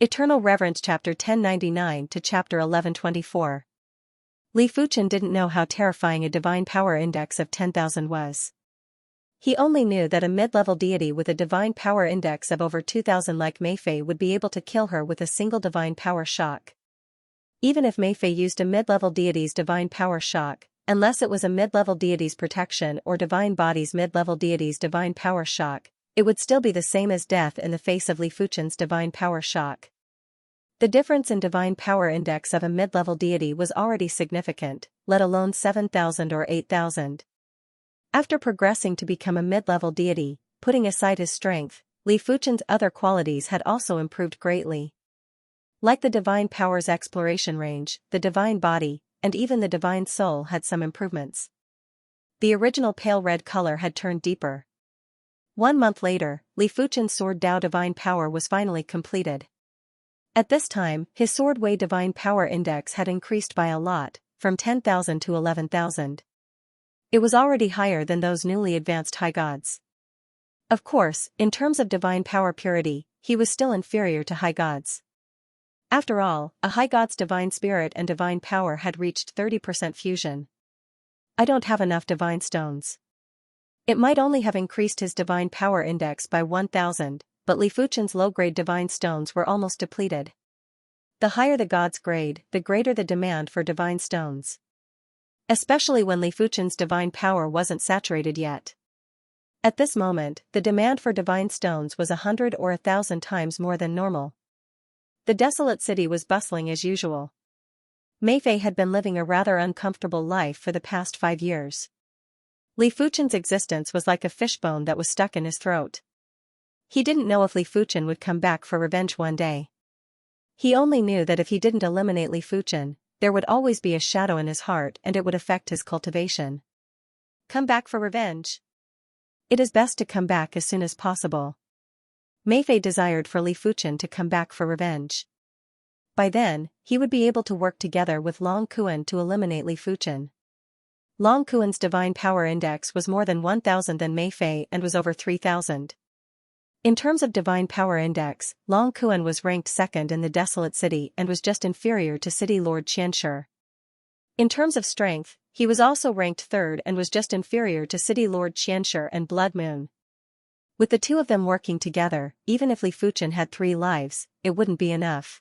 Eternal Reverence Chapter 1099 to Chapter 1124. Li Fuchen didn't know how terrifying a divine power index of 10,000 was. He only knew that a mid-level deity with a divine power index of over 2,000 like Meifei would be able to kill her with a single divine power shock. Even if Meifei used a mid-level deity's divine power shock, unless it was a mid-level deity's protection or divine body's mid-level deity's divine power shock, it would still be the same as death in the face of Li Fuchen's divine power shock. The difference in divine power index of a mid-level deity was already significant, let alone 7,000 or 8,000. After progressing to become a mid-level deity, putting aside his strength, Li Fuchen's other qualities had also improved greatly. Like the divine power's exploration range, the divine body, and even the divine soul had some improvements. The original pale red color had turned deeper. 1 month later, Li Fuchen's Sword Dao divine power was finally completed. At this time, his Sword Wei divine power index had increased by a lot, from 10,000 to 11,000. It was already higher than those newly advanced high gods. Of course, in terms of divine power purity, he was still inferior to high gods. After all, a high god's divine spirit and divine power had reached 30% fusion. I don't have enough divine stones. It might only have increased his divine power index by 1,000, but Li Fuchen's low-grade divine stones were almost depleted. The higher the god's grade, the greater the demand for divine stones. Especially when Li Fuchen's divine power wasn't saturated yet. At this moment, the demand for divine stones was 100 or 1,000 times more than normal. The desolate city was bustling as usual. Meifei had been living a rather uncomfortable life for the past 5 years. Li Fuchen's existence was like a fishbone that was stuck in his throat. He didn't know if Li Fuchen would come back for revenge one day. He only knew that if he didn't eliminate Li Fuchen, there would always be a shadow in his heart and it would affect his cultivation. Come back for revenge? It is best to come back as soon as possible. Meifei desired for Li Fuchen to come back for revenge. By then, he would be able to work together with Long Kuan to eliminate Li Fuchen. Long Kuan's divine power index was more than 1,000 than Meifei and was over 3,000. In terms of divine power index, Long Kuan was ranked second in the desolate city and was just inferior to city lord Xianxia. In terms of strength, he was also ranked third and was just inferior to city lord Xianxia and Blood Moon. With the two of them working together, even if Li Fuchen had 3 lives, it wouldn't be enough.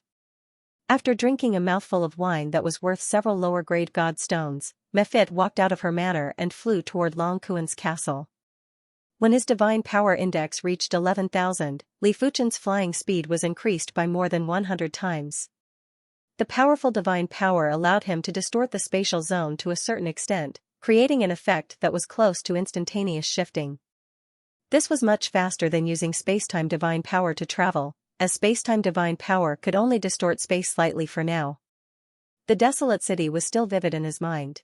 After drinking a mouthful of wine that was worth several lower-grade god stones, Meifei walked out of her manor and flew toward Long Kuan's castle. When his divine power index reached 11,000, Li Fuchen's flying speed was increased by more than 100 times. The powerful divine power allowed him to distort the spatial zone to a certain extent, creating an effect that was close to instantaneous shifting. This was much faster than using spacetime divine power to travel, as spacetime divine power could only distort space slightly for now. The desolate city was still vivid in his mind.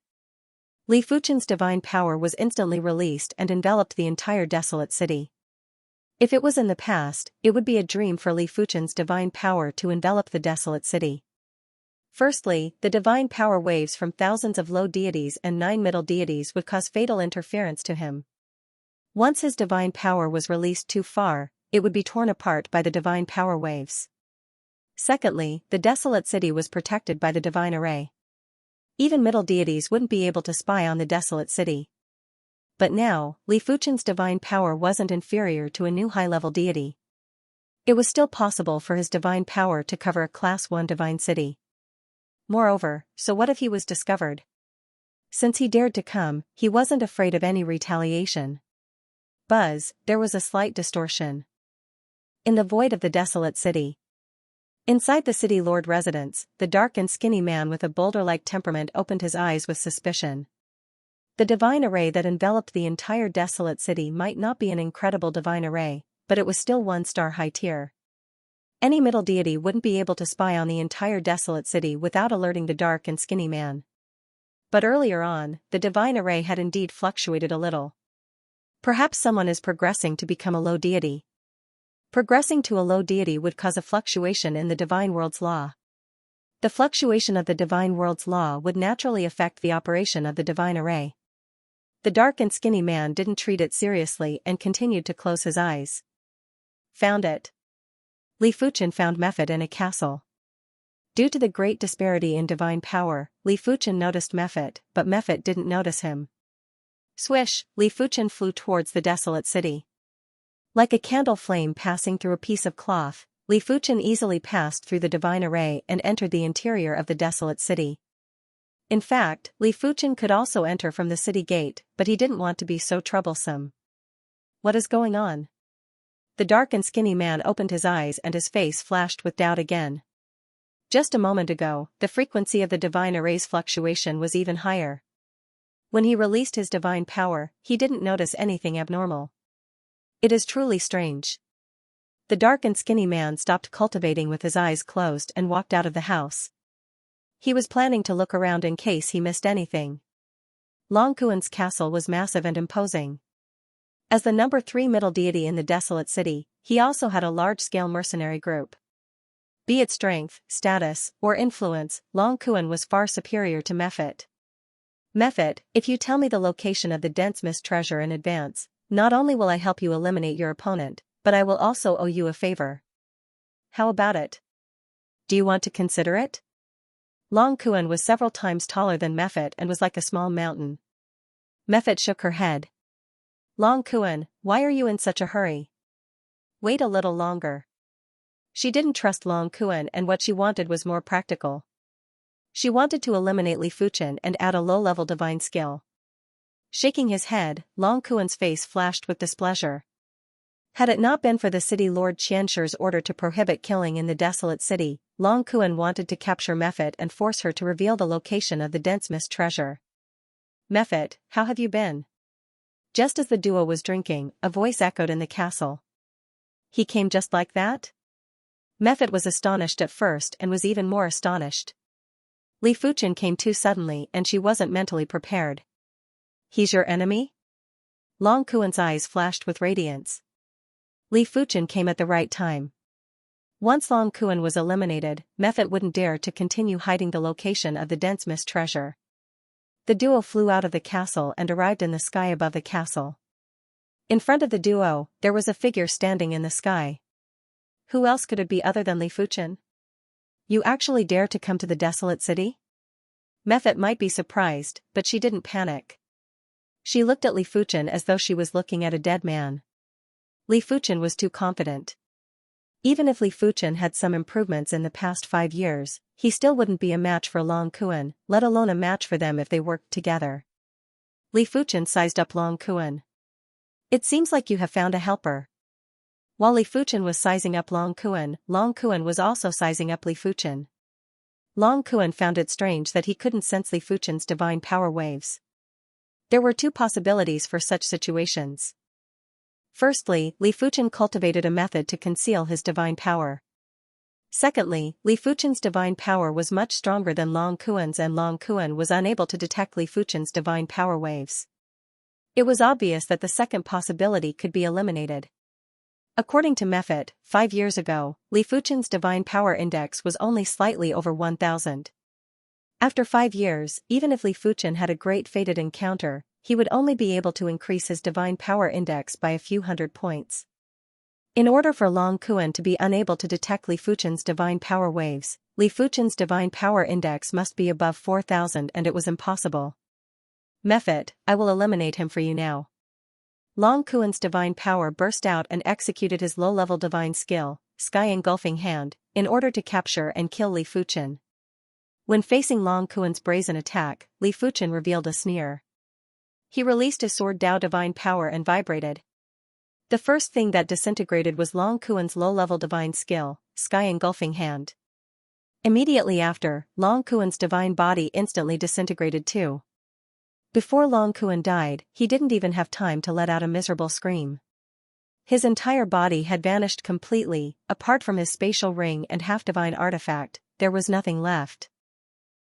Li Fuchen's divine power was instantly released and enveloped the entire desolate city. If it was in the past, it would be a dream for Li Fuchen's divine power to envelop the desolate city. Firstly, the divine power waves from thousands of low deities and 9 middle deities would cause fatal interference to him. Once his divine power was released too far, it would be torn apart by the divine power waves. Secondly, the desolate city was protected by the divine array. Even middle deities wouldn't be able to spy on the desolate city. But now, Li Fuchen's divine power wasn't inferior to a new high-level deity. It was still possible for his divine power to cover a Class 1 divine city. Moreover, so what if he was discovered? Since he dared to come, he wasn't afraid of any retaliation. Buzz, there was a slight distortion. In the void of the desolate city. Inside the city lord residence, the dark and skinny man with a boulder-like temperament opened his eyes with suspicion. The divine array that enveloped the entire desolate city might not be an incredible divine array, but it was still 1-star high tier. Any middle deity wouldn't be able to spy on the entire desolate city without alerting the dark and skinny man. But earlier on, the divine array had indeed fluctuated a little. Perhaps someone is progressing to become a low deity. Progressing to a low deity would cause a fluctuation in the divine world's law. The fluctuation of the divine world's law would naturally affect the operation of the divine array. The dark and skinny man didn't treat it seriously and continued to close his eyes. Found it. Li Fuchen found Mephit in a castle. Due to the great disparity in divine power, Li Fuchen noticed Mephit, but Mephit didn't notice him. Swish, Li Fuchen flew towards the desolate city. Like a candle flame passing through a piece of cloth, Li Fuchen easily passed through the divine array and entered the interior of the desolate city. In fact, Li Fuchen could also enter from the city gate, but he didn't want to be so troublesome. What is going on? The dark and skinny man opened his eyes and his face flashed with doubt again. Just a moment ago, the frequency of the divine array's fluctuation was even higher. When he released his divine power, he didn't notice anything abnormal. It is truly strange. The dark and skinny man stopped cultivating with his eyes closed and walked out of the house. He was planning to look around in case he missed anything. Long Kuan's castle was massive and imposing. As the number 3 middle deity in the desolate city, he also had a large-scale mercenary group. Be it strength, status, or influence, Long Kuan was far superior to Mephit. Mephit, if you tell me the location of the dense mist treasure in advance, not only will I help you eliminate your opponent, but I will also owe you a favor. How about it? Do you want to consider it? Long Kuan was several times taller than Mephit and was like a small mountain. Mephit shook her head. Long Kuan, why are you in such a hurry? Wait a little longer. She didn't trust Long Kuan and what she wanted was more practical. She wanted to eliminate Li Fuchen and add a low-level divine skill. Shaking his head, Long Kuan's face flashed with displeasure. Had it not been for the city lord Xianxia's order to prohibit killing in the desolate city, Long Kuan wanted to capture Mephit and force her to reveal the location of the dense mist treasure. Mephit, how have you been? Just as the duo was drinking, a voice echoed in the castle. He came just like that? Mephit was astonished at first and was even more astonished. Li Fuchen came too suddenly and she wasn't mentally prepared. He's your enemy? Long Kuan's eyes flashed with radiance. Li Fuchen came at the right time. Once Long Kuan was eliminated, Mephit wouldn't dare to continue hiding the location of the dense mist treasure. The duo flew out of the castle and arrived in the sky above the castle. In front of the duo, there was a figure standing in the sky. Who else could it be other than Li Fuchen? You actually dare to come to the desolate city? Mephit might be surprised, but she didn't panic. She looked at Li Fuchen as though she was looking at a dead man. Li Fuchen was too confident. Even if Li Fuchen had some improvements in the past 5 years, he still wouldn't be a match for Long Kuan, let alone a match for them if they worked together. Li Fuchen sized up Long Kuan. It seems like you have found a helper. While Li Fuchen was sizing up Long Kuan was also sizing up Li Fuchen. Long Kuan found it strange that he couldn't sense Li Fuchen's divine power waves. There were 2 possibilities for such situations. Firstly, Li Fuchen cultivated a method to conceal his divine power. Secondly, Li Fuchen's divine power was much stronger than Long Kuan's and Long Kuan was unable to detect Li Fuchen's divine power waves. It was obvious that the second possibility could be eliminated. According to Mephit, 5 years ago, Li Fuchen's divine power index was only slightly over 1000. After 5 years, even if Li Fuchen had a great fated encounter, he would only be able to increase his divine power index by a few hundred points. In order for Long Kuan to be unable to detect Li Fuchen's divine power waves, Li Fuchen's divine power index must be above 4000 and it was impossible. Mephit, I will eliminate him for you now. Long Kuan's divine power burst out and executed his low-level divine skill, Sky Engulfing Hand, in order to capture and kill Li Fuchen. When facing Long Kuan's brazen attack, Li Fuchen revealed a sneer. He released his sword Dao divine power and vibrated. The first thing that disintegrated was Long Kuan's low-level divine skill, Sky Engulfing Hand. Immediately after, Long Kuan's divine body instantly disintegrated too. Before Long Kuan died, he didn't even have time to let out a miserable scream. His entire body had vanished completely, apart from his spatial ring and half-divine artifact, there was nothing left.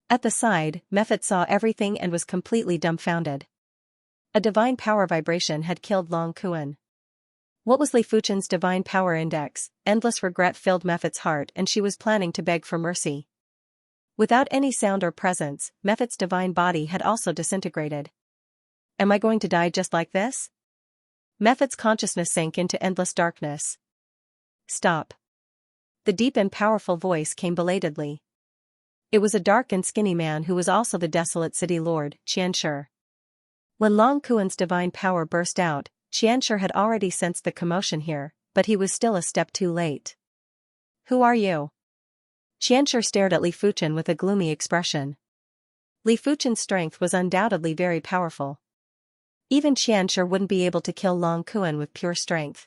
At the side, Mephit saw everything and was completely dumbfounded. A divine power vibration had killed Long Kuan. What was Li Fuchen's divine power index? Endless regret filled Mephit's heart and she was planning to beg for mercy. Without any sound or presence, Mephit's divine body had also disintegrated. Am I going to die just like this? Mephit's consciousness sank into endless darkness. Stop. The deep and powerful voice came belatedly. It was a dark and skinny man who was also the desolate city lord, Xianxia. When Long Kuan's divine power burst out, Xianxia had already sensed the commotion here, but he was still a step too late. Who are you? Xianxia stared at Li Fuchen with a gloomy expression. Li Fuchen's strength was undoubtedly very powerful. Even Xianxia wouldn't be able to kill Long Kuan with pure strength.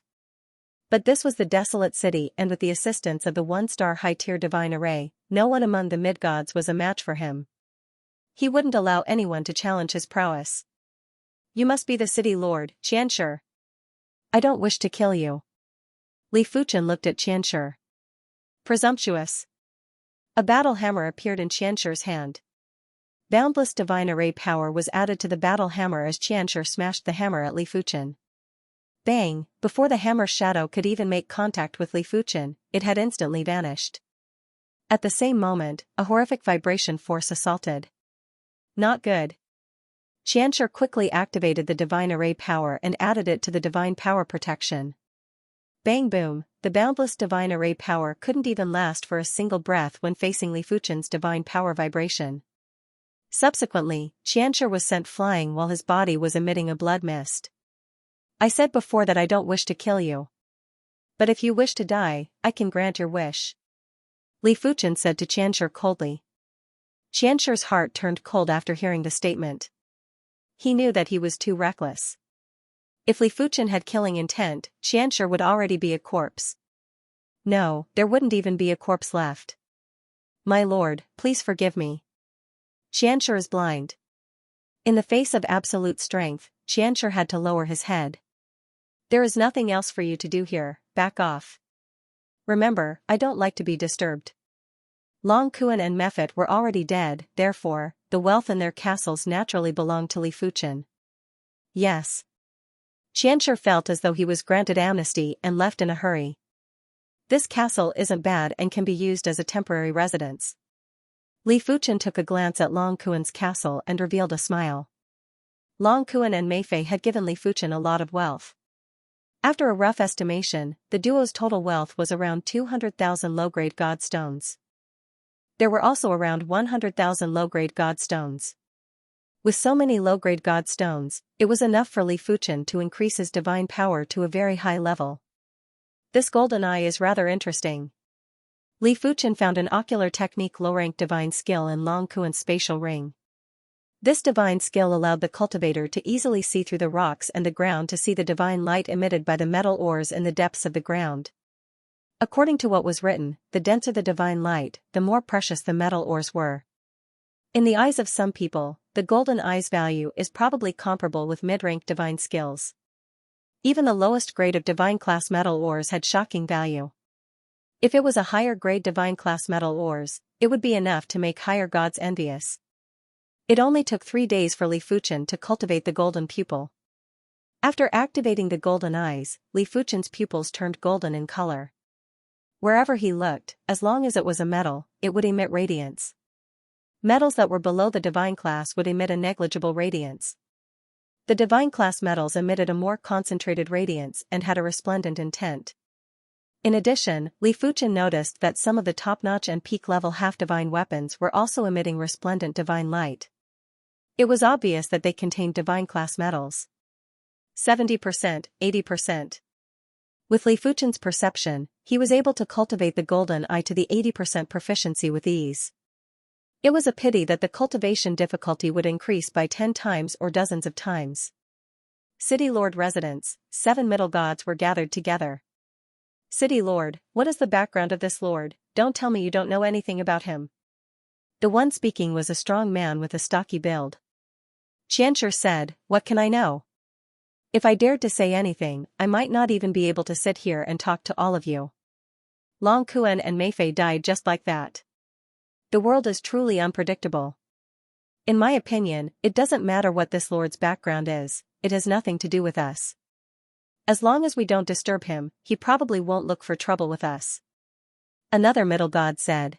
But this was the desolate city, and with the assistance of the one-star high-tier divine array, no one among the mid-gods was a match for him. He wouldn't allow anyone to challenge his prowess. You must be the city lord, Xianxia. I don't wish to kill you. Li Fuchen looked at Xianxia. Presumptuous. A battle hammer appeared in Xianxia's hand. Boundless divine array power was added to the battle hammer as Xianxia smashed the hammer at Li Fuchen. Bang! Before the hammer's shadow could even make contact with Li Fuchen, it had instantly vanished. At the same moment, a horrific vibration force assaulted. Not good. Xianxia quickly activated the divine array power and added it to the divine power protection. Bang boom, the boundless divine array power couldn't even last for a single breath when facing Li Fuchen's divine power vibration. Subsequently, Xianxia was sent flying while his body was emitting a blood mist. I said before that I don't wish to kill you. But if you wish to die, I can grant your wish. Li Fuchen said to Xianxia coldly. Xianxia's heart turned cold after hearing the statement. He knew that he was too reckless. If Li Fuchen had killing intent, Xianxia would already be a corpse. No, there wouldn't even be a corpse left. My lord, please forgive me. Xianxia is blind. In the face of absolute strength, Xianxia had to lower his head. There is nothing else for you to do here, back off. Remember, I don't like to be disturbed. Long Kuan and Mephit were already dead, therefore, the wealth in their castles naturally belonged to Li Fuchen. Yes. Xianxia felt as though he was granted amnesty and left in a hurry. This castle isn't bad and can be used as a temporary residence. Li Fuchen took a glance at Long Kuan's castle and revealed a smile. Long Kuan and Meifei had given Li Fuchen a lot of wealth. After a rough estimation, the duo's total wealth was around 200,000 low-grade god stones. There were also around 100,000 low-grade god stones. With so many low-grade god stones, it was enough for Li Fuchen to increase his divine power to a very high level. This golden eye is rather interesting. Li Fuchen found an ocular technique low-rank divine skill in Long Kuan's spatial ring. This divine skill allowed the cultivator to easily see through the rocks and the ground to see the divine light emitted by the metal ores in the depths of the ground. According to what was written, the denser the divine light, the more precious the metal ores were. In the eyes of some people, the golden eye's value is probably comparable with mid-rank divine skills. Even the lowest grade of divine class metal ores had shocking value. If it was a higher grade divine class metal ores, it would be enough to make higher gods envious. It only took 3 days for Li Fuchen to cultivate the golden pupil. After activating the golden eyes, Li Fuchen's pupils turned golden in color. Wherever he looked, as long as it was a metal, it would emit radiance. Metals that were below the divine class would emit a negligible radiance. The divine class metals emitted a more concentrated radiance and had a resplendent intent. In addition, Li Fuchen noticed that some of the top-notch and peak-level half-divine weapons were also emitting resplendent divine light. It was obvious that they contained divine class metals. 70%, 80%. With Li Fuchen's perception, he was able to cultivate the golden eye to the 80% proficiency with ease. It was a pity that the cultivation difficulty would increase by 10 times or dozens of times. City Lord residence, 7 middle gods were gathered together. City Lord, what is the background of this lord? Don't tell me you don't know anything about him. The one speaking was a strong man with a stocky build. Xianxia said, what can I know? If I dared to say anything, I might not even be able to sit here and talk to all of you. Long Kuan and Meifei died just like that. The world is truly unpredictable. In my opinion, it doesn't matter what this lord's background is, it has nothing to do with us. As long as we don't disturb him, he probably won't look for trouble with us. Another middle god said.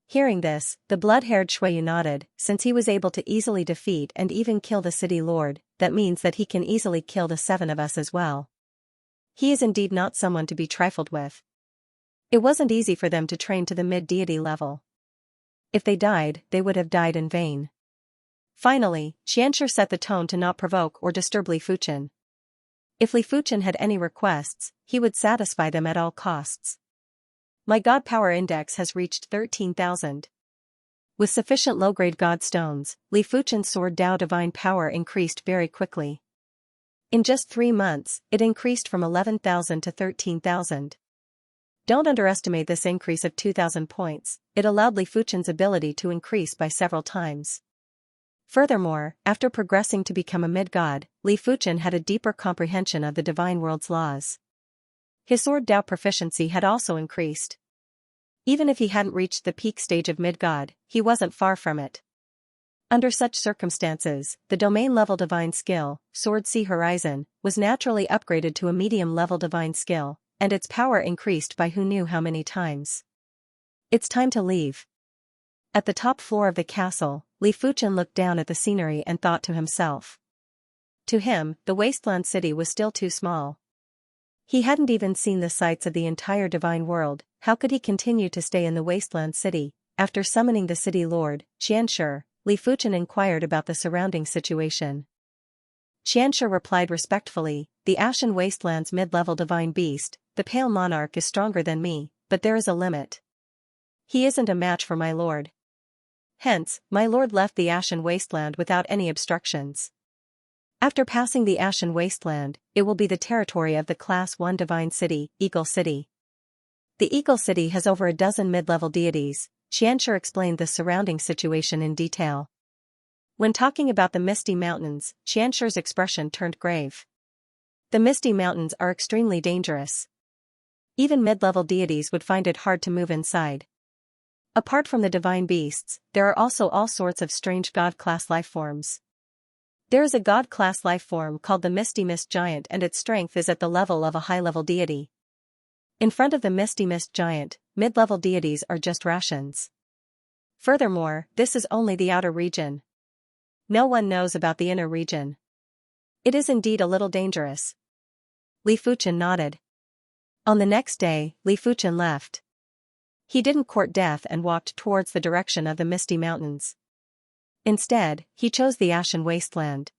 Hearing this, the blood-haired Shuiyu nodded. Since he was able to easily defeat and even kill the city lord, that means that he can easily kill the 7 of us as well. He is indeed not someone to be trifled with. It wasn't easy for them to train to the mid-deity level. If they died, they would have died in vain. Finally, Xianxia set the tone to not provoke or disturb Li Fuchen. If Li Fuchen had any requests, he would satisfy them at all costs. My God power index has reached 13,000. With sufficient low-grade God stones, Li Fuchen's sword Dao divine power increased very quickly. In just 3 months, it increased from 11,000 to 13,000. Don't underestimate this increase of 2,000 points, it allowed Li Fuchen's ability to increase by several times. Furthermore, after progressing to become a mid-god, Li Fuchen had a deeper comprehension of the divine world's laws. His sword Dao proficiency had also increased. Even if he hadn't reached the peak stage of mid-god, he wasn't far from it. Under such circumstances, the domain-level divine skill, Sword Sea Horizon, was naturally upgraded to a medium-level divine skill, and its power increased by who knew how many times. It's time to leave. At the top floor of the castle, Li Fuchen looked down at the scenery and thought to himself. To him, the wasteland city was still too small. He hadn't even seen the sights of the entire divine world. How could he continue to stay in the wasteland city? After summoning the city lord, Xianxia, Li Fuchen inquired about the surrounding situation. Xianxia replied respectfully, the Ashen Wasteland's mid-level divine beast, the Pale Monarch is stronger than me, but there is a limit. He isn't a match for my lord. Hence, my lord left the Ashen Wasteland without any obstructions. After passing the Ashen Wasteland, it will be the territory of the Class 1 Divine City, Eagle City. The Eagle City has over a dozen mid-level deities. Xianxia explained the surrounding situation in detail. When talking about the Misty Mountains, Xianxia's expression turned grave. The Misty Mountains are extremely dangerous. Even mid-level deities would find it hard to move inside. Apart from the divine beasts, there are also all sorts of strange god-class lifeforms. There is a god-class lifeform called the Misty Mist Giant, and its strength is at the level of a high-level deity. In front of the Misty Mist Giant, mid-level deities are just rations. Furthermore, this is only the outer region. No one knows about the inner region. It is indeed a little dangerous. Li Fuchen nodded. On the next day, Li Fuchen left. He didn't court death and walked towards the direction of the Misty Mountains. Instead, he chose the Ashen Wasteland.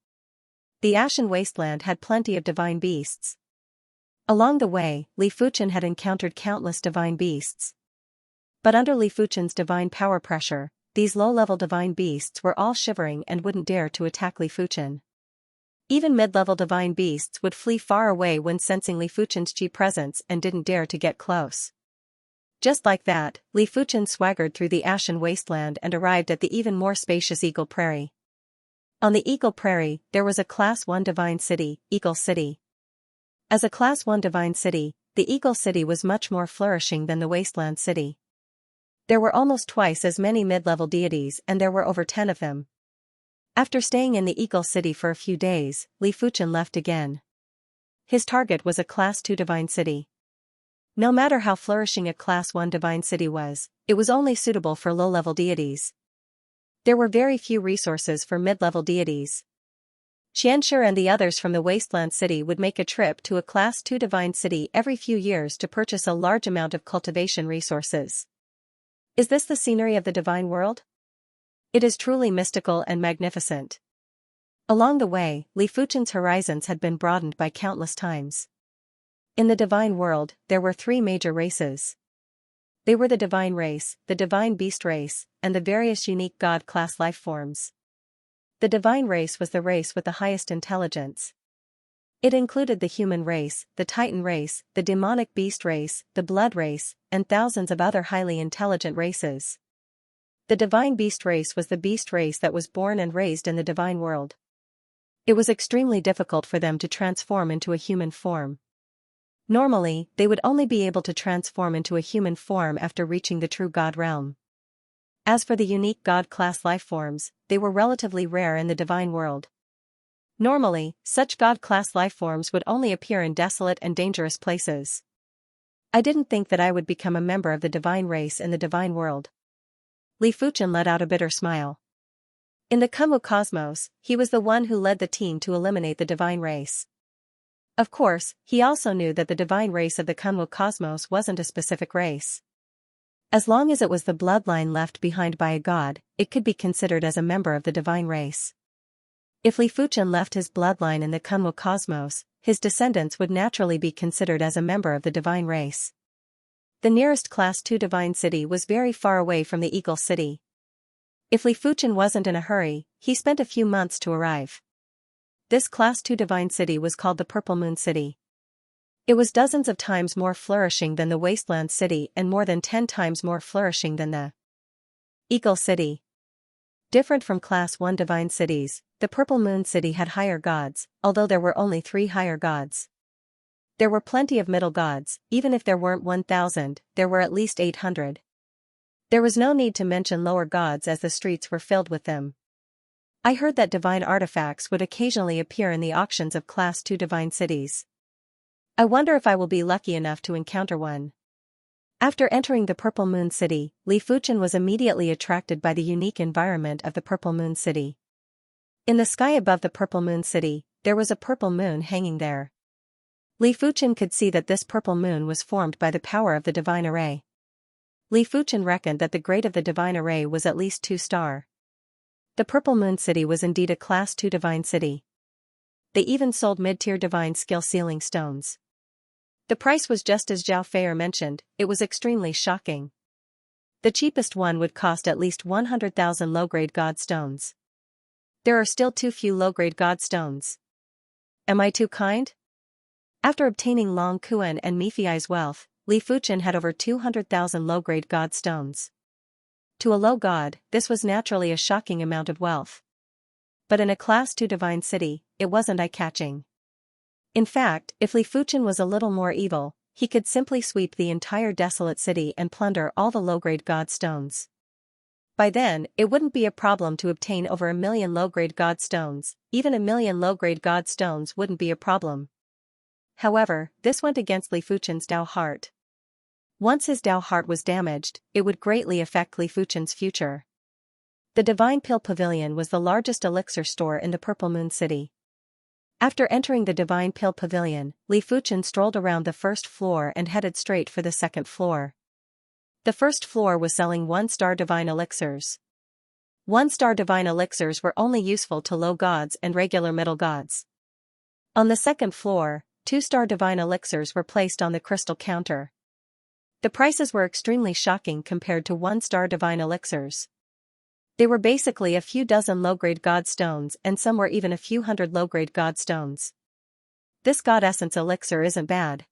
The Ashen Wasteland had plenty of divine beasts. Along the way, Li Fuchen had encountered countless divine beasts. But under Li Fuchen's divine power pressure, these low-level divine beasts were all shivering and wouldn't dare to attack Li Fuchen. Even mid-level divine beasts would flee far away when sensing Li Fuchen's chi presence and didn't dare to get close. Just like that, Li Fuchen swaggered through the Ashen Wasteland and arrived at the even more spacious Eagle Prairie. On the Eagle Prairie, there was a Class 1 divine city, Eagle City. As a Class 1 divine city, the Eagle City was much more flourishing than the Wasteland City. There were almost twice as many mid-level deities, and there were over 10 of them. After staying in the Eagle City for a few days, Li Fuchen left again. His target was a Class 2 divine city. No matter how flourishing a Class 1 divine city was, it was only suitable for low-level deities. There were very few resources for mid-level deities. Xianxia and the others from the Wasteland City would make a trip to a Class 2 divine city every few years to purchase a large amount of cultivation resources. Is this the scenery of the divine world? It is truly mystical and magnificent. Along the way, Li Fuchen's horizons had been broadened by countless times. In the divine world, there were 3 major races. They were the divine race, the divine beast race, and the various unique god-class lifeforms. The divine race was the race with the highest intelligence. It included the human race, the titan race, the demonic beast race, the blood race, and thousands of other highly intelligent races. The divine beast race was the beast race that was born and raised in the divine world. It was extremely difficult for them to transform into a human form. Normally, they would only be able to transform into a human form after reaching the true God realm. As for the unique God-class lifeforms, they were relatively rare in the divine world. Normally, such God-class lifeforms would only appear in desolate and dangerous places. I didn't think that I would become a member of the divine race in the divine world. Li Fuchen let out a bitter smile. In the Kumu cosmos, he was the one who led the team to eliminate the divine race. Of course, he also knew that the divine race of the Kunwu cosmos wasn't a specific race. As long as it was the bloodline left behind by a god, it could be considered as a member of the divine race. If Li Fuchen left his bloodline in the Kunwu cosmos, his descendants would naturally be considered as a member of the divine race. The nearest Class 2 divine city was very far away from the Eagle City. If Li Fuchen wasn't in a hurry, he spent a few months to arrive. This Class 2 divine city was called the Purple Moon City. It was dozens of times more flourishing than the Wasteland City and more than 10 times more flourishing than the Eagle City. Different from Class 1 divine cities, the Purple Moon City had higher gods, although there were only 3 higher gods. There were plenty of middle gods, even if there weren't 1,000, there were at least 800. There was no need to mention lower gods as the streets were filled with them. I heard that divine artifacts would occasionally appear in the auctions of Class 2 divine cities. I wonder if I will be lucky enough to encounter one. After entering the Purple Moon City, Li Fuchen was immediately attracted by the unique environment of the Purple Moon City. In the sky above the Purple Moon City, there was a purple moon hanging there. Li Fuchen could see that this purple moon was formed by the power of the divine array. Li Fuchen reckoned that the grade of the divine array was at least 2-star. The Purple Moon City was indeed a Class 2 divine city. They even sold mid-tier divine skill sealing stones. The price was just as Zhao Feier mentioned, it was extremely shocking. The cheapest one would cost at least 100,000 low-grade god stones. There are still too few low-grade god stones. Am I too kind? After obtaining Long Kuan and Mifiai's wealth, Li Fuchen had over 200,000 low-grade god stones. To a low god, this was naturally a shocking amount of wealth. But in a Class 2 divine city, it wasn't eye-catching. In fact, if Li Fuchen was a little more evil, he could simply sweep the entire desolate city and plunder all the low-grade god stones. By then, it wouldn't be a problem to obtain over 1 million low-grade god stones, even 1 million low-grade god stones wouldn't be a problem. However, this went against Li Fuchen's Dao heart. Once his Dao heart was damaged, it would greatly affect Li Fuchen's future. The Divine Pill Pavilion was the largest elixir store in the Purple Moon City. After entering the Divine Pill Pavilion, Li Fuchen strolled around the first floor and headed straight for the second floor. The first floor was selling 1-star divine elixirs. 1-star divine elixirs were only useful to low gods and regular middle gods. On the second floor, 2-star divine elixirs were placed on the crystal counter. The prices were extremely shocking compared to 1-star divine elixirs. They were basically a few dozen low-grade god stones and some were even a few hundred low-grade god stones. This God Essence elixir isn't bad.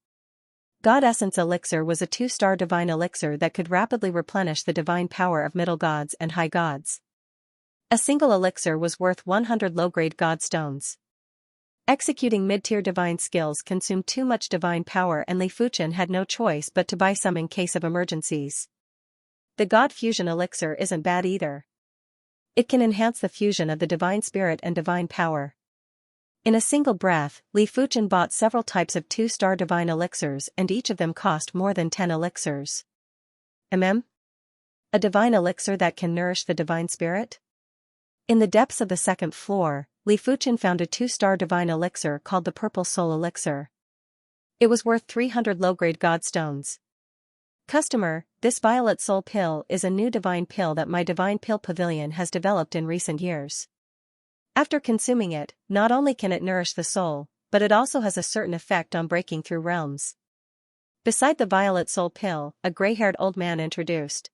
God Essence elixir was a 2-star divine elixir that could rapidly replenish the divine power of middle gods and high gods. A single elixir was worth 100 low-grade god stones. Executing mid-tier divine skills consumed too much divine power and Li Fuchen had no choice but to buy some in case of emergencies. The God Fusion elixir isn't bad either. It can enhance the fusion of the divine spirit and divine power. In a single breath, Li Fuchen bought several types of 2-star divine elixirs and each of them cost more than 10 elixirs. A divine elixir that can nourish the divine spirit? In the depths of the second floor, Li Fuchen found a 2-star divine elixir called the Purple Soul Elixir. It was worth 300 low-grade god stones. Customer, this Violet Soul Pill is a new divine pill that my Divine Pill Pavilion has developed in recent years. After consuming it, not only can it nourish the soul, but it also has a certain effect on breaking through realms. Beside the Violet Soul Pill, a gray-haired old man introduced.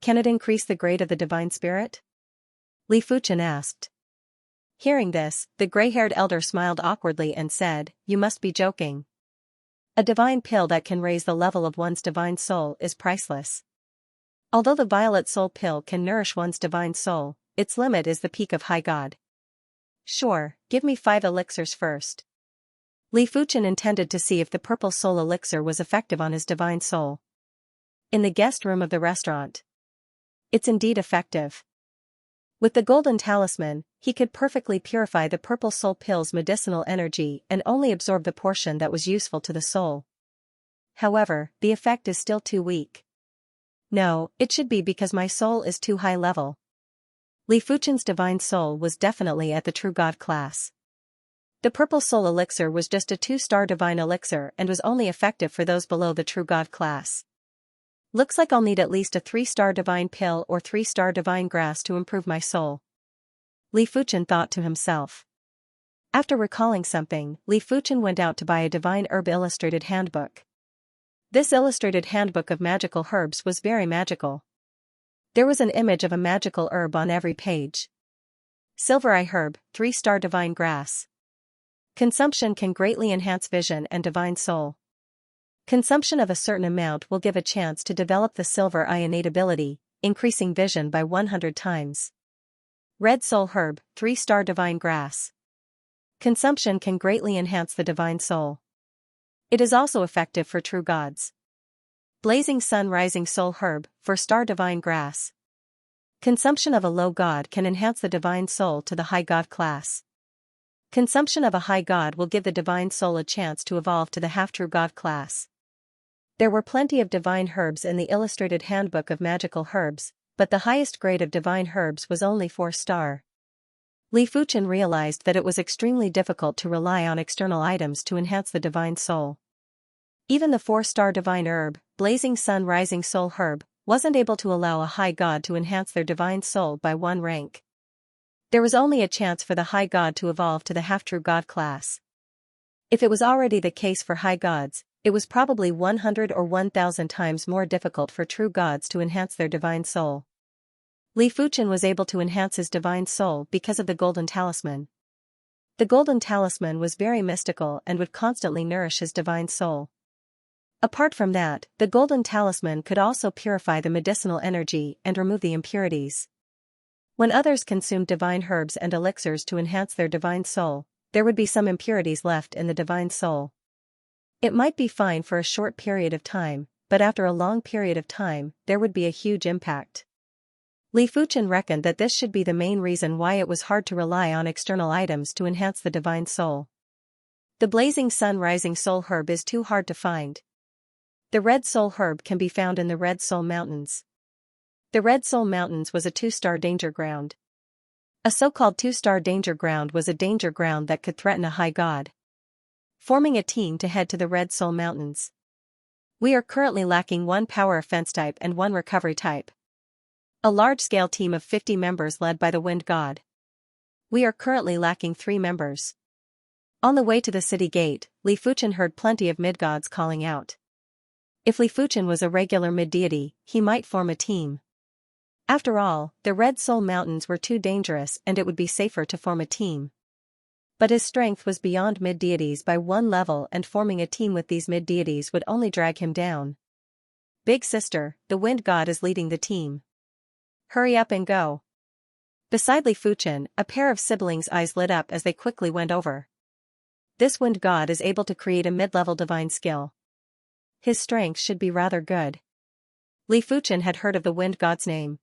Can it increase the grade of the divine spirit? Li Fuchen asked. Hearing this, the gray-haired elder smiled awkwardly and said, "You must be joking. A divine pill that can raise the level of one's divine soul is priceless. Although the Violet Soul Pill can nourish one's divine soul, its limit is the peak of high god." Sure, give me 5 elixirs first. Li Fuchen intended to see if the Purple Soul Elixir was effective on his divine soul. In the guest room of the restaurant. It's indeed effective. With the golden talisman, he could perfectly purify the Purple Soul Pill's medicinal energy and only absorb the portion that was useful to the soul. However, the effect is still too weak. No, it should be because my soul is too high level. Li Fuchen's divine soul was definitely at the true god class. The purple soul elixir was just a 2-star divine elixir and was only effective for those below the true god class. Looks like I'll need at least a 3-star divine pill or 3-star divine grass to improve my soul, Li Fuchen thought to himself. After recalling something, Li Fuchen went out to buy a divine herb illustrated handbook. This illustrated handbook of magical herbs was very magical. There was an image of a magical herb on every page. Silver eye herb, 3-star divine grass. Consumption can greatly enhance vision and divine soul. Consumption of a certain amount will give a chance to develop the silver eye innate ability, increasing vision by 100 times. Red soul herb, 3-star divine grass. Consumption can greatly enhance the divine soul. It is also effective for true gods. Blazing sun rising soul herb, 4-star divine grass. Consumption of a low god can enhance the divine soul to the high god class. Consumption of a high god will give the divine soul a chance to evolve to the half-true god class. There were plenty of divine herbs in the illustrated handbook of magical herbs, but the highest grade of divine herbs was only 4-star. Li Fuchen realized that it was extremely difficult to rely on external items to enhance the divine soul. Even the 4-star divine herb, blazing sun rising soul herb, wasn't able to allow a high god to enhance their divine soul by 1 rank. There was only a chance for the high god to evolve to the half-true god class. If it was already the case for high gods, it was probably 100 or 1,000 times more difficult for true gods to enhance their divine soul. Li Fuchen was able to enhance his divine soul because of the golden talisman. The golden talisman was very mystical and would constantly nourish his divine soul. Apart from that, the golden talisman could also purify the medicinal energy and remove the impurities. When others consumed divine herbs and elixirs to enhance their divine soul, there would be some impurities left in the divine soul. It might be fine for a short period of time, but after a long period of time, there would be a huge impact. Li Fuchen reckoned that this should be the main reason why it was hard to rely on external items to enhance the divine soul. The blazing sun rising soul herb is too hard to find. The red soul herb can be found in the Red Soul Mountains. The Red Soul Mountains was a 2-star danger ground. A so-called 2-star danger ground was a danger ground that could threaten a high god. Forming a team to head to the Red Soul Mountains. We are currently lacking 1 power offense type and 1 recovery type. A large-scale team of 50 members led by the Wind God. We are currently lacking 3 members. On the way to the city gate, Li Fuchen heard plenty of mid-gods calling out. If Li Fuchen was a regular mid-deity, he might form a team. After all, the Red Soul Mountains were too dangerous and it would be safer to form a team. But his strength was beyond mid-deities by 1 level and forming a team with these mid-deities would only drag him down. Big sister, the Wind God is leading the team. Hurry up and go. Beside Li Fuchen, a pair of siblings' eyes lit up as they quickly went over. This Wind God is able to create a mid-level divine skill. His strength should be rather good. Li Fuchen had heard of the Wind God's name.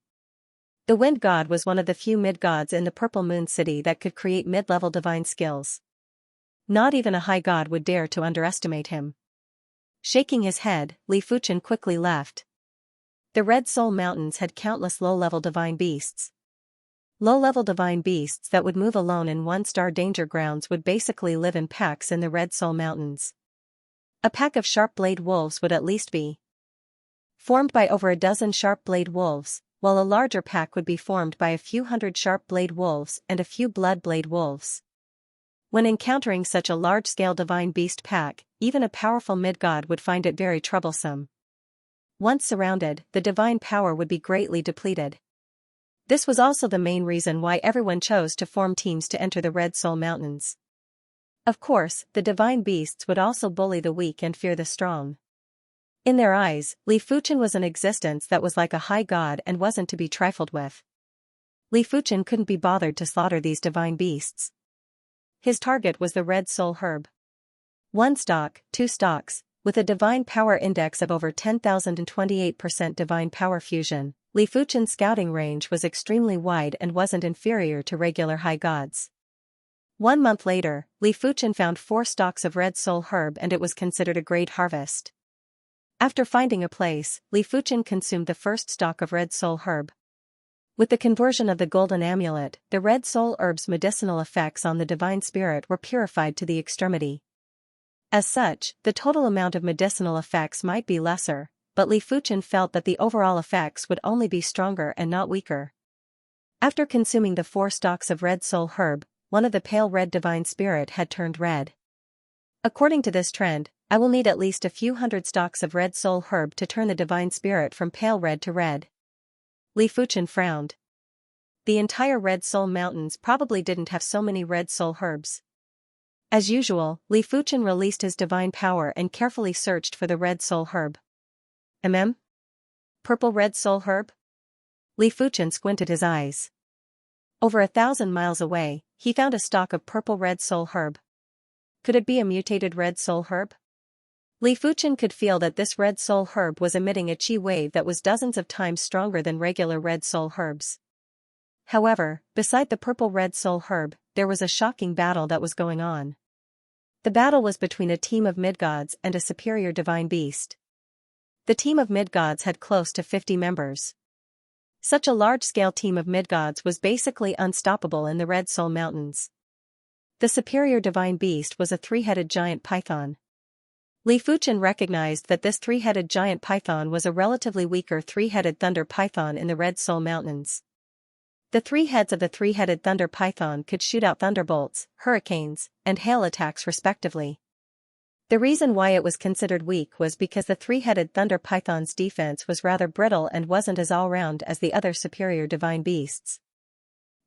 The Wind God was one of the few mid-gods in the Purple Moon City that could create mid-level divine skills. Not even a high god would dare to underestimate him. Shaking his head, Li Fuchen quickly left. The Red Soul Mountains had countless low-level divine beasts. Low-level divine beasts that would move alone in 1-star danger grounds would basically live in packs in the Red Soul Mountains. A pack of sharp-blade wolves would at least be formed by over a dozen sharp-blade wolves, while a larger pack would be formed by a few hundred sharp-blade wolves and a few blood-blade wolves. When encountering such a large-scale divine beast pack, even a powerful mid-god would find it very troublesome. Once surrounded, the divine power would be greatly depleted. This was also the main reason why everyone chose to form teams to enter the Red Soul Mountains. Of course, the divine beasts would also bully the weak and fear the strong. In their eyes, Li Fuchen was an existence that was like a high god and wasn't to be trifled with. Li Fuchen couldn't be bothered to slaughter these divine beasts. His target was the Red Soul Herb. 1 stalk, 2 stalks, with a divine power index of over 10,028% divine power fusion, Li Fuchen's scouting range was extremely wide and wasn't inferior to regular high gods. 1 month later, Li Fuchen found 4 stalks of Red Soul Herb and it was considered a great harvest. After finding a place, Li Fuchen consumed the first stalk of Red Soul Herb. With the conversion of the golden amulet, the red soul herb's medicinal effects on the divine spirit were purified to the extremity. As such, the total amount of medicinal effects might be lesser, but Li Fuchen felt that the overall effects would only be stronger and not weaker. After consuming the 4 stalks of red soul herb, one of the pale red divine spirit had turned red. According to this trend, I will need at least a few hundred stalks of red soul herb to turn the divine spirit from pale red to red. Li Fuchen frowned. The entire Red Soul Mountains probably didn't have so many red soul herbs. As usual, Li Fuchen released his divine power and carefully searched for the red soul herb. Purple red soul herb? Li Fuchen squinted his eyes. Over 1,000 miles away, he found a stalk of purple red soul herb. Could it be a mutated red soul herb? Li Fuchen could feel that this red soul herb was emitting a chi wave that was dozens of times stronger than regular red soul herbs. However, beside the purple red soul herb, there was a shocking battle that was going on. The battle was between a team of mid-gods and a superior divine beast. The team of mid-gods had close to 50 members. Such a large-scale team of mid-gods was basically unstoppable in the Red Soul Mountains. The superior divine beast was a 3-headed giant python. Li Fuchen recognized that this 3-headed giant python was a relatively weaker 3-headed thunder python in the Red Soul Mountains. The 3 heads of the 3-headed thunder python could shoot out thunderbolts, hurricanes, and hail attacks respectively. The reason why it was considered weak was because the 3-headed thunder python's defense was rather brittle and wasn't as all-round as the other superior divine beasts.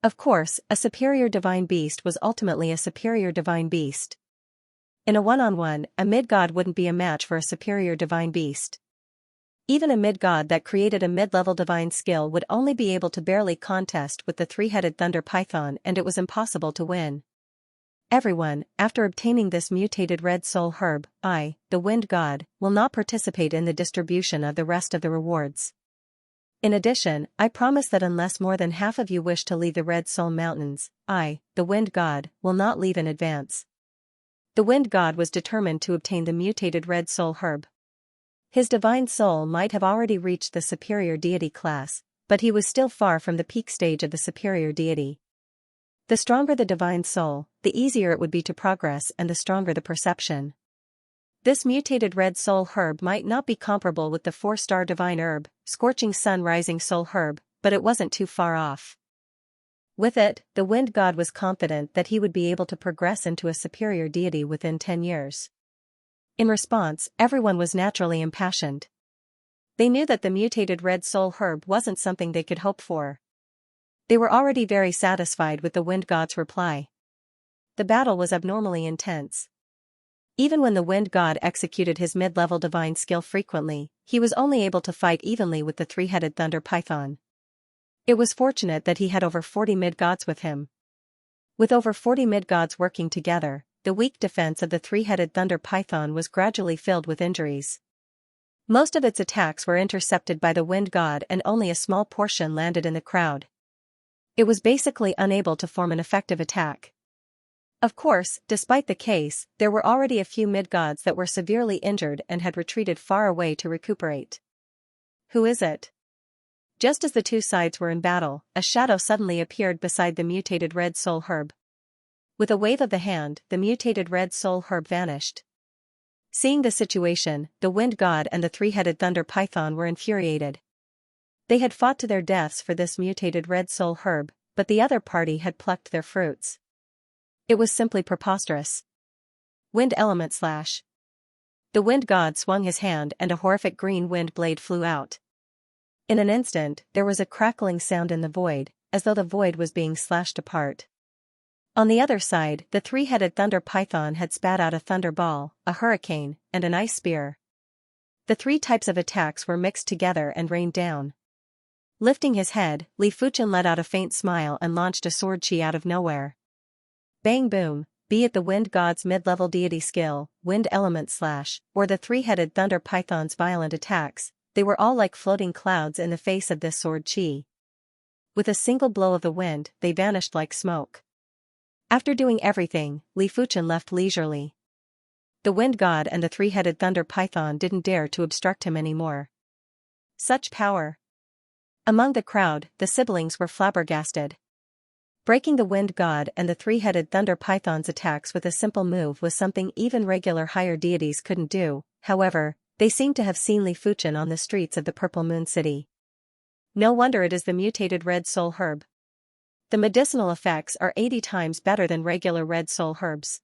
Of course, a superior divine beast was ultimately a superior divine beast. In a one-on-one, a mid-god wouldn't be a match for a superior divine beast. Even a mid-god that created a mid-level divine skill would only be able to barely contest with the 3-headed thunder python, and it was impossible to win. Everyone, after obtaining this mutated red soul herb, I, the wind god, will not participate in the distribution of the rest of the rewards. In addition, I promise that unless more than half of you wish to leave the Red Soul Mountains, I, the wind god, will not leave in advance. The wind god was determined to obtain the mutated red soul herb. His divine soul might have already reached the superior deity class, but he was still far from the peak stage of the superior deity. The stronger the divine soul, the easier it would be to progress, and the stronger the perception. This mutated red soul herb might not be comparable with the 4-star divine herb, scorching sun rising soul herb, but it wasn't too far off. With it, the wind god was confident that he would be able to progress into a superior deity within 10 years. In response, everyone was naturally impassioned. They knew that the mutated red soul herb wasn't something they could hope for. They were already very satisfied with the wind god's reply. The battle was abnormally intense. Even when the wind god executed his mid-level divine skill frequently, he was only able to fight evenly with the 3-headed thunder python. It was fortunate that he had over 40 mid-gods with him. With over 40 mid-gods working together, the weak defense of the 3-headed thunder python was gradually filled with injuries. Most of its attacks were intercepted by the wind god and only a small portion landed in the crowd. It was basically unable to form an effective attack. Of course, despite the case, there were already a few mid-gods that were severely injured and had retreated far away to recuperate. Who is it? Just as the two sides were in battle, a shadow suddenly appeared beside the mutated red soul herb. With a wave of the hand, the mutated red soul herb vanished. Seeing the situation, the wind god and the 3-headed thunder python were infuriated. They had fought to their deaths for this mutated red soul herb, but the other party had plucked their fruits. It was simply preposterous. Wind element slash. The wind god swung his hand and a horrific green wind blade flew out. In an instant, there was a crackling sound in the void, as though the void was being slashed apart. On the other side, the 3-headed thunder python had spat out a thunder ball, a hurricane, and an ice spear. The 3 types of attacks were mixed together and rained down. Lifting his head, Li Fuchen let out a faint smile and launched a sword chi out of nowhere. Bang boom, be it the wind god's mid-level deity skill, wind element slash, or the 3-headed thunder python's violent attacks, they were all like floating clouds in the face of this sword chi. With a single blow of the wind, they vanished like smoke. After doing everything, Li Fuchen left leisurely. The wind god and the 3-headed thunder python didn't dare to obstruct him anymore. Such power! Among the crowd, the siblings were flabbergasted. Breaking the wind god and the three-headed thunder python's attacks with a simple move was something even regular higher deities couldn't do. However, they seemed to have seen Li Fuchen on the streets of the Purple Moon City. No wonder it is the mutated red soul herb. The medicinal effects are 80 times better than regular red soul herbs.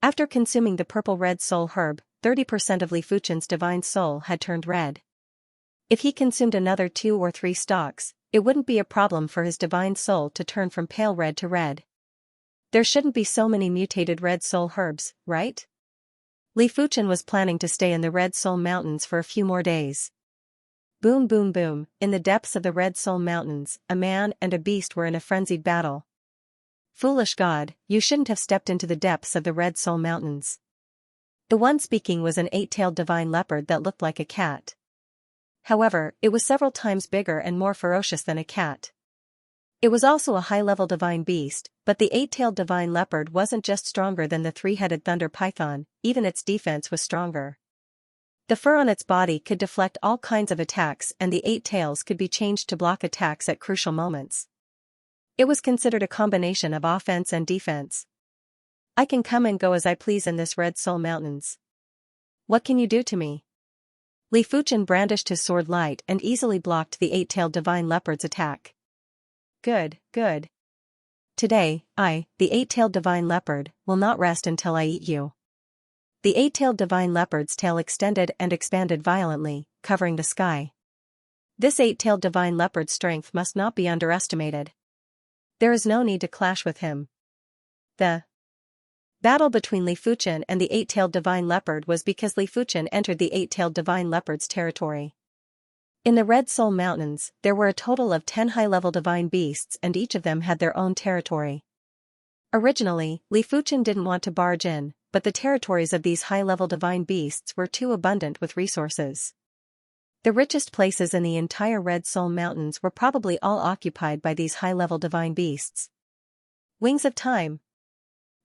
After consuming the purple red soul herb, 30% of Li Fuchen's divine soul had turned red. If he consumed another 2 or 3 stalks, it wouldn't be a problem for his divine soul to turn from pale red to red. There shouldn't be so many mutated red soul herbs, right? Li Fuchen was planning to stay in the Red Soul Mountains for a few more days. Boom boom boom, in the depths of the Red Soul Mountains, a man and a beast were in a frenzied battle. Foolish god, you shouldn't have stepped into the depths of the Red Soul Mountains. The one speaking was an 8-tailed divine leopard that looked like a cat. However, it was several times bigger and more ferocious than a cat. It was also a high-level divine beast, but the 8-tailed divine leopard wasn't just stronger than the 3-headed thunder python, even its defense was stronger. The fur on its body could deflect all kinds of attacks and the 8 tails could be changed to block attacks at crucial moments. It was considered a combination of offense and defense. I can come and go as I please in this Red Soul Mountains. What can you do to me? Li Fuchen brandished his sword light and easily blocked the 8-tailed divine leopard's attack. Good, good. Today, I, the 8-tailed divine leopard, will not rest until I eat you. The 8-tailed divine leopard's tail extended and expanded violently, covering the sky. This 8-tailed divine leopard's strength must not be underestimated. There is no need to clash with him. The battle between Li Fuchen and the 8-tailed divine leopard was because Li Fuchen entered the 8-tailed divine leopard's territory. In the Red Soul Mountains, there were a total of 10 high-level divine beasts and each of them had their own territory. Originally, Li Fuchen didn't want to barge in, but the territories of these high-level divine beasts were too abundant with resources. The richest places in the entire Red Soul Mountains were probably all occupied by these high-level divine beasts. Wings of Time.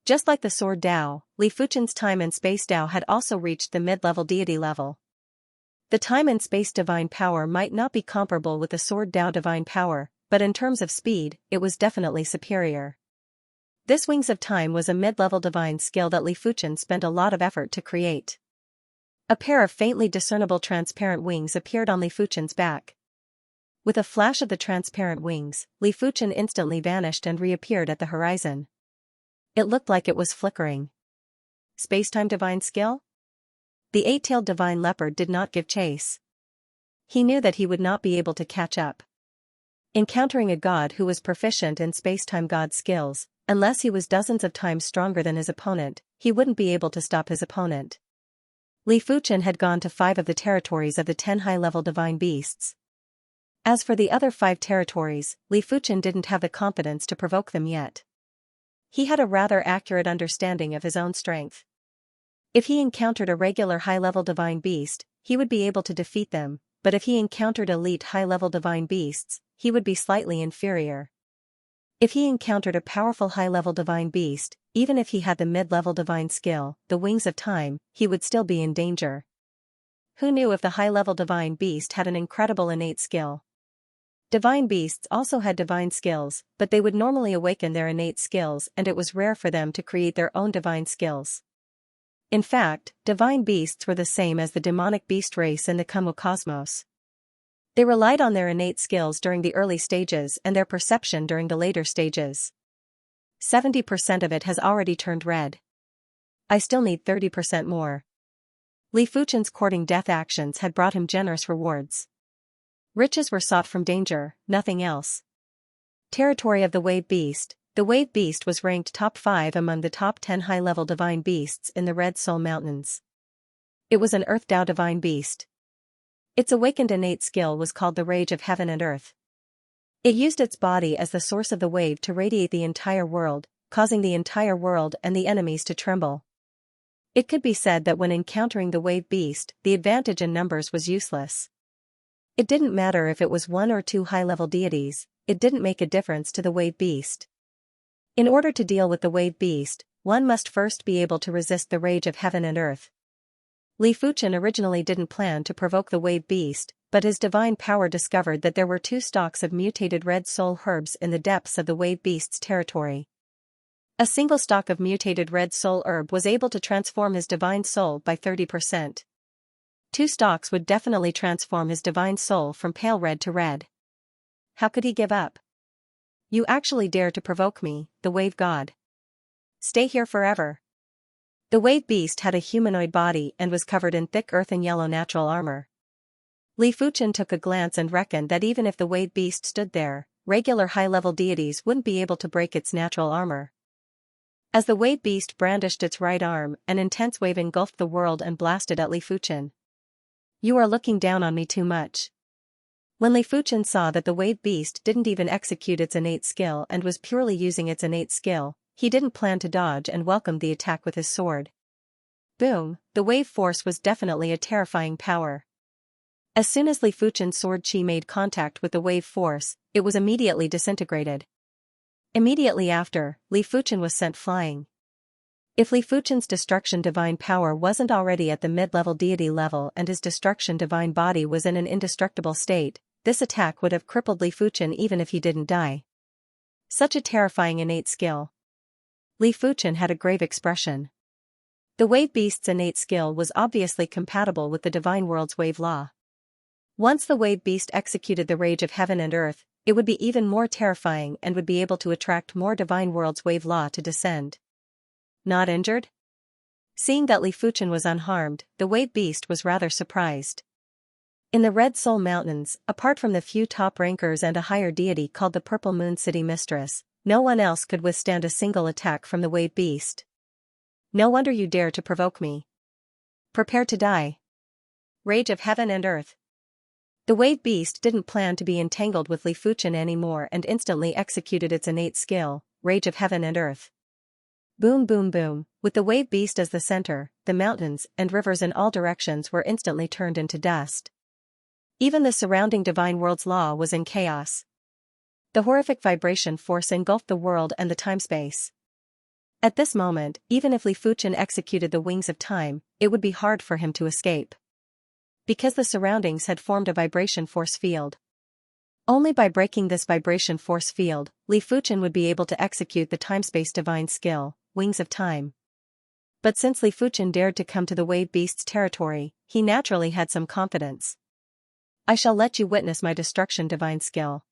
Just like the Sword Dao, Li Fuchen's Time and Space Dao had also reached the mid-level deity level. The time and space divine power might not be comparable with the Sword Dao divine power, but in terms of speed, it was definitely superior. This Wings of Time was a mid-level divine skill that Li Fuchen spent a lot of effort to create. A pair of faintly discernible transparent wings appeared on Li Fuchen's back. With a flash of the transparent wings, Li Fuchen instantly vanished and reappeared at the horizon. It looked like it was flickering. Space-time divine skill? The 8-tailed divine leopard did not give chase. He knew that he would not be able to catch up. Encountering a god who was proficient in space-time god skills, unless he was dozens of times stronger than his opponent, he wouldn't be able to stop his opponent. Li Fuchen had gone to 5 of the territories of the 10 high-level divine beasts. As for the other 5 territories, Li Fuchen didn't have the confidence to provoke them yet. He had a rather accurate understanding of his own strength. If he encountered a regular high-level divine beast, he would be able to defeat them, but if he encountered elite high-level divine beasts, he would be slightly inferior. If he encountered a powerful high-level divine beast, even if he had the mid-level divine skill, the Wings of Time, he would still be in danger. Who knew if the high-level divine beast had an incredible innate skill? Divine beasts also had divine skills, but they would normally awaken their innate skills and it was rare for them to create their own divine skills. In fact, divine beasts were the same as the demonic beast race in the Kumo cosmos. They relied on their innate skills during the early stages and their perception during the later stages. 70% of it has already turned red. I still need 30% more. Li Fuchen's courting death actions had brought him generous rewards. Riches were sought from danger, nothing else. Territory of the Wave Beast. The Wave Beast was ranked top 5 among the top 10 high-level divine beasts in the Red Soul Mountains. It was an Earth Dao divine beast. Its awakened innate skill was called the Rage of Heaven and Earth. It used its body as the source of the wave to radiate the entire world, causing the entire world and the enemies to tremble. It could be said that when encountering the Wave Beast, the advantage in numbers was useless. It didn't matter if it was 1 or 2 high-level deities, it didn't make a difference to the Wave Beast. In order to deal with the Wave Beast, one must first be able to resist the Rage of Heaven and Earth. Li Fuchen originally didn't plan to provoke the Wave Beast, but his divine power discovered that there were 2 stalks of mutated red soul herbs in the depths of the wave beast's territory. A single stalk of mutated red soul herb was able to transform his divine soul by 30%. 2 stalks would definitely transform his divine soul from pale red to red. How could he give up? You actually dare to provoke me, the wave god. Stay here forever. The wave beast had a humanoid body and was covered in thick earth and yellow natural armor. Li Fuchen took a glance and reckoned that even if the wave beast stood there, regular high-level deities wouldn't be able to break its natural armor. As the wave beast brandished its right arm, an intense wave engulfed the world and blasted at Li Fuchen. You are looking down on me too much. When Li Fuchen saw that the wave beast didn't even execute its innate skill and was purely using its innate skill, he didn't plan to dodge and welcomed the attack with his sword. Boom, the wave force was definitely a terrifying power. As soon as Li Fuchen's sword chi made contact with the wave force, it was immediately disintegrated. Immediately after, Li Fuchen was sent flying. If Li Fuchen's destruction divine power wasn't already at the mid-level deity level and his destruction divine body was in an indestructible state, this attack would have crippled Li Fuchen even if he didn't die. Such a terrifying innate skill. Li Fuchen had a grave expression. The wave beast's innate skill was obviously compatible with the divine world's wave law. Once the wave beast executed the rage of heaven and earth, it would be even more terrifying and would be able to attract more divine world's wave law to descend. Not injured? Seeing that Li Fuchen was unharmed, the wave beast was rather surprised. In the Red Soul Mountains, apart from the few top rankers and a higher deity called the Purple Moon City Mistress, no one else could withstand a single attack from the wave beast. No wonder you dare to provoke me. Prepare to die. Rage of heaven and earth. The wave beast didn't plan to be entangled with Li Fuchen anymore and instantly executed its innate skill, Rage of heaven and earth. Boom boom boom, with the wave beast as the center, the mountains and rivers in all directions were instantly turned into dust. Even the surrounding divine world's law was in chaos. The horrific vibration force engulfed the world and the time-space. At this moment, even if Li Fuchen executed the wings of time, it would be hard for him to escape. Because the surroundings had formed a vibration force field. Only by breaking this vibration force field, Li Fuchen would be able to execute the time-space divine skill, Wings of Time. But since Li Fuchen dared to come to the wave beast's territory, he naturally had some confidence. I shall let you witness my destruction divine skill.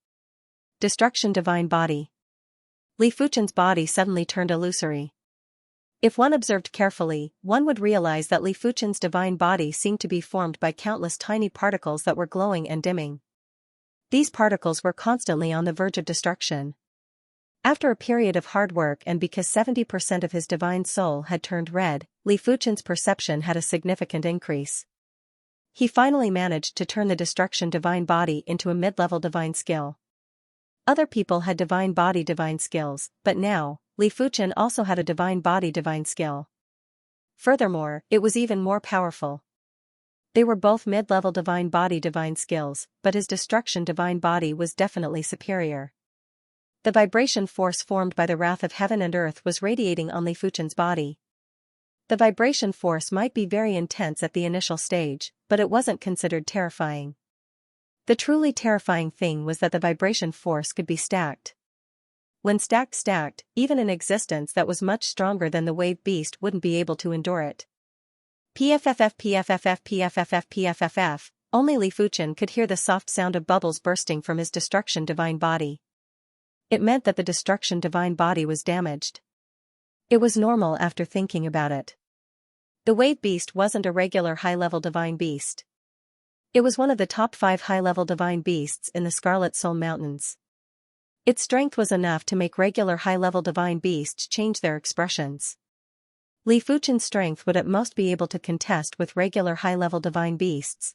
Destruction divine body. Li Fuchen's body suddenly turned illusory. If one observed carefully, one would realize that Li Fuchen's divine body seemed to be formed by countless tiny particles that were glowing and dimming. These particles were constantly on the verge of destruction. After a period of hard work and because 70% of his divine soul had turned red, Li Fuchen's perception had a significant increase. He finally managed to turn the destruction divine body into a mid-level divine skill. Other people had divine body divine skills, but now, Li Fuchen also had a divine body divine skill. Furthermore, it was even more powerful. They were both mid-level divine body divine skills, but his destruction divine body was definitely superior. The vibration force formed by the wrath of heaven and earth was radiating on Li Fuchen's body. The vibration force might be very intense at the initial stage, but it wasn't considered terrifying. The truly terrifying thing was that the vibration force could be stacked. When stacked, even an existence that was much stronger than the wave beast wouldn't be able to endure it. PFFF. Only Li Fuchen could hear the soft sound of bubbles bursting from his destruction divine body. It meant that the destruction divine body was damaged. It was normal after thinking about it. The wave beast wasn't a regular high-level divine beast. It was one of the top 5 high-level divine beasts in the Scarlet Soul Mountains. Its strength was enough to make regular high-level divine beasts change their expressions. Li Fuchen's strength would at most be able to contest with regular high-level divine beasts.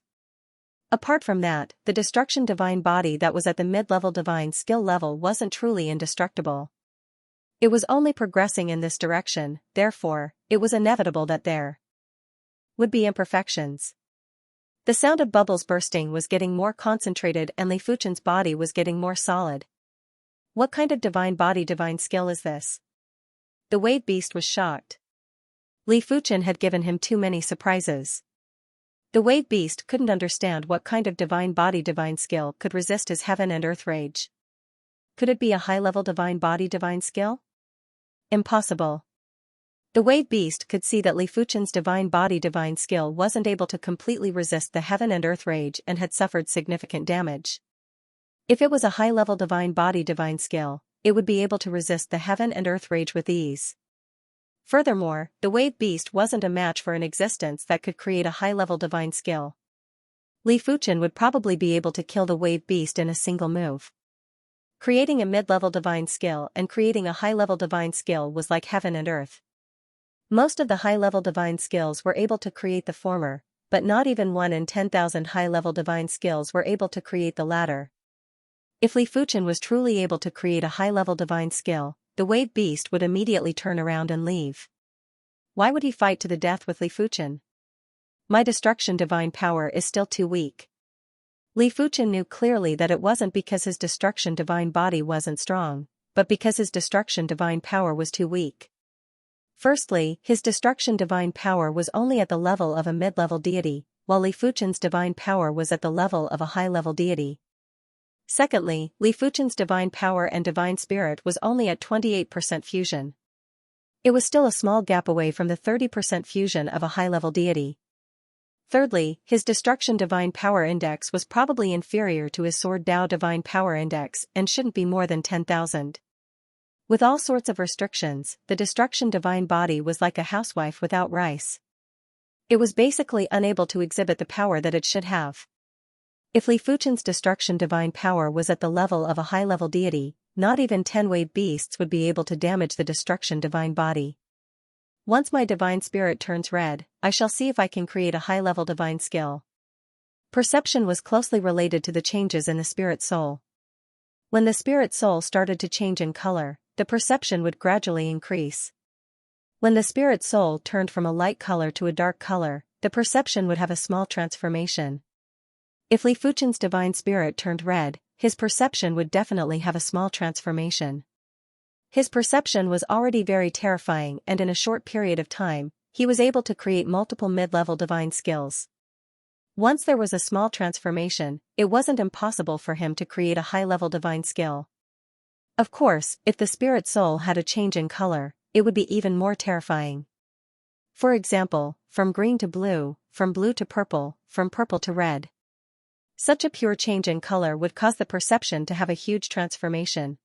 Apart from that, the destruction divine body that was at the mid-level divine skill level wasn't truly indestructible. It was only progressing in this direction, therefore, it was inevitable that there would be imperfections. The sound of bubbles bursting was getting more concentrated and Li Fuchen's body was getting more solid. What kind of divine body divine skill is this? The wave beast was shocked. Li Fuchen had given him too many surprises. The wave beast couldn't understand what kind of divine body divine skill could resist his heaven and earth rage. Could it be a high-level divine body divine skill? Impossible. The wave beast could see that Li Fuchen's divine body divine skill wasn't able to completely resist the heaven and earth rage and had suffered significant damage. If it was a high-level divine body divine skill, it would be able to resist the heaven and earth rage with ease. Furthermore, the wave beast wasn't a match for an existence that could create a high-level divine skill. Li Fuchen would probably be able to kill the wave beast in a single move. Creating a mid-level divine skill and creating a high-level divine skill was like heaven and earth. Most of the high-level divine skills were able to create the former, but not even 1 in 10,000 high-level divine skills were able to create the latter. If Li Fuchen was truly able to create a high-level divine skill, the wave beast would immediately turn around and leave. Why would he fight to the death with Li Fuchen? My destruction divine power is still too weak. Li Fuchen knew clearly that it wasn't because his destruction divine body wasn't strong, but because his destruction divine power was too weak. Firstly, his destruction divine power was only at the level of a mid-level deity, while Li Fuchen's divine power was at the level of a high-level deity. Secondly, Li Fuchen's divine power and divine spirit was only at 28% fusion. It was still a small gap away from the 30% fusion of a high-level deity. Thirdly, his destruction divine power index was probably inferior to his sword Dao divine power index and shouldn't be more than 10,000. With all sorts of restrictions, the destruction divine body was like a housewife without rice. It was basically unable to exhibit the power that it should have. If Li Fuchen's destruction divine power was at the level of a high-level deity, not even 10 wave beasts would be able to damage the destruction divine body. Once my divine spirit turns red, I shall see if I can create a high-level divine skill. Perception was closely related to the changes in the spirit soul. When the spirit soul started to change in color, the perception would gradually increase. When the spirit soul turned from a light color to a dark color, the perception would have a small transformation. If Li Fuchen's divine spirit turned red, his perception would definitely have a small transformation. His perception was already very terrifying, and in a short period of time, he was able to create multiple mid-level divine skills. Once there was a small transformation, it wasn't impossible for him to create a high-level divine skill. Of course, if the spirit soul had a change in color, it would be even more terrifying. For example, from green to blue, from blue to purple, from purple to red. Such a pure change in color would cause the perception to have a huge transformation.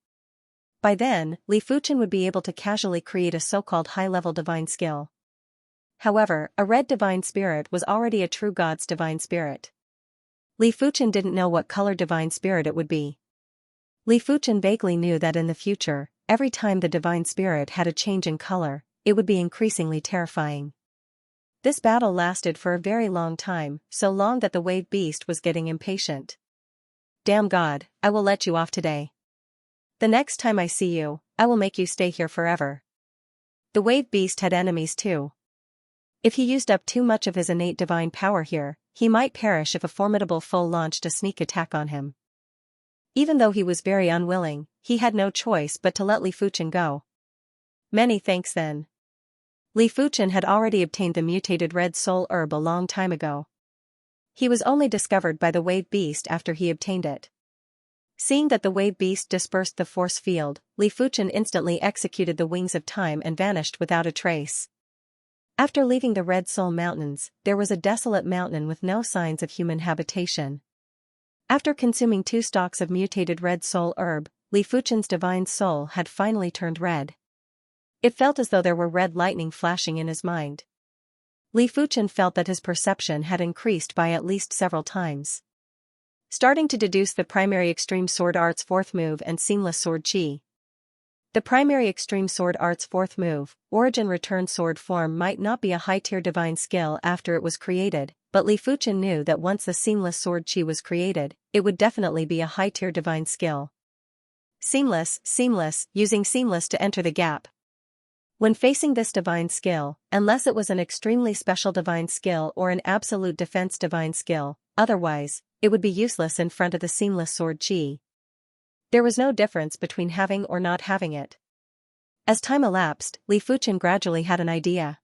By then, Li Fuchen would be able to casually create a so-called high-level divine skill. However, a red divine spirit was already a true god's divine spirit. Li Fuchen didn't know what color divine spirit it would be. Li Fuchen vaguely knew that in the future, every time the divine spirit had a change in color, it would be increasingly terrifying. This battle lasted for a very long time, so long that the wave beast was getting impatient. Damn God, I will let you off today. The next time I see you, I will make you stay here forever. The wave beast had enemies too. If he used up too much of his innate divine power here, he might perish if a formidable foe launched a sneak attack on him. Even though he was very unwilling, he had no choice but to let Li Fuchen go. Many thanks then. Li Fuchen had already obtained the mutated red soul herb a long time ago. He was only discovered by the wave beast after he obtained it. Seeing that the wave beast dispersed the force field, Li Fuchen instantly executed the wings of time and vanished without a trace. After leaving the Red Soul Mountains, there was a desolate mountain with no signs of human habitation. After consuming 2 stalks of mutated red soul herb, Li Fuchen's divine soul had finally turned red. It felt as though there were red lightning flashing in his mind. Li Fuchen felt that his perception had increased by at least several times. Starting to deduce the primary extreme sword art's 4th move and seamless sword chi. The primary extreme sword art's 4th move, origin return sword form, might not be a high-tier divine skill after it was created, but Li Fuchen knew that once the seamless sword chi was created, it would definitely be a high-tier divine skill. Seamless, using seamless to enter the gap. When facing this divine skill, unless it was an extremely special divine skill or an absolute defense divine skill, otherwise, it would be useless in front of the seamless sword chi. There was no difference between having or not having it. As time elapsed, Li Fuchen gradually had an idea.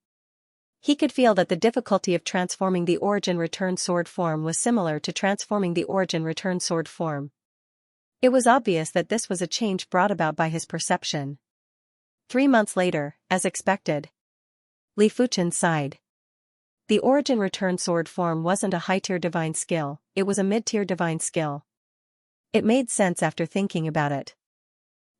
He could feel that the difficulty of transforming the origin return sword form was similar to transforming the origin return sword form. It was obvious that this was a change brought about by his perception. 3 months later, as expected, Li Fuchen sighed. The origin return sword form wasn't a high-tier divine skill, it was a mid-tier divine skill. It made sense after thinking about it.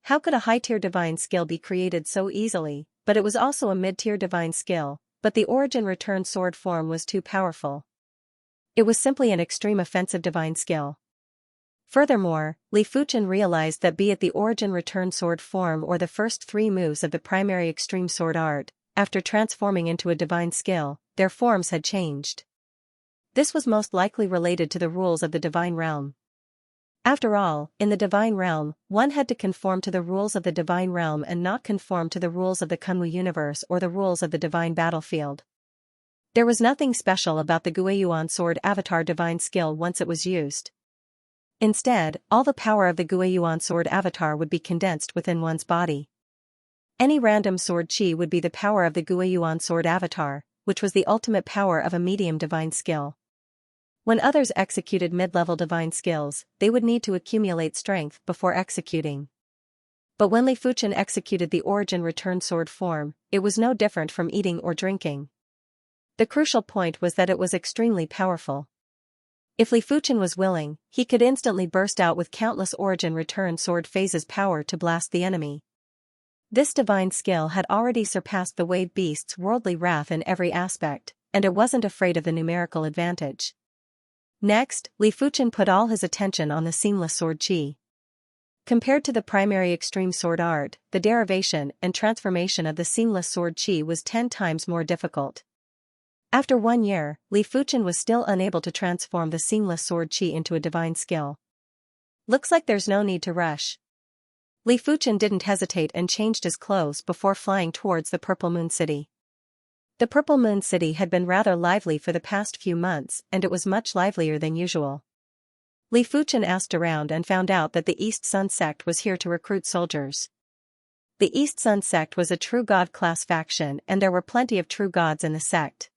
How could a high-tier divine skill be created so easily, but it was also a mid-tier divine skill, but the origin return sword form was too powerful. It was simply an extreme offensive divine skill. Furthermore, Li Fuchen realized that be it the origin return sword form or the first 3 moves of the primary extreme sword art, after transforming into a divine skill, their forms had changed. This was most likely related to the rules of the divine realm. After all, in the divine realm, one had to conform to the rules of the divine realm and not conform to the rules of the Kunwu universe or the rules of the divine battlefield. There was nothing special about the Guiyuan sword avatar divine skill once it was used. Instead, all the power of the Guiyuan sword avatar would be condensed within one's body. Any random sword chi would be the power of the Guiyuan sword avatar, which was the ultimate power of a medium divine skill. When others executed mid-level divine skills, they would need to accumulate strength before executing. But when Li Fuchen executed the origin return sword form, it was no different from eating or drinking. The crucial point was that it was extremely powerful. If Li Fuchen was willing, he could instantly burst out with countless origin return sword phases power to blast the enemy. This divine skill had already surpassed the wave beast's worldly wrath in every aspect, and it wasn't afraid of the numerical advantage. Next, Li Fuchen put all his attention on the seamless sword chi. Compared to the primary extreme sword art, the derivation and transformation of the seamless sword chi was 10 times more difficult. After 1 year, Li Fuchen was still unable to transform the seamless sword chi into a divine skill. Looks like there's no need to rush. Li Fuchen didn't hesitate and changed his clothes before flying towards the Purple Moon City. The Purple Moon City had been rather lively for the past few months, and it was much livelier than usual. Li Fuchen asked around and found out that the East Sun sect was here to recruit soldiers. The East Sun sect was a true god class faction, and there were plenty of true gods in the sect.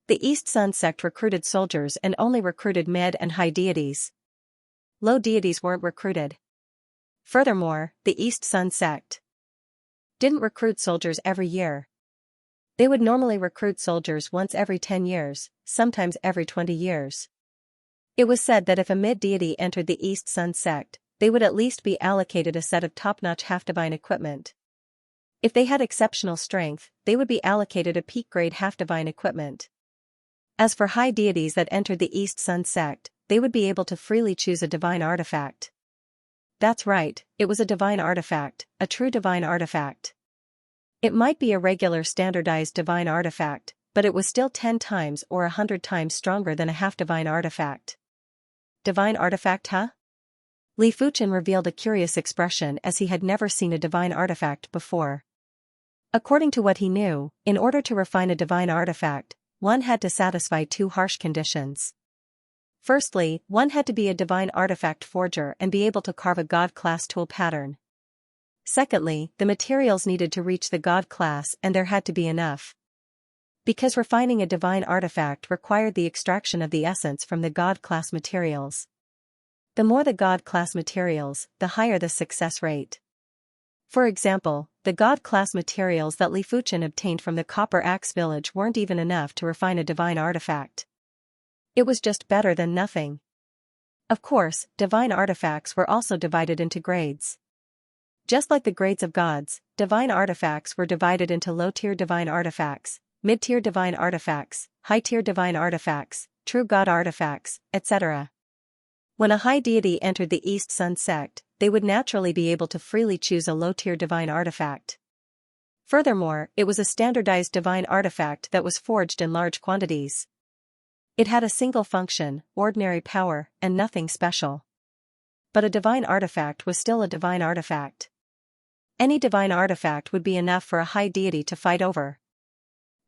The East Sun sect recruited soldiers and only recruited mid and high deities. Low deities weren't recruited. Furthermore, the East Sun sect didn't recruit soldiers every year. They would normally recruit soldiers once every 10 years, sometimes every 20 years. It was said that if a mid-deity entered the East Sun sect, they would at least be allocated a set of top-notch half-divine equipment. If they had exceptional strength, they would be allocated a peak-grade half-divine equipment. As for high deities that entered the East Sun sect, they would be able to freely choose a divine artifact. That's right, it was a divine artifact, a true divine artifact. It might be a regular standardized divine artifact, but it was still 10 times or 100 times stronger than a half-divine artifact. Divine artifact, huh? Li Fuchen revealed a curious expression as he had never seen a divine artifact before. According to what he knew, in order to refine a divine artifact, one had to satisfy 2 harsh conditions. Firstly, one had to be a divine artifact forger and be able to carve a god-class tool pattern. Secondly, the materials needed to reach the god class, and there had to be enough. Because refining a divine artifact required the extraction of the essence from the god class materials. The more the god class materials, the higher the success rate. For example, the god class materials that Li Fuchen obtained from the Copper Axe village weren't even enough to refine a divine artifact. It was just better than nothing. Of course, divine artifacts were also divided into grades. Just like the grades of gods, divine artifacts were divided into low-tier divine artifacts, mid-tier divine artifacts, high-tier divine artifacts, true god artifacts, etc. When a high deity entered the East Sun sect, they would naturally be able to freely choose a low-tier divine artifact. Furthermore, it was a standardized divine artifact that was forged in large quantities. It had a single function, ordinary power, and nothing special. But a divine artifact was still a divine artifact. Any divine artifact would be enough for a high deity to fight over.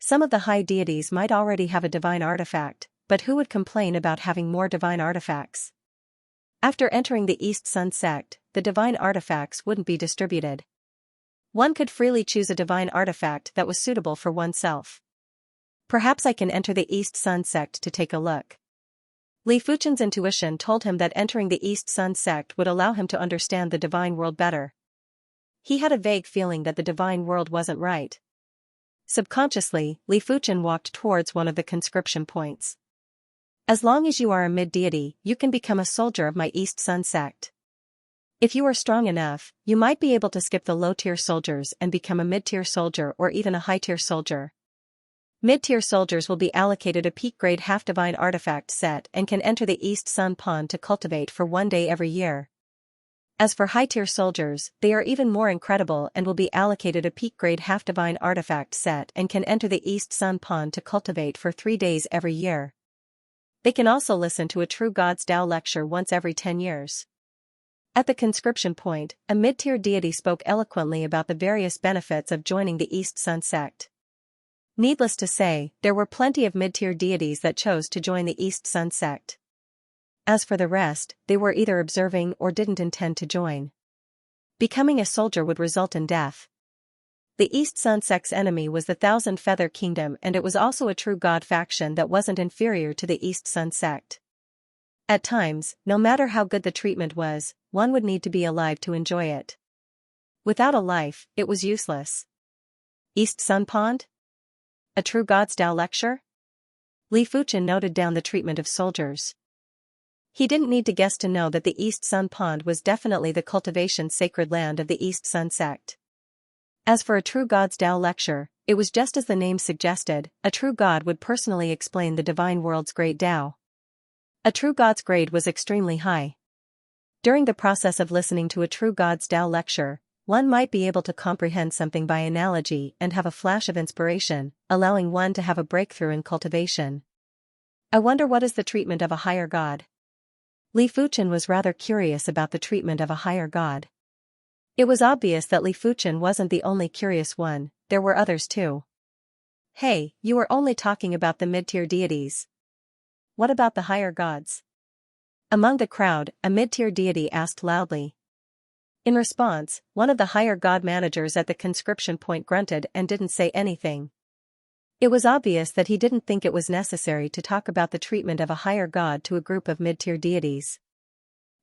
Some of the high deities might already have a divine artifact, but who would complain about having more divine artifacts? After entering the East Sun sect, the divine artifacts wouldn't be distributed. One could freely choose a divine artifact that was suitable for oneself. Perhaps I can enter the East Sun sect to take a look. Li Fuchen's intuition told him that entering the East Sun sect would allow him to understand the divine world better. He had a vague feeling that the divine world wasn't right. Subconsciously, Li Fuchen walked towards one of the conscription points. As long as you are a mid-deity, you can become a soldier of my East Sun sect. If you are strong enough, you might be able to skip the low-tier soldiers and become a mid-tier soldier or even a high-tier soldier. Mid-tier soldiers will be allocated a peak-grade half-divine artifact set and can enter the East Sun Pond to cultivate for 1 day every year. As for high-tier soldiers, they are even more incredible and will be allocated a peak-grade half-divine artifact set and can enter the East Sun Pond to cultivate for 3 days every year. They can also listen to a True God's Tao lecture once every 10 years. At the conscription point, a mid-tier deity spoke eloquently about the various benefits of joining the East Sun sect. Needless to say, there were plenty of mid-tier deities that chose to join the East Sun sect. As for the rest, they were either observing or didn't intend to join. Becoming a soldier would result in death. The East Sun sect's enemy was the Thousand Feather Kingdom, and it was also a true god faction that wasn't inferior to the East Sun sect. At times, no matter how good the treatment was, one would need to be alive to enjoy it. Without a life, it was useless. East Sun Pond? A True God's Tao lecture? Li Fuchen noted down the treatment of soldiers. He didn't need to guess to know that the East Sun Pond was definitely the cultivation sacred land of the East Sun sect. As for a True God's Tao lecture, it was just as the name suggested, a true god would personally explain the divine world's great Tao. A true god's grade was extremely high. During the process of listening to a True God's Tao lecture, one might be able to comprehend something by analogy and have a flash of inspiration, allowing one to have a breakthrough in cultivation. I wonder what is the treatment of a higher god? Li Fuchen was rather curious about the treatment of a higher god. It was obvious that Li Fuchen wasn't the only curious one, there were others too. Hey, you were only talking about the mid-tier deities. What about the higher gods? Among the crowd, a mid-tier deity asked loudly. In response, one of the higher god managers at the conscription point grunted and didn't say anything. It was obvious that he didn't think it was necessary to talk about the treatment of a higher god to a group of mid-tier deities.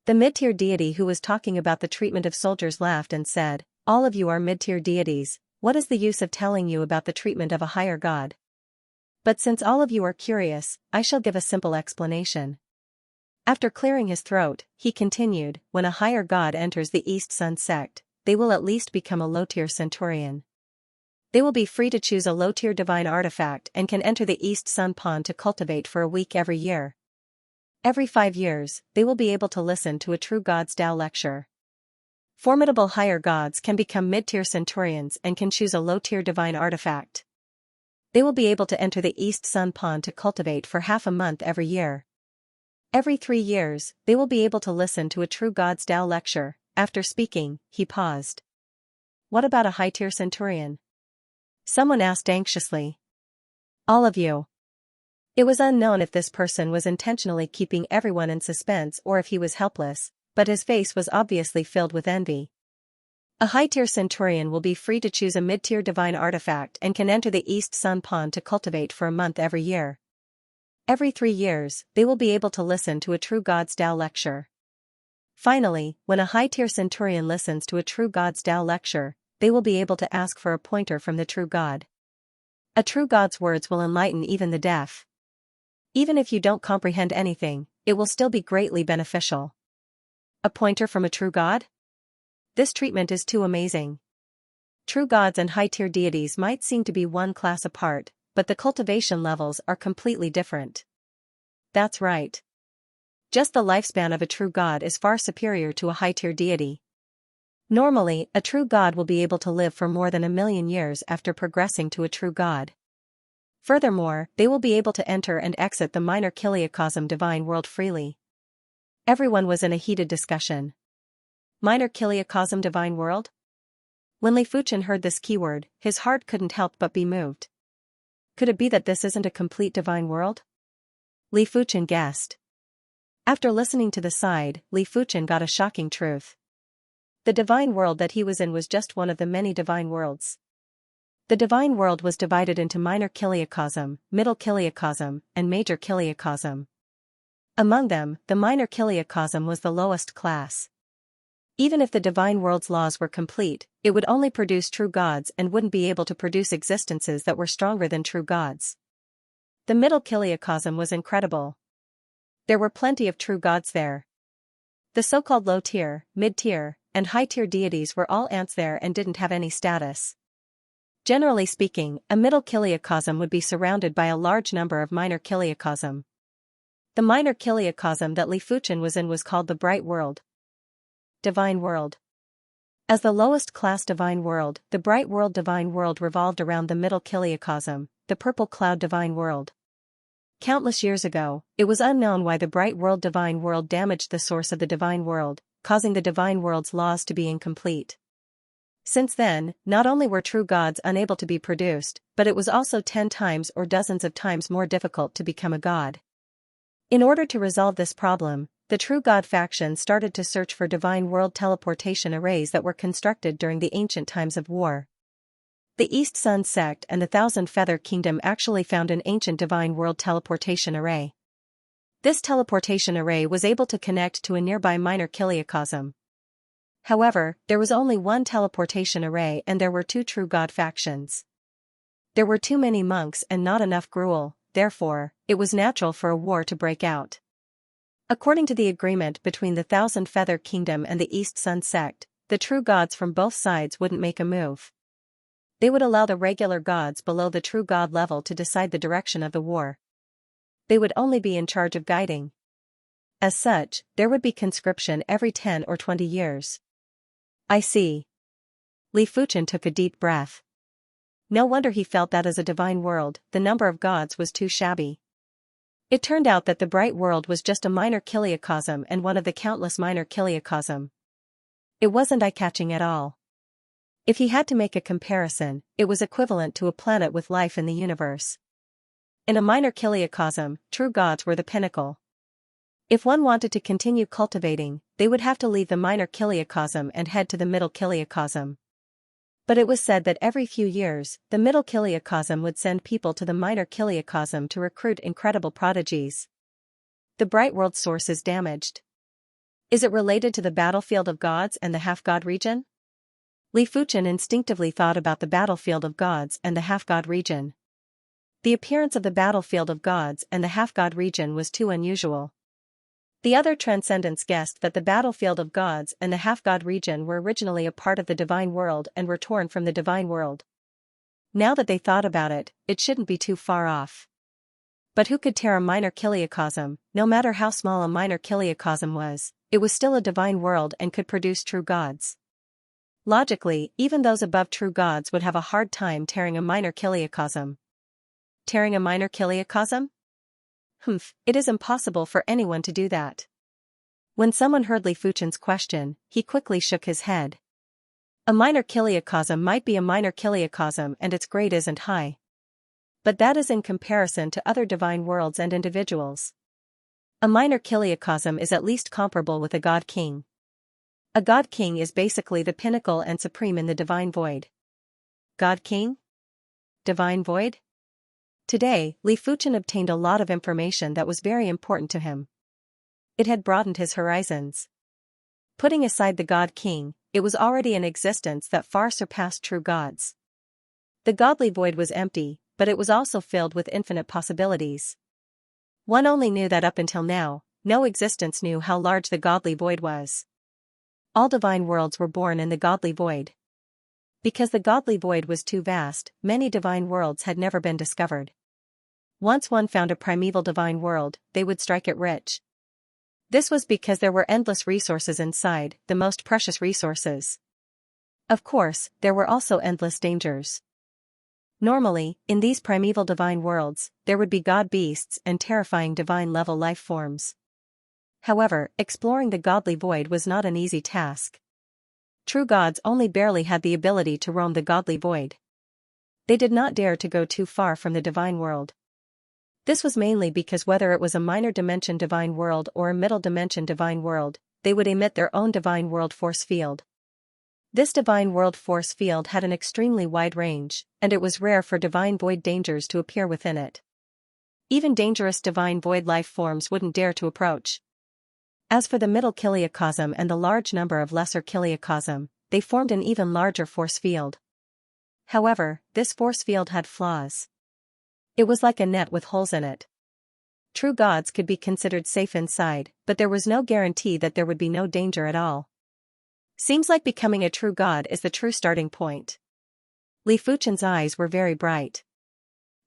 The mid-tier deity who was talking about the treatment of soldiers laughed and said, "All of you are mid-tier deities, what is the use of telling you about the treatment of a higher god? But since all of you are curious, I shall give a simple explanation." After clearing his throat, he continued, when a higher god enters the East Sun sect, they will at least become a low-tier centurion. They will be free to choose a low-tier divine artifact and can enter the East Sun Pond to cultivate for a week every year. Every 5 years, they will be able to listen to a True God's Tao lecture. Formidable higher gods can become mid-tier centurions and can choose a low-tier divine artifact. They will be able to enter the East Sun Pond to cultivate for half a month every year. Every 3 years, they will be able to listen to a True God's Tao lecture. After speaking, he paused. What about a high-tier centurion? Someone asked anxiously. All of you. It was unknown if this person was intentionally keeping everyone in suspense or if he was helpless, but his face was obviously filled with envy. A high-tier centurion will be free to choose a mid-tier divine artifact and can enter the East Sun Pond to cultivate for a month every year. Every 3 years, they will be able to listen to a True God's Tao lecture. Finally, when a high-tier centurion listens to a True God's Tao lecture, they will be able to ask for a pointer from the true God. A true God's words will enlighten even the deaf. Even if you don't comprehend anything, it will still be greatly beneficial. A pointer from a true God? This treatment is too amazing. True gods and high-tier deities might seem to be one class apart, but the cultivation levels are completely different. That's right. Just the lifespan of a true god is far superior to a high-tier deity. Normally, a true god will be able to live for more than 1,000,000 years after progressing to a true god. Furthermore, they will be able to enter and exit the minor kiliocosm divine world freely. Everyone was in a heated discussion. Minor kiliocosm divine world? When Li Fuchen heard this keyword, his heart couldn't help but be moved. Could it be that this isn't a complete divine world? Li Fuchen guessed. After listening to the side, Li Fuchen got a shocking truth. The divine world that he was in was just one of the many divine worlds. The divine world was divided into minor kiliacosm, middle kiliacosm, and major kiliacosm. Among them, the minor kiliacosm was the lowest class. Even if the divine world's laws were complete, it would only produce true gods and wouldn't be able to produce existences that were stronger than true gods. The middle kiliacosm was incredible. There were plenty of true gods there. The so-called low-tier, mid-tier, and high-tier deities were all ants there and didn't have any status. Generally speaking, a middle kiliacosm would be surrounded by a large number of minor kiliacosm. The minor kiliacosm that Li Fuchen was in was called the Bright World. Divine World. As the lowest class divine world, the Bright World divine world revolved around the middle kiliacosm, the Purple Cloud divine world. Countless years ago, it was unknown why the Bright World divine world damaged the source of the divine world, causing the divine world's laws to be incomplete. Since then, not only were true gods unable to be produced, but it was also 10 times or dozens of times more difficult to become a god. In order to resolve this problem, the True God faction started to search for divine world teleportation arrays that were constructed during the ancient times of war. The East Sun sect and the Thousand Feather Kingdom actually found an ancient divine world teleportation array. This teleportation array was able to connect to a nearby minor kiliacosm. However, there was only one teleportation array and there were 2 True God factions. There were too many monks and not enough gruel, therefore, it was natural for a war to break out. According to the agreement between the Thousand Feather Kingdom and the East Sun sect, the true gods from both sides wouldn't make a move. They would allow the regular gods below the true god level to decide the direction of the war. They would only be in charge of guiding. As such, there would be conscription every 10 or 20 years. I see. Li Fuchen took a deep breath. No wonder he felt that as a divine world, the number of gods was too shabby. It turned out that the Bright World was just a minor kiliacosm and one of the countless minor kiliacosm. It wasn't eye-catching at all. If he had to make a comparison, it was equivalent to a planet with life in the universe. In a minor kiliacosm, true gods were the pinnacle. If one wanted to continue cultivating, they would have to leave the minor kiliacosm and head to the middle kiliacosm. But it was said that every few years, the middle kiliacosm would send people to the minor kiliacosm to recruit incredible prodigies. The Bright World source is damaged. Is it related to the battlefield of gods and the half-god region? Li Fuchen instinctively thought about the battlefield of gods and the half-god region. The appearance of the battlefield of gods and the half-god region was too unusual. The other transcendents guessed that the battlefield of gods and the half-god region were originally a part of the divine world and were torn from the divine world. Now that they thought about it, it shouldn't be too far off. But who could tear a minor kiliacosm? No matter how small a minor kiliacosm was, it was still a divine world and could produce true gods. Logically, even those above true gods would have a hard time tearing a minor kiliacosm. Tearing a minor kiliacosm? It is impossible for anyone to do that. When someone heard Li Fuchen's question, he quickly shook his head. A minor kiliacosm might be a minor kiliacosm and its grade isn't high. But that is in comparison to other divine worlds and individuals. A minor kiliacosm is at least comparable with a god king. A god king is basically the pinnacle and supreme in the divine void. God king? Divine void? Today, Li Fuchen obtained a lot of information that was very important to him. It had broadened his horizons. Putting aside the God King, it was already an existence that far surpassed true gods. The godly void was empty, but it was also filled with infinite possibilities. One only knew that up until now, no existence knew how large the godly void was. All divine worlds were born in the godly void. Because the godly void was too vast, many divine worlds had never been discovered. Once one found a primeval divine world, they would strike it rich. This was because there were endless resources inside, the most precious resources. Of course, there were also endless dangers. Normally, in these primeval divine worlds, there would be god beasts and terrifying divine-level life forms. However, exploring the godly void was not an easy task. True gods only barely had the ability to roam the godly void. They did not dare to go too far from the divine world. This was mainly because whether it was a minor dimension divine world or a middle dimension divine world, they would emit their own divine world force field. This divine world force field had an extremely wide range, and it was rare for divine void dangers to appear within it. Even dangerous divine void life forms wouldn't dare to approach. As for the middle kiliacosm and the large number of lesser kiliacosm, they formed an even larger force field. However, this force field had flaws. It was like a net with holes in it. True gods could be considered safe inside, but there was no guarantee that there would be no danger at all. Seems like becoming a true god is the true starting point. Li Fuchen's eyes were very bright.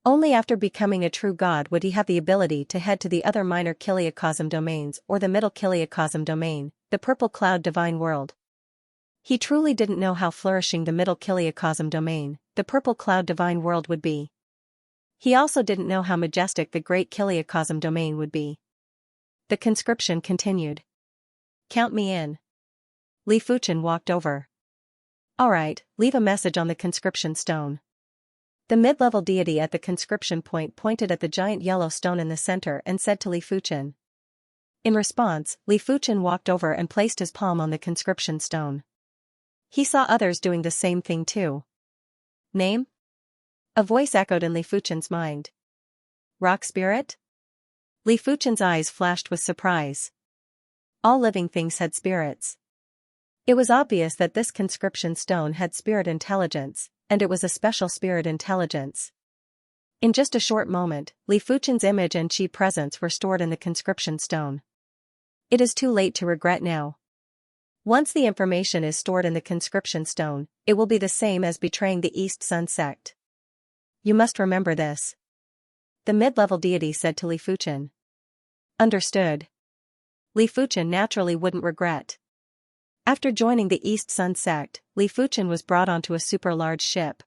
Only after becoming a true god would he have the ability to head to the other minor kiliacosm domains or the middle kiliacosm domain, the purple cloud divine world. He truly didn't know how flourishing the middle kiliacosm domain, the purple cloud divine world would be. He also didn't know how majestic the great kiliacosm domain would be. The conscription continued. Count me in. Li Fuchen walked over. Alright, leave a message on the conscription stone. The mid-level deity at the conscription point pointed at the giant yellow stone in the center and said to Li Fuchen. In response, Li Fuchen walked over and placed his palm on the conscription stone. He saw others doing the same thing too. Name? A voice echoed in Li Fuchen's mind. Rock spirit? Li Fuchen's eyes flashed with surprise. All living things had spirits. It was obvious that this conscription stone had spirit intelligence, and it was a special spirit intelligence. In just a short moment, Li Fuchen's image and chi presence were stored in the conscription stone. It is too late to regret now. Once the information is stored in the conscription stone, it will be the same as betraying the East Sun sect. You must remember this. The mid-level deity said to Li Fuchen. Understood. Li Fuchen naturally wouldn't regret. After joining the East Sun sect, Li Fuchen was brought onto a super-large ship.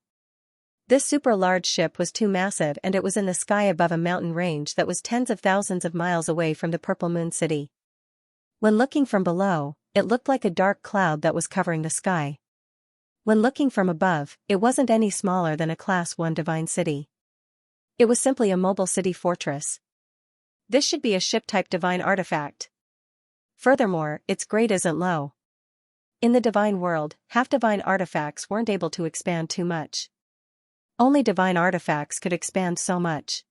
This super-large ship was too massive and it was in the sky above a mountain range that was tens of thousands of miles away from the Purple Moon City. When looking from below, it looked like a dark cloud that was covering the sky. When looking from above, it wasn't any smaller than a Class 1 divine city. It was simply a mobile city fortress. This should be a ship-type divine artifact. Furthermore, its grade isn't low. In the divine world, half-divine artifacts weren't able to expand too much. Only divine artifacts could expand so much.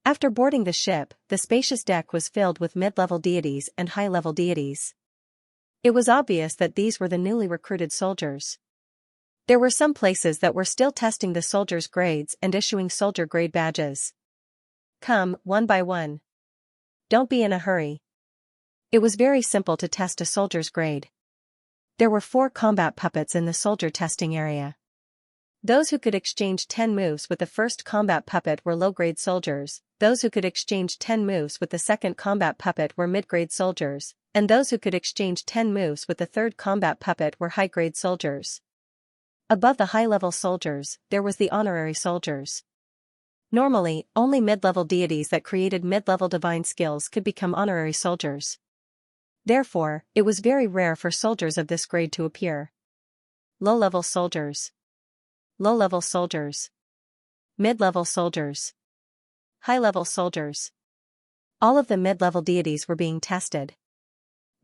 After boarding the ship, the spacious deck was filled with mid-level deities and high-level deities. It was obvious that these were the newly recruited soldiers. There were some places that were still testing the soldiers' grades and issuing soldier grade badges. Come, one by one. Don't be in a hurry. It was very simple to test a soldier's grade. There were 4 combat puppets in the soldier testing area. Those who could exchange 10 moves with the first combat puppet were low-grade soldiers, those who could exchange 10 moves with the second combat puppet were mid-grade soldiers, and those who could exchange 10 moves with the third combat puppet were high-grade soldiers. Above the high-level soldiers, there was the honorary soldiers. Normally, only mid-level deities that created mid-level divine skills could become honorary soldiers. Therefore, it was very rare for soldiers of this grade to appear. Low-level soldiers. Low-level soldiers. Mid-level soldiers. High-level soldiers. All of the mid-level deities were being tested.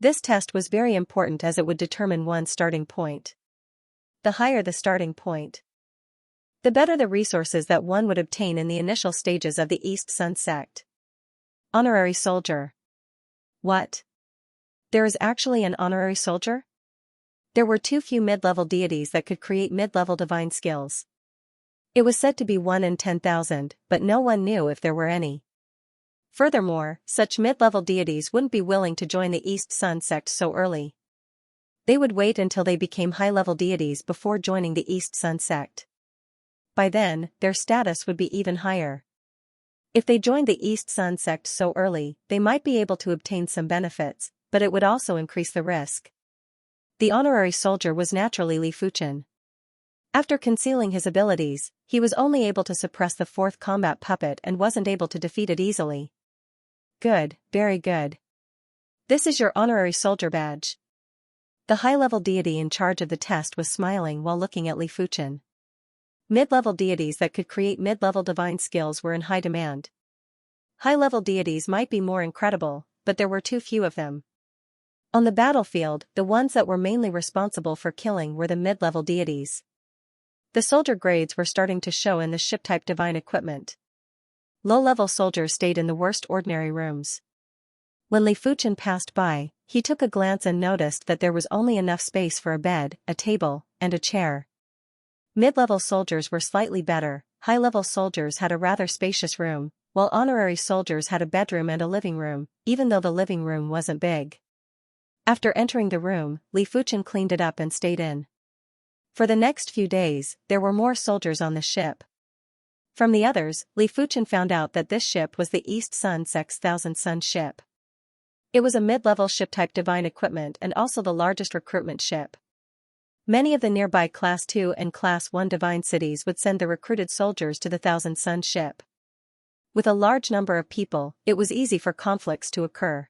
This test was very important as it would determine one's starting point. The higher the starting point, the better the resources that one would obtain in the initial stages of the East Sun sect. Honorary soldier. What? There is actually an honorary soldier? There were too few mid-level deities that could create mid-level divine skills. It was said to be 1 in 10,000, but no one knew if there were any. Furthermore, such mid-level deities wouldn't be willing to join the East Sun sect so early. They would wait until they became high-level deities before joining the East Sun sect. By then, their status would be even higher. If they joined the East Sun sect so early, they might be able to obtain some benefits, but it would also increase the risk. The honorary soldier was naturally Li Fuchen. After concealing his abilities, he was only able to suppress the 4th combat puppet and wasn't able to defeat it easily. Good, very good. This is your honorary soldier badge. The high-level deity in charge of the test was smiling while looking at Li Fuchen. Mid-level deities that could create mid-level divine skills were in high demand. High-level deities might be more incredible, but there were too few of them. On the battlefield, the ones that were mainly responsible for killing were the mid-level deities. The soldier grades were starting to show in the ship-type divine equipment. Low-level soldiers stayed in the worst ordinary rooms. When Li Fuchen passed by, he took a glance and noticed that there was only enough space for a bed, a table, and a chair. Mid-level soldiers were slightly better, high-level soldiers had a rather spacious room, while honorary soldiers had a bedroom and a living room, even though the living room wasn't big. After entering the room, Li Fuchen cleaned it up and stayed in. For the next few days, there were more soldiers on the ship. From the others, Li Fuchen found out that this ship was the East Sun Sect's Thousand Sun ship. It was a mid-level ship-type divine equipment and also the largest recruitment ship. Many of the nearby Class 2 and Class 1 divine cities would send the recruited soldiers to the Thousand Sun ship. With a large number of people, it was easy for conflicts to occur.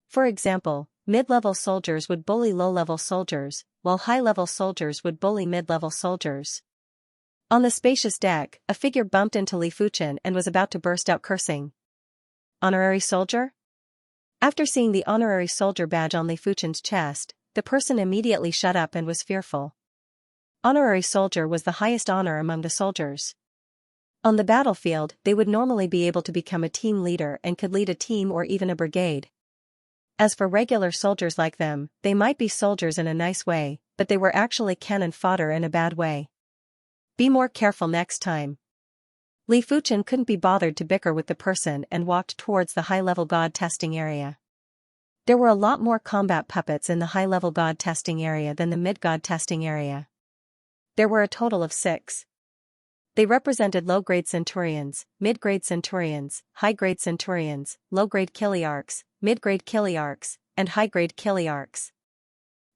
For example, mid-level soldiers would bully low-level soldiers, while high-level soldiers would bully mid-level soldiers. On the spacious deck, a figure bumped into Li Fuchen and was about to burst out cursing. Honorary soldier? After seeing the honorary soldier badge on Li Fuchen's chest, the person immediately shut up and was fearful. Honorary soldier was the highest honor among the soldiers. On the battlefield, they would normally be able to become a team leader and could lead a team or even a brigade. As for regular soldiers like them, they might be soldiers in a nice way, but they were actually cannon fodder in a bad way. Be more careful next time. Li Fuchen couldn't be bothered to bicker with the person and walked towards the high-level god testing area. There were a lot more combat puppets in the high-level god testing area than the mid-god testing area. There were a total of 6. They represented low-grade centurions, mid-grade centurions, high-grade centurions, low-grade chiliarchs, mid-grade chiliarchs, and high-grade chiliarchs.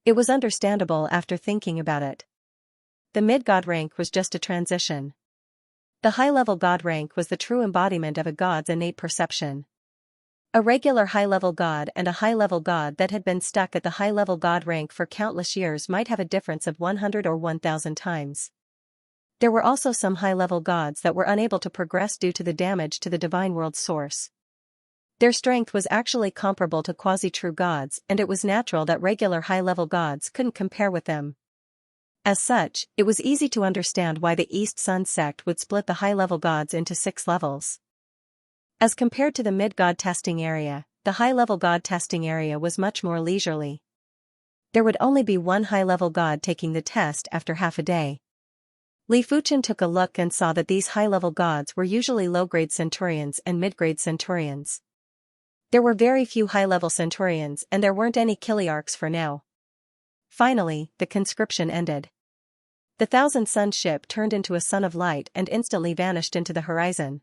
It was understandable after thinking about it. The mid-god rank was just a transition. The high-level god rank was the true embodiment of a god's innate perception. A regular high-level god and a high-level god that had been stuck at the high-level god rank for countless years might have a difference of 100 or 1,000 times. There were also some high-level gods that were unable to progress due to the damage to the divine world source. Their strength was actually comparable to quasi-true gods, and it was natural that regular high-level gods couldn't compare with them. As such, it was easy to understand why the East Sun sect would split the high-level gods into 6 levels. As compared to the mid-god testing area, the high-level god testing area was much more leisurely. There would only be one high-level god taking the test after half a day. Li Fuchen took a look and saw that these high-level gods were usually low-grade centurions and mid-grade centurions. There were very few high-level centurions and there weren't any chiliarchs for now. Finally, the conscription ended. The Thousand Sun ship turned into a sun of light and instantly vanished into the horizon.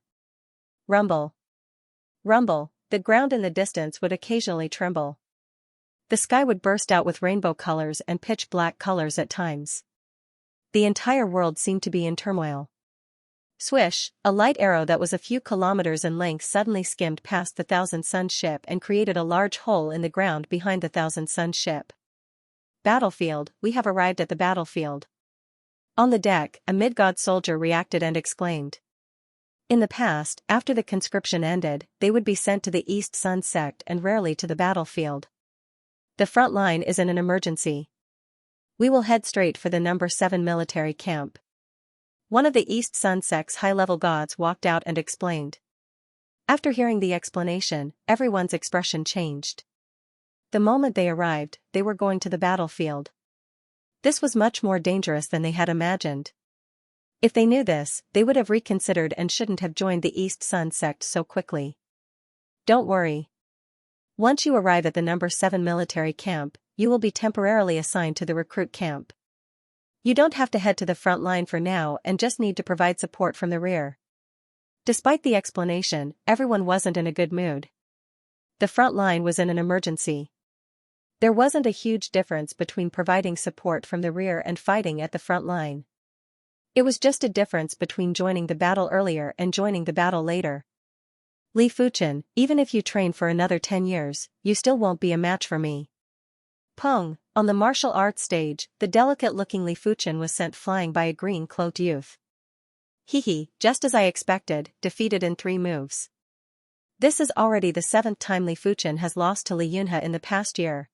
Rumble. Rumble, the ground in the distance would occasionally tremble. The sky would burst out with rainbow colors and pitch black colors at times. The entire world seemed to be in turmoil. Swish, a light arrow that was a few kilometers in length suddenly skimmed past the Thousand Sun ship and created a large hole in the ground behind the Thousand Sun ship. Battlefield, we have arrived at the battlefield. On the deck, a mid-god soldier reacted and exclaimed. In the past, after the conscription ended, they would be sent to the East Sun sect and rarely to the battlefield. The front line is in an emergency. We will head straight for the number 7 military camp. One of the East Sun sect's high-level gods walked out and explained. After hearing the explanation, everyone's expression changed. The moment they arrived, they were going to the battlefield. This was much more dangerous than they had imagined. If they knew this, they would have reconsidered and shouldn't have joined the East Sun sect so quickly. Don't worry. Once you arrive at the number 7 military camp, you will be temporarily assigned to the recruit camp. You don't have to head to the front line for now and just need to provide support from the rear. Despite the explanation, everyone wasn't in a good mood. The front line was in an emergency. There wasn't a huge difference between providing support from the rear and fighting at the front line. It was just a difference between joining the battle earlier and joining the battle later. Li Fuchen, even if you train for another 10 years, you still won't be a match for me. Peng, on the martial arts stage, the delicate-looking Li Fuchen was sent flying by a green-cloaked youth. Hehe, just as I expected, defeated in 3 moves. This is already the 7th time Li Fuchen has lost to Li Yunhe in the past year.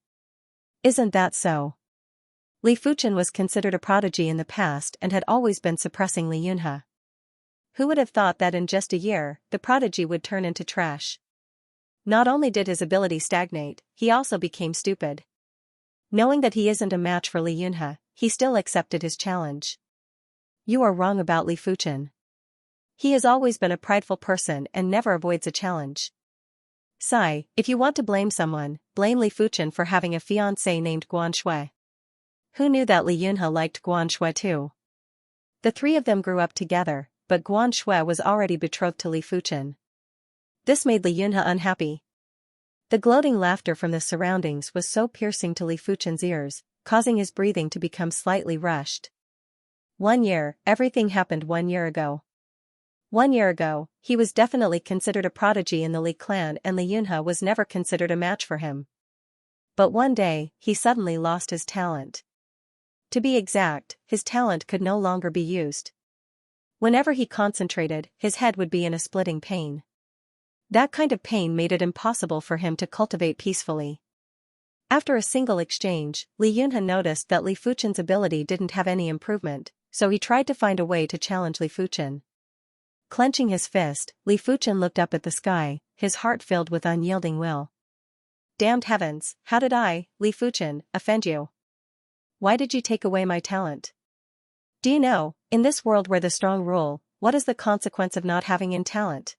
Isn't that so? Li Fuchen was considered a prodigy in the past and had always been suppressing Li Yunhe. Who would have thought that in just a year, the prodigy would turn into trash? Not only did his ability stagnate, he also became stupid. Knowing that he isn't a match for Li Yunhe, he still accepted his challenge. You are wrong about Li Fuchen. He has always been a prideful person and never avoids a challenge. Sigh, if you want to blame someone, blame Li Fuchen for having a fiancé named Guan Shui. Who knew that Li Yunhe liked Guan Shui too? The three of them grew up together, but Guan Shui was already betrothed to Li Fuchen. This made Li Yunhe unhappy. The gloating laughter from the surroundings was so piercing to Li Fuchen's ears, causing his breathing to become slightly rushed. 1 year, everything happened 1 year ago. 1 year ago, he was definitely considered a prodigy in the Li clan and Li Yunhe was never considered a match for him. But one day, he suddenly lost his talent. To be exact, his talent could no longer be used. Whenever he concentrated, his head would be in a splitting pain. That kind of pain made it impossible for him to cultivate peacefully. After a single exchange, Li Yunhe noticed that Li Fuchen's ability didn't have any improvement, so he tried to find a way to challenge Li Fuchen. Clenching his fist, Li Fuchen looked up at the sky, his heart filled with unyielding will. Damned heavens, how did I, Li Fuchen, offend you? Why did you take away my talent? Do you know, in this world where the strong rule, what is the consequence of not having in talent?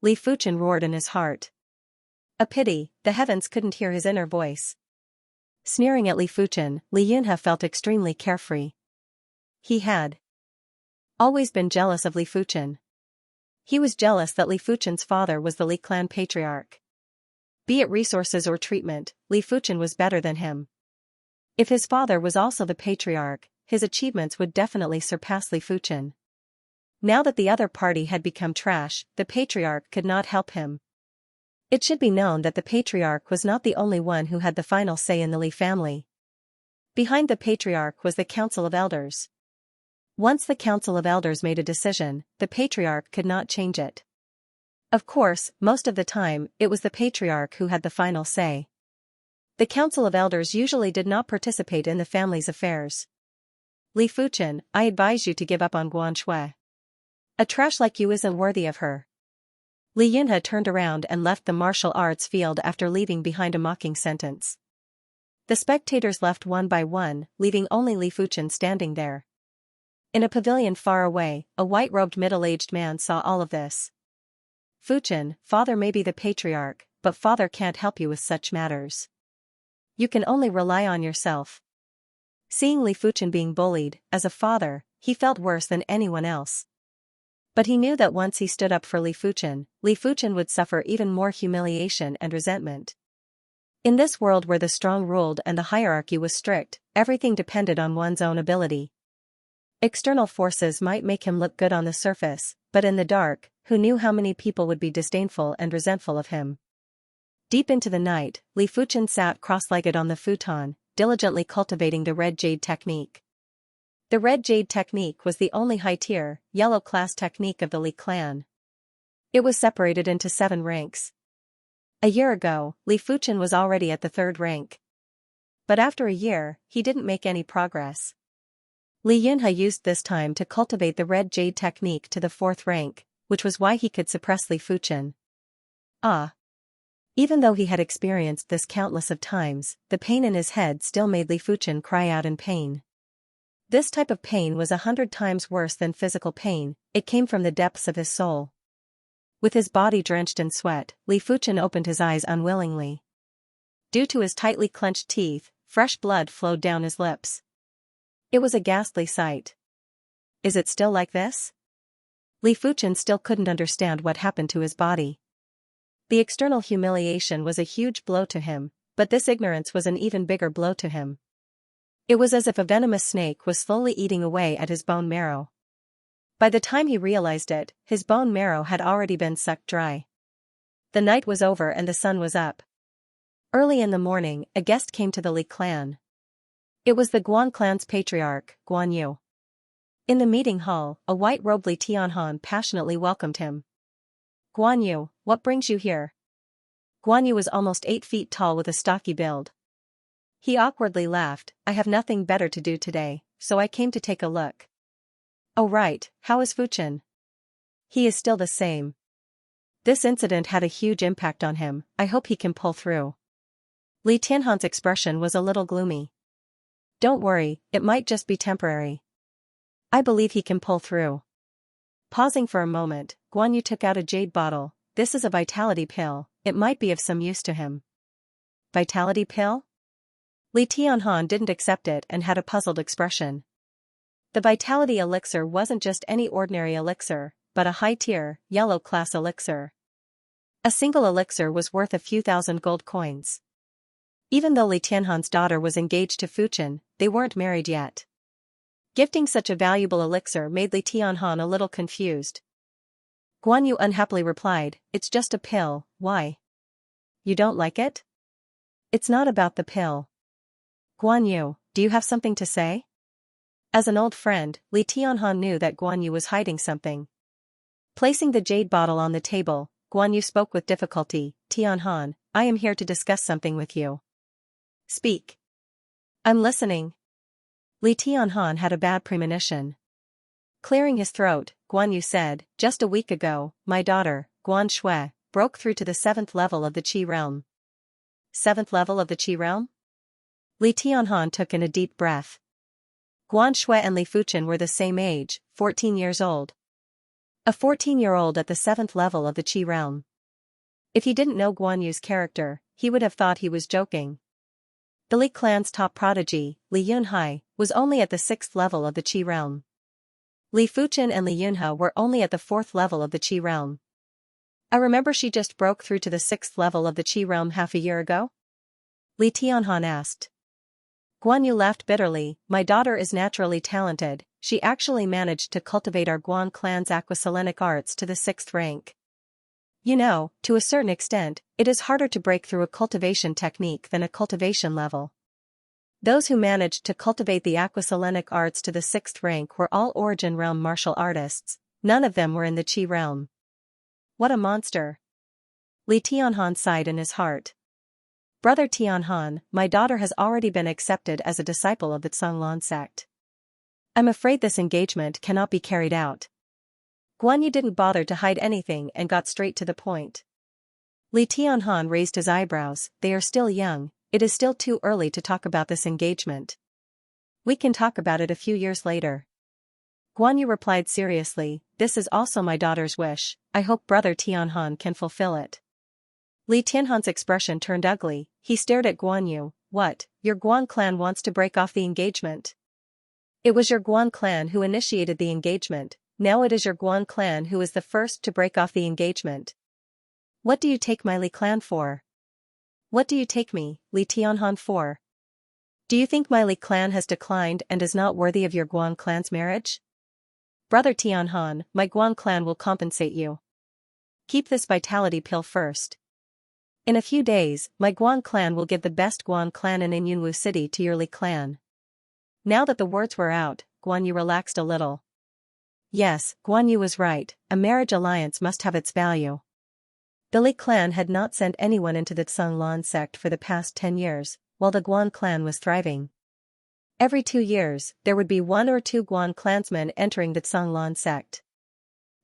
Li Fuchen roared in his heart. A pity, the heavens couldn't hear his inner voice. Sneering at Li Fuchen, Li Yunhe felt extremely carefree. He had always been jealous of Li Fuchen. He was jealous that Li Fuchen's father was the Li clan patriarch. Be it resources or treatment, Li Fuchen was better than him. If his father was also the patriarch, his achievements would definitely surpass Li Fuchen. Now that the other party had become trash, the patriarch could not help him. It should be known that the patriarch was not the only one who had the final say in the Li family. Behind the patriarch was the Council of Elders. Once the Council of Elders made a decision, the patriarch could not change it. Of course, most of the time, it was the patriarch who had the final say. The Council of Elders usually did not participate in the family's affairs. Li Fuchen, I advise you to give up on Guan Shui. A trash like you isn't worthy of her. Li Yunhe turned around and left the martial arts field after leaving behind a mocking sentence. The spectators left one by one, leaving only Li Fuchen standing there. In a pavilion far away, a white-robed middle-aged man saw all of this. Fuchen, father may be the patriarch, but father can't help you with such matters. You can only rely on yourself. Seeing Li Fuchen being bullied, as a father, he felt worse than anyone else. But he knew that once he stood up for Li Fuchen would suffer even more humiliation and resentment. In this world where the strong ruled and the hierarchy was strict, everything depended on one's own ability. External forces might make him look good on the surface, but in the dark, who knew how many people would be disdainful and resentful of him? Deep into the night, Li Fuchen sat cross-legged on the futon, diligently cultivating the red jade technique. The red jade technique was the only high-tier, yellow-class technique of the Li clan. It was separated into 7 ranks. A year ago, Li Fuchen was already at the 3rd rank. But after a year, he didn't make any progress. Li Yunhe used this time to cultivate the red jade technique to the 4th rank, which was why he could suppress Li Fuchen. Even though he had experienced this countless of times, the pain in his head still made Li Fuchen cry out in pain. This type of pain was 100 times worse than physical pain, it came from the depths of his soul. With his body drenched in sweat, Li Fuchen opened his eyes unwillingly. Due to his tightly clenched teeth, fresh blood flowed down his lips. It was a ghastly sight. Is it still like this? Li Fuchen still couldn't understand what happened to his body. The external humiliation was a huge blow to him, but this ignorance was an even bigger blow to him. It was as if a venomous snake was slowly eating away at his bone marrow. By the time he realized it, his bone marrow had already been sucked dry. The night was over and the sun was up. Early in the morning, a guest came to the Li clan. It was the Guan clan's patriarch, Guan Yu. In the meeting hall, a white-robed Li Tianhan passionately welcomed him. Guan Yu, what brings you here? Guan Yu was almost 8 feet tall with a stocky build. He awkwardly laughed. I have nothing better to do today, so I came to take a look. Oh right, how is Fuchin? He is still the same. This incident had a huge impact on him. I hope he can pull through. Li Tianhan's expression was a little gloomy. Don't worry, it might just be temporary. I believe he can pull through. Pausing for a moment, Guan Yu took out a jade bottle. This is a vitality pill, it might be of some use to him. Vitality pill? Li Tianhan didn't accept it and had a puzzled expression. The vitality elixir wasn't just any ordinary elixir, but a high-tier, yellow-class elixir. A single elixir was worth a few thousand gold coins. Even though Li Tianhan's daughter was engaged to Fuchin, they weren't married yet. Gifting such a valuable elixir made Li Tianhan a little confused. Guan Yu unhappily replied, it's just a pill, why? You don't like it? It's not about the pill. Guan Yu, do you have something to say? As an old friend, Li Tianhan knew that Guan Yu was hiding something. Placing the jade bottle on the table, Guan Yu spoke with difficulty, Tianhan, I am here to discuss something with you. Speak. I'm listening. Li Tianhan had a bad premonition. Clearing his throat, Guan Yu said, just a week ago, my daughter, Guan Shui, broke through to the 7th level of the Qi realm. 7th level of the Qi realm? Li Tianhan took in a deep breath. Guan Shui and Li Fuchin were the same age, 14 years old. A 14-year-old at the 7th level of the Qi realm. If he didn't know Guan Yu's character, he would have thought he was joking. The Li clan's top prodigy, Li Yunhai, was only at the 6th level of the Qi realm. Li Fuchin and Li Yunhe were only at the 4th level of the Qi realm. I remember she just broke through to the 6th level of the Qi realm half a year ago? Li Tianhan asked. Guan Yu laughed bitterly, my daughter is naturally talented, she actually managed to cultivate our Guan clan's aquaselenic arts to the 6th rank. You know, to a certain extent, it is harder to break through a cultivation technique than a cultivation level. Those who managed to cultivate the aquaselenic arts to the 6th rank were all Origin Realm martial artists, none of them were in the Qi realm. What a monster. Li Tianhan sighed in his heart. Brother Tianhan, my daughter has already been accepted as a disciple of the Canglan sect. I'm afraid this engagement cannot be carried out. Guan Yu didn't bother to hide anything and got straight to the point. Li Tianhan raised his eyebrows, they are still young, it is still too early to talk about this engagement. We can talk about it a few years later. Guan Yu replied seriously, this is also my daughter's wish, I hope Brother Tianhan can fulfill it. Li Tianhan's expression turned ugly, he stared at Guan Yu, what, your Guan clan wants to break off the engagement? It was your Guan clan who initiated the engagement, now it is your Guan clan who is the first to break off the engagement. What do you take my Li clan for? What do you take me, Li Tianhan for? Do you think my Li clan has declined and is not worthy of your Guan clan's marriage? Brother Tianhan, my Guan clan will compensate you. Keep this vitality pill first. In a few days, my Guan clan will give the best Guan clan in Yunwu City to your Li clan. Now that the words were out, Guan Yu relaxed a little. Yes, Guan Yu was right, a marriage alliance must have its value. The Li clan had not sent anyone into the Canglan sect for the past 10 years, while the Guan clan was thriving. Every 2 years, there would be 1 or 2 Guan clansmen entering the Canglan sect.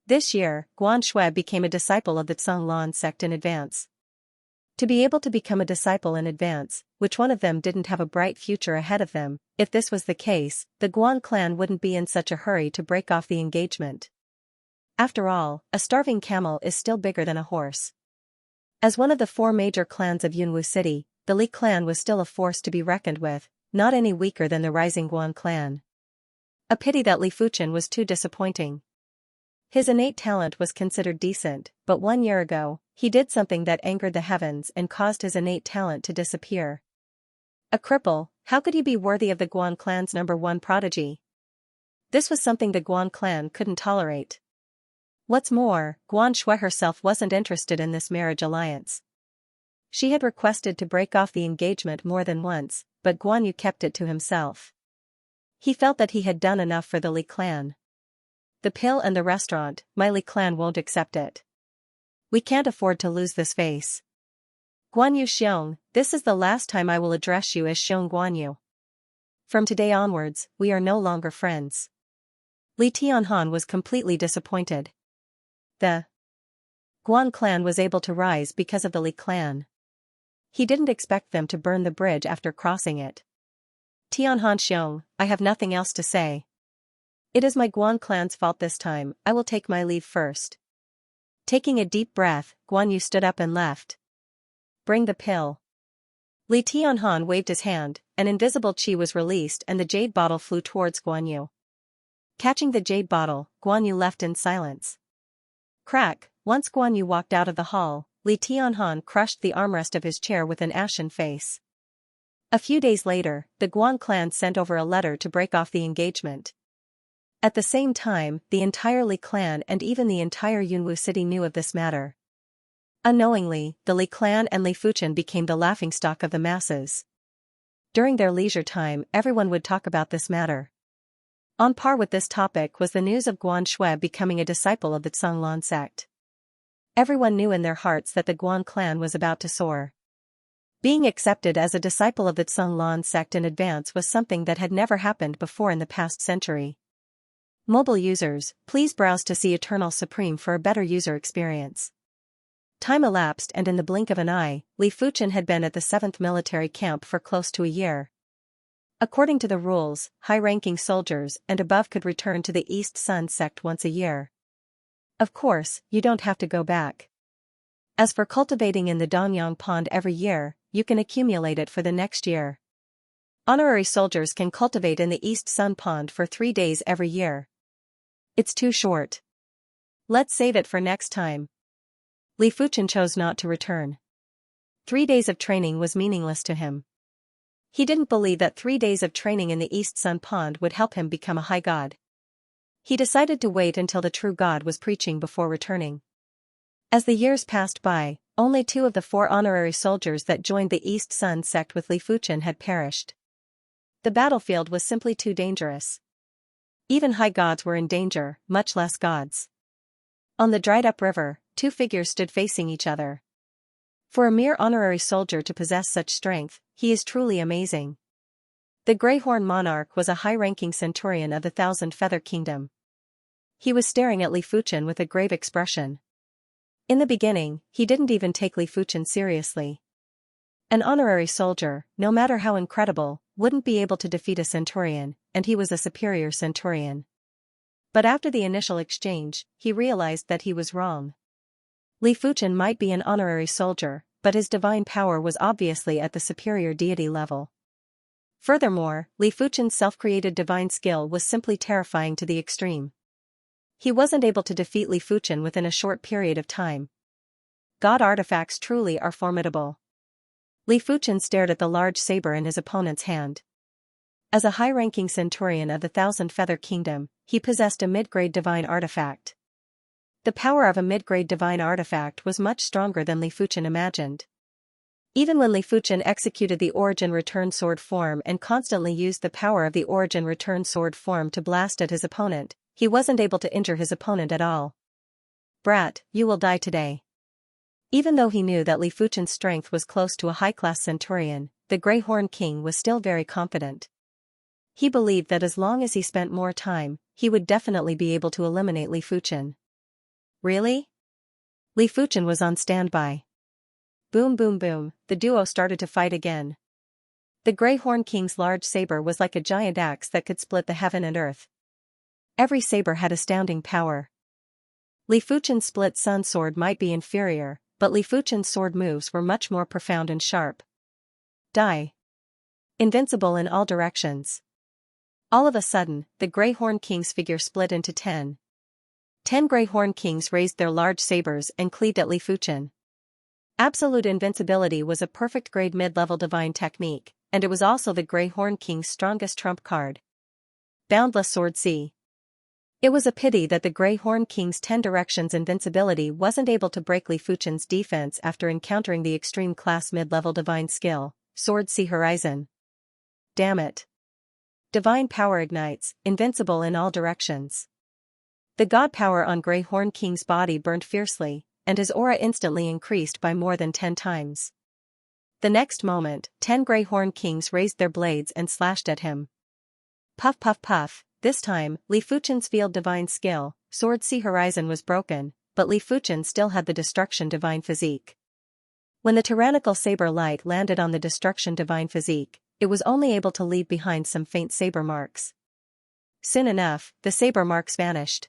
This year, Guan Shui became a disciple of the Canglan sect in advance. To be able to become a disciple in advance, which one of them didn't have a bright future ahead of them, if this was the case, the Guan clan wouldn't be in such a hurry to break off the engagement. After all, a starving camel is still bigger than a horse. As one of the 4 major clans of Yunwu City, the Li clan was still a force to be reckoned with, not any weaker than the rising Guan clan. A pity that Li Fuchin was too disappointing. His innate talent was considered decent, but 1 year ago, he did something that angered the heavens and caused his innate talent to disappear. A cripple, how could he be worthy of the Guan clan's #1 prodigy? This was something the Guan clan couldn't tolerate. What's more, Guan Shui herself wasn't interested in this marriage alliance. She had requested to break off the engagement more than once, but Guan Yu kept it to himself. He felt that he had done enough for the Li clan. The pill and the restaurant, my Li clan won't accept it. We can't afford to lose this face. Guanyu Xiong, this is the last time I will address you as Xiong Guanyu. From today onwards, we are no longer friends. Li Tianhan was completely disappointed. The Guan clan was able to rise because of the Li clan. He didn't expect them to burn the bridge after crossing it. Tianhan Xiong, I have nothing else to say. It is my Guan clan's fault this time, I will take my leave first. Taking a deep breath, Guanyu stood up and left. Bring the pill. Li Tianhan waved his hand, an invisible qi was released and the jade bottle flew towards Guanyu. Catching the jade bottle, Guanyu left in silence. Crack, once Guanyu walked out of the hall, Li Tianhan crushed the armrest of his chair with an ashen face. A few days later, the Guan clan sent over a letter to break off the engagement. At the same time, the entire Li clan and even the entire Yunwu city knew of this matter. Unknowingly, the Li clan and Li Fuchen became the laughingstock of the masses. During their leisure time, everyone would talk about this matter. On par with this topic was the news of Guan Shui becoming a disciple of the Zhonglan sect. Everyone knew in their hearts that the Guan clan was about to soar. Being accepted as a disciple of the Zhonglan sect in advance was something that had never happened before in the past century. Mobile users, please browse to see Eternal Supreme for a better user experience. Time elapsed and in the blink of an eye, Li Fuchen had been at the 7th military camp for close to a year. According to the rules, high-ranking soldiers and above could return to the East Sun sect once a year. Of course, you don't have to go back. As for cultivating in the Danyang Pond every year, you can accumulate it for the next year. Honorary soldiers can cultivate in the East Sun Pond for 3 days every year. It's too short. Let's save it for next time. Li Fuchen chose not to return. 3 days of training was meaningless to him. He didn't believe that 3 days of training in the East Sun Pond would help him become a high god. He decided to wait until the true god was preaching before returning. As the years passed by, only 2 of the 4 honorary soldiers that joined the East Sun sect with Li Fuchen had perished. The battlefield was simply too dangerous. Even high gods were in danger, much less gods. On the dried-up river, 2 figures stood facing each other. For a mere honorary soldier to possess such strength, he is truly amazing. The Greyhorn monarch was a high-ranking centurion of the Thousand Feather Kingdom. He was staring at Li Fuchen with a grave expression. In the beginning, he didn't even take Li Fuchen seriously. An honorary soldier, no matter how incredible, wouldn't be able to defeat a centurion, and he was a superior centurion. But after the initial exchange, he realized that he was wrong. Li Fuchen might be an honorary soldier, but his divine power was obviously at the superior deity level. Furthermore, Li Fuchen's self-created divine skill was simply terrifying to the extreme. He wasn't able to defeat Li Fuchen within a short period of time. God artifacts truly are formidable. Li Fuchen stared at the large saber in his opponent's hand. As a high-ranking centurion of the Thousand Feather Kingdom, he possessed a mid-grade divine artifact. The power of a mid-grade divine artifact was much stronger than Li Fuchen imagined. Even when Li Fuchen executed the Origin Return Sword form and constantly used the power of the Origin Return Sword form to blast at his opponent, he wasn't able to injure his opponent at all. Brat, you will die today. Even though he knew that Li Fuchen's strength was close to a high-class centurion, the Greyhorn King was still very confident. He believed that as long as he spent more time, he would definitely be able to eliminate Li Fuchen. Really? Li Fuchen was on standby. Boom boom boom, the duo started to fight again. The Greyhorn King's large saber was like a giant axe that could split the heaven and earth. Every saber had astounding power. Li Fuchen's split sun sword might be inferior, but Li Fuchen's sword moves were much more profound and sharp. Die. Invincible in all directions. All of a sudden, the Greyhorn King's figure split into 10. 10 Greyhorn Kings raised their large sabers and cleaved at Li Fuchen. Absolute invincibility was a perfect grade mid-level divine technique, and it was also the Greyhorn King's strongest trump card. Boundless Sword C. It was a pity that the Greyhorn King's 10 Directions invincibility wasn't able to break Li Fuchen's defense after encountering the extreme class mid-level divine skill, Sword C Horizon. Damn it. Divine power ignites, invincible in all directions. The god power on Greyhorn King's body burned fiercely, and his aura instantly increased by more than 10 times. The next moment, 10 gray horned kings raised their blades and slashed at him. Puff puff puff, this time, Li Fuchen's field divine skill, Sword Sea Horizon was broken, but Li Fuchen still had the destruction divine physique. When the tyrannical saber light landed on the destruction divine physique, it was only able to leave behind some faint saber marks. Soon enough, the saber marks vanished.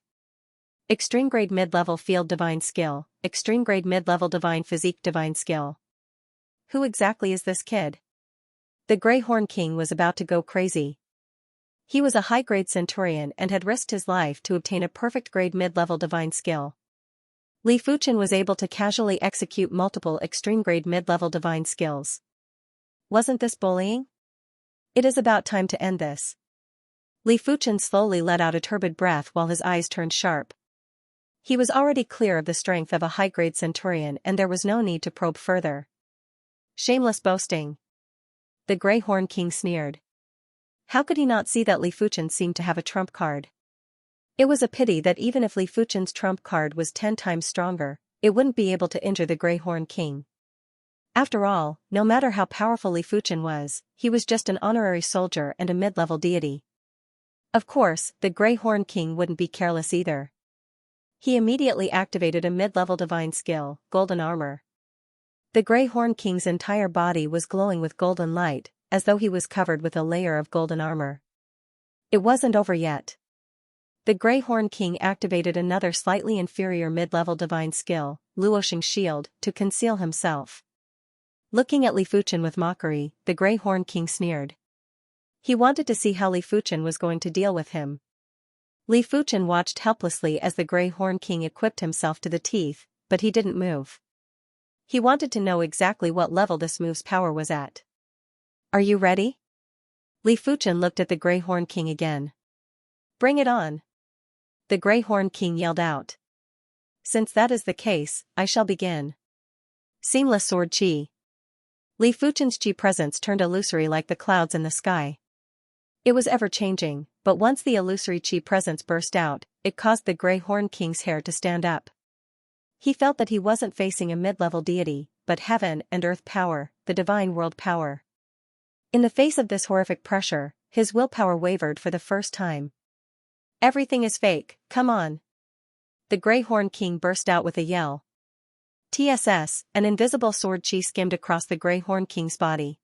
Extreme grade mid-level field divine skill, extreme grade mid-level divine physique divine skill. Who exactly is this kid? The Grey Horn King was about to go crazy. He was a high-grade centurion and had risked his life to obtain a perfect grade mid-level divine skill. Li Fuchen was able to casually execute multiple extreme grade mid-level divine skills. Wasn't this bullying? It is about time to end this. Li Fuchen slowly let out a turbid breath while his eyes turned sharp. He was already clear of the strength of a high-grade centurion and there was no need to probe further. Shameless boasting. The Grey Horn King sneered. How could he not see that Li Fuchen seemed to have a trump card? It was a pity that even if Li Fuchen's trump card was 10 times stronger, it wouldn't be able to injure the Grey Horn King. After all, no matter how powerful Li Fuchen was, he was just an honorary soldier and a mid-level deity. Of course, the Grey Horn King wouldn't be careless either. He immediately activated a mid-level divine skill, Golden Armor. The Grey Horn King's entire body was glowing with golden light, as though he was covered with a layer of golden armor. It wasn't over yet. The Grey Horn King activated another slightly inferior mid-level divine skill, Luoxing Shield, to conceal himself. Looking at Li Fuchen with mockery, the Grey Horn King sneered. He wanted to see how Li Fuchen was going to deal with him. Li Fuchen watched helplessly as the Grey Horn King equipped himself to the teeth, but he didn't move. He wanted to know exactly what level this move's power was at. Are you ready? Li Fuchen looked at the Grey Horn King again. Bring it on. The Grey Horn King yelled out. Since that is the case, I shall begin. Seamless Sword Chi. Li Fuchen's Chi presence turned illusory like the clouds in the sky. It was ever-changing, but once the illusory Chi presence burst out, it caused the Grey Horn King's hair to stand up. He felt that he wasn't facing a mid-level deity, but heaven and earth power, the divine world power. In the face of this horrific pressure, his willpower wavered for the first time. Everything is fake, come on. The Grey Horn King burst out with a yell. TSS, an invisible sword chi skimmed across the Grey Horn King's body.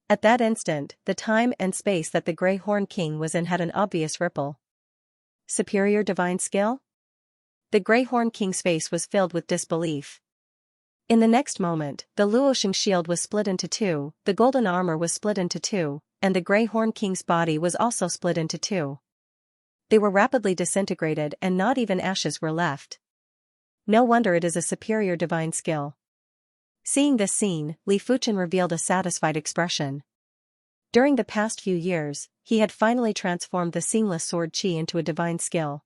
At that instant, the time and space that the Grey Horn King was in had an obvious ripple. Superior divine skill? The Grey Horn King's face was filled with disbelief. In the next moment, the Luoxing shield was split into two, the golden armor was split into two, and the Grey Horn King's body was also split into two. They were rapidly disintegrated and not even ashes were left. No wonder it is a superior divine skill. Seeing this scene, Li Fuchen revealed a satisfied expression. During the past few years, he had finally transformed the seamless sword chi into a divine skill.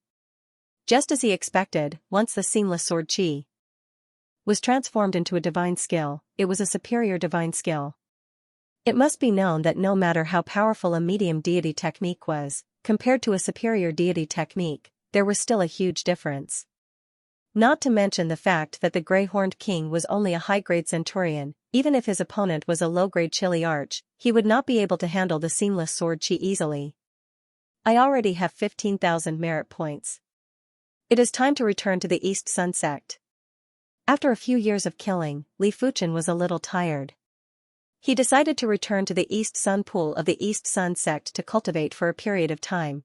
Just as he expected, once the seamless sword chi was transformed into a divine skill, it was a superior divine skill. It must be known that no matter how powerful a medium deity technique was, compared to a superior deity technique, there was still a huge difference. Not to mention the fact that the Grey-Horned King was only a high-grade centurion, even if his opponent was a low-grade Chili Arch, he would not be able to handle the seamless sword chi easily. I already have 15,000 merit points. It is time to return to the East Sun sect. After a few years of killing, Li Fuchen was a little tired. He decided to return to the East Sun pool of the East Sun sect to cultivate for a period of time.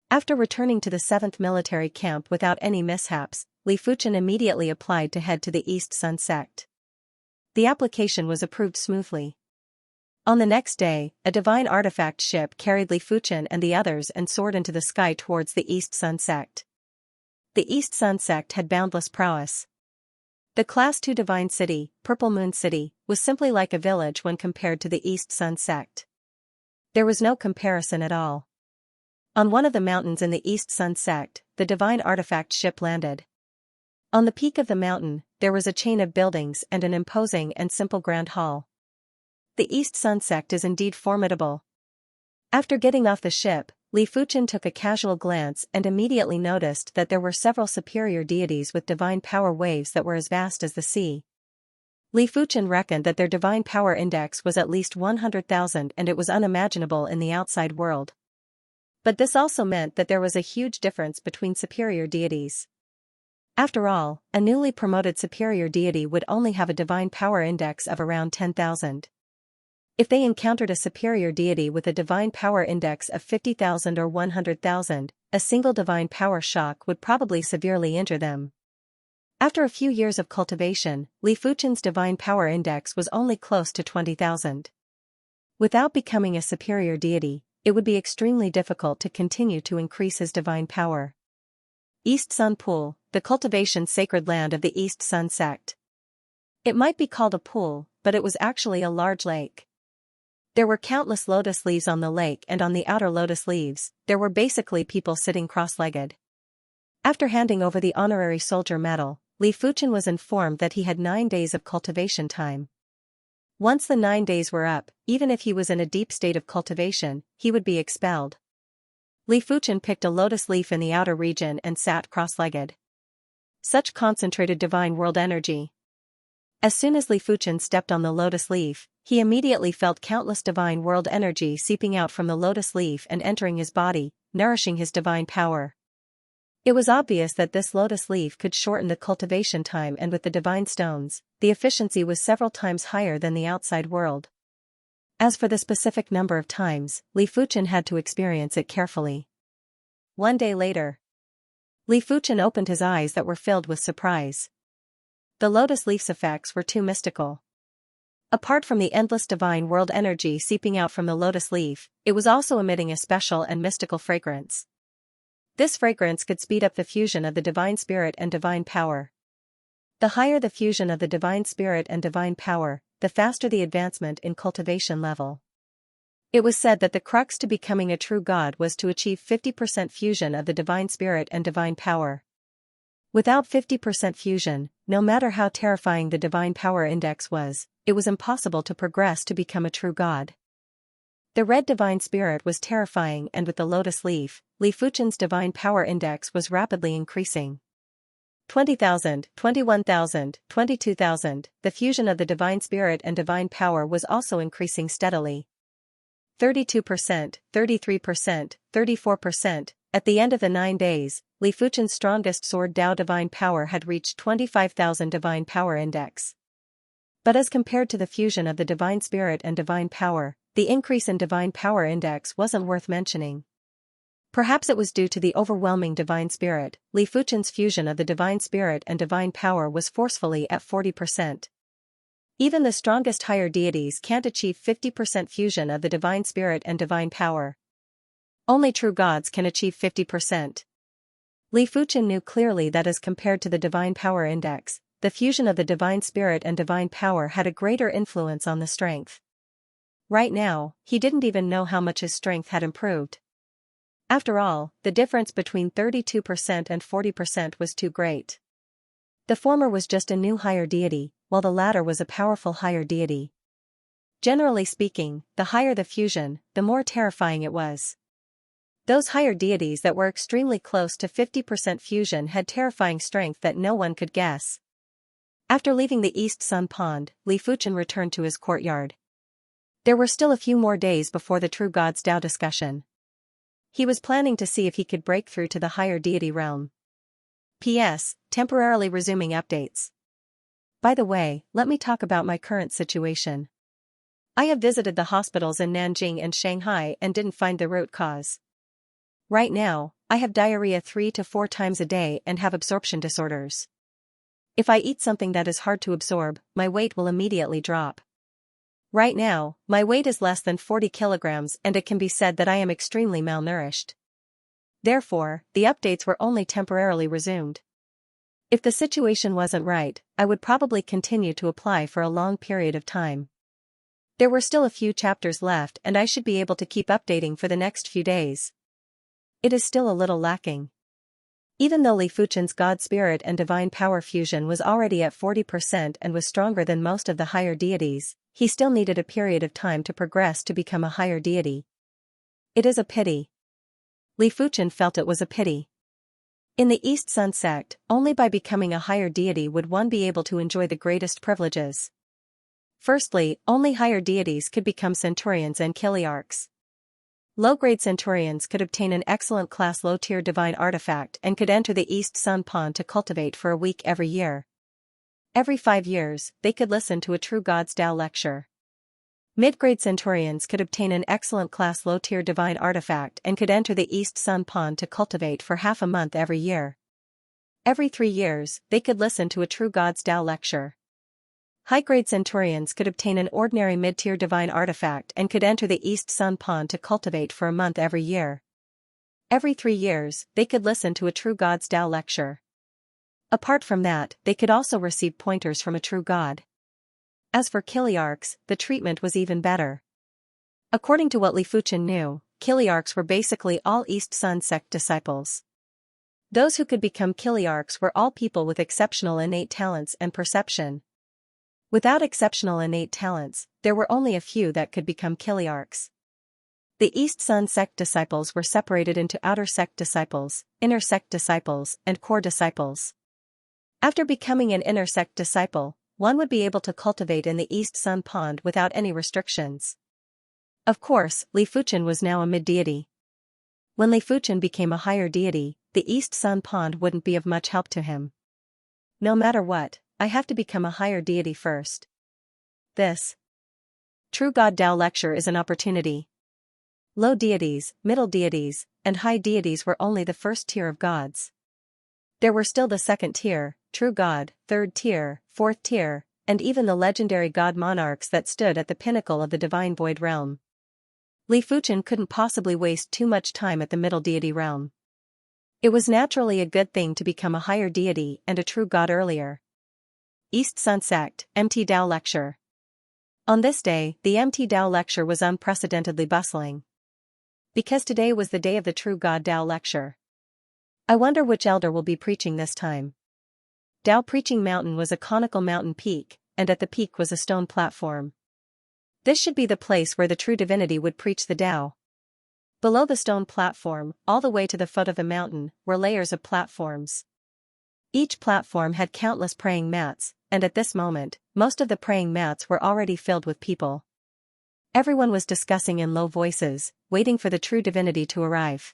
After returning to the 7th military camp without any mishaps, Li Fuchen immediately applied to head to the East Sun sect. The application was approved smoothly. On the next day, a divine artifact ship carried Li Fuchen and the others and soared into the sky towards the East Sun sect. The East Sun sect had boundless prowess. The Class 2 Divine City, Purple Moon City, was simply like a village when compared to the East Sun sect. There was no comparison at all. On one of the mountains in the East Sun sect, the divine artifact ship landed. On the peak of the mountain, there was a chain of buildings and an imposing and simple grand hall. The East Sun sect is indeed formidable. After getting off the ship, Li Fuchen took a casual glance and immediately noticed that there were several superior deities with divine power waves that were as vast as the sea. Li Fuchen reckoned that their divine power index was at least 100,000 and it was unimaginable in the outside world. But this also meant that there was a huge difference between superior deities. After all, a newly promoted superior deity would only have a divine power index of around 10,000. If they encountered a superior deity with a divine power index of 50,000 or 100,000, a single divine power shock would probably severely injure them. After a few years of cultivation, Li Fuchen's divine power index was only close to 20,000. Without becoming a superior deity, it would be extremely difficult to continue to increase his divine power. East Sun Pool, the cultivation sacred land of the East Sun sect. It might be called a pool, but it was actually a large lake. There were countless lotus leaves on the lake, and on the outer lotus leaves, there were basically people sitting cross-legged. After handing over the honorary soldier medal, Li Fuchen was informed that he had 9 days of cultivation time. Once the 9 days were up, even if he was in a deep state of cultivation, he would be expelled. Li Fuchen picked a lotus leaf in the outer region and sat cross-legged. Such concentrated divine world energy. As soon as Li Fuchen stepped on the lotus leaf, he immediately felt countless divine world energy seeping out from the lotus leaf and entering his body, nourishing his divine power. It was obvious that this lotus leaf could shorten the cultivation time, and with the divine stones, the efficiency was several times higher than the outside world. As for the specific number of times, Li Fuchen had to experience it carefully. One day later, Li Fuchen opened his eyes that were filled with surprise. The lotus leaf's effects were too mystical. Apart from the endless divine world energy seeping out from the lotus leaf, it was also emitting a special and mystical fragrance. This fragrance could speed up the fusion of the divine spirit and divine power. The higher the fusion of the divine spirit and divine power, the faster the advancement in cultivation level. It was said that the crux to becoming a true god was to achieve 50% fusion of the divine spirit and divine power. Without 50% fusion, no matter how terrifying the divine power index was, it was impossible to progress to become a true god. The red divine spirit was terrifying, and with the lotus leaf, Li Fuchen's divine power index was rapidly increasing. 20,000, 21,000, 22,000, the fusion of the divine spirit and divine power was also increasing steadily. 32%, 33%, 34%, at the end of the 9 days, Li Fuchen's strongest sword Dao divine power had reached 25,000 divine power index. But as compared to the fusion of the divine spirit and divine power, the increase in divine power index wasn't worth mentioning. Perhaps it was due to the overwhelming divine spirit. Li Fuchen's fusion of the divine spirit and divine power was forcefully at 40%. Even the strongest higher deities can't achieve 50% fusion of the divine spirit and divine power. Only true gods can achieve 50%. Li Fuchen knew clearly that as compared to the divine power index, the fusion of the divine spirit and divine power had a greater influence on the strength. Right now, he didn't even know how much his strength had improved. After all, the difference between 32% and 40% was too great. The former was just a new higher deity, while the latter was a powerful higher deity. Generally speaking, the higher the fusion, the more terrifying it was. Those higher deities that were extremely close to 50% fusion had terrifying strength that no one could guess. After leaving the East Sun Pond, Li Fuchen returned to his courtyard. There were still a few more days before the True God's Tao discussion. He was planning to see if he could break through to the higher deity realm. P.S. Temporarily resuming updates. By the way, let me talk about my current situation. I have visited the hospitals in Nanjing and Shanghai and didn't find the root cause. Right now, I have diarrhea 3 to 4 times a day and have absorption disorders. If I eat something that is hard to absorb, my weight will immediately drop. Right now, my weight is less than 40 kilograms and it can be said that I am extremely malnourished. Therefore, the updates were only temporarily resumed. If the situation wasn't right, I would probably continue to apply for a long period of time. There were still a few chapters left and I should be able to keep updating for the next few days. It is still a little lacking. Even though Li Fuchen's God Spirit and Divine Power fusion was already at 40% and was stronger than most of the higher deities, he still needed a period of time to progress to become a higher deity. It is a pity. Li Fuchen felt it was a pity. In the East Sun sect, only by becoming a higher deity would one be able to enjoy the greatest privileges. Firstly, only higher deities could become centurions and kiliarchs. Low-grade centurions could obtain an excellent class low-tier divine artifact and could enter the East Sun Pond to cultivate for a week every year. Every 5 years, they could listen to a true God's Tao lecture. Mid-grade centurions could obtain an excellent class low-tier divine artifact and could enter the East Sun Pond to cultivate for half a month every year. Every 3 years, they could listen to a true God's Tao lecture. High-grade centurions could obtain an ordinary mid-tier divine artifact and could enter the East Sun Pond to cultivate for a month every year. Every 3 years, they could listen to a true God's Tao lecture. Apart from that, they could also receive pointers from a true God. As for kiliarchs, the treatment was even better. According to what Li Fuchen knew, kiliarchs were basically all East Sun sect disciples. Those who could become kiliarchs were all people with exceptional innate talents and perception. Without exceptional innate talents, there were only a few that could become kiliarchs. The East Sun sect disciples were separated into outer sect disciples, inner sect disciples, and core disciples. After becoming an inner sect disciple, one would be able to cultivate in the East Sun Pond without any restrictions. Of course, Li Fuchen was now a mid-deity. When Li Fuchen became a higher deity, the East Sun Pond wouldn't be of much help to him. No matter what, I have to become a higher deity first. This True God Tao lecture is an opportunity. Low deities, middle deities, and high deities were only the first tier of gods. There were still the second tier, true God, third tier, fourth tier, and even the legendary god monarchs that stood at the pinnacle of the divine void realm. Li Fuchen couldn't possibly waste too much time at the middle deity realm. It was naturally a good thing to become a higher deity and a true god earlier. East Sun Sect, MT Tao Lecture. On this day, the MT Tao Lecture was unprecedentedly bustling. Because today was the day of the True God Tao Lecture. I wonder which elder will be preaching this time. Tao Preaching Mountain was a conical mountain peak, and at the peak was a stone platform. This should be the place where the true divinity would preach the Tao. Below the stone platform, all the way to the foot of the mountain, were layers of platforms. Each platform had countless praying mats, and at this moment, most of the praying mats were already filled with people. Everyone was discussing in low voices, waiting for the true divinity to arrive.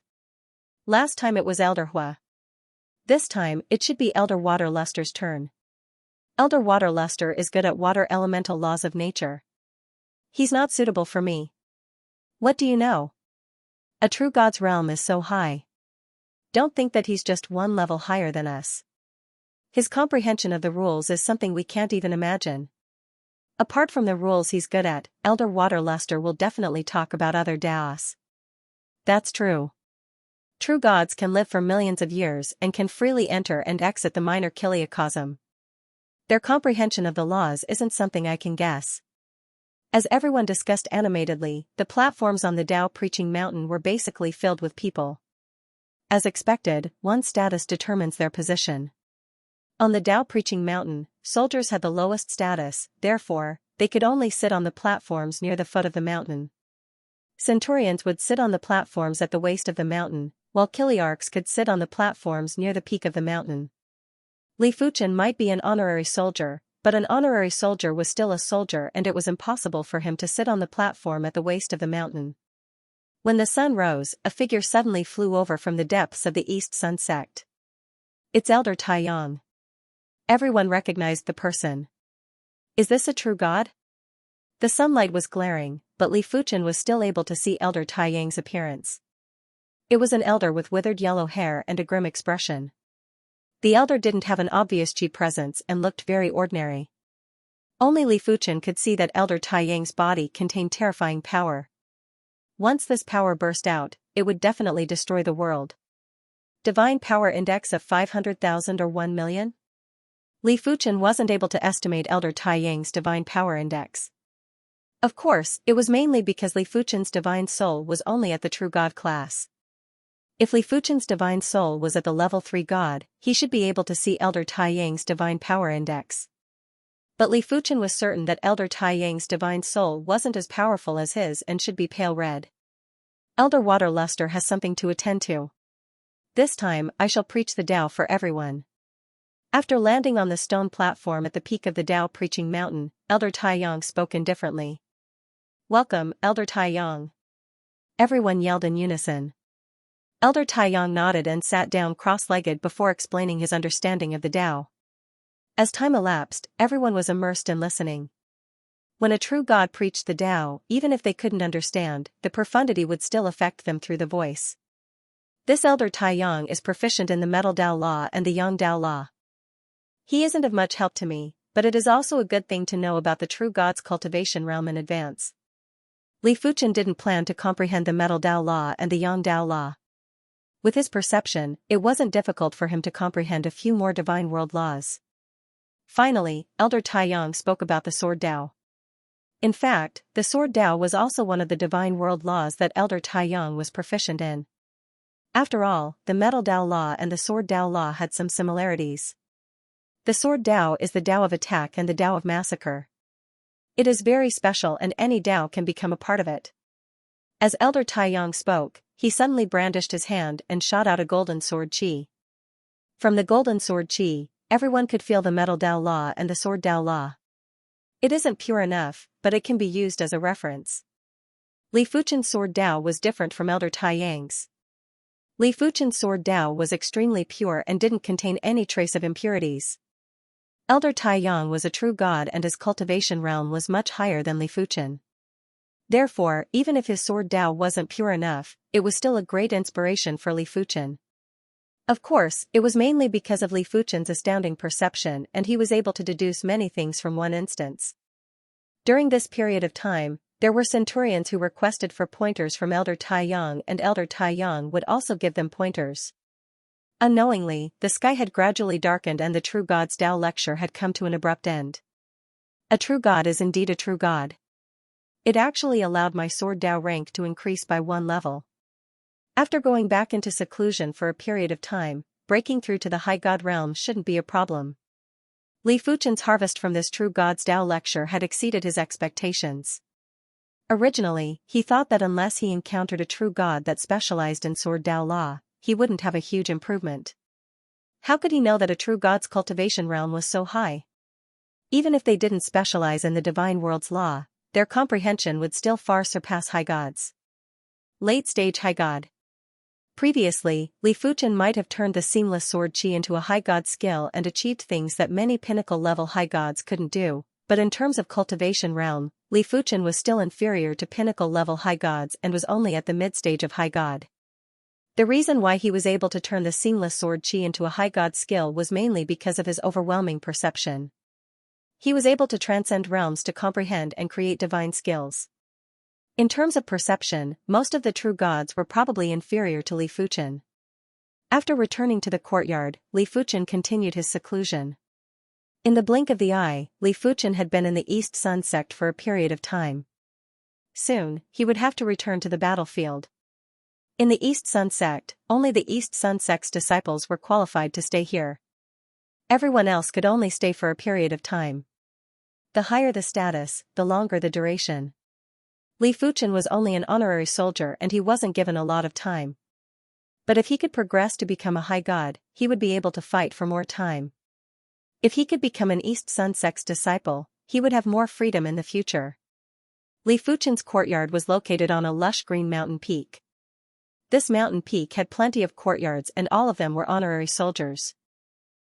Last time it was Elder Hua. This time, it should be Elder Waterluster's turn. Elder Waterluster is good at water elemental laws of nature. He's not suitable for me. What do you know? A true God's realm is so high. Don't think that he's just one level higher than us. His comprehension of the rules is something we can't even imagine. Apart from the rules he's good at, Elder Waterluster will definitely talk about other Daos. That's true. True gods can live for millions of years and can freely enter and exit the minor kiliacosm. Their comprehension of the laws isn't something I can guess. As everyone discussed animatedly, the platforms on the Tao Preaching Mountain were basically filled with people. As expected, one's status determines their position. On the Tao Preaching Mountain, soldiers had the lowest status, therefore, they could only sit on the platforms near the foot of the mountain. Centurions would sit on the platforms at the waist of the mountain, while kiliarchs could sit on the platforms near the peak of the mountain. Li Fuchen might be an honorary soldier, but an honorary soldier was still a soldier and it was impossible for him to sit on the platform at the waist of the mountain. When the sun rose, a figure suddenly flew over from the depths of the East Sun Sect. It's Elder Taiyang. Everyone recognized the person. Is this a true god? The sunlight was glaring, but Li Fuchen was still able to see Elder Taiyang's appearance. It was an elder with withered yellow hair and a grim expression. The elder didn't have an obvious chi presence and looked very ordinary. Only Li Fuchen could see that Elder Taiyang's body contained terrifying power. Once this power burst out, it would definitely destroy the world. Divine Power Index of 500,000 or 1 million? Li Fuchen wasn't able to estimate Elder Taiyang's Divine Power Index. Of course, it was mainly because Li Fuchen's Divine Soul was only at the True God class. If Li Fuchen's Divine Soul was at the level 3 God, he should be able to see Elder Taiyang's Divine Power Index. But Li Fuchen was certain that Elder Taiyang's Divine Soul wasn't as powerful as his and should be pale red. Elder Waterluster has something to attend to. This time, I shall preach the Tao for everyone. After landing on the stone platform at the peak of the Tao Preaching Mountain, Elder Taiyang spoke indifferently. "Welcome, Elder Taiyang." Everyone yelled in unison. Elder Taiyang nodded and sat down cross-legged before explaining his understanding of the Tao. As time elapsed, everyone was immersed in listening. When a true God preached the Tao, even if they couldn't understand, the profundity would still affect them through the voice. This Elder Taiyang is proficient in the Metal Tao Law and the Yang Tao Law. He isn't of much help to me, but it is also a good thing to know about the true God's cultivation realm in advance. Li Fuchen didn't plan to comprehend the Metal Tao Law and the Yang Tao Law. With his perception, it wasn't difficult for him to comprehend a few more divine world laws. Finally, Elder Taiyang spoke about the Sword Tao. In fact, the Sword Tao was also one of the divine world laws that Elder Taiyang was proficient in. After all, the Metal Tao Law and the Sword Tao Law had some similarities. The Sword Tao is the Tao of attack and the Tao of massacre. It is very special and any Tao can become a part of it. As Elder Taiyang spoke, he suddenly brandished his hand and shot out a golden sword chi. From the golden sword chi, everyone could feel the Metal Tao Law and the Sword Tao Law. It isn't pure enough, but it can be used as a reference. Li Fuchen's Sword Tao was different from Elder Taiyang's. Li Fuchen's Sword Tao was extremely pure and didn't contain any trace of impurities. Elder Taiyang was a true god and his cultivation realm was much higher than Li Fuchen. Therefore, even if his Sword Tao wasn't pure enough, it was still a great inspiration for Li Fuchen. Of course, it was mainly because of Li Fuchen's astounding perception and he was able to deduce many things from one instance. During this period of time, there were centurions who requested for pointers from Elder Taiyang and Elder Taiyang would also give them pointers. Unknowingly, the sky had gradually darkened and the True God's Tao lecture had come to an abrupt end. A true God is indeed a true God. It actually allowed my Sword Tao rank to increase by 1 level. After going back into seclusion for a period of time, breaking through to the High God realm shouldn't be a problem. Li Fuchen's harvest from this True God's Tao lecture had exceeded his expectations. Originally, he thought that unless he encountered a true God that specialized in Sword Tao Law, he wouldn't have a huge improvement. How could he know that a true God's cultivation realm was so high? Even if they didn't specialize in the divine world's law, their comprehension would still far surpass High God's. Late-stage High God. Previously, Li Fuchen might have turned the seamless sword chi into a High God skill and achieved things that many pinnacle-level High Gods couldn't do, but in terms of cultivation realm, Li Fuchen was still inferior to pinnacle-level High Gods and was only at the mid-stage of High God. The reason why he was able to turn the seamless sword chi into a High God skill was mainly because of his overwhelming perception. He was able to transcend realms to comprehend and create divine skills. In terms of perception, most of the true gods were probably inferior to Li Fuchen. After returning to the courtyard, Li Fuchen continued his seclusion. In the blink of the eye, Li Fuchen had been in the East Sun sect for a period of time. Soon, he would have to return to the battlefield. In the East Sun sect, only the East Sun sect's disciples were qualified to stay here. Everyone else could only stay for a period of time. The higher the status, the longer the duration. Li Fuchen was only an honorary soldier and he wasn't given a lot of time. But if he could progress to become a High God, he would be able to fight for more time. If he could become an East Sun sect's disciple, he would have more freedom in the future. Li Fuchen's courtyard was located on a lush green mountain peak. This mountain peak had plenty of courtyards and all of them were honorary soldiers.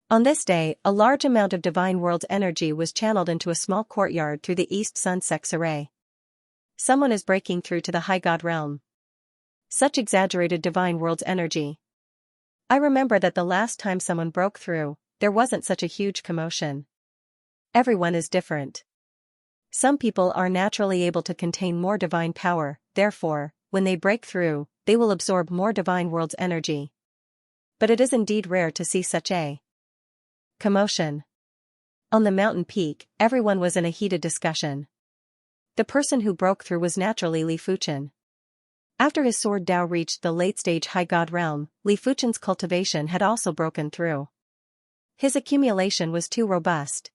On this day, a large amount of divine world's energy was channeled into a small courtyard through the East Sun sect's array. Someone is breaking through to the High God realm. Such exaggerated divine world's energy. I remember that the last time someone broke through, there wasn't such a huge commotion. Everyone is different. Some people are naturally able to contain more divine power, therefore, when they break through, they will absorb more divine world's energy. But it is indeed rare to see such a commotion. On the mountain peak, everyone was in a heated discussion. The person who broke through was naturally Li Fuchen. After his Sword Tao reached the late-stage High God realm, Li Fuchen's cultivation had also broken through. His accumulation was too robust.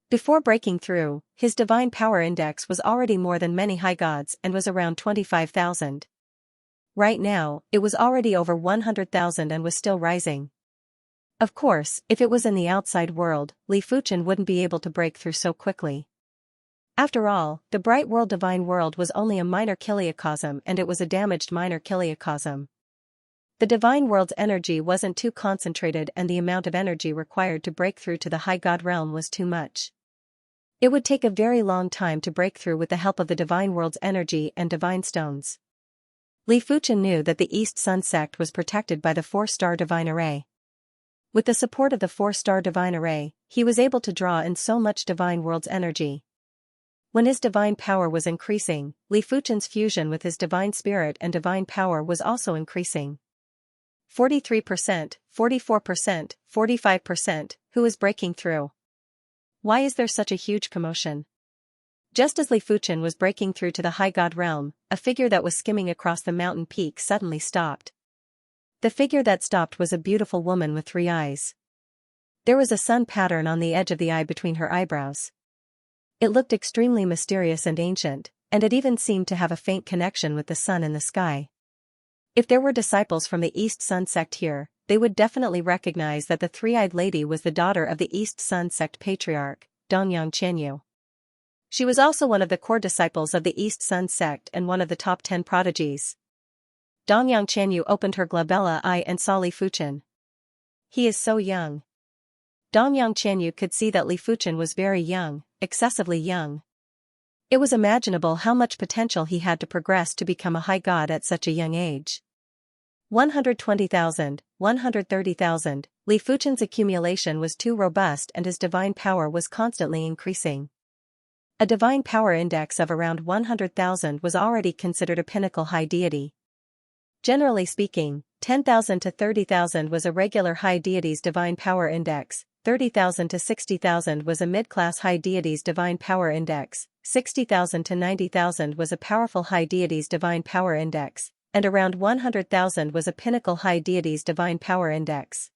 Before breaking through, his divine power index was already more than many High Gods and was around 25,000. Right now, it was already over 100,000 and was still rising. Of course, if it was in the outside world, Li Fuchen wouldn't be able to break through so quickly. After all, the bright world divine world was only a minor kiliocosm and it was a damaged minor kiliocosm. The divine world's energy wasn't too concentrated and the amount of energy required to break through to the high god realm was too much. It would take a very long time to break through with the help of the divine world's energy and divine stones. Li Fuchen knew that the East Sun sect was protected by the 4-star divine array. With the support of the 4-star divine array, he was able to draw in so much divine world's energy. When his divine power was increasing, Li Fuchen's fusion with his divine spirit and divine power was also increasing. 43%, 44%, 45%, who is breaking through? Why is there such a huge commotion? Just as Li Fuchen was breaking through to the high god realm, a figure that was skimming across the mountain peak suddenly stopped. The figure that stopped was a beautiful woman with 3 eyes. There was a sun pattern on the edge of the eye between her eyebrows. It looked extremely mysterious and ancient, and it even seemed to have a faint connection with the sun in the sky. If there were disciples from the East Sun sect here, they would definitely recognize that the 3-eyed lady was the daughter of the East Sun sect patriarch, Dongyang Qianyu. She was also one of the core disciples of the East Sun sect and one of the top 10 prodigies. Dongyang Qianyu opened her glabella eye and saw Li Fuchen. He is so young. Dongyang Qianyu could see that Li Fuchen was very young, excessively young. It was imaginable how much potential he had to progress to become a high god at such a young age. 120,000, 130,000, Li Fuchen's accumulation was too robust and his divine power was constantly increasing. A divine power index of around 100,000 was already considered a pinnacle high deity. Generally speaking, 10,000 to 30,000 was a regular high deity's divine power index, 30,000 to 60,000 was a mid-class high deity's divine power index, 60,000 to 90,000 was a powerful high deity's divine power index, and around 100,000 was a pinnacle high deity's divine power index.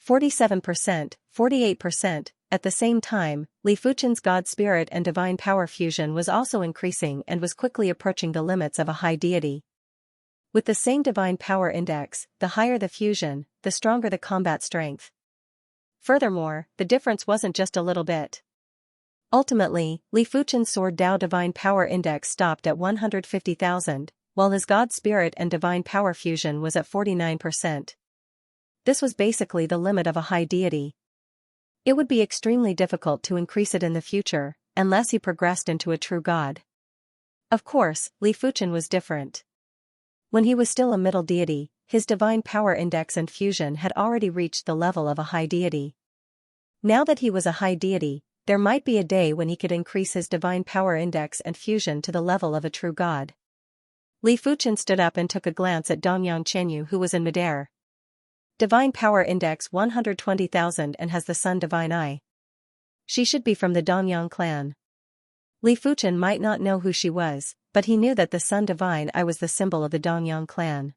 47%, 48%, at the same time, Li Fuchen's god spirit and divine power fusion was also increasing and was quickly approaching the limits of a high deity. With the same divine power index, the higher the fusion, the stronger the combat strength. Furthermore, the difference wasn't just a little bit. Ultimately, Li Fuchen's Sword Dao divine power index stopped at 150,000, while his god spirit and divine power fusion was at 49%. This was basically the limit of a high deity. It would be extremely difficult to increase it in the future, unless he progressed into a true god. Of course, Li Fuchen was different. When he was still a middle deity, his divine power index and fusion had already reached the level of a high deity. Now that he was a high deity, there might be a day when he could increase his divine power index and fusion to the level of a true god. Li Fuchen stood up and took a glance at Dongyang Qianyu who was in midair. Divine power index 120,000 and has the sun divine eye. She should be from the Dongyang clan. Li Fuchen might not know who she was, but he knew that the sun divine eye was the symbol of the Dongyang clan.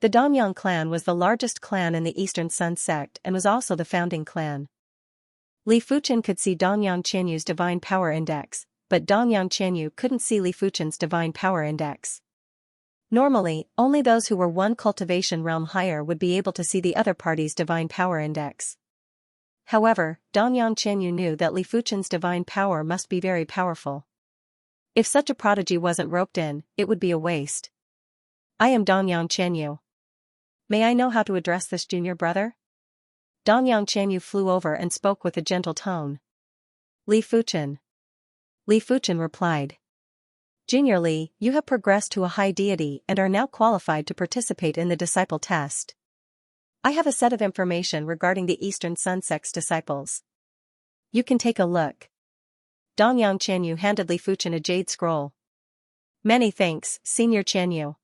The Dongyang clan was the largest clan in the Eastern Sun sect and was also the founding clan. Li Fuchen could see Dongyang Qianyu's divine power index, but Dongyang Qianyu couldn't see Li Fuchen's divine power index. Normally, only those who were one cultivation realm higher would be able to see the other party's divine power index. However, Dongyang Qianyu knew that Li Fuchen's divine power must be very powerful. If such a prodigy wasn't roped in, it would be a waste. I am Dongyang Qianyu. May I know how to address this junior brother? Dongyang Qianyu flew over and spoke with a gentle tone. Li Fuchen. Li Fuchen replied. Junior Li, you have progressed to a high deity and are now qualified to participate in the disciple test. I have a set of information regarding the Eastern Sun sect's disciples. You can take a look. Dongyang Qianyu handed Li Fuchen a jade scroll. Many thanks, Senior Qianyu.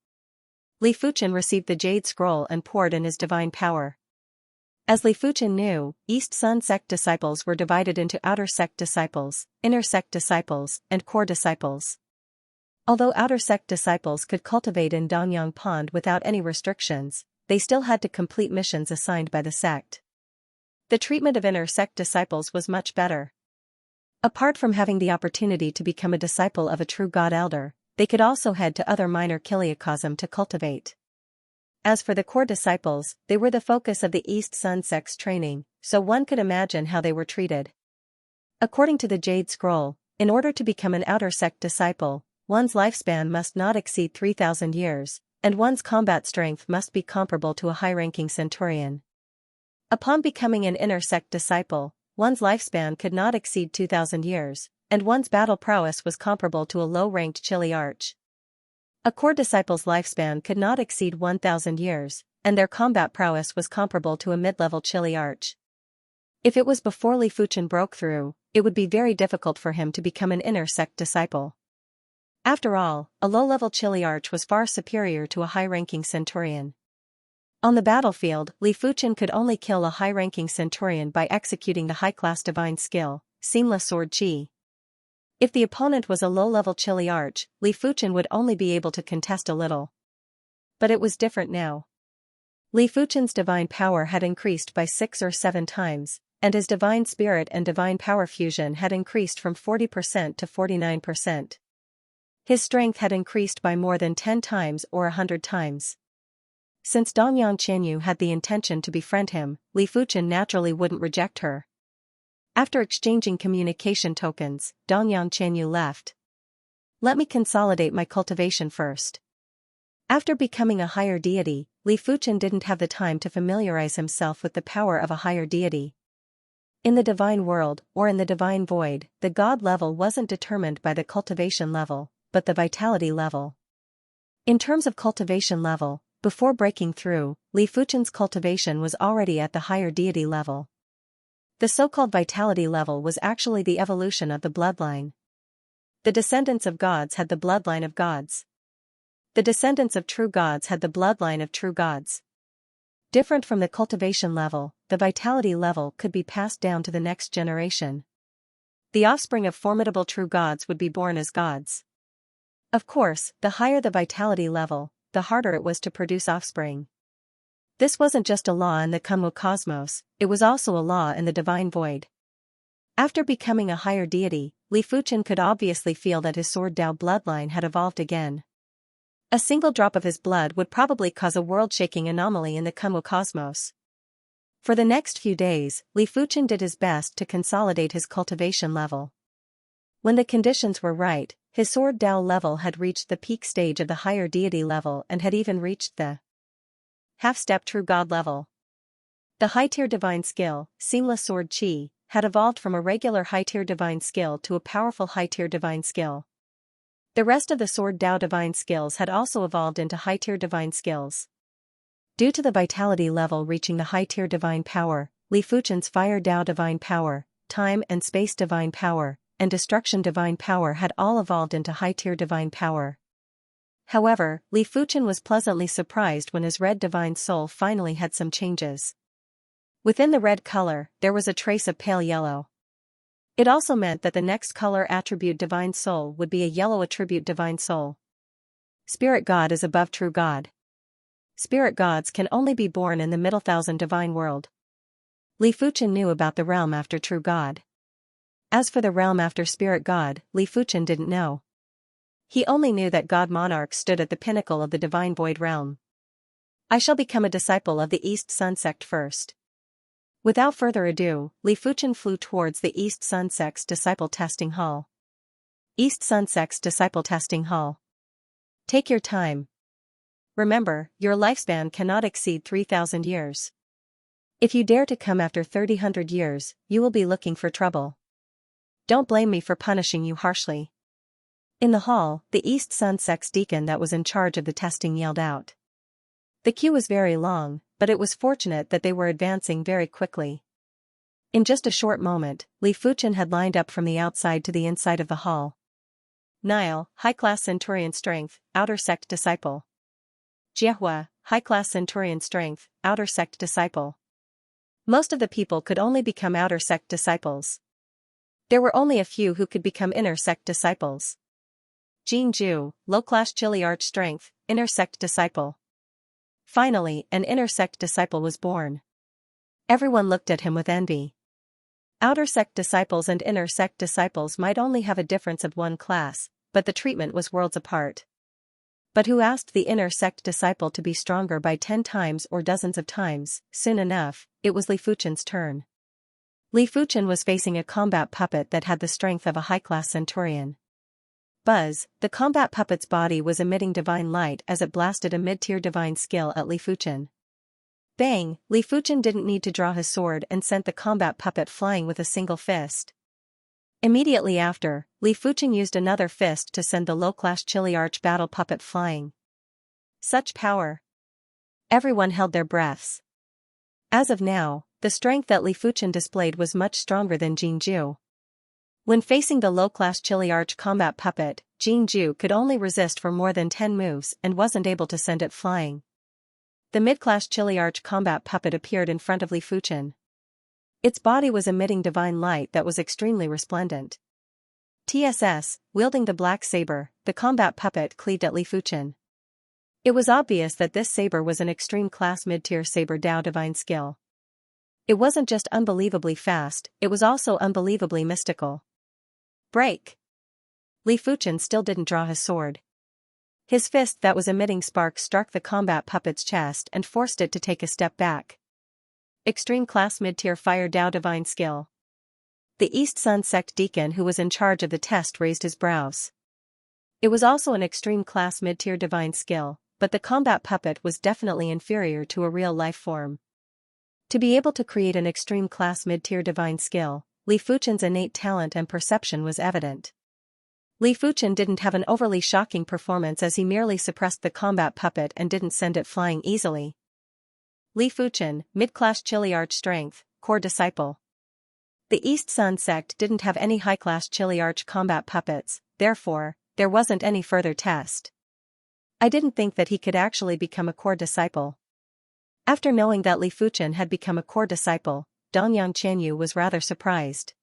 Li Fuchen received the jade scroll and poured in his divine power. As Li Fuchen knew, East Sun sect disciples were divided into outer sect disciples, inner sect disciples, and core disciples. Although outer sect disciples could cultivate in Dongyang Pond without any restrictions, they still had to complete missions assigned by the sect. The treatment of inner sect disciples was much better. Apart from having the opportunity to become a disciple of a true god elder, they could also head to other minor kiliocosm to cultivate. As for the core disciples, they were the focus of the East Sun sect's training, so one could imagine how they were treated. According to the Jade Scroll, in order to become an outer sect disciple, one's lifespan must not exceed 3,000 years, and one's combat strength must be comparable to a high-ranking centurion. Upon becoming an inner sect disciple, one's lifespan could not exceed 2,000 years, and one's battle prowess was comparable to a low-ranked chili arch. A core disciple's lifespan could not exceed 1,000 years, and their combat prowess was comparable to a mid-level chili arch. If it was before Li Fuchen broke through, it would be very difficult for him to become an inner sect disciple. After all, a low-level chili arch was far superior to a high-ranking centurion. On the battlefield, Li Fuchen could only kill a high-ranking centurion by executing the high-class divine skill, Seamless Sword Chi. If the opponent was a low-level chili arch, Li Fuchen would only be able to contest a little. But it was different now. Li Fuchen's divine power had increased by 6 or 7 times, and his divine spirit and divine power fusion had increased from 40% to 49%. His strength had increased by more than 10 times or 100 times. Since Dongyang Qianyu had the intention to befriend him, Li Fuchen naturally wouldn't reject her. After exchanging communication tokens, Dongyang Qianyu left. Let me consolidate my cultivation first. After becoming a higher deity, Li Fuchen didn't have the time to familiarize himself with the power of a higher deity. In the divine world, or in the divine void, the god level wasn't determined by the cultivation level, but the vitality level. In terms of cultivation level, before breaking through, Li Fuchen's cultivation was already at the higher deity level. The so-called vitality level was actually the evolution of the bloodline. The descendants of gods had the bloodline of gods. The descendants of true gods had the bloodline of true gods. Different from the cultivation level, the vitality level could be passed down to the next generation. The offspring of formidable true gods would be born as gods. Of course, the higher the vitality level, the harder it was to produce offspring. This wasn't just a law in the Kunwu cosmos, it was also a law in the divine void. After becoming a higher deity, Li Fuchen could obviously feel that his Sword Dao bloodline had evolved again. A single drop of his blood would probably cause a world-shaking anomaly in the Kunwu cosmos. For the next few days, Li Fuchen did his best to consolidate his cultivation level. When the conditions were right, his Sword Dao level had reached the peak stage of the higher deity level and had even reached the half-step true god level. The high-tier divine skill, Seamless Sword Chi, had evolved from a regular high-tier divine skill to a powerful high-tier divine skill. The rest of the Sword Dao divine skills had also evolved into high-tier divine skills. Due to the vitality level reaching the high-tier divine power, Li Fuchen's Fire Dao divine power, Time and Space divine power, and Destruction divine power had all evolved into high-tier divine power. However, Li Fuchen was pleasantly surprised when his red divine soul finally had some changes. Within the red color, there was a trace of pale yellow. It also meant that the next color attribute divine soul would be a yellow attribute divine soul. Spirit God is above true God. Spirit gods can only be born in the middle thousand divine world. Li Fuchen knew about the realm after true God. As for the realm after spirit god, Li Fuchen didn't know. He only knew that God Monarch stood at the pinnacle of the divine void realm. I shall become a disciple of the East Sun sect first. Without further ado, Li Fuchen flew towards the East Sun sect's disciple testing hall. East Sun sect's disciple testing hall. Take your time. Remember, your lifespan cannot exceed 3,000 years. If you dare to come after 3,000 years, you will be looking for trouble. Don't blame me for punishing you harshly. In the hall, the East Sun sect's deacon that was in charge of the testing yelled out. The queue was very long, but it was fortunate that they were advancing very quickly. In just a short moment, Li Fuchen had lined up from the outside to the inside of the hall. Nile, high-class Centurion strength, outer sect disciple. Jiehua, high-class Centurion strength, outer sect disciple. Most of the people could only become outer sect disciples. There were only a few who could become inner sect disciples. Jingju, low-class chili arch strength, inner sect disciple. Finally, an inner sect disciple was born. Everyone looked at him with envy. Outer sect disciples and inner sect disciples might only have a difference of one class, but the treatment was worlds apart. but who asked the inner sect disciple to be stronger by 10 times or dozens of times. Soon enough, it was Li Fuchen's turn. Li Fuchen was facing a combat puppet that had the strength of a high-class centurion. Buzz, the combat puppet's body was emitting divine light as it blasted a mid-tier divine skill at Li Fuchen. Bang! Li Fuchen didn't need to draw his sword and sent the combat puppet flying with a single fist. Immediately after, Li Fuchen used another fist to send the low-class chili arch battle puppet flying. Such power! Everyone held their breaths. As of now, the strength that Li Fuchen displayed was much stronger than Jinju. When facing the low-class chili arch combat puppet, Jinju could only resist for more than 10 moves and wasn't able to send it flying. The mid-class chili arch combat puppet appeared in front of Li Fuchen. Its body was emitting divine light that was extremely resplendent. TSS, wielding the black saber, the combat puppet cleaved at Li Fuchen. It was obvious that this saber was an extreme class mid-tier saber Dao divine skill. It wasn't just unbelievably fast, it was also unbelievably mystical. Break! Li Fuchen still didn't draw his sword. His fist that was emitting sparks struck the combat puppet's chest and forced it to take a step back. Extreme class mid-tier fire Dao divine skill. The East Sun sect deacon who was in charge of the test raised his brows. It was also an extreme class mid-tier divine skill, but the combat puppet was definitely inferior to a real life form. To be able to create an extreme class mid-tier divine skill, Li Fuchen's innate talent and perception was evident. Li Fuchen didn't have an overly shocking performance as he merely suppressed the combat puppet and didn't send it flying easily. Li Fuchen, mid-class chili arch strength, core disciple. The East Sun sect didn't have any high-class chili arch combat puppets, therefore, there wasn't any further test. I didn't think that he could actually become a core disciple. After knowing that Li Fuchen had become a core disciple, Dongyang Qianyu was rather surprised.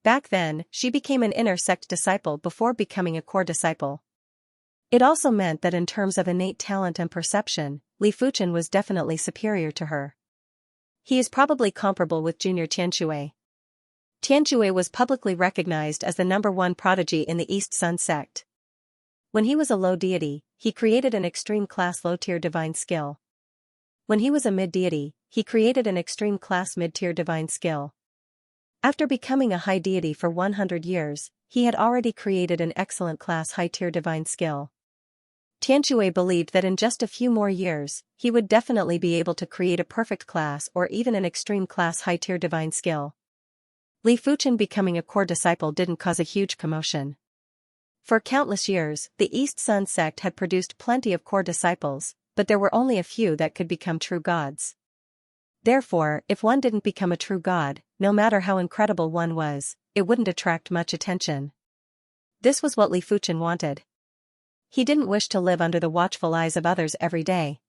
Back then, she became an inner sect disciple before becoming a core disciple. It also meant that in terms of innate talent and perception, Li Fuchen was definitely superior to her. He is probably comparable with Junior Tianxue. Tianxue was publicly recognized as the #1 prodigy in the East Sun sect. When he was a low deity, he created an extreme class low-tier divine skill. When he was a mid-deity, he created an extreme class mid-tier divine skill. After becoming a high deity for 100 years, he had already created an excellent class high-tier divine skill. Tianxue believed that in just a few more years, he would definitely be able to create a perfect class or even an extreme class high-tier divine skill. Li Fuchen becoming a core disciple didn't cause a huge commotion. For countless years, the East Sun sect had produced plenty of core disciples, but there were only a few that could become true gods. Therefore, if one didn't become a true god, no matter how incredible one was, it wouldn't attract much attention. This was what Li Fuchen wanted. He didn't wish to live under the watchful eyes of others every day.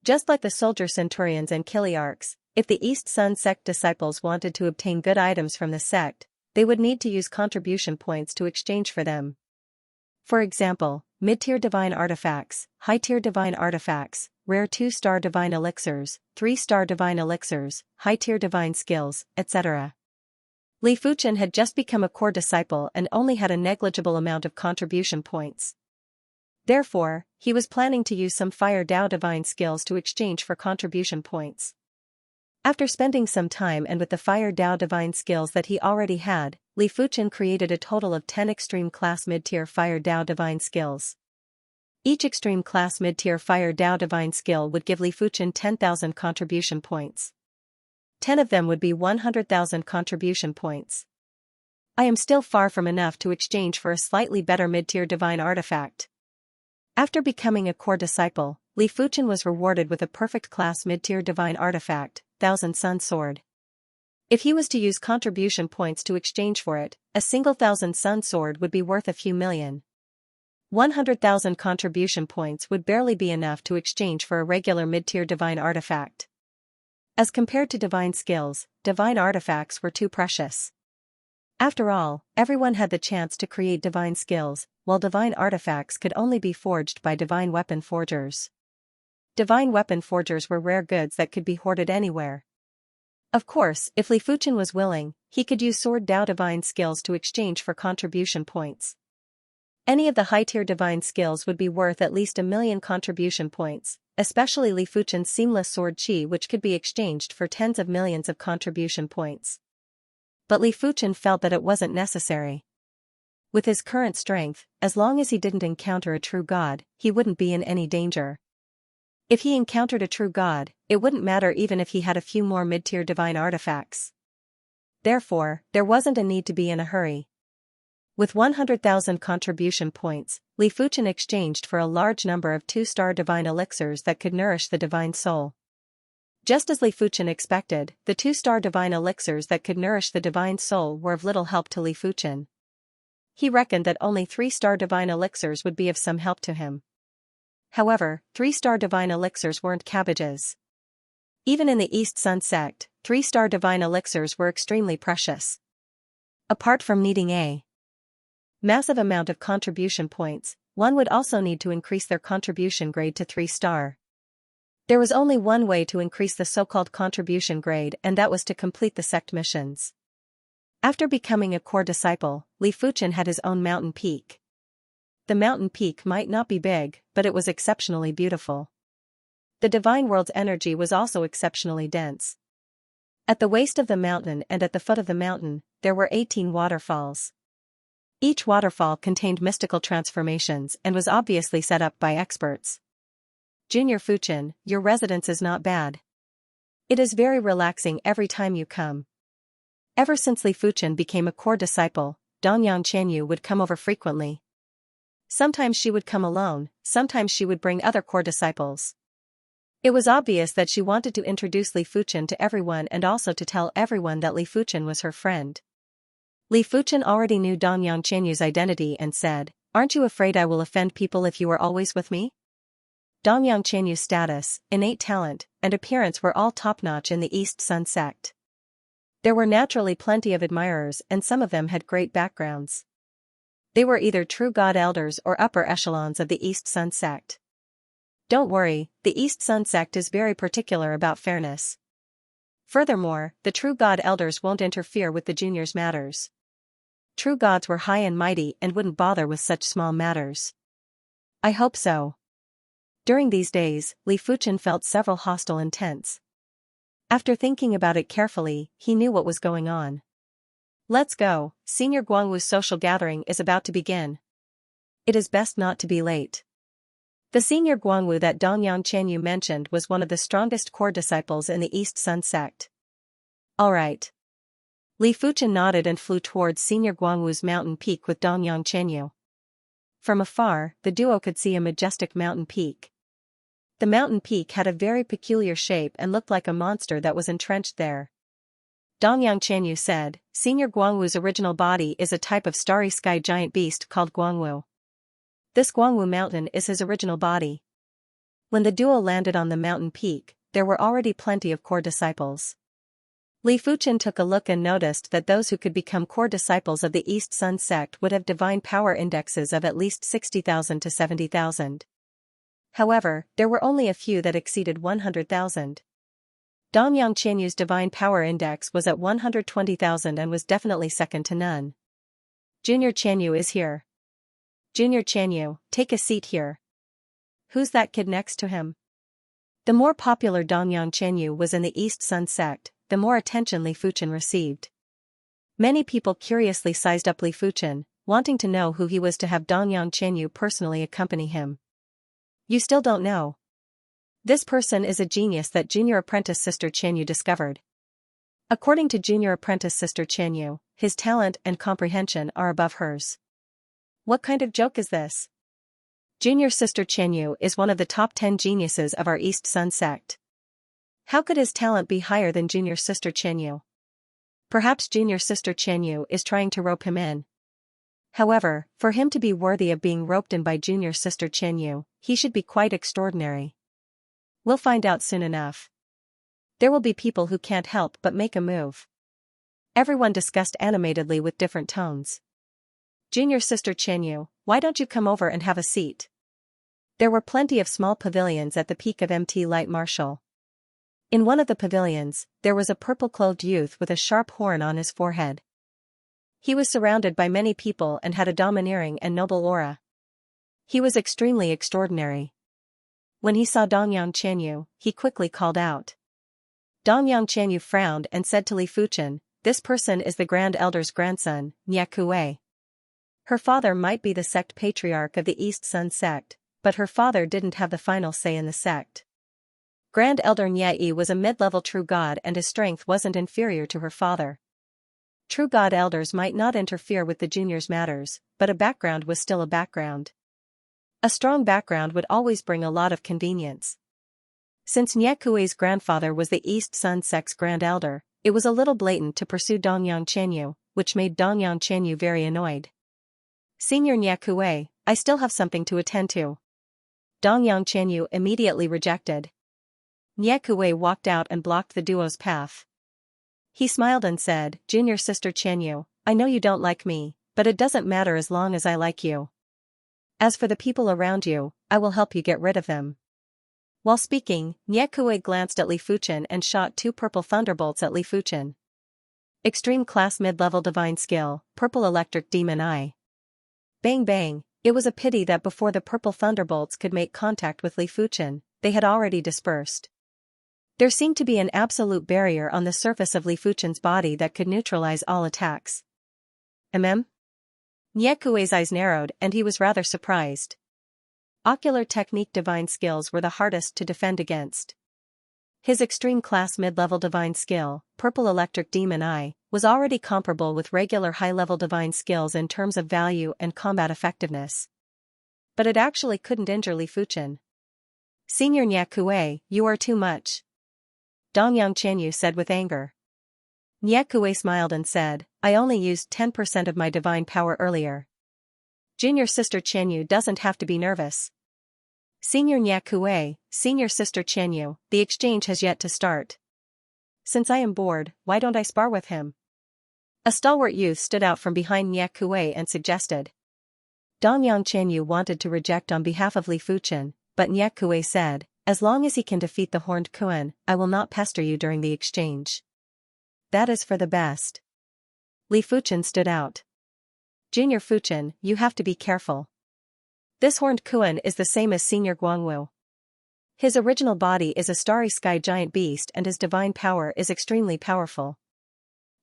Just like the soldier centurions and chiliarchs, if the East Sun sect disciples wanted to obtain good items from the sect, they would need to use contribution points to exchange for them. For example, mid-tier divine artifacts, high-tier divine artifacts, rare 2-star divine elixirs, 3-star divine elixirs, high-tier divine skills, etc. Li Fuchen had just become a core disciple and only had a negligible amount of contribution points. Therefore, he was planning to use some Fire Dao divine skills to exchange for contribution points. After spending some time and with the Fire Dao divine skills that he already had, Li Fuchen created a total of 10 extreme class mid-tier Fire Dao divine skills. Each extreme class mid-tier Fire Dao divine skill would give Li Fuchen 10,000 contribution points. 10 of them would be 100,000 contribution points. I am still far from enough to exchange for a slightly better mid-tier divine artifact. After becoming a core disciple, Li Fuchen was rewarded with a perfect class mid-tier divine artifact, 1000 Sun Sword. If he was to use contribution points to exchange for it, a single 1000 Sun Sword would be worth a few million. 100,000 contribution points would barely be enough to exchange for a regular mid-tier divine artifact. As compared to divine skills, divine artifacts were too precious. After all, everyone had the chance to create divine skills, while divine artifacts could only be forged by divine weapon forgers. Divine weapon forgers were rare goods that could be hoarded anywhere. Of course, if Li Fuchen was willing, he could use Sword Dao divine skills to exchange for contribution points. Any of the high-tier divine skills would be worth at least 1,000,000 contribution points, especially Li Fuchen's seamless sword qi, which could be exchanged for tens of millions of contribution points. But Li Fuchen felt that it wasn't necessary. With his current strength, as long as he didn't encounter a true god, he wouldn't be in any danger. If he encountered a true god, it wouldn't matter even if he had a few more mid-tier divine artifacts. Therefore, there wasn't a need to be in a hurry. With 100,000 contribution points, Li Fuchen exchanged for a large number of 2-star divine elixirs that could nourish the divine soul. Just as Li Fuchen expected, the 2-star divine elixirs that could nourish the divine soul were of little help to Li Fuchen. He reckoned that only 3-star divine elixirs would be of some help to him. However, 3-star divine elixirs weren't cabbages. Even in the East Sun sect, 3-star divine elixirs were extremely precious. Apart from needing a massive amount of contribution points, one would also need to increase their contribution grade to 3-star. There was only one way to increase the so-called contribution grade, and that was to complete the sect missions. After becoming a core disciple, Li Fuchen had his own mountain peak. The mountain peak might not be big, but it was exceptionally beautiful. The divine world's energy was also exceptionally dense. At the waist of the mountain and at the foot of the mountain, there were 18 waterfalls. Each waterfall contained mystical transformations and was obviously set up by experts. Junior Fuchen, your residence is not bad. It is very relaxing every time you come. Ever since Li Fuchen became a core disciple, Dongyang Qianyu would come over frequently. Sometimes she would come alone, sometimes she would bring other core disciples. It was obvious that she wanted to introduce Li Fuchen to everyone and also to tell everyone that Li Fuchen was her friend. Li Fuchen already knew Dongyang Qianyu's identity and said, "Aren't you afraid I will offend people if you are always with me?" Dongyang Qianyu's status, innate talent, and appearance were all top-notch in the East Sun sect. There were naturally plenty of admirers, and some of them had great backgrounds. They were either true god elders or upper echelons of the East Sun sect. Don't worry, the East Sun sect is very particular about fairness. Furthermore, the true god elders won't interfere with the juniors' matters. True gods were high and mighty and wouldn't bother with such small matters. I hope so. During these days, Li Fuchen felt several hostile intents. After thinking about it carefully, he knew what was going on. Let's go, Senior Guangwu's social gathering is about to begin. It is best not to be late. The Senior Guangwu that Dongyang Qianyu mentioned was one of the strongest core disciples in the East Sun sect. All right. Li Fuchen nodded and flew towards Senior Guangwu's mountain peak with Dongyang Qianyu. From afar, the duo could see a majestic mountain peak. The mountain peak had a very peculiar shape and looked like a monster that was entrenched there. Dongyang Qianyu said, Senior Guangwu's original body is a type of starry sky giant beast called Guangwu. This Guangwu mountain is his original body. When the duo landed on the mountain peak, there were already plenty of core disciples. Li Fuchen took a look and noticed that those who could become core disciples of the East Sun sect would have divine power indexes of at least 60,000 to 70,000. However, there were only a few that exceeded 100,000. Dongyang Qianyu's divine power index was at 120,000 and was definitely second to none. Junior Qianyu is here. Junior Qianyu, take a seat here. Who's that kid next to him? The more popular Dongyang Qianyu was in the East Sun sect, the more attention Li Fuchen received. Many people curiously sized up Li Fuchen, wanting to know who he was to have Dongyang Qianyu personally accompany him. You still don't know. This person is a genius that junior apprentice Sister Qianyu discovered. According to junior apprentice Sister Qianyu, his talent and comprehension are above hers. What kind of joke is this? Junior Sister Qianyu is one of the top 10 geniuses of our East Sun sect. How could his talent be higher than Junior Sister Qianyu? Perhaps Junior Sister Qianyu is trying to rope him in. However, for him to be worthy of being roped in by Junior Sister Qianyu, he should be quite extraordinary. We'll find out soon enough. There will be people who can't help but make a move. Everyone discussed animatedly with different tones. Junior Sister Qianyu, why don't you come over and have a seat? There were plenty of small pavilions at the peak of Mt Light Marshal. In one of the pavilions, there was a purple-clothed youth with a sharp horn on his forehead. He was surrounded by many people and had a domineering and noble aura. He was extremely extraordinary. When he saw Dongyang Qianyu, he quickly called out. Dongyang Qianyu frowned and said to Li Fuchen, "This person is the Grand Elder's grandson, Nie Kuei. Her father might be the sect patriarch of the East Sun sect, but her father didn't have the final say in the sect. Grand Elder Nie was a mid-level true god and his strength wasn't inferior to her father. True god elders might not interfere with the juniors' matters, but a background was still a background. A strong background would always bring a lot of convenience. Since Nie Kuei's grandfather was the East Sun sect's Grand Elder, it was a little blatant to pursue Dongyang Qianyu, which made Dongyang Qianyu very annoyed. Senior Nie Kuei, I still have something to attend to. Dongyang Qianyu immediately rejected. Nie Kuei walked out and blocked the duo's path. He smiled and said, "Junior sister Qianyu, I know you don't like me, but it doesn't matter as long as I like you. As for the people around you, I will help you get rid of them." While speaking, Nie Kuei glanced at Li Fuchen and shot 2 purple thunderbolts at Li Fuchen. Extreme class mid-level divine skill, purple electric demon eye. Bang bang, it was a pity that before the purple thunderbolts could make contact with Li Fuchen, they had already dispersed. There seemed to be an absolute barrier on the surface of Li Fuchen's body that could neutralize all attacks. Nie Kuei's eyes narrowed and he was rather surprised. Ocular technique divine skills were the hardest to defend against. His extreme class mid-level divine skill, purple electric demon eye, was already comparable with regular high-level divine skills in terms of value and combat effectiveness. But it actually couldn't injure Li Fuchen. "Senior Nie Kuei, you are too much," Dongyang Qianyu said with anger. Nie Kuei smiled and said, "I only used 10% of my divine power earlier. Junior sister Qianyu doesn't have to be nervous." "Senior Nie Kuei, senior sister Qianyu, the exchange has yet to start. Since I am bored, why don't I spar with him?" A stalwart youth stood out from behind Nie Kuei and suggested. Dongyang Qianyu wanted to reject on behalf of Li Fuchen, but Nie Kuei said, "As long as he can defeat the Horned Kuan, I will not pester you during the exchange. That is for the best." Li Fuchen stood out. "Junior Fuchen, you have to be careful. This Horned Kuan is the same as Senior Guangwu. His original body is a starry sky giant beast and his divine power is extremely powerful.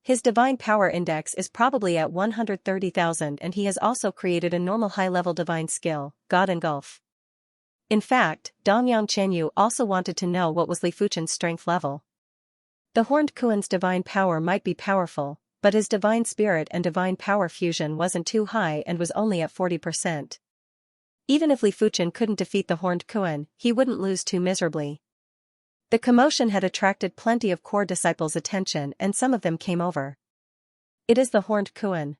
His divine power index is probably at 130,000 and he has also created a normal high-level divine skill, God Engulf." In fact, Dongyang Qianyu also wanted to know what was Li Fuchen's strength level. The Horned Kuan's divine power might be powerful, but his divine spirit and divine power fusion wasn't too high and was only at 40%. Even if Li Fuchen couldn't defeat the Horned Kuan, he wouldn't lose too miserably. The commotion had attracted plenty of core disciples' attention and some of them came over. "It is the Horned Kuan.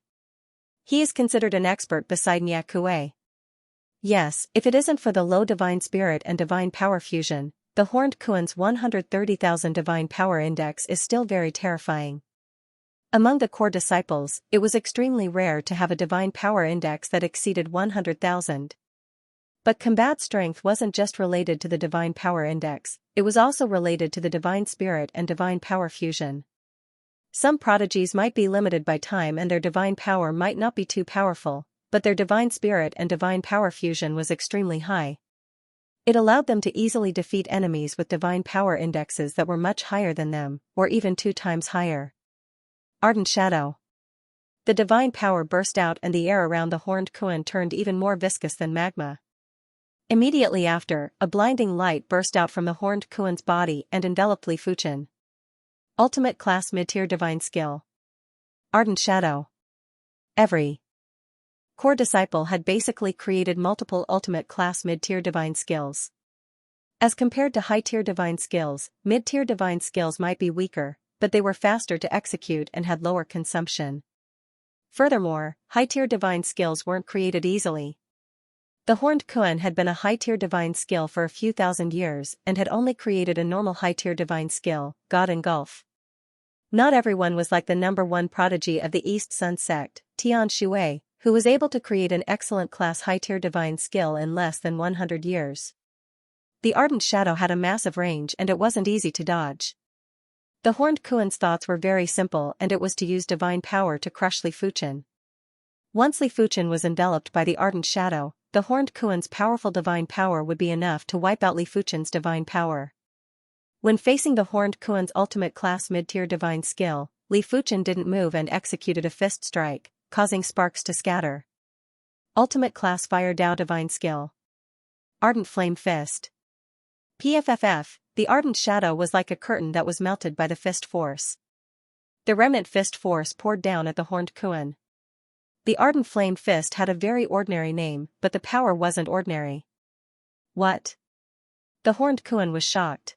He is considered an expert beside Nie Kuei. Yes, if it isn't for the low divine spirit and divine power fusion, the Horned Kuan's 130,000 divine power index is still very terrifying." Among the core disciples, it was extremely rare to have a divine power index that exceeded 100,000. But combat strength wasn't just related to the divine power index, it was also related to the divine spirit and divine power fusion. Some prodigies might be limited by time and their divine power might not be too powerful, but their divine spirit and divine power fusion was extremely high. It allowed them to easily defeat enemies with divine power indexes that were much higher than them, or even 2 times higher. Ardent Shadow. The divine power burst out and the air around the Horned Kuan turned even more viscous than magma. Immediately after, a blinding light burst out from the Horned Kuan's body and enveloped Li Fuchen. Ultimate class mid-tier divine skill. Ardent Shadow. Every core disciple had basically created multiple ultimate class mid-tier divine skills. As compared to high-tier divine skills, mid-tier divine skills might be weaker, but they were faster to execute and had lower consumption. Furthermore, high-tier divine skills weren't created easily. The Horned Kuan had been a high-tier divine skill for a few thousand years and had only created a normal high-tier divine skill, God Engulf. Not everyone was like the #1 prodigy of the East Sun sect, Tian Shui, who was able to create an excellent class high-tier divine skill in less than 100 years. The Ardent Shadow had a massive range and it wasn't easy to dodge. The Horned Kuan's thoughts were very simple, and it was to use divine power to crush Li Fuchen. Once Li Fuchen was enveloped by the ardent shadow, the Horned Kuan's powerful divine power would be enough to wipe out Li Fuchen's divine power. When facing the Horned Kuan's ultimate class mid-tier divine skill, Li Fuchen didn't move and executed a fist strike, causing sparks to scatter. Ultimate class Fire Dao divine skill. Ardent Flame Fist. PFFF, the ardent shadow was like a curtain that was melted by the fist force. The remnant fist force poured down at the Horned Kuan. The ardent flame fist had a very ordinary name, but the power wasn't ordinary. What? The Horned Kuan was shocked.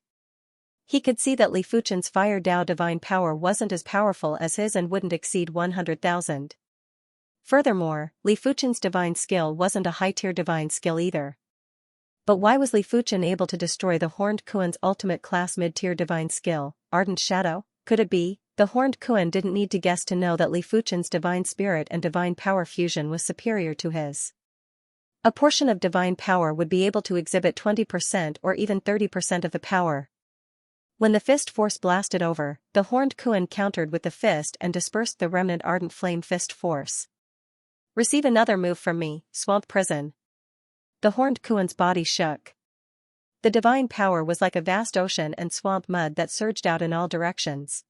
He could see that Li Fuchen's Fire Dao divine power wasn't as powerful as his and wouldn't exceed 100,000. Furthermore, Li Fuchen's divine skill wasn't a high-tier divine skill either. But why was Li Fuchen able to destroy the Horned Kuan's ultimate class mid-tier divine skill, Ardent Shadow? Could it be? The Horned Kuan didn't need to guess to know that Li Fuchen's divine spirit and divine power fusion was superior to his. A portion of divine power would be able to exhibit 20% or even 30% of the power. When the fist force blasted over, the Horned Kuan countered with the fist and dispersed the remnant ardent flame fist force. Receive another move from me, Swamp Prison. The Horned Kuan's body shook. The divine power was like a vast ocean and swamp mud that surged out in all directions.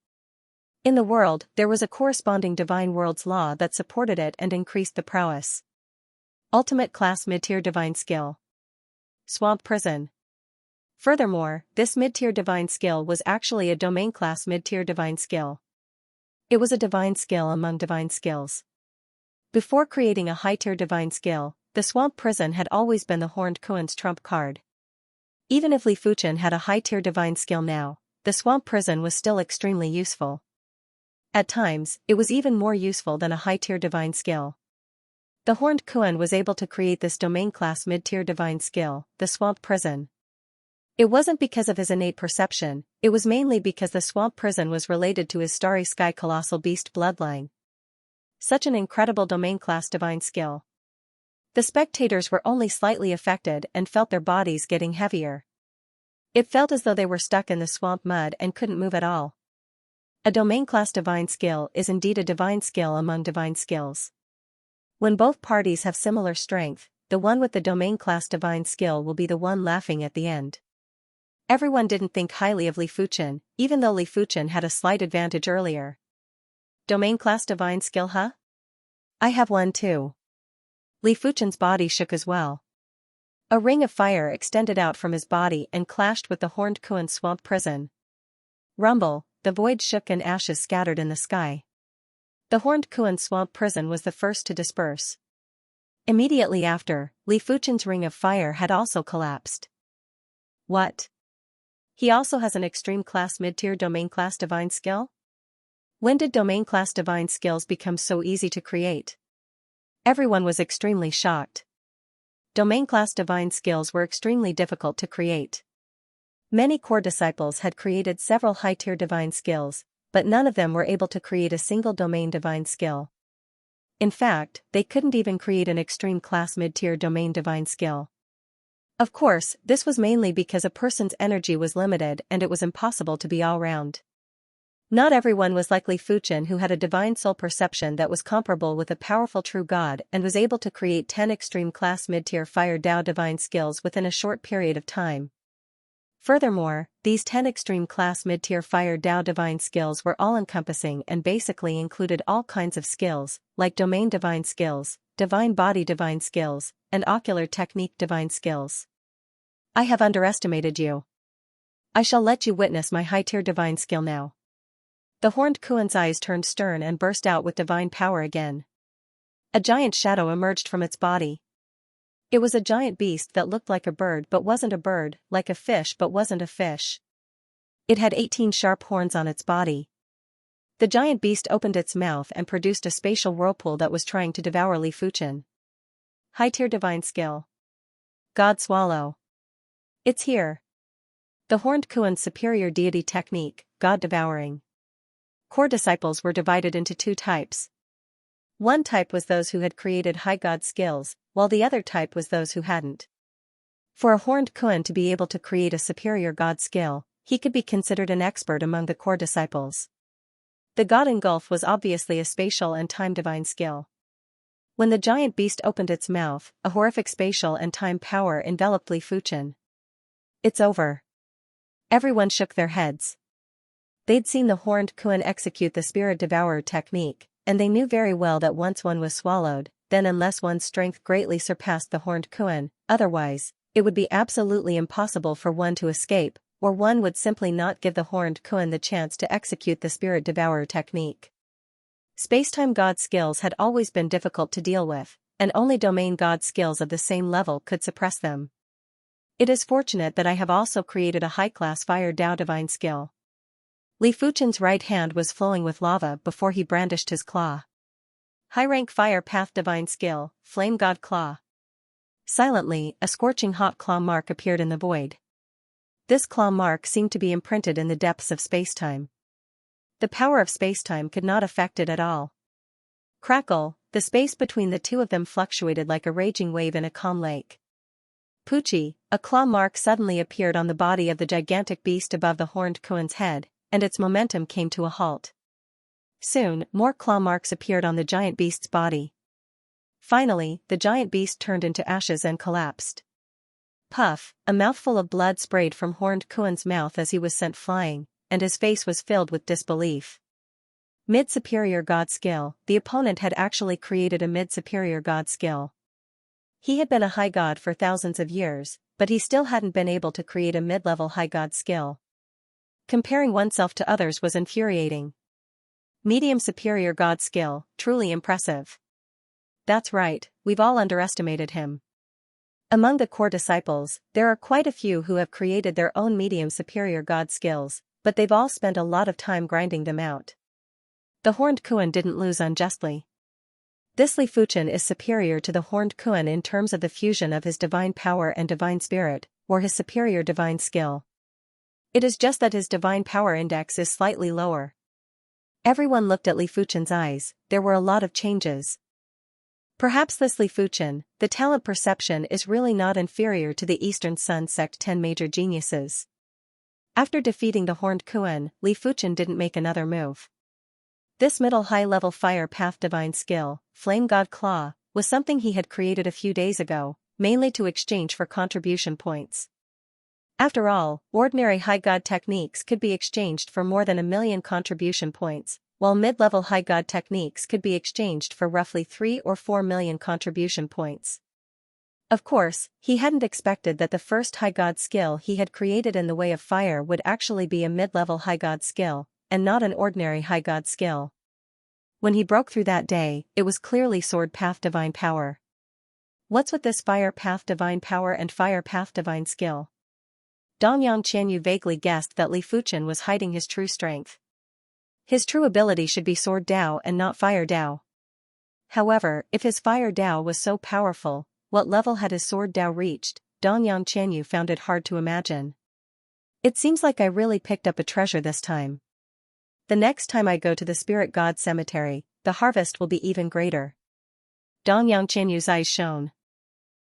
In the world, there was a corresponding divine world's law that supported it and increased the prowess. Ultimate class mid-tier divine skill. Swamp Prison. Furthermore, this mid-tier divine skill was actually a domain class mid-tier divine skill. It was a divine skill among divine skills. Before creating a high-tier divine skill, the Swamp Prison had always been the Horned Kuan's trump card. Even if Li Fuchen had a high-tier divine skill now, the Swamp Prison was still extremely useful. At times, it was even more useful than a high-tier divine skill. The Horned Kuan was able to create this domain-class mid-tier divine skill, the Swamp Prison. It wasn't because of his innate perception, it was mainly because the Swamp Prison was related to his Starry Sky Colossal Beast bloodline. Such an incredible domain-class divine skill. The spectators were only slightly affected and felt their bodies getting heavier. It felt as though they were stuck in the swamp mud and couldn't move at all. A domain-class divine skill is indeed a divine skill among divine skills. When both parties have similar strength, the one with the domain-class divine skill will be the one laughing at the end. Everyone didn't think highly of Li Fuchen, even though Li Fuchen had a slight advantage earlier. Domain-class divine skill, huh? I have one too. Li Fuchen's body shook as well. A ring of fire extended out from his body and clashed with the Horned Kuan's Swamp Prison. Rumble, the void shook and ashes scattered in the sky. The Horned Kuan's Swamp Prison was the first to disperse. Immediately after, Li Fuchen's ring of fire had also collapsed. What? He also has an extreme class mid-tier domain class divine skill? When did domain class divine skills become so easy to create? Everyone was extremely shocked. Domain class divine skills were extremely difficult to create. Many core disciples had created several high-tier divine skills, but none of them were able to create a single domain divine skill. In fact, they couldn't even create an extreme class mid-tier domain divine skill. Of course, this was mainly because a person's energy was limited and it was impossible to be all-round. Not everyone was like Li Fuchen, who had a divine soul perception that was comparable with a powerful true God and was able to create 10 extreme class mid-tier Fire Dao divine skills within a short period of time. Furthermore, these 10 extreme class mid-tier Fire Dao divine skills were all-encompassing and basically included all kinds of skills, like domain divine skills, divine body divine skills, and ocular technique divine skills. I have underestimated you. I shall let you witness my high-tier divine skill now. The Horned Kuan's eyes turned stern and burst out with divine power again. A giant shadow emerged from its body. It was a giant beast that looked like a bird but wasn't a bird, like a fish but wasn't a fish. It had 18 sharp horns on its body. The giant beast opened its mouth and produced a spatial whirlpool that was trying to devour Li Fuchen. High-tier divine skill. God Swallow. It's here. The Horned Kuan's superior deity technique, God Devouring. Core disciples were divided into two types. One type was those who had created high God skills, while the other type was those who hadn't. For a Horned Kuan to be able to create a superior God skill, he could be considered an expert among the core disciples. The god in Gulf was obviously a spatial and time divine skill. When the giant beast opened its mouth, a horrific spatial and time power enveloped Li Fuchen. It's over. Everyone shook their heads. They'd seen the horned Kuan execute the spirit devourer technique, and they knew very well that once one was swallowed, then unless one's strength greatly surpassed the horned Kuan, otherwise, it would be absolutely impossible for one to escape, or one would simply not give the horned Kuan the chance to execute the spirit devourer technique. Spacetime god skills had always been difficult to deal with, and only domain god skills of the same level could suppress them. It is fortunate that I have also created a high-class fire Dao divine skill. Li Fuchen's right hand was flowing with lava before he brandished his claw. High-rank fire path divine skill, flame god claw. Silently, a scorching hot claw mark appeared in the void. This claw mark seemed to be imprinted in the depths of spacetime. The power of spacetime could not affect it at all. Crackle, the space between the two of them fluctuated like a raging wave in a calm lake. Poochie, a claw mark suddenly appeared on the body of the gigantic beast above the horned Kuan's head, and its momentum came to a halt. Soon, more claw marks appeared on the giant beast's body. Finally, the giant beast turned into ashes and collapsed. Puff, a mouthful of blood sprayed from horned Kuan's mouth as he was sent flying, and his face was filled with disbelief. Mid-superior god skill, the opponent had actually created a mid-superior god skill. He had been a high god for thousands of years, but he still hadn't been able to create a mid-level high god skill. Comparing oneself to others was infuriating. Medium superior god skill, truly impressive. That's right, we've all underestimated him. Among the core disciples, there are quite a few who have created their own medium superior god skills, but they've all spent a lot of time grinding them out. The horned Kuan didn't lose unjustly. This Li Fuchen is superior to the horned Kuan in terms of the fusion of his divine power and divine spirit, or his superior divine skill. It is just that his divine power index is slightly lower. Everyone looked at Li Fuchen's eyes. There were a lot of changes. Perhaps this Li Fuchen, the talent perception is really not inferior to the Eastern Sun Sect 10 major geniuses. After defeating the horned Kuan, Li Fuchen didn't make another move. This middle high-level fire path divine skill, Flame God Claw, was something he had created a few days ago, mainly to exchange for contribution points. After all, ordinary high god techniques could be exchanged for more than 1 million contribution points, while mid-level high god techniques could be exchanged for roughly 3 or 4 million contribution points. Of course, he hadn't expected that the first high god skill he had created in the way of fire would actually be a mid-level high god skill, and not an ordinary high god skill. When he broke through that day, it was clearly sword path divine power. What's with this fire path divine power and fire path divine skill? Dongyang Qianyu vaguely guessed that Li Fuchen was hiding his true strength. His true ability should be sword Dao and not fire Dao. However, if his fire Dao was so powerful, what level had his sword Dao reached? Dongyang Qianyu found it hard to imagine. It seems like I really picked up a treasure this time. The next time I go to the spirit god cemetery, the harvest will be even greater. Dongyang Qianyu's eyes shone.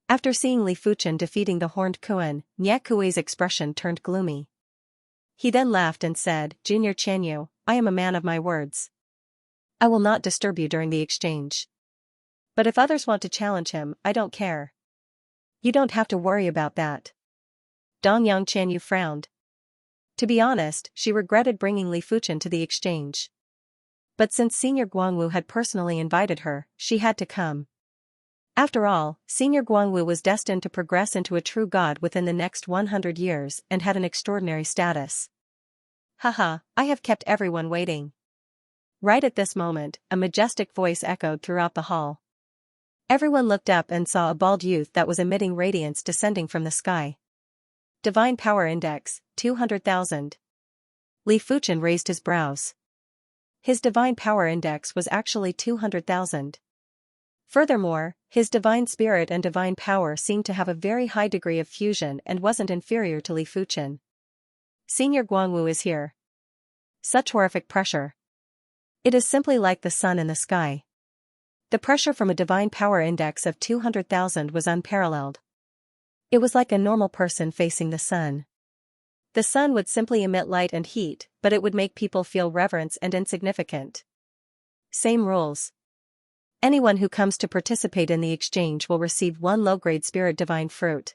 After seeing Li Fuchen defeating the horned Kuan, Nye Kuei's expression turned gloomy. He then laughed and said, "Junior Qianyu, I am a man of my words. I will not disturb you during the exchange. But if others want to challenge him, I don't care. You don't have to worry about that." Dongyang Qianyu frowned. To be honest, she regretted bringing Li Fuchen to the exchange. But since Senior Guangwu had personally invited her, she had to come. After all, Senior Guangwu was destined to progress into a true god within the next 100 years and had an extraordinary status. Haha, I have kept everyone waiting. Right at this moment, a majestic voice echoed throughout the hall. Everyone looked up and saw a bald youth that was emitting radiance descending from the sky. Divine Power Index, 200,000. Li Fuchen raised his brows. His Divine Power Index was actually 200,000. Furthermore, his divine spirit and divine power seemed to have a very high degree of fusion and wasn't inferior to Li Fuchen. Senior Guangwu is here. Such horrific pressure. It is simply like the sun in the sky. The pressure from a divine power index of 200,000 was unparalleled. It was like a normal person facing the sun. The sun would simply emit light and heat, but it would make people feel reverence and insignificant. Same rules. Anyone who comes to participate in the exchange will receive 1 low-grade spirit divine fruit.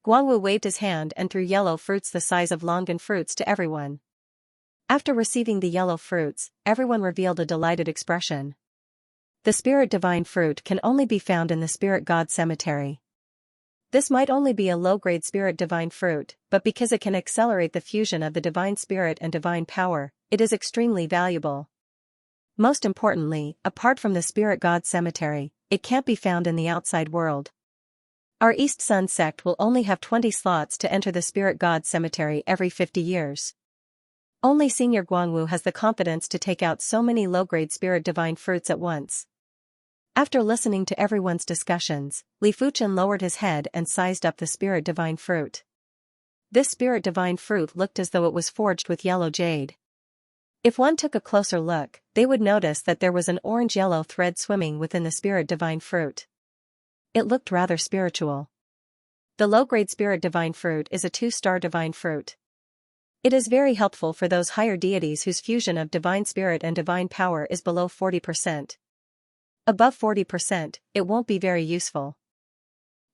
Guangwu waved his hand and threw yellow fruits the size of longan fruits to everyone. After receiving the yellow fruits, everyone revealed a delighted expression. The spirit divine fruit can only be found in the spirit god cemetery. This might only be a low-grade spirit divine fruit, but because it can accelerate the fusion of the divine spirit and divine power, it is extremely valuable. Most importantly, apart from the spirit god cemetery, it can't be found in the outside world. Our East Sun sect will only have 20 slots to enter the spirit god cemetery every 50 years. Only Senior Guangwu has the confidence to take out so many low-grade spirit divine fruits at once. After listening to everyone's discussions, Li Fuchen lowered his head and sized up the spirit divine fruit. This spirit divine fruit looked as though it was forged with yellow jade. If one took a closer look, they would notice that there was an orange-yellow thread swimming within the spirit divine fruit. It looked rather spiritual. The low-grade spirit divine fruit is a 2-star divine fruit. It is very helpful for those higher deities whose fusion of divine spirit and divine power is below 40%. Above 40%, it won't be very useful.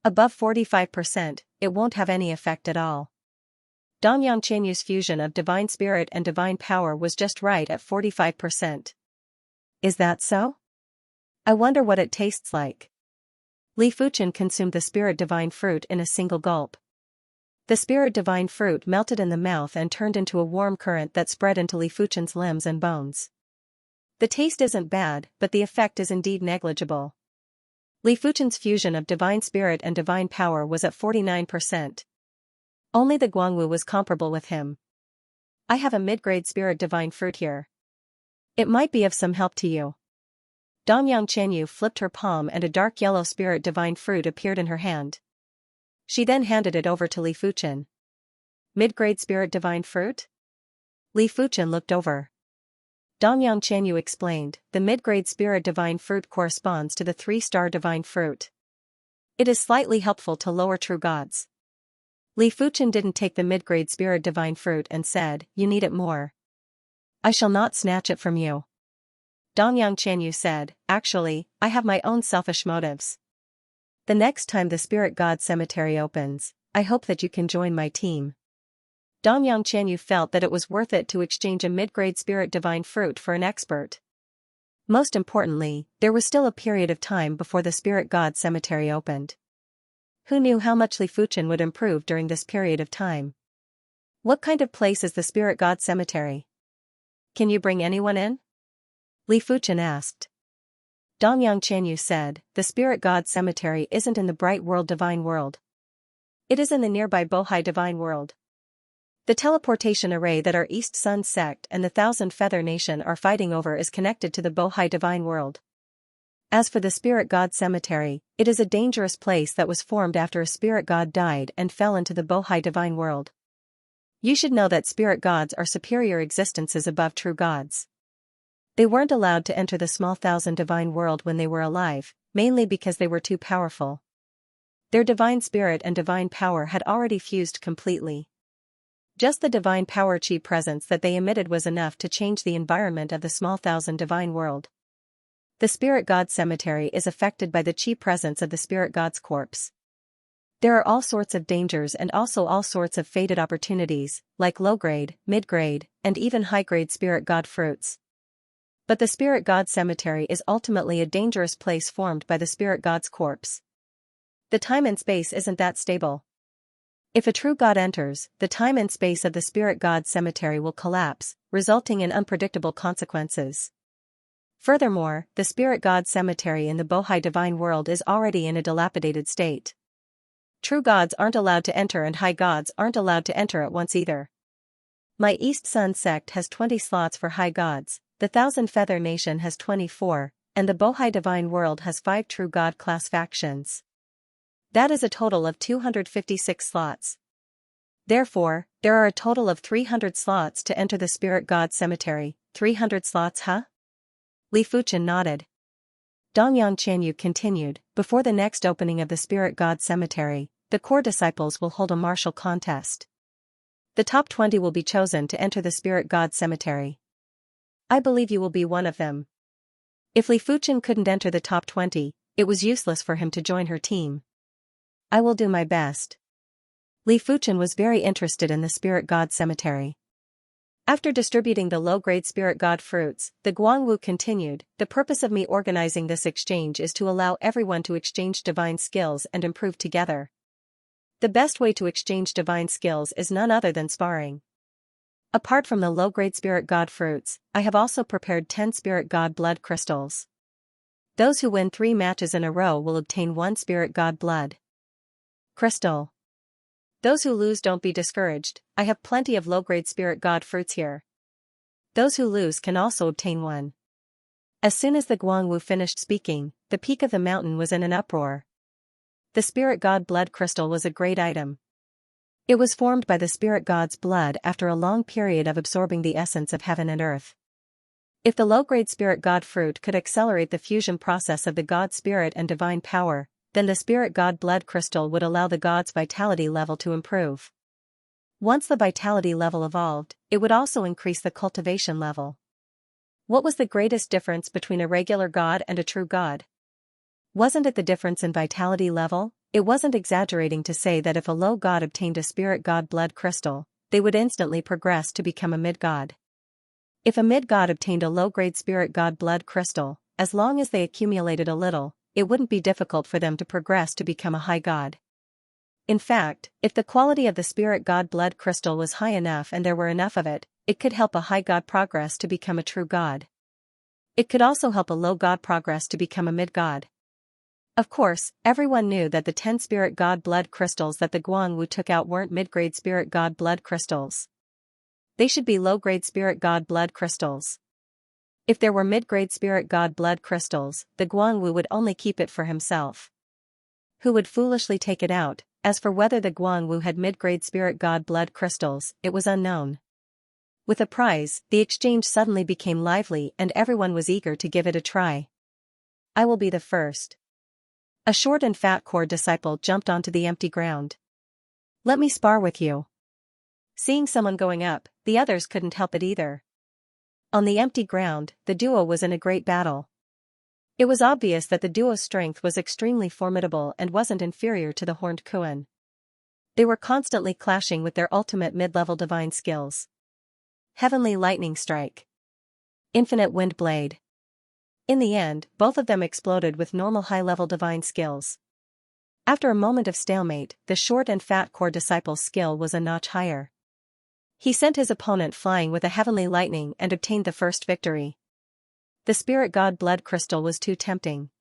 Above 45%, it won't have any effect at all. Dongyang Chenyu's fusion of divine spirit and divine power was just right at 45%. Is that so? I wonder what it tastes like. Li Fuchen consumed the spirit divine fruit in a single gulp. The spirit divine fruit melted in the mouth and turned into a warm current that spread into Li Fuchen's limbs and bones. The taste isn't bad, but the effect is indeed negligible. Li Fuchen's fusion of divine spirit and divine power was at 49%. Only the Guangwu was comparable with him. I have a mid-grade spirit divine fruit here. It might be of some help to you. Dongyang Chenyu flipped her palm and a dark yellow spirit divine fruit appeared in her hand. She then handed it over to Li Fuchen. Mid-grade spirit divine fruit? Li Fuchen looked over. Dongyang Chenyu explained, the mid-grade spirit divine fruit corresponds to the 3-star divine fruit. It is slightly helpful to lower true gods. Li Fuchen didn't take the mid-grade spirit divine fruit and said, you need it more. I shall not snatch it from you. Dongyang Chenyu said, actually, I have my own selfish motives. The next time the spirit god cemetery opens, I hope that you can join my team. Dongyang Chenyu felt that it was worth it to exchange a mid-grade spirit divine fruit for an expert. Most importantly, there was still a period of time before the spirit god cemetery opened. Who knew how much Li Fuchen would improve during this period of time? What kind of place is the spirit god cemetery? Can you bring anyone in? Li Fuchen asked. Dongyang Chenyu said, the spirit god cemetery isn't in the bright world divine world. It is in the nearby Bohai divine world. The teleportation array that our East Sun sect and the Thousand Feather Nation are fighting over is connected to the Bohai divine world. As for the spirit god cemetery, it is a dangerous place that was formed after a spirit god died and fell into the Bohai divine world. You should know that spirit gods are superior existences above true gods. They weren't allowed to enter the small thousand divine world when they were alive, mainly because they were too powerful. Their divine spirit and divine power had already fused completely. Just the divine power chi presence that they emitted was enough to change the environment of the small thousand divine world. The spirit god cemetery is affected by the chi presence of the spirit god's corpse. There are all sorts of dangers and also all sorts of fated opportunities, like low-grade, mid-grade, and even high-grade spirit god fruits. But the spirit god cemetery is ultimately a dangerous place formed by the spirit god's corpse. The time and space isn't that stable. If a true god enters, the time and space of the spirit god cemetery will collapse, resulting in unpredictable consequences. Furthermore, the spirit god cemetery in the Bohai divine world is already in a dilapidated state. True gods aren't allowed to enter and high gods aren't allowed to enter at once either. My East Sun sect has 20 slots for high gods, the Thousand Feather Nation has 24, and the Bohai divine world has 5 true god class factions. That is a total of 256 slots. Therefore, there are a total of 300 slots to enter the spirit god cemetery. 300 slots, huh? Li Fuchen nodded. Dongyang Chenyu continued, before the next opening of the spirit god cemetery, the core disciples will hold a martial contest. The top 20 will be chosen to enter the spirit god cemetery. I believe you will be one of them. If Li Fuchen couldn't enter the top 20, it was useless for him to join her team. I will do my best. Li Fuchen was very interested in the spirit god cemetery. After distributing the low-grade spirit god fruits, the Guangwu continued, "The purpose of me organizing this exchange is to allow everyone to exchange divine skills and improve together. The best way to exchange divine skills is none other than sparring. Apart from the low-grade spirit god fruits, I have also prepared 10 spirit god blood crystals. Those who win 3 matches in a row will obtain 1 spirit god blood crystal. Those who lose, don't be discouraged, I have plenty of low-grade spirit god fruits here. Those who lose can also obtain 1. As soon as the Guangwu finished speaking, the peak of the mountain was in an uproar. The spirit god blood crystal was a great item. It was formed by the spirit god's blood after a long period of absorbing the essence of heaven and earth. If the low-grade spirit god fruit could accelerate the fusion process of the god spirit and divine power, then the spirit god blood crystal would allow the god's vitality level to improve. Once the vitality level evolved, it would also increase the cultivation level. What was the greatest difference between a regular god and a true god? Wasn't it the difference in vitality level? It wasn't exaggerating to say that if a low god obtained a spirit god blood crystal, they would instantly progress to become a mid-god. If a mid-god obtained a low-grade spirit god blood crystal, as long as they accumulated a little, it wouldn't be difficult for them to progress to become a high god. In fact, if the quality of the spirit god blood crystal was high enough and there were enough of it, it could help a high god progress to become a true god. It could also help a low god progress to become a mid-god. Of course, everyone knew that the 10 spirit god blood crystals that the Guangwu took out weren't mid-grade spirit god blood crystals. They should be low-grade spirit god blood crystals. If there were mid-grade spirit god blood crystals, the Guangwu would only keep it for himself. Who would foolishly take it out? As for whether the Guangwu had mid-grade spirit god blood crystals, it was unknown. With a prize, the exchange suddenly became lively and everyone was eager to give it a try. I will be the first. A short and fat core disciple jumped onto the empty ground. Let me spar with you. Seeing someone going up, the others couldn't help it either. On the empty ground, the duo was in a great battle. It was obvious that the duo's strength was extremely formidable and wasn't inferior to the Horned Kuan. They were constantly clashing with their ultimate mid-level divine skills. Heavenly Lightning Strike. Infinite Wind Blade. In the end, both of them exploded with normal high-level divine skills. After a moment of stalemate, the short and fat core disciple's skill was a notch higher. He sent his opponent flying with a heavenly lightning and obtained the first victory. The spirit god blood crystal was too tempting.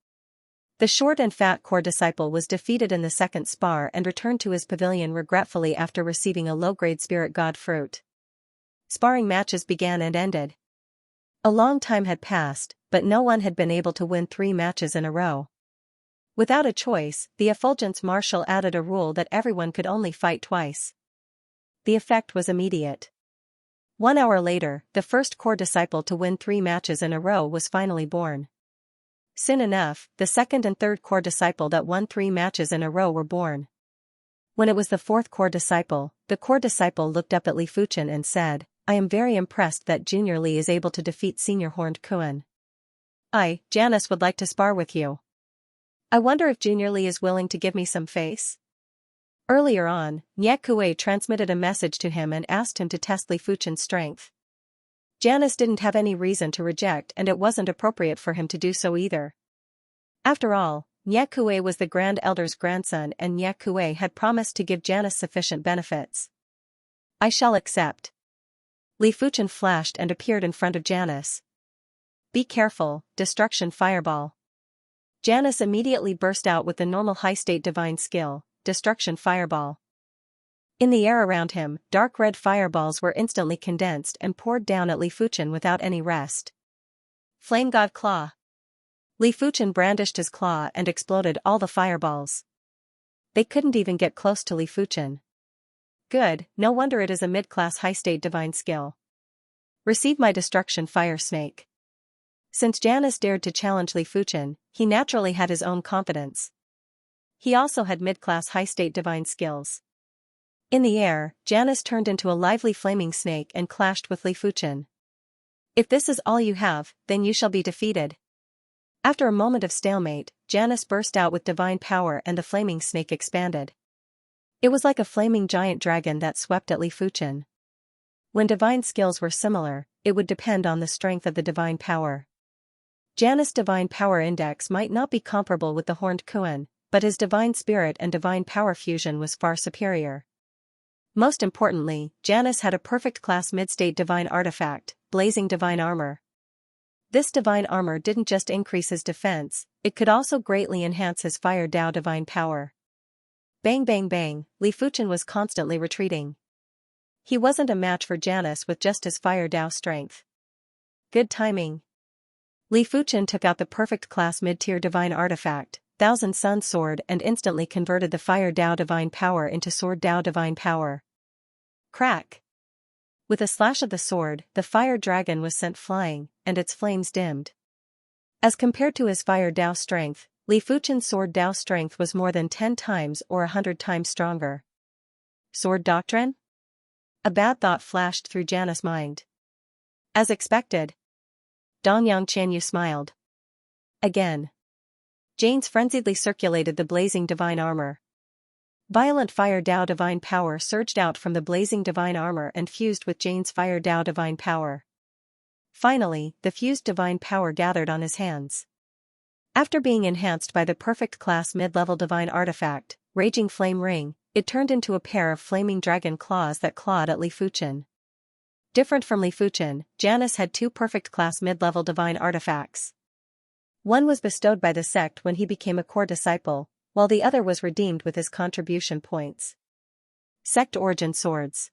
The short and fat core disciple was defeated in the second spar and returned to his pavilion regretfully after receiving a low-grade spirit god fruit. Sparring matches began and ended. A long time had passed, but no one had been able to win 3 matches in a row. Without a choice, the Effulgence Marshal added a rule that everyone could only fight twice. The effect was immediate. 1 hour later, the first core disciple to win 3 matches in a row was finally born. Soon enough, the second and third core disciple that won 3 matches in a row were born. When it was the fourth core disciple, the core disciple looked up at Li Fuchen and said, "I am very impressed that Junior Li is able to defeat Senior Horned Kuan. Janice would like to spar with you. I wonder if Junior Li is willing to give me some face?" Earlier on, Nye Kue transmitted a message to him and asked him to test Li Fuchen's strength. Janice didn't have any reason to reject and it wasn't appropriate for him to do so either. After all, Nye Kue was the Grand Elder's grandson and Nye Kue had promised to give Janice sufficient benefits. I shall accept. Li Fuchen flashed and appeared in front of Janice. Be careful, Destruction Fireball. Janice immediately burst out with the normal high-state divine skill, Destruction Fireball. In the air around him, dark red fireballs were instantly condensed and poured down at Li Fuchen without any rest. Flame God Claw. Li Fuchen brandished his claw and exploded all the fireballs. They couldn't even get close to Li Fuchen. Good, no wonder it is a mid-class high-state divine skill. Receive my Destruction Fire Snake. Since Janice dared to challenge Li Fuchen, he naturally had his own confidence. He also had mid-class high-state divine skills. In the air, Janus turned into a lively flaming snake and clashed with Li Fuchen. If this is all you have, then you shall be defeated. After a moment of stalemate, Janus burst out with divine power and the flaming snake expanded. It was like a flaming giant dragon that swept at Li Fuchen. When divine skills were similar, it would depend on the strength of the divine power. Janus' divine power index might not be comparable with the horned Kuan, but his divine spirit and divine power fusion was far superior. Most importantly, Janus had a perfect class mid-state divine artifact, blazing divine armor. This divine armor didn't just increase his defense, it could also greatly enhance his fire Dao divine power. Bang bang bang, Li Fuchen was constantly retreating. He wasn't a match for Janus with just his fire Dao strength. Good timing. Li Fuchen took out the perfect class mid-tier divine artifact, Thousand Sun Sword, and instantly converted the fire Dao divine power into sword Dao divine power. Crack! With a slash of the sword, the fire dragon was sent flying, and its flames dimmed. As compared to his fire Dao strength, Li Fuchen's sword Dao strength was more than 10 times or 100 times stronger. Sword doctrine? A bad thought flashed through Janus' mind. As expected. Dongyang Qianyu smiled. Again. Jane's frenziedly circulated the blazing divine armor. Violent fire Dao divine power surged out from the blazing divine armor and fused with Jane's fire Dao divine power. Finally, the fused divine power gathered on his hands. After being enhanced by the perfect class mid-level divine artifact, Raging Flame Ring, it turned into a pair of flaming dragon claws that clawed at Li Fuchen. Different from Li Fuchen, Janus had 2 perfect class mid-level divine artifacts. One was bestowed by the sect when he became a core disciple, while the other was redeemed with his contribution points. Sect Origin Swords.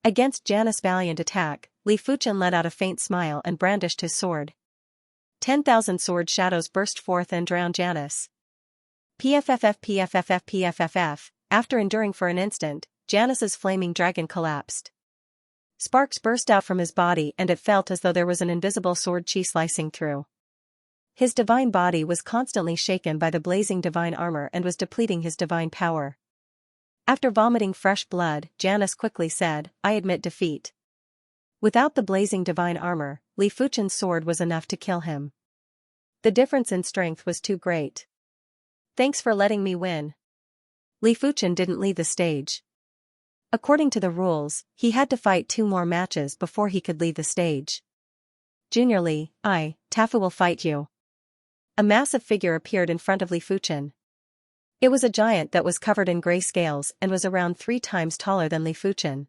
Against Janus' valiant attack, Li Fuchen let out a faint smile and brandished his sword. 10,000 sword shadows burst forth and drowned Janus. PFFF. After enduring for an instant, Janus's flaming dragon collapsed. Sparks burst out from his body and it felt as though there was an invisible sword chi slicing through. His divine body was constantly shaken by the blazing divine armor and was depleting his divine power. After vomiting fresh blood, Janus quickly said, "I admit defeat." Without the blazing divine armor, Li Fuchen's sword was enough to kill him. The difference in strength was too great. Thanks for letting me win. Li Fuchen didn't leave the stage. According to the rules, he had to fight 2 more matches before he could leave the stage. Junior Li, Tafu will fight you. A massive figure appeared in front of Li Fuchen. It was a giant that was covered in gray scales and was around 3 times taller than Li Fuchen.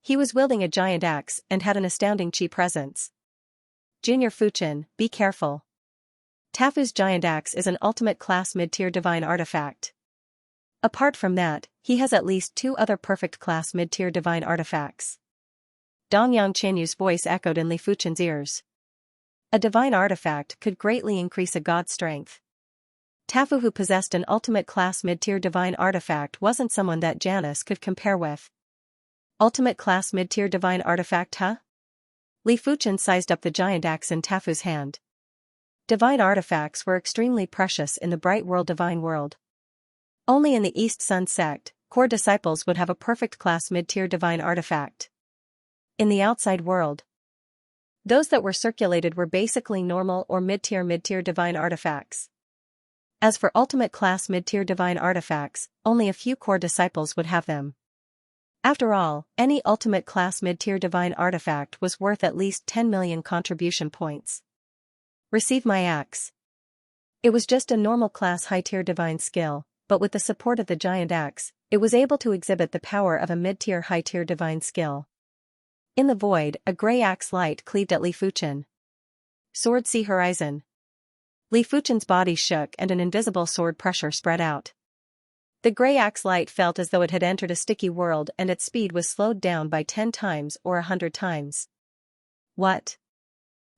He was wielding a giant axe and had an astounding chi presence. Junior Fuchen, be careful. Tafu's giant axe is an ultimate class mid-tier divine artifact. Apart from that, he has at least 2 other perfect class mid-tier divine artifacts. Dongyang Qianyu's voice echoed in Li Fuchen's ears. A divine artifact could greatly increase a god's strength. Tafu, who possessed an ultimate class mid-tier divine artifact, wasn't someone that Janus could compare with. Ultimate class mid-tier divine artifact, huh? Li Fuchen sized up the giant axe in Tafu's hand. Divine artifacts were extremely precious in the bright world divine world. Only in the East Sun sect, core disciples would have a perfect class mid-tier divine artifact. In the outside world, those that were circulated were basically normal or mid-tier divine artifacts. As for ultimate class mid-tier divine artifacts, only a few core disciples would have them. After all, any ultimate class mid-tier divine artifact was worth at least 10 million contribution points. Receive my axe. It was just a normal class high-tier divine skill, but with the support of the giant axe, it was able to exhibit the power of a mid-tier high-tier divine skill. In the void, a gray axe light cleaved at Li Fuchen. Sword see horizon. Li Fuchen's body shook and an invisible sword pressure spread out. The gray axe light felt as though it had entered a sticky world and its speed was slowed down by 10 times or 100 times. What?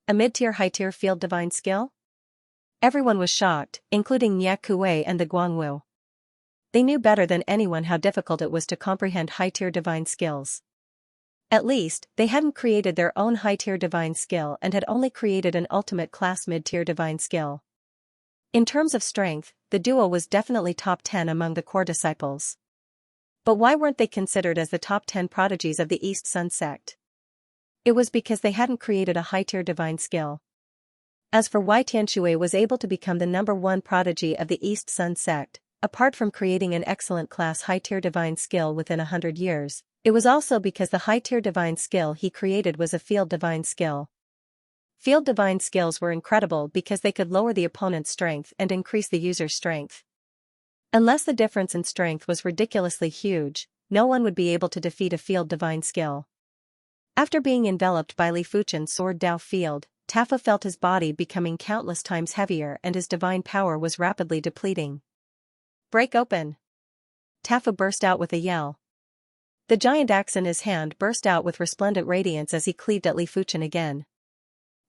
A mid-tier high-tier field divine skill? Everyone was shocked, including Nye Kuei and the Guangwu. They knew better than anyone how difficult it was to comprehend high-tier divine skills. At least, they hadn't created their own high-tier divine skill and had only created an ultimate class mid-tier divine skill. In terms of strength, the duo was definitely top 10 among the core disciples. But why weren't they considered as the top 10 prodigies of the East Sun sect? It was because they hadn't created a high-tier divine skill. As for why Xianxia was able to become the #1 prodigy of the East Sun sect, apart from creating an excellent class high-tier divine skill within 100 years, it was also because the high-tier divine skill he created was a field divine skill. Field divine skills were incredible because they could lower the opponent's strength and increase the user's strength. Unless the difference in strength was ridiculously huge, no one would be able to defeat a field divine skill. After being enveloped by Li Fuchen's sword Dao field, Taffa felt his body becoming countless times heavier and his divine power was rapidly depleting. Break open! Taffa burst out with a yell. The giant axe in his hand burst out with resplendent radiance as he cleaved at Li Fuchen again.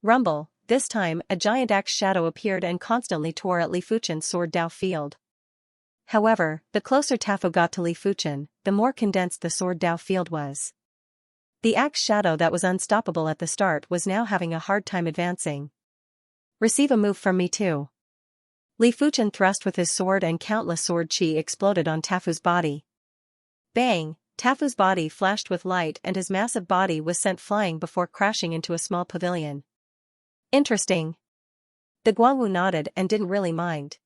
Rumble, this time a giant axe shadow appeared and constantly tore at Li Fuchen's sword Dao field. However, the closer Taffa got to Li Fuchen, the more condensed the sword Dao field was. The axe shadow that was unstoppable at the start was now having a hard time advancing. Receive a move from me too. Li Fuchen thrust with his sword and countless sword chi exploded on Tafu's body. Bang! Tafu's body flashed with light and his massive body was sent flying before crashing into a small pavilion. Interesting. The Guangwu nodded and didn't really mind.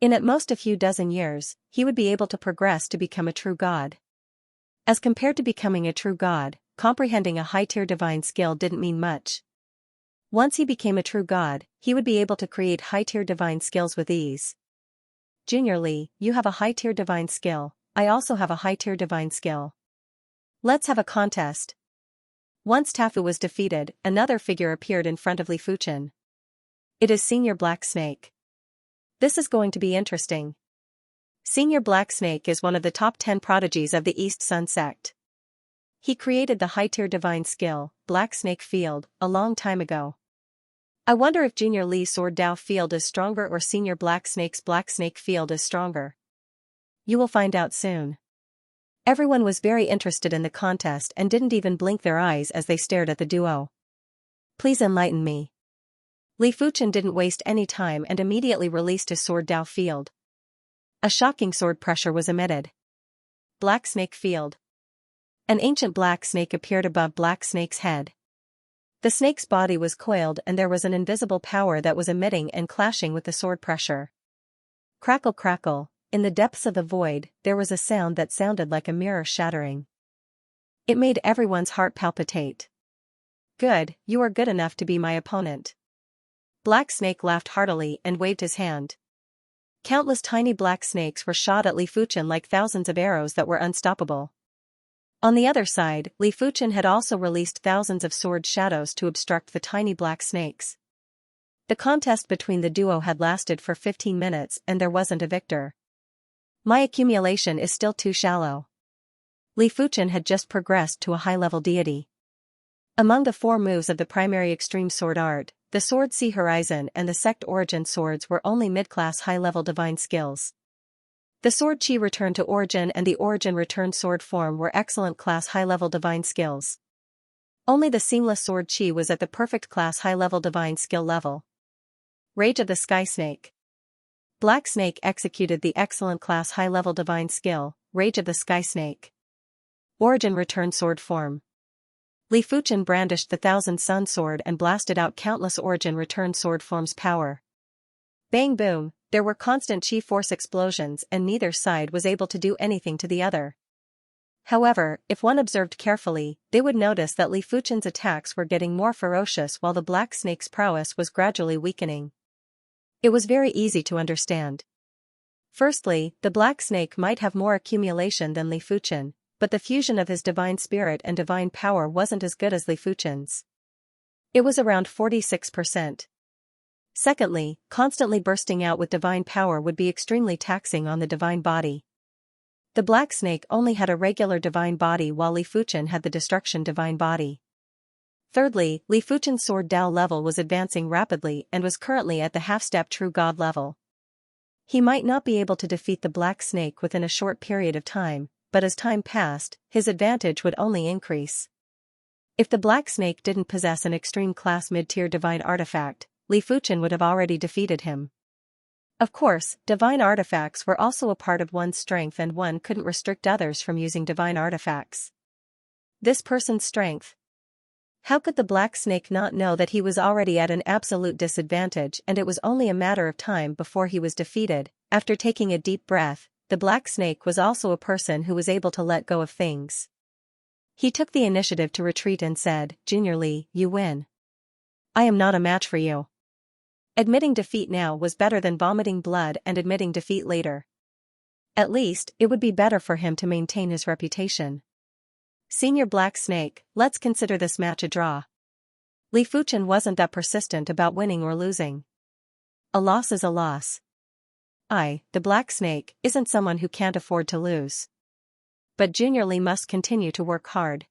In at most a few dozen years, he would be able to progress to become a true god. As compared to becoming a true god, comprehending a high-tier divine skill didn't mean much. Once he became a true god, he would be able to create high-tier divine skills with ease. Junior Li, you have a high-tier divine skill, I also have a high-tier divine skill. Let's have a contest. Once Tafu was defeated, another figure appeared in front of Li Fuchen. It is Senior Black Snake. This is going to be interesting. Senior Black Snake is one of the top 10 prodigies of the East Sun sect. He created the high-tier divine skill, Black Snake Field, a long time ago. I wonder if Junior Li's Sword Dao Field is stronger or Senior Black Snake's Black Snake Field is stronger. You will find out soon. Everyone was very interested in the contest and didn't even blink their eyes as they stared at the duo. Please enlighten me. Li Fuchen didn't waste any time and immediately released his Sword Dao Field. A shocking sword pressure was emitted. Black Snake Field. An ancient black snake appeared above Black Snake's head. The snake's body was coiled and there was an invisible power that was emitting and clashing with the sword pressure. Crackle crackle, in the depths of the void, there was a sound that sounded like a mirror shattering. It made everyone's heart palpitate. Good, you are good enough to be my opponent. Black Snake laughed heartily and waved his hand. Countless tiny black snakes were shot at Li Fuchen like thousands of arrows that were unstoppable. On the other side, Li Fuchen had also released thousands of sword shadows to obstruct the tiny black snakes. The contest between the duo had lasted for 15 minutes and there wasn't a victor. My accumulation is still too shallow. Li Fuchen had just progressed to a high-level deity. Among the 4 moves of the primary extreme sword art, the Sword Sea Horizon and the Sect Origin swords were only mid-class high-level divine skills. The Sword Chi Return to Origin and the Origin Return Sword Form were excellent class high-level divine skills. Only the Seamless Sword Chi was at the perfect class high-level divine skill level. Rage of the Sky Snake. Black Snake executed the excellent class high-level divine skill, Rage of the Sky Snake. Origin Return Sword Form. Li Fuchen brandished the Thousand Sun Sword and blasted out countless Origin Return Sword Form's power. Bang boom, there were constant chi force explosions and neither side was able to do anything to the other. However, if one observed carefully, they would notice that Li Fuchen's attacks were getting more ferocious while the Black Snake's prowess was gradually weakening. It was very easy to understand. Firstly, the Black Snake might have more accumulation than Li Fuchen, but the fusion of his divine spirit and divine power wasn't as good as Li Fuchen's. It was around 46%. Secondly, constantly bursting out with divine power would be extremely taxing on the divine body. The Black Snake only had a regular divine body while Li Fuchen had the destruction divine body. Thirdly, Li Fuchen's Sword Dao level was advancing rapidly and was currently at the half-step true god level. He might not be able to defeat the Black Snake within a short period of time, but as time passed, his advantage would only increase. If the Black Snake didn't possess an extreme class mid-tier divine artifact, Li Fuchen would have already defeated him. Of course, divine artifacts were also a part of one's strength and one couldn't restrict others from using divine artifacts. This person's strength. How could the black snake not know that he was already at an absolute disadvantage and it was only a matter of time before he was defeated? After taking a deep breath, the black snake was also a person who was able to let go of things. He took the initiative to retreat and said, "Junior Lee, you win. I am not a match for you." Admitting defeat now was better than vomiting blood and admitting defeat later. At least, it would be better for him to maintain his reputation. Senior Black Snake, let's consider this match a draw. Li Fuchen wasn't that persistent about winning or losing. A loss is a loss. The Black Snake, isn't someone who can't afford to lose. But Junior Lee must continue to work hard.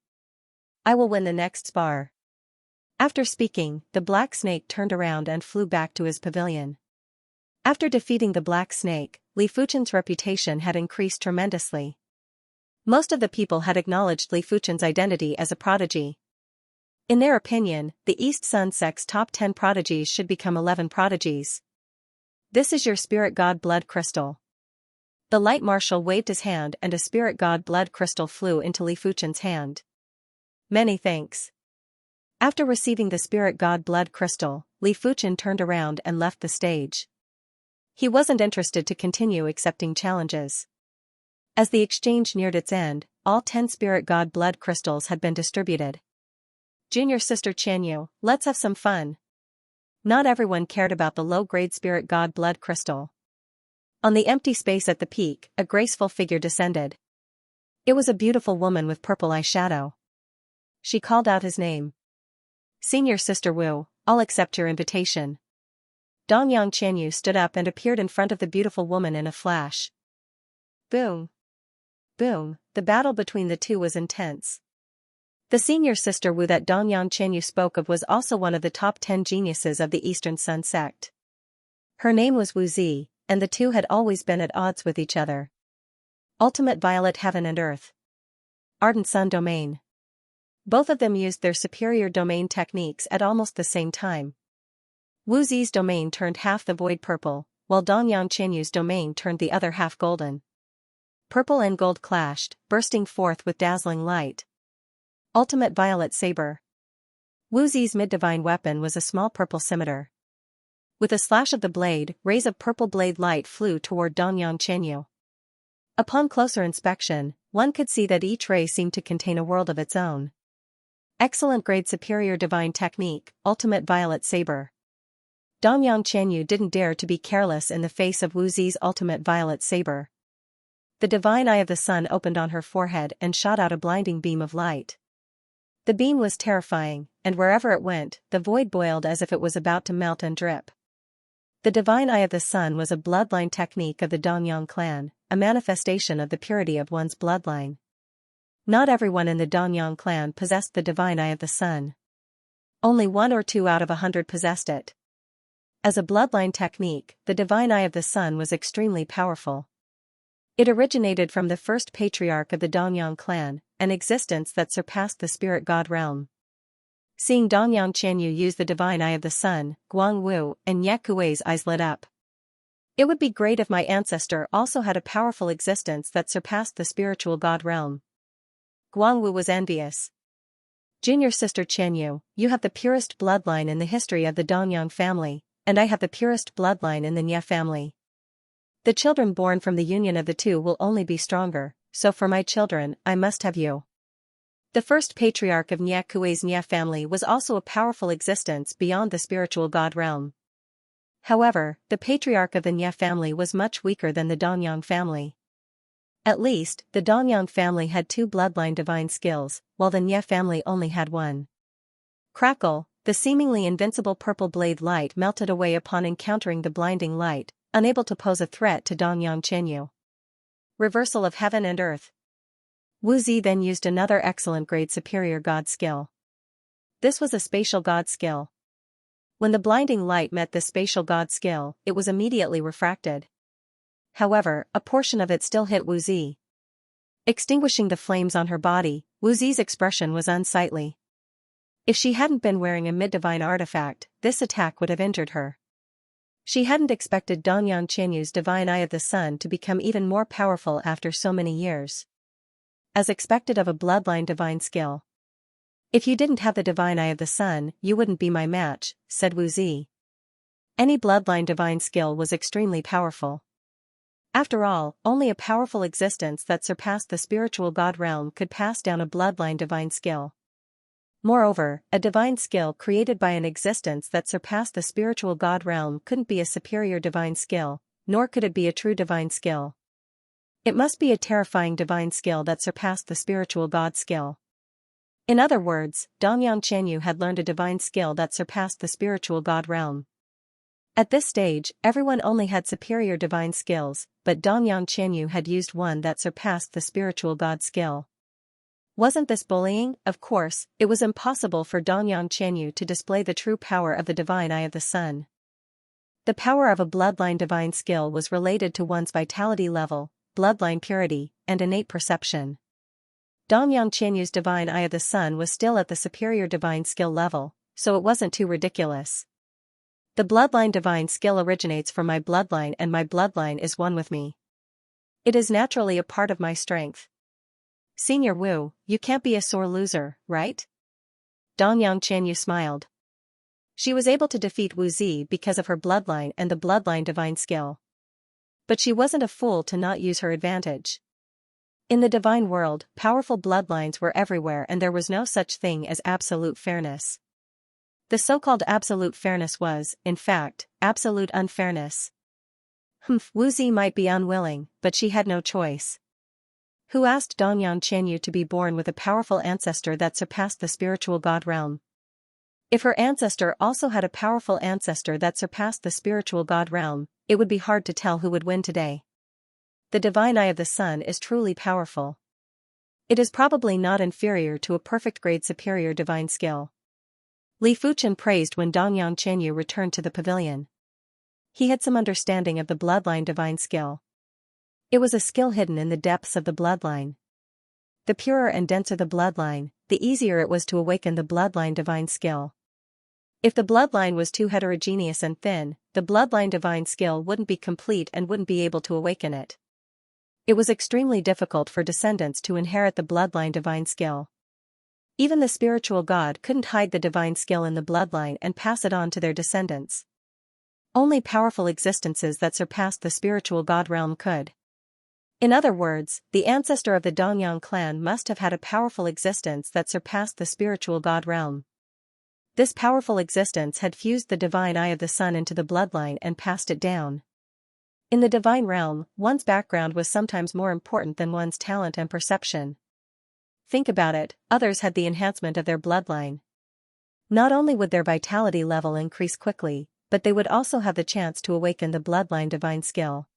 I will win the next spar. After speaking, the Black Snake turned around and flew back to his pavilion. After defeating the Black Snake, Li Fuchen's reputation had increased tremendously. Most of the people had acknowledged Li Fuchen's identity as a prodigy. In their opinion, the East Sun sect's top 10 prodigies should become 11 prodigies. This is your spirit god blood crystal. The light marshal waved his hand and a spirit god blood crystal flew into Li Fuchen's hand. Many thanks. After receiving the spirit god blood crystal, Li Fuchen turned around and left the stage. He wasn't interested to continue accepting challenges. As the exchange neared its end, all 10 spirit god blood crystals had been distributed. Junior sister Xianxia, let's have some fun. Not everyone cared about the low-grade spirit god blood crystal. On the empty space at the peak, a graceful figure descended. It was a beautiful woman with purple eyeshadow. She called out his name. Senior Sister Wu, I'll accept your invitation. Dongyang Qianyu stood up and appeared in front of the beautiful woman in a flash. Boom. Boom, the battle between the two was intense. The senior Sister Wu that Dongyang Qianyu spoke of was also one of the top 10 geniuses of the Eastern Sun sect. Her name was Wu Zi, and the two had always been at odds with each other. Ultimate Violet Heaven and Earth. Ardent Sun Domain. Both of them used their superior domain techniques at almost the same time. Wu Zi's domain turned half the void purple, while Dongyang Qianyu's domain turned the other half golden. Purple and gold clashed, bursting forth with dazzling light. Ultimate Violet Saber. Wu Zi's mid-divine weapon was a small purple scimitar. With a slash of the blade, rays of purple blade light flew toward Dongyang Qianyu. Upon closer inspection, one could see that each ray seemed to contain a world of its own. Excellent grade superior divine technique, Ultimate Violet Saber. Dongyang Qianyu didn't dare to be careless in the face of Wu Zi's Ultimate Violet Saber. The divine eye of the sun opened on her forehead and shot out a blinding beam of light. The beam was terrifying, and wherever it went, the void boiled as if it was about to melt and drip. The divine eye of the sun was a bloodline technique of the Dongyang clan, a manifestation of the purity of one's bloodline. Not everyone in the Dongyang clan possessed the divine eye of the sun. Only 1 or 2 out of 100 possessed it. As a bloodline technique, the divine eye of the sun was extremely powerful. It originated from the first patriarch of the Dongyang clan, an existence that surpassed the spirit god realm. Seeing Dongyang Qianyu use the divine eye of the sun, Guang Wu and Ye Kuei's eyes lit up. It would be great if my ancestor also had a powerful existence that surpassed the spiritual god realm. Guang Wu was envious. Junior sister Qianyu, you have the purest bloodline in the history of the Dongyang family, and I have the purest bloodline in the Nye family. The children born from the union of the two will only be stronger, so for my children, I must have you. The first patriarch of Nye Kuei's Nye family was also a powerful existence beyond the spiritual god realm. However, the patriarch of the Nye family was much weaker than the Dongyang family. At least, the Dongyang family had 2 bloodline divine skills, while the Nye family only had 1. Crackle, the seemingly invincible purple blade light melted away upon encountering the blinding light, unable to pose a threat to Dongyang Qianyu. Reversal of heaven and earth. Wu Zi then used another excellent grade superior god skill. This was a spatial god skill. When the blinding light met this spatial god skill, it was immediately refracted. However, a portion of it still hit Wu Zi. Extinguishing the flames on her body, Wu Zi's expression was unsightly. If she hadn't been wearing a mid-divine artifact, this attack would have injured her. She hadn't expected Dongyang Qianyu's divine eye of the sun to become even more powerful after so many years. As expected of a bloodline divine skill. If you didn't have the divine eye of the sun, you wouldn't be my match, said Wu Zi. Any bloodline divine skill was extremely powerful. After all, only a powerful existence that surpassed the spiritual god realm could pass down a bloodline divine skill. Moreover, a divine skill created by an existence that surpassed the spiritual god realm couldn't be a superior divine skill, nor could it be a true divine skill. It must be a terrifying divine skill that surpassed the spiritual god skill. In other words, Dongyang Qianyu had learned a divine skill that surpassed the spiritual god realm. At this stage, everyone only had superior divine skills, but Dongyang Qianyu had used one that surpassed the spiritual god skill. Wasn't this bullying? Of course, it was impossible for Dongyang Qianyu to display the true power of the divine eye of the sun. The power of a bloodline divine skill was related to one's vitality level, bloodline purity, and innate perception. Dongyang Qianyu's divine eye of the sun was still at the superior divine skill level, so it wasn't too ridiculous. The bloodline divine skill originates from my bloodline and my bloodline is one with me. It is naturally a part of my strength. Senior Wu, you can't be a sore loser, right? Dongyang Qianyu smiled. She was able to defeat Wu Zi because of her bloodline and the bloodline divine skill. But she wasn't a fool to not use her advantage. In the divine world, powerful bloodlines were everywhere and there was no such thing as absolute fairness. The so-called absolute fairness was, in fact, absolute unfairness. Wu Zi might be unwilling, but she had no choice. Who asked Dongyang Qianyu to be born with a powerful ancestor that surpassed the spiritual god realm? If her ancestor also had a powerful ancestor that surpassed the spiritual god realm, it would be hard to tell who would win today. The divine eye of the sun is truly powerful. It is probably not inferior to a perfect grade superior divine skill. Li Fuchen praised when Dongyang Qianyu returned to the pavilion. He had some understanding of the bloodline divine skill. It was a skill hidden in the depths of the bloodline. The purer and denser the bloodline, the easier it was to awaken the bloodline divine skill. If the bloodline was too heterogeneous and thin, the bloodline divine skill wouldn't be complete and wouldn't be able to awaken it. It was extremely difficult for descendants to inherit the bloodline divine skill. Even the spiritual god couldn't hide the divine skill in the bloodline and pass it on to their descendants. Only powerful existences that surpassed the spiritual god realm could. In other words, the ancestor of the Dongyang clan must have had a powerful existence that surpassed the spiritual god realm. This powerful existence had fused the divine eye of the sun into the bloodline and passed it down. In the divine realm, one's background was sometimes more important than one's talent and perception. Think about it, others had the enhancement of their bloodline. Not only would their vitality level increase quickly, but they would also have the chance to awaken the bloodline divine skill.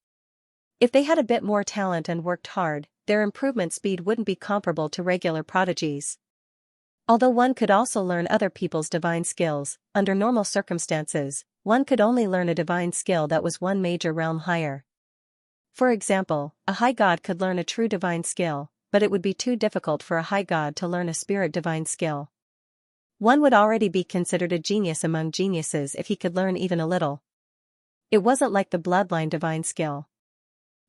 If they had a bit more talent and worked hard, their improvement speed wouldn't be comparable to regular prodigies. Although one could also learn other people's divine skills, under normal circumstances, one could only learn a divine skill that was one major realm higher. For example, a high god could learn a true divine skill, but it would be too difficult for a high god to learn a spirit divine skill. One would already be considered a genius among geniuses if he could learn even a little. It wasn't like the bloodline divine skill.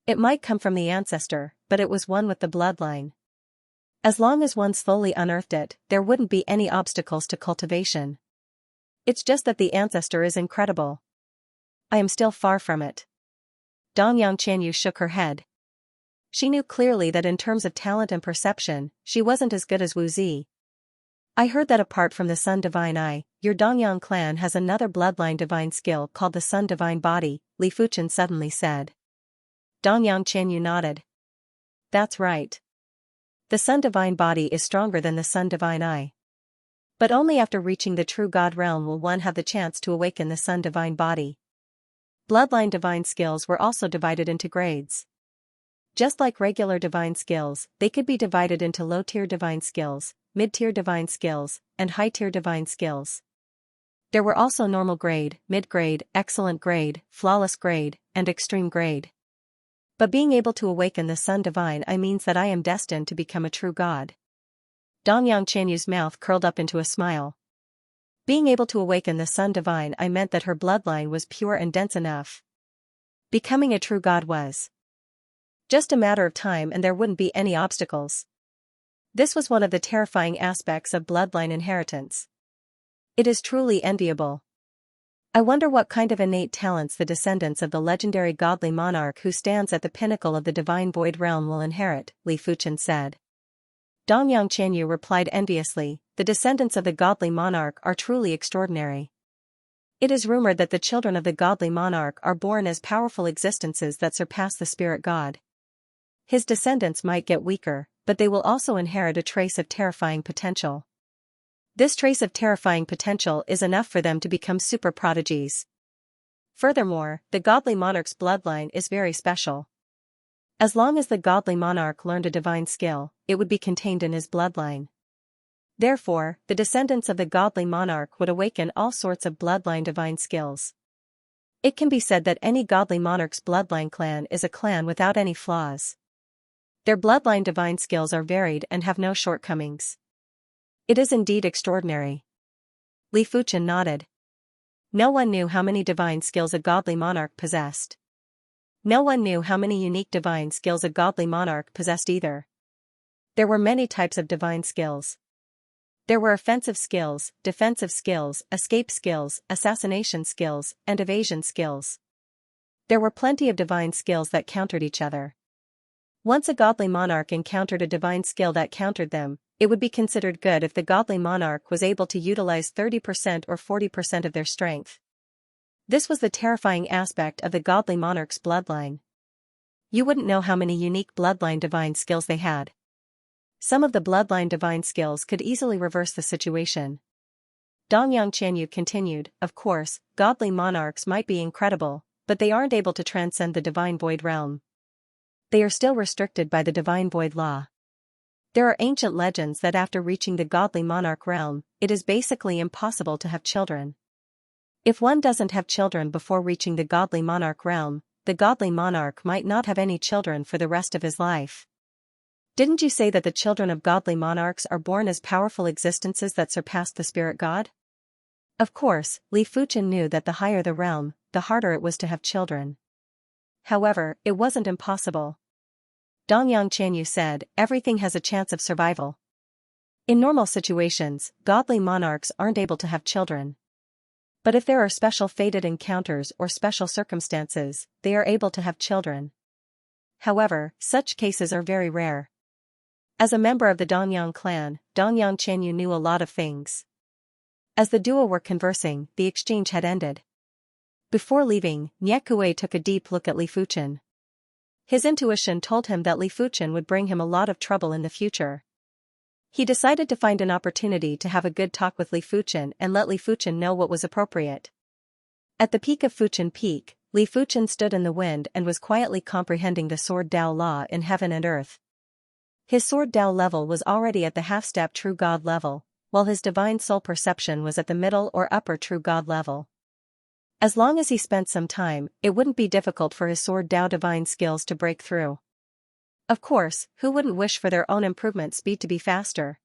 It might come from the ancestor, but it was one with the bloodline. As long as one slowly unearthed it, there wouldn't be any obstacles to cultivation. It's just that the ancestor is incredible. I am still far from it. Dongyang Qianyu shook her head. She knew clearly that in terms of talent and perception, she wasn't as good as Wu Zi. I heard that apart from the Sun Divine Eye, your Dongyang clan has another bloodline divine skill called the Sun Divine Body, Li Fuchen suddenly said. Dongyang Qianyu nodded. That's right. The Sun Divine Body is stronger than the Sun Divine Eye. But only after reaching the true God realm will one have the chance to awaken the Sun Divine Body. Bloodline divine skills were also divided into grades. Just like regular divine skills, they could be divided into low-tier divine skills, mid-tier divine skills, and high-tier divine skills. There were also normal grade, mid-grade, excellent grade, flawless grade, and extreme grade. But being able to awaken the Sun Divine Eye means that I am destined to become a true god. Dongyang Qianyu's mouth curled up into a smile. Being able to awaken the Sun Divine, I meant that her bloodline was pure and dense enough. Becoming a true god was just a matter of time, and there wouldn't be any obstacles. This was one of the terrifying aspects of bloodline inheritance. It is truly enviable. I wonder what kind of innate talents the descendants of the legendary godly monarch who stands at the pinnacle of the divine void realm will inherit, Li Fuchen said. Dongyang Qianyu replied enviously, the descendants of the godly monarch are truly extraordinary. It is rumored that the children of the godly monarch are born as powerful existences that surpass the spirit god. His descendants might get weaker, but they will also inherit a trace of terrifying potential. This trace of terrifying potential is enough for them to become super prodigies. Furthermore, the godly monarch's bloodline is very special. As long as the godly monarch learned a divine skill, it would be contained in his bloodline. Therefore, the descendants of the godly monarch would awaken all sorts of bloodline divine skills. It can be said that any godly monarch's bloodline clan is a clan without any flaws. Their bloodline divine skills are varied and have no shortcomings. It is indeed extraordinary. Li Fuchen nodded. No one knew how many divine skills a godly monarch possessed. No one knew how many unique divine skills a godly monarch possessed either. There were many types of divine skills. There were offensive skills, defensive skills, escape skills, assassination skills, and evasion skills. There were plenty of divine skills that countered each other. Once a godly monarch encountered a divine skill that countered them, it would be considered good if the godly monarch was able to utilize 30% or 40% of their strength. This was the terrifying aspect of the godly monarch's bloodline. You wouldn't know how many unique bloodline divine skills they had. Some of the bloodline divine skills could easily reverse the situation. Dongyang Qianyu continued, of course, godly monarchs might be incredible, but they aren't able to transcend the divine void realm. They are still restricted by the divine void law. There are ancient legends that after reaching the godly monarch realm, it is basically impossible to have children. If one doesn't have children before reaching the godly monarch realm, the godly monarch might not have any children for the rest of his life. Didn't you say that the children of godly monarchs are born as powerful existences that surpass the spirit god? Of course, Li Fuchen knew that the higher the realm, the harder it was to have children. However, it wasn't impossible. Dongyang Qianyu said, everything has a chance of survival. In normal situations, godly monarchs aren't able to have children. But if there are special fated encounters or special circumstances, they are able to have children. However, such cases are very rare. As a member of the Dongyang clan, Dongyang Qianyu knew a lot of things. As the duo were conversing, the exchange had ended. Before leaving, Nyekue took a deep look at Li Fuchen. His intuition told him that Li Fuchen would bring him a lot of trouble in the future. He decided to find an opportunity to have a good talk with Li Fuchen and let Li Fuchen know what was appropriate. At the peak of Fuchen Peak, Li Fuchen stood in the wind and was quietly comprehending the Sword Dao law in heaven and earth. His Sword Dao level was already at the half-step True God level, while his Divine Soul Perception was at the middle or upper True God level. As long as he spent some time, it wouldn't be difficult for his Sword Dao divine skills to break through. Of course, who wouldn't wish for their own improvement speed to be faster?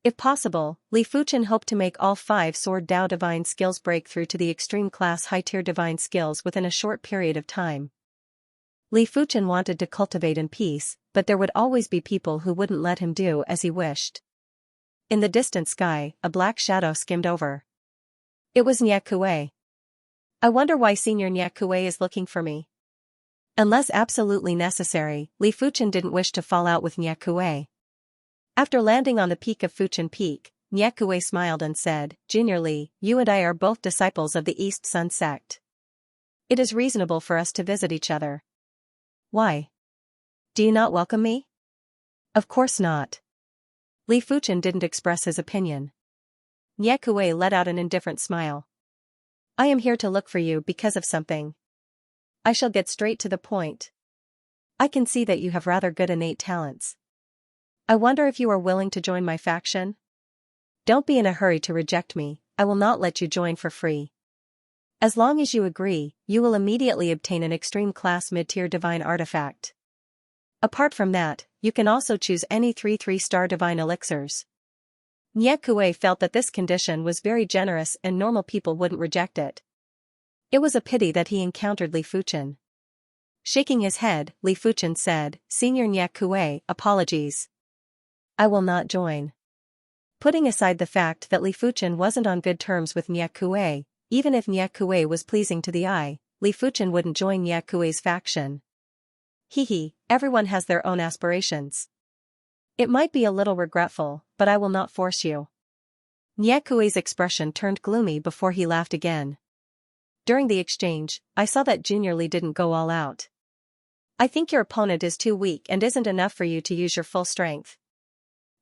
If possible, Li Fuchen hoped to make all 5 Sword Dao divine skills break through to the extreme class high-tier divine skills within a short period of time. Li Fuchen wanted to cultivate in peace, but there would always be people who wouldn't let him do as he wished. In the distant sky, a black shadow skimmed over. It was Nyekue. I wonder why Senior Nyekue is looking for me. Unless absolutely necessary, Li Fuchen didn't wish to fall out with Nyekue. After landing on the peak of Fuchen Peak, Nyekue smiled and said, Junior Li, you and I are both disciples of the East Sun sect. It is reasonable for us to visit each other. Why? Do you not welcome me? Of course not. Li Fuchen didn't express his opinion. Nyekue let out an indifferent smile. I am here to look for you because of something. I shall get straight to the point. I can see that you have rather good innate talents. I wonder if you are willing to join my faction? Don't be in a hurry to reject me, I will not let you join for free. As long as you agree, you will immediately obtain an extreme class mid-tier divine artifact. Apart from that, you can also choose any 3 3-star divine elixirs. Nie Kuei felt that this condition was very generous and normal people wouldn't reject it. It was a pity that he encountered Li Fuchen. Shaking his head, Li Fuchen said, "Senior Nie Kuei, apologies. I will not join." Putting aside the fact that Li Fuchen wasn't on good terms with Nie Kuei, even if Nie Kuei was pleasing to the eye, Li Fuchen wouldn't join Nie Kuei's faction. Hehe, everyone has their own aspirations. It might be a little regretful, but I will not force you. Nie Kuei's expression turned gloomy before he laughed again. During the exchange, I saw that Junior Li didn't go all out. I think your opponent is too weak and isn't enough for you to use your full strength.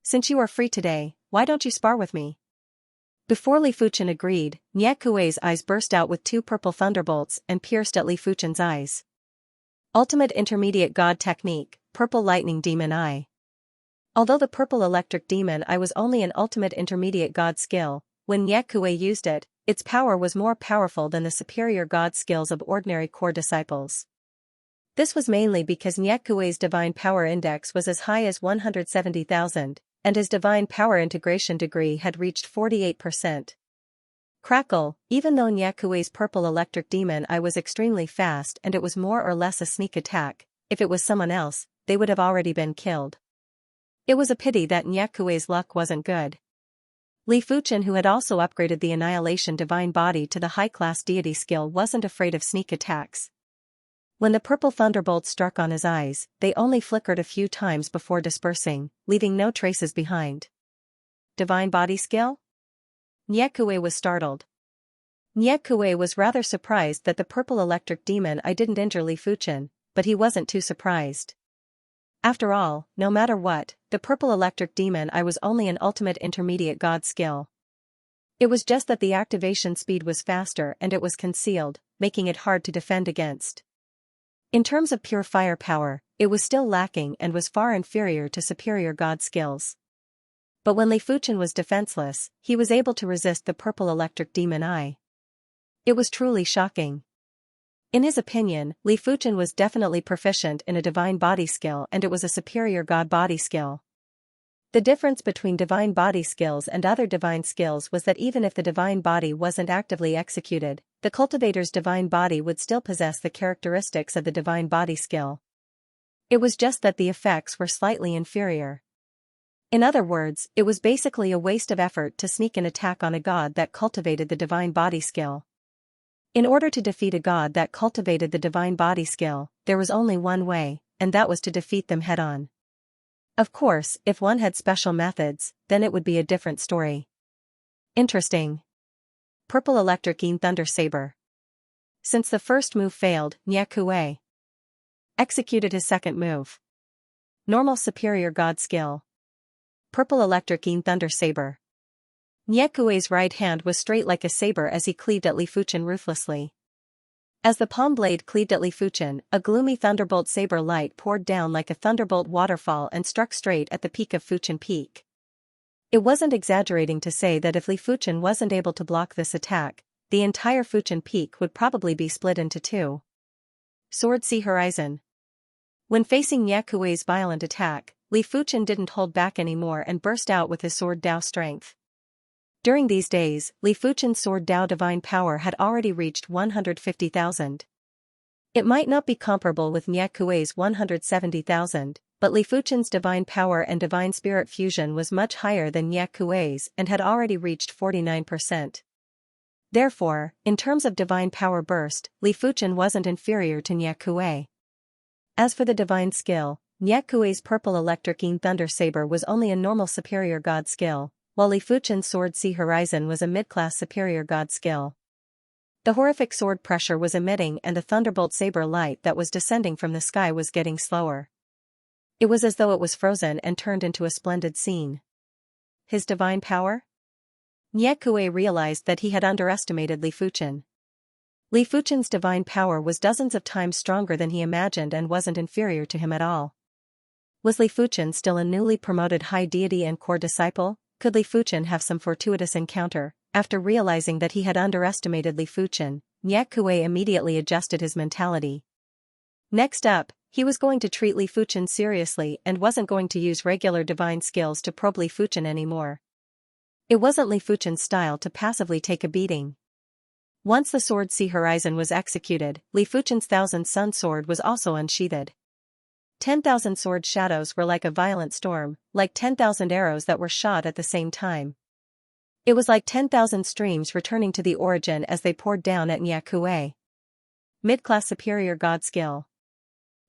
Since you are free today, why don't you spar with me? Before Li Fuchen agreed, Nie Kuei's eyes burst out with two purple thunderbolts and pierced at Li Fuchen's eyes. Ultimate Intermediate God Technique, Purple Lightning Demon Eye. Although the Purple Electric Demon Eye was only an Ultimate Intermediate God skill, when Nie Kuei used it, its power was more powerful than the superior God skills of ordinary core disciples. This was mainly because Nie Kuei's Divine Power Index was as high as 170,000, and his Divine Power Integration degree had reached 48%. Crackle, even though Nie Kuei's Purple Electric Demon Eye was extremely fast and it was more or less a sneak attack, if it was someone else, they would have already been killed. It was a pity that Nie Kuei's luck wasn't good. Li Fuchen, who had also upgraded the Annihilation Divine Body to the high-class deity skill, wasn't afraid of sneak attacks. When the purple thunderbolts struck on his eyes, they only flickered a few times before dispersing, leaving no traces behind. Divine Body skill? Nie Kuei was startled. Nie Kuei was rather surprised that the Purple Electric Demon Eye didn't injure Li Fuchen, but he wasn't too surprised. After all, no matter what, the Purple Electric Demon Eye was only an Ultimate Intermediate God skill. It was just that the activation speed was faster and it was concealed, making it hard to defend against. In terms of pure firepower, it was still lacking and was far inferior to superior God skills. But when Li Fuchen was defenseless, he was able to resist the Purple Electric Demon Eye. It was truly shocking. In his opinion, Li Fuchen was definitely proficient in a Divine Body skill and it was a superior God Body skill. The difference between Divine Body skills and other Divine skills was that even if the Divine Body wasn't actively executed, the cultivator's Divine Body would still possess the characteristics of the Divine Body skill. It was just that the effects were slightly inferior. In other words, it was basically a waste of effort to sneak an attack on a god that cultivated the Divine Body skill. In order to defeat a god that cultivated the Divine Body skill, there was only one way, and that was to defeat them head-on. Of course, if one had special methods, then it would be a different story. Interesting. Purple Electric Yin Thunder Saber. Since the first move failed, Nie Kuei executed his second move. Normal Superior God Skill. Purple Electric Yin Thunder Saber. Nie Kuei's right hand was straight like a saber as he cleaved at Li Fuchen ruthlessly. As the palm blade cleaved at Li Fuchen, a gloomy thunderbolt saber light poured down like a thunderbolt waterfall and struck straight at the peak of Fuchen Peak. It wasn't exaggerating to say that if Li Fuchen wasn't able to block this attack, the entire Fuchen Peak would probably be split into two. Sword Sea Horizon. When facing Nie Kuei's violent attack, Li Fuchen didn't hold back anymore and burst out with his Sword Dao strength. During these days, Li Fuchen's Sword Dao divine power had already reached 150,000. It might not be comparable with Nie Kuei's 170,000, but Li Fuchen's divine power and divine spirit fusion was much higher than Nie Kuei's and had already reached 49%. Therefore, in terms of divine power burst, Li Fuchen wasn't inferior to Nie Kuei. As for the divine skill, Nie Kuei's Purple Electric Yin Thunder Saber was only a normal superior god skill, while Li Fuchen's Sword Sea Horizon was a mid-class superior god skill. The horrific sword pressure was emitting and the thunderbolt saber light that was descending from the sky was getting slower. It was as though it was frozen and turned into a splendid scene. His divine power? Nie Kuei realized that he had underestimated Li Fuchen. Li Fuchen's divine power was dozens of times stronger than he imagined and wasn't inferior to him at all. Was Li Fuchen still a newly promoted high deity and core disciple? Could Li Fuchen have some fortuitous encounter? After realizing that he had underestimated Li Fuchen, Nie Kuei immediately adjusted his mentality. Next up, he was going to treat Li Fuchen seriously and wasn't going to use regular divine skills to probe Li Fuchen anymore. It wasn't Li Fuchen's style to passively take a beating. Once the sword Sea Horizon was executed, Li Fuchen's Thousand Sun sword was also unsheathed. 10,000 sword shadows were like a violent storm, like 10,000 arrows that were shot at the same time. It was like 10,000 streams returning to the origin as they poured down at Nyakue. Mid-class superior god skill.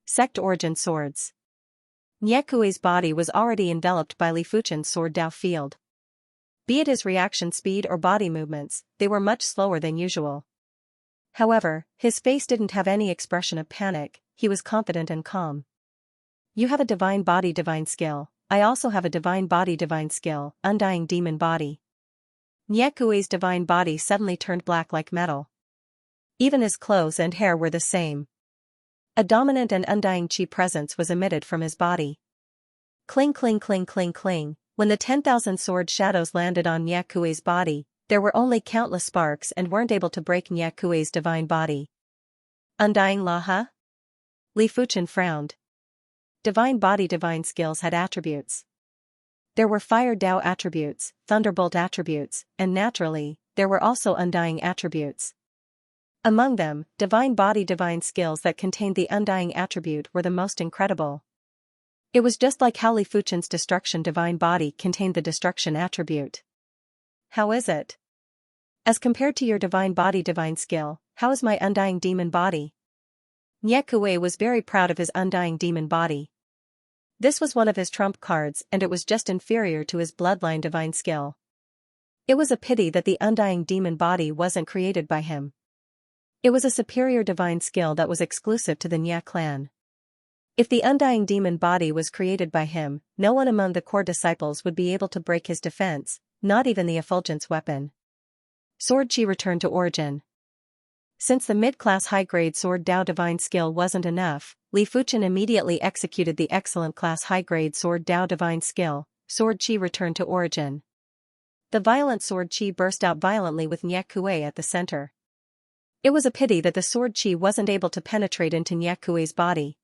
Sect origin swords. Nyakue's body was already enveloped by Li Fuchen's sword Dao field. Be it his reaction speed or body movements, they were much slower than usual. However, his face didn't have any expression of panic, he was confident and calm. You have a divine body divine skill, I also have a divine body divine skill, undying demon body. Nyakue's divine body suddenly turned black like metal. Even his clothes and hair were the same. A dominant and undying chi presence was emitted from his body. Cling cling cling cling cling, when the 10,000 sword shadows landed on Nyakue's body, there were only countless sparks and weren't able to break Nyakue's divine body. Undying law, huh? Li Fuchen frowned. Divine body divine skills had attributes. There were fire Dao attributes, thunderbolt attributes, and naturally, there were also undying attributes. Among them, divine body divine skills that contained the undying attribute were the most incredible. It was just like how Li Fuchen's destruction divine body contained the destruction attribute. How is it? As compared to your divine body divine skill, how is my undying demon body? Nyakue was very proud of his undying demon body. This was one of his trump cards and it was just inferior to his bloodline divine skill. It was a pity that the undying demon body wasn't created by him. It was a superior divine skill that was exclusive to the Nya clan. If the undying demon body was created by him, no one among the core disciples would be able to break his defense, not even the effulgence weapon. Sword Chi returned to origin. Since the mid-class high-grade sword Dao divine skill wasn't enough, Li Fuchen immediately executed the excellent class high-grade sword Dao divine skill, Sword Chi returned to origin. The violent sword Chi burst out violently with Nyakue at the center. It was a pity that the sword Chi wasn't able to penetrate into Nyakue's body.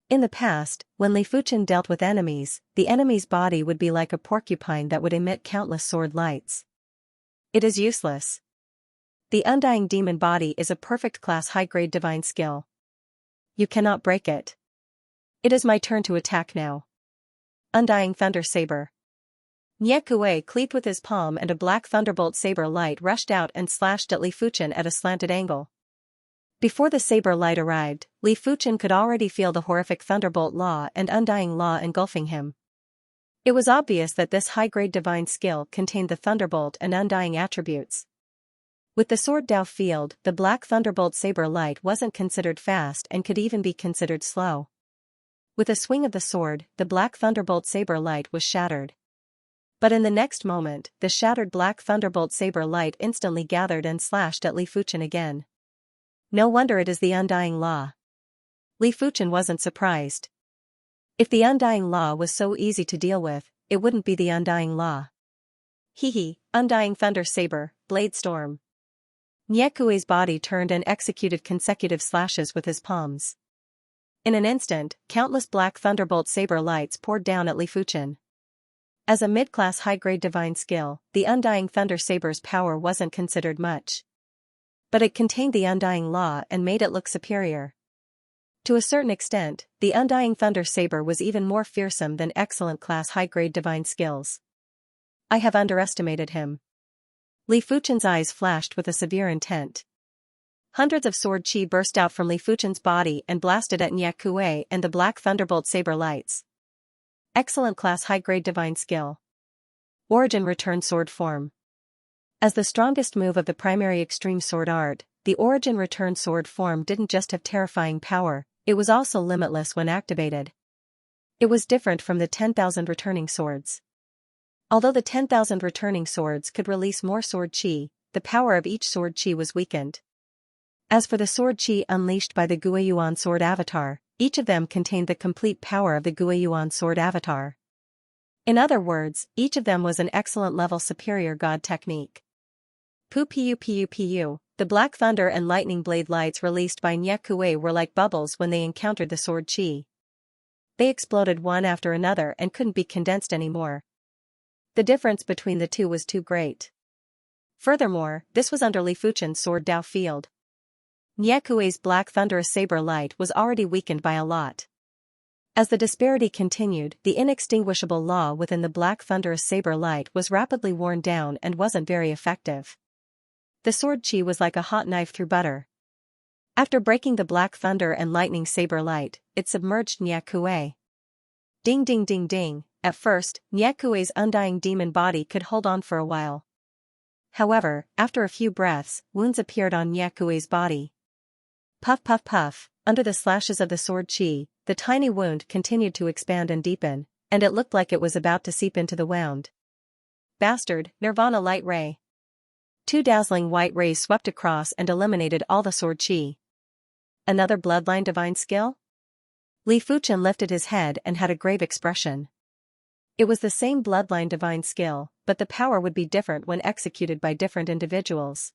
In the past, when Li Fuchen dealt with enemies, the enemy's body would be like a porcupine that would emit countless sword lights. It is useless. The undying demon body is a perfect class high-grade divine skill. You cannot break it. It is my turn to attack now. Undying Thunder Saber. Nyakue cleaved with his palm and a black thunderbolt saber light rushed out and slashed at Li Fuchen at a slanted angle. Before the saber light arrived, Li Fuchen could already feel the horrific thunderbolt law and undying law engulfing him. It was obvious that this high-grade divine skill contained the thunderbolt and undying attributes. With the sword Dao field, the black thunderbolt saber light wasn't considered fast and could even be considered slow. With a swing of the sword, the black thunderbolt saber light was shattered. But in the next moment, the shattered black thunderbolt saber light instantly gathered and slashed at Li Fuchen again. No wonder it is the undying law. Li Fuchen wasn't surprised. If the undying law was so easy to deal with, it wouldn't be the undying law. Hehe, undying thunder saber, blade storm. Nyakue's body turned and executed consecutive slashes with his palms. In an instant, countless black thunderbolt saber lights poured down at Li Fuchen. As a mid-class high-grade divine skill, the undying thunder saber's power wasn't considered much. But it contained the undying law and made it look superior. To a certain extent, the undying thunder saber was even more fearsome than excellent class high-grade divine skills. I have underestimated him. Li Fuchen's eyes flashed with a severe intent. Hundreds of sword chi burst out from Li Fuchen's body and blasted at Nyakue and the black thunderbolt saber lights. Excellent class high-grade divine skill. Origin return sword form. As the strongest move of the primary extreme sword art, the origin return sword form didn't just have terrifying power, it was also limitless when activated. It was different from the 10,000 returning swords. Although the 10,000 returning swords could release more sword chi, the power of each sword chi was weakened. As for the sword chi unleashed by the Guiyuan sword avatar, each of them contained the complete power of the Guiyuan sword avatar. In other words, each of them was an excellent level superior god technique. Pu, the black thunder and lightning blade lights released by Nyakue were like bubbles when they encountered the sword chi. They exploded one after another and couldn't be condensed anymore. The difference between the two was too great. Furthermore, this was under Li Fuchen's sword Dao field. Nie Kuei's black thunderous saber light was already weakened by a lot. As the disparity continued, the inextinguishable law within the black thunderous saber light was rapidly worn down and wasn't very effective. The sword chi was like a hot knife through butter. After breaking the black thunder and lightning saber light, it submerged Nie Kuei. Ding ding ding ding. At first, Nie Kuei's undying demon body could hold on for a while. However, after a few breaths, wounds appeared on Nie Kuei's body. Puff puff puff, under the slashes of the sword chi, the tiny wound continued to expand and deepen, and it looked like it was about to seep into the wound. Bastard, Nirvana light ray. 2 dazzling white rays swept across and eliminated all the sword chi. Another bloodline divine skill? Li Fuchen lifted his head and had a grave expression. It was the same bloodline divine skill, but the power would be different when executed by different individuals.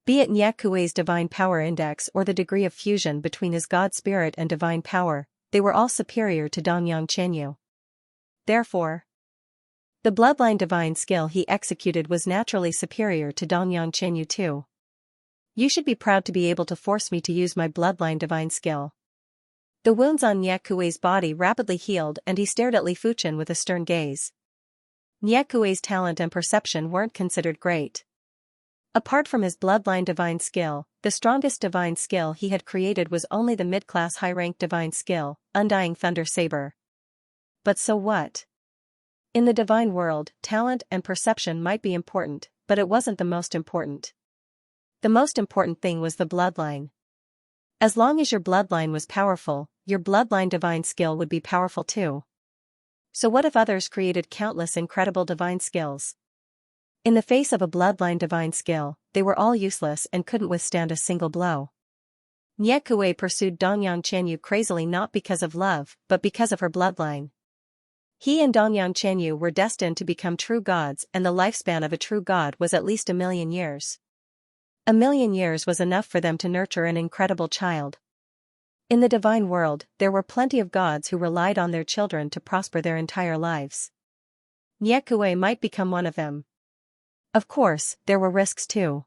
Be it Nie Kuei's divine power index or the degree of fusion between his god spirit and divine power, they were all superior to Dongyang Chenyu. Therefore, the bloodline divine skill he executed was naturally superior to Dongyang Chenyu too. You should be proud to be able to force me to use my bloodline divine skill. The wounds on Nie Kuei's body rapidly healed and he stared at Li Fuchen with a stern gaze. Nie Kuei's talent and perception weren't considered great. Apart from his bloodline divine skill, the strongest divine skill he had created was only the mid-class high-ranked divine skill, Undying Thunder Saber. But so what? In the divine world, talent and perception might be important, but it wasn't the most important. The most important thing was the bloodline. As long as your bloodline was powerful, your bloodline divine skill would be powerful too. So what if others created countless incredible divine skills? In the face of a bloodline divine skill, they were all useless and couldn't withstand a single blow. Nie Kuei pursued Dongyang Chenyu crazily not because of love, but because of her bloodline. He and Dongyang Chenyu were destined to become true gods and the lifespan of a true god was at least 1,000,000 years. 1,000,000 years was enough for them to nurture an incredible child. In the divine world, there were plenty of gods who relied on their children to prosper their entire lives. Nie Kuei might become one of them. Of course, there were risks too.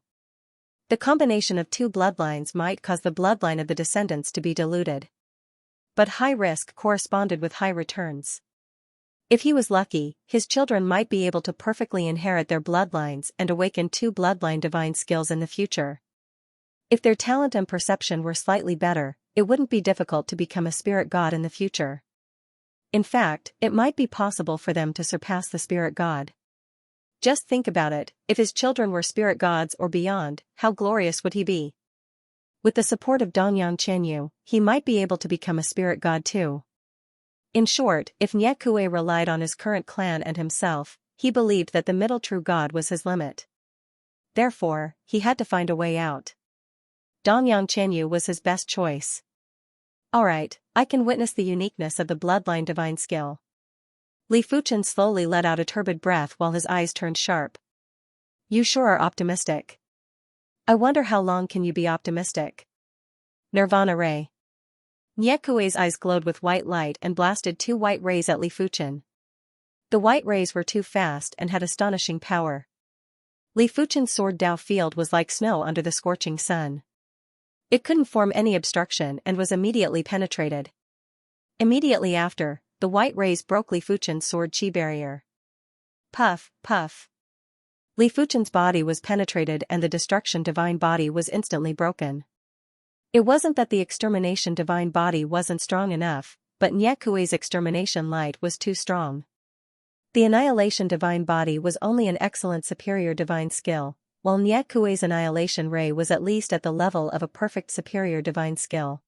The combination of two bloodlines might cause the bloodline of the descendants to be diluted. But high risk corresponded with high returns. If he was lucky, his children might be able to perfectly inherit their bloodlines and awaken two bloodline divine skills in the future. If their talent and perception were slightly better, it wouldn't be difficult to become a spirit god in the future. In fact, it might be possible for them to surpass the spirit god. Just think about it, if his children were spirit gods or beyond, how glorious would he be? With the support of Dongyang Chenyu, he might be able to become a spirit god too. In short, if Nie Kuei relied on his current clan and himself, he believed that the middle true god was his limit. Therefore, he had to find a way out. Dongyang Chenyu was his best choice. Alright, I can witness the uniqueness of the bloodline divine skill. Li Fuchen slowly let out a turbid breath while his eyes turned sharp. You sure are optimistic. I wonder how long can you be optimistic? Nirvana Ray. Nie Kuei's eyes glowed with white light and blasted 2 white rays at Li Fuchen. The white rays were too fast and had astonishing power. Li Fuchen's sword Dao field was like snow under the scorching sun. It couldn't form any obstruction and was immediately penetrated. Immediately after, the white rays broke Li Fuchen's sword chi barrier. Puff, puff. Li Fuchen's body was penetrated and the destruction divine body was instantly broken. It wasn't that the extermination divine body wasn't strong enough, but Nie Kuei's extermination light was too strong. The annihilation divine body was only an excellent superior divine skill, while Nie Kuei's annihilation ray was at least at the level of a perfect superior divine skill.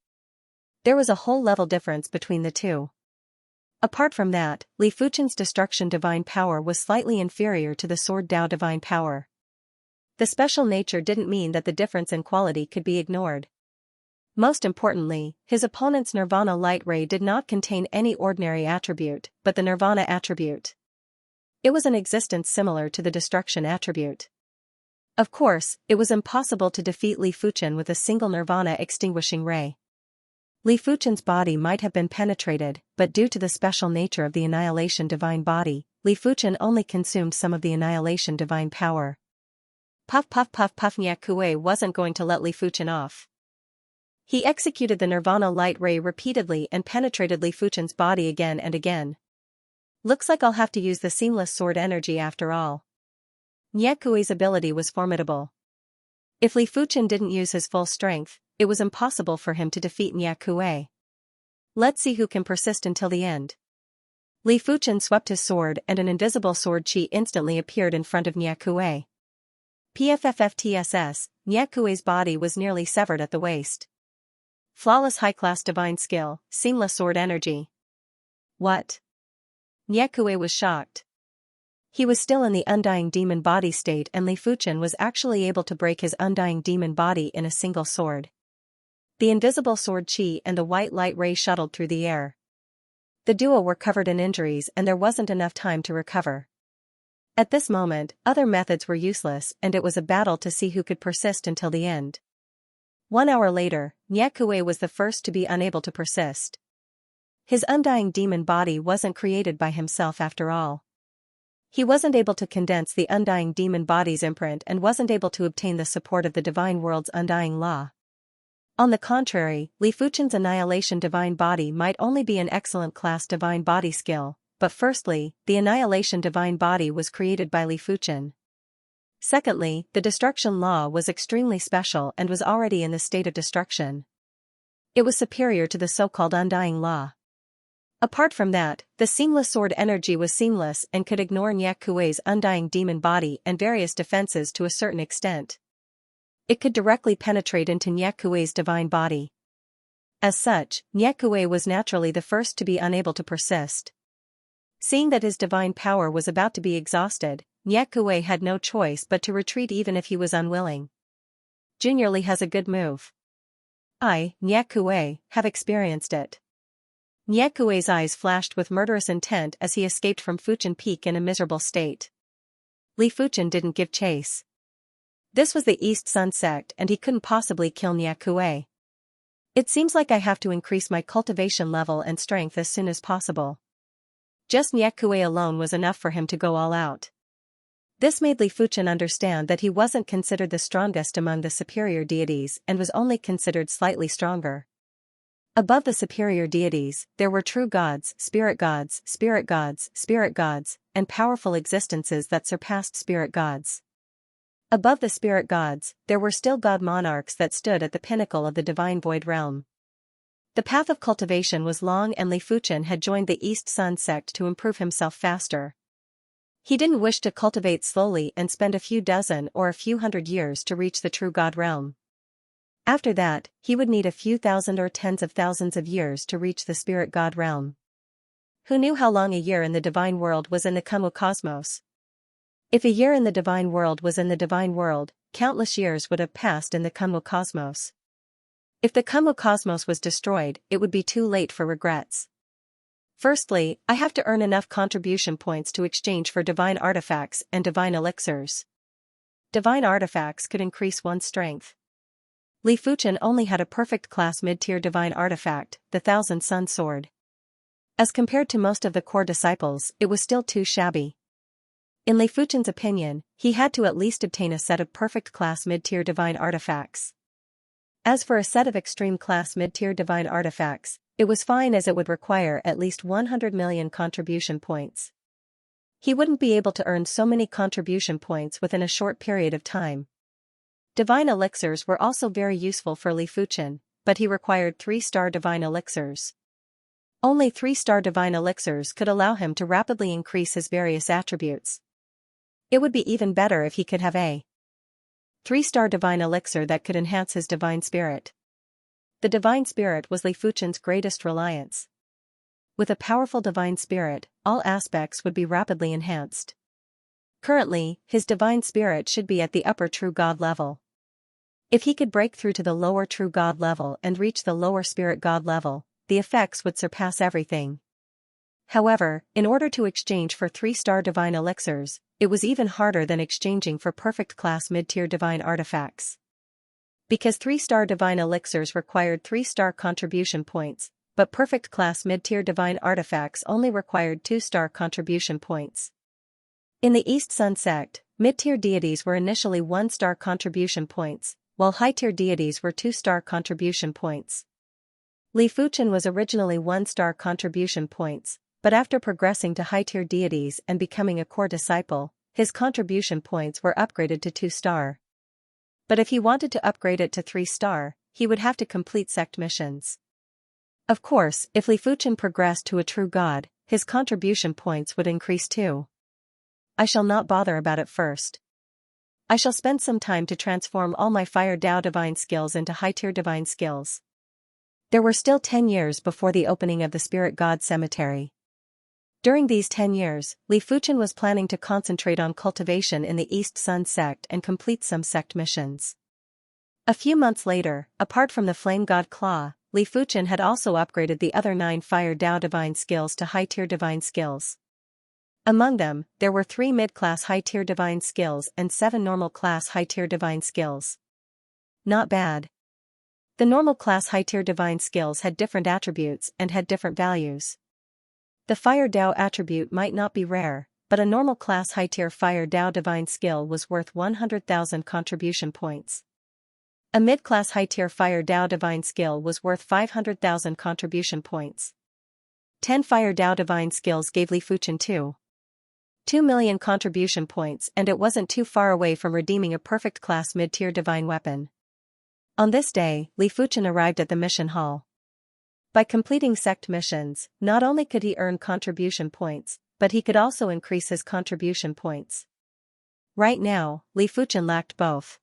There was a whole level difference between the two. Apart from that, Li Fuchen's destruction divine power was slightly inferior to the sword Dao divine power. The special nature didn't mean that the difference in quality could be ignored. Most importantly, his opponent's Nirvana light ray did not contain any ordinary attribute, but the Nirvana attribute. It was an existence similar to the destruction attribute. Of course, it was impossible to defeat Li Fuchen with a single Nirvana extinguishing ray. Li Fuchen's body might have been penetrated, but due to the special nature of the Annihilation Divine Body, Li Fuchen only consumed some of the Annihilation Divine Power. Puff puff puff puff. Nyakuei wasn't going to let Li Fuchen off. He executed the Nirvana Light Ray repeatedly and penetrated Li Fuchen's body again and again. Looks like I'll have to use the Seamless Sword energy after all. Nyakuei's ability was formidable. If Li Fuchen didn't use his full strength, it was impossible for him to defeat Nyakuei. Let's see who can persist until the end. Li Fuchen swept his sword and an invisible sword chi instantly appeared in front of Nyakuei. PFFFTSS, Nyakuei's body was nearly severed at the waist. Flawless high-class divine skill, seamless sword energy. What? Nyakuei was shocked. He was still in the undying demon body state and Li Fuchen was actually able to break his undying demon body in a single sword. The invisible sword chi and the white light ray shuttled through the air. The duo were covered in injuries and there wasn't enough time to recover. At this moment, other methods were useless and it was a battle to see who could persist until the end. 1 hour later, Nyakuei was the first to be unable to persist. His undying demon body wasn't created by himself after all. He wasn't able to condense the undying demon body's imprint and wasn't able to obtain the support of the divine world's undying law. On the contrary, Li Fuchen's Annihilation Divine Body might only be an excellent class divine body skill, but firstly, the Annihilation Divine Body was created by Li Fuchen. Secondly, the destruction law was extremely special and was already in the state of destruction. It was superior to the so-called undying law. Apart from that, the seamless sword energy was seamless and could ignore Nyakuei's undying demon body and various defenses to a certain extent. It could directly penetrate into Nyakuei's divine body. As such, Nyakuei was naturally the first to be unable to persist. Seeing that his divine power was about to be exhausted, Nyakuei had no choice but to retreat even if he was unwilling. Junior Li has a good move. I, Nyakuei, have experienced it. Nyakuei's eyes flashed with murderous intent as he escaped from Fuchen Peak in a miserable state. Li Fuchen didn't give chase. This was the East Sun sect and he couldn't possibly kill Nyakuei. It seems like I have to increase my cultivation level and strength as soon as possible. Just Nyakuei alone was enough for him to go all out. This made Li Fuchen understand that he wasn't considered the strongest among the superior deities and was only considered slightly stronger. Above the superior deities, there were true gods, spirit gods, spirit gods, spirit gods, and powerful existences that surpassed spirit gods. Above the spirit gods, there were still god monarchs that stood at the pinnacle of the divine void realm. The path of cultivation was long and Li Fuchen had joined the East Sun sect to improve himself faster. He didn't wish to cultivate slowly and spend a few dozen or a few hundred years to reach the true god realm. After that, he would need a few thousand or tens of thousands of years to reach the spirit god realm. Who knew how long a year in the divine world was in the Kumu cosmos? If a year in the divine world was in the divine world, countless years would have passed in the Kumu cosmos. If the Kumu cosmos was destroyed, it would be too late for regrets. Firstly, I have to earn enough contribution points to exchange for divine artifacts and divine elixirs. Divine artifacts could increase one's strength. Li Fuchen only had a perfect class mid-tier divine artifact, the Thousand Sun Sword. As compared to most of the core disciples, it was still too shabby. In Li Fuchen's opinion, he had to at least obtain a set of perfect class mid-tier divine artifacts. As for a set of extreme class mid-tier divine artifacts, it was fine as it would require at least 100 million contribution points. He wouldn't be able to earn so many contribution points within a short period of time. Divine elixirs were also very useful for Li Fuchen, but he required 3-star divine elixirs. Only 3-star divine elixirs could allow him to rapidly increase his various attributes. It would be even better if he could have a 3-star divine elixir that could enhance his divine spirit. The divine spirit was Li Fuchen's greatest reliance. With a powerful divine spirit, all aspects would be rapidly enhanced. Currently, his divine spirit should be at the upper true god level. If he could break through to the lower true god level and reach the lower spirit god level, the effects would surpass everything. However, in order to exchange for 3-star divine elixirs, it was even harder than exchanging for perfect class mid-tier divine artifacts. Because 3-star divine elixirs required 3-star contribution points, but perfect class mid-tier divine artifacts only required 2-star contribution points. In the East Sun sect, mid-tier deities were initially 1-star contribution points, while high-tier deities were 2-star contribution points. Li Fuchen was originally 1-star contribution points, but after progressing to high-tier deities and becoming a core disciple, his contribution points were upgraded to 2-star. But if he wanted to upgrade it to 3-star, he would have to complete sect missions. Of course, if Li Fuchen progressed to a true god, his contribution points would increase too. I shall not bother about it first. I shall spend some time to transform all my Fire Dao divine skills into high-tier divine skills. There were still 10 years before the opening of the Spirit God Cemetery. During these 10 years, Li Fuchen was planning to concentrate on cultivation in the East Sun sect and complete some sect missions. A few months later, apart from the Flame God Claw, Li Fuchen had also upgraded the other 9 Fire Dao divine skills to high-tier divine skills. Among them, there were 3 mid-class high-tier divine skills and 7 normal-class high-tier divine skills. Not bad. The normal-class high-tier divine skills had different attributes and had different values. The Fire Dao attribute might not be rare, but a normal-class high-tier Fire Dao divine skill was worth 100,000 contribution points. A mid-class high-tier Fire Dao divine skill was worth 500,000 contribution points. 10 Fire Dao divine skills gave Li Fuchen 2 million contribution points, and it wasn't too far away from redeeming a perfect class mid-tier divine weapon. On this day, Li Fuchen arrived at the mission hall. By completing sect missions, not only could he earn contribution points, but he could also increase his contribution points. Right now, Li Fuchen lacked both.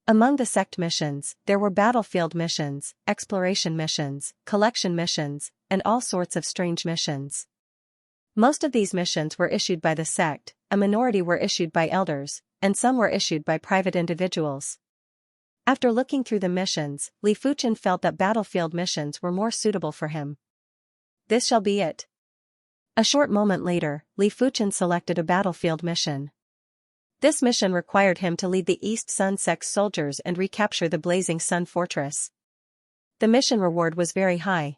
Among the sect missions, there were battlefield missions, exploration missions, collection missions, and all sorts of strange missions. Most of these missions were issued by the sect, a minority were issued by elders, and some were issued by private individuals. After looking through the missions, Li Fuchen felt that battlefield missions were more suitable for him. This shall be it. A short moment later, Li Fuchen selected a battlefield mission. This mission required him to lead the East Sun sect soldiers and recapture the Blazing Sun Fortress. The mission reward was very high.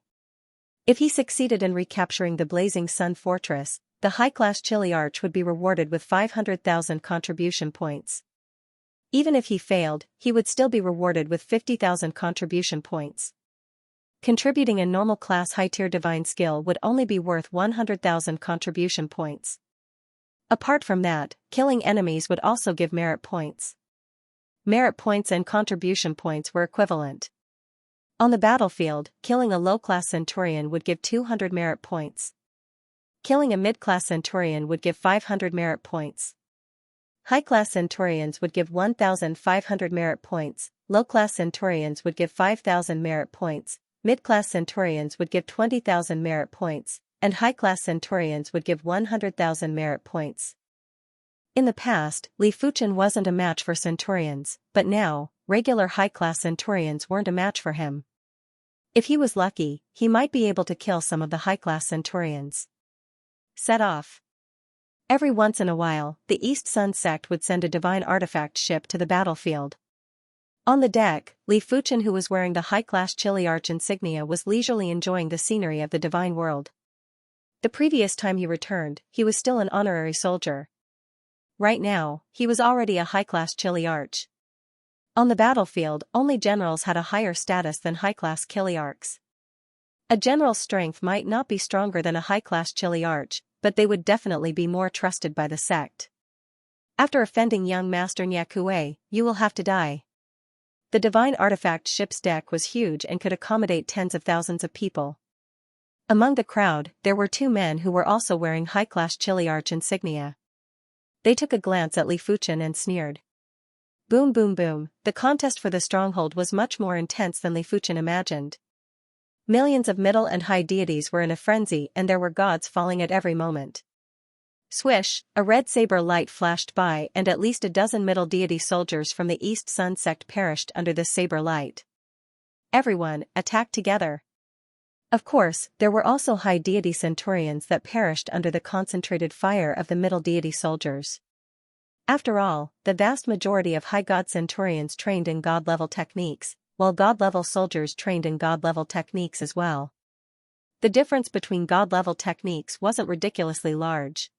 If he succeeded in recapturing the Blazing Sun Fortress, the high-class Chili Arch would be rewarded with 500,000 contribution points. Even if he failed, he would still be rewarded with 50,000 contribution points. Contributing a normal class high-tier divine skill would only be worth 100,000 contribution points. Apart from that, killing enemies would also give merit points. Merit points and contribution points were equivalent. On the battlefield, killing a low-class centurion would give 200 merit points. Killing a mid-class centurion would give 500 merit points. High-class centurions would give 1,500 merit points, low-class centurions would give 5,000 merit points, mid-class centurions would give 20,000 merit points, and high-class centurions would give 100,000 merit points. In the past, Li Fuchen wasn't a match for centurions, but now, regular high-class centurions weren't a match for him. If he was lucky, he might be able to kill some of the high-class centurions. Set off. Every once in a while, the East Sun sect would send a divine artifact ship to the battlefield. On the deck, Li Fuchen, who was wearing the high-class Chili Arch insignia, was leisurely enjoying the scenery of the divine world. The previous time he returned, he was still an honorary soldier. Right now, he was already a high-class Chili Arch. On the battlefield, only generals had a higher status than high-class Chili Arcs. A general's strength might not be stronger than a high-class Chili Arch, but they would definitely be more trusted by the sect. After offending young Master Nyakue, you will have to die. The divine artifact ship's deck was huge and could accommodate tens of thousands of people. Among the crowd, there were 2 men who were also wearing high-class Chili Arch insignia. They took a glance at Li Fuchen and sneered. Boom boom boom, the contest for the stronghold was much more intense than Li Fuchen imagined. Millions of middle and high deities were in a frenzy, and there were gods falling at every moment. Swish, a red saber light flashed by, and at least a dozen middle deity soldiers from the East Sun sect perished under the saber light. Everyone attacked together. Of course, there were also high deity centurions that perished under the concentrated fire of the middle deity soldiers. After all, the vast majority of high god centurions trained in god-level techniques, while god-level soldiers trained in god-level techniques as well. The difference between god-level techniques wasn't ridiculously large.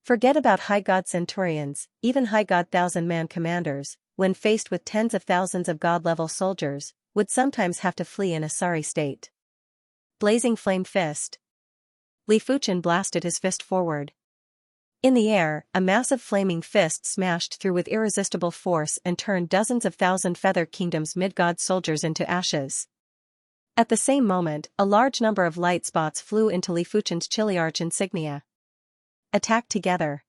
Forget about high god centurions, even high god thousand-man commanders, when faced with tens of thousands of god-level soldiers, would sometimes have to flee in a sorry state. Blazing Flame Fist. Li Fuchen blasted his fist forward. In the air, a massive flaming fist smashed through with irresistible force and turned dozens of thousand Feather Kingdom's mid-god soldiers into ashes. At the same moment, a large number of light spots flew into Li Fuchen's Chiliarch insignia. Attack together.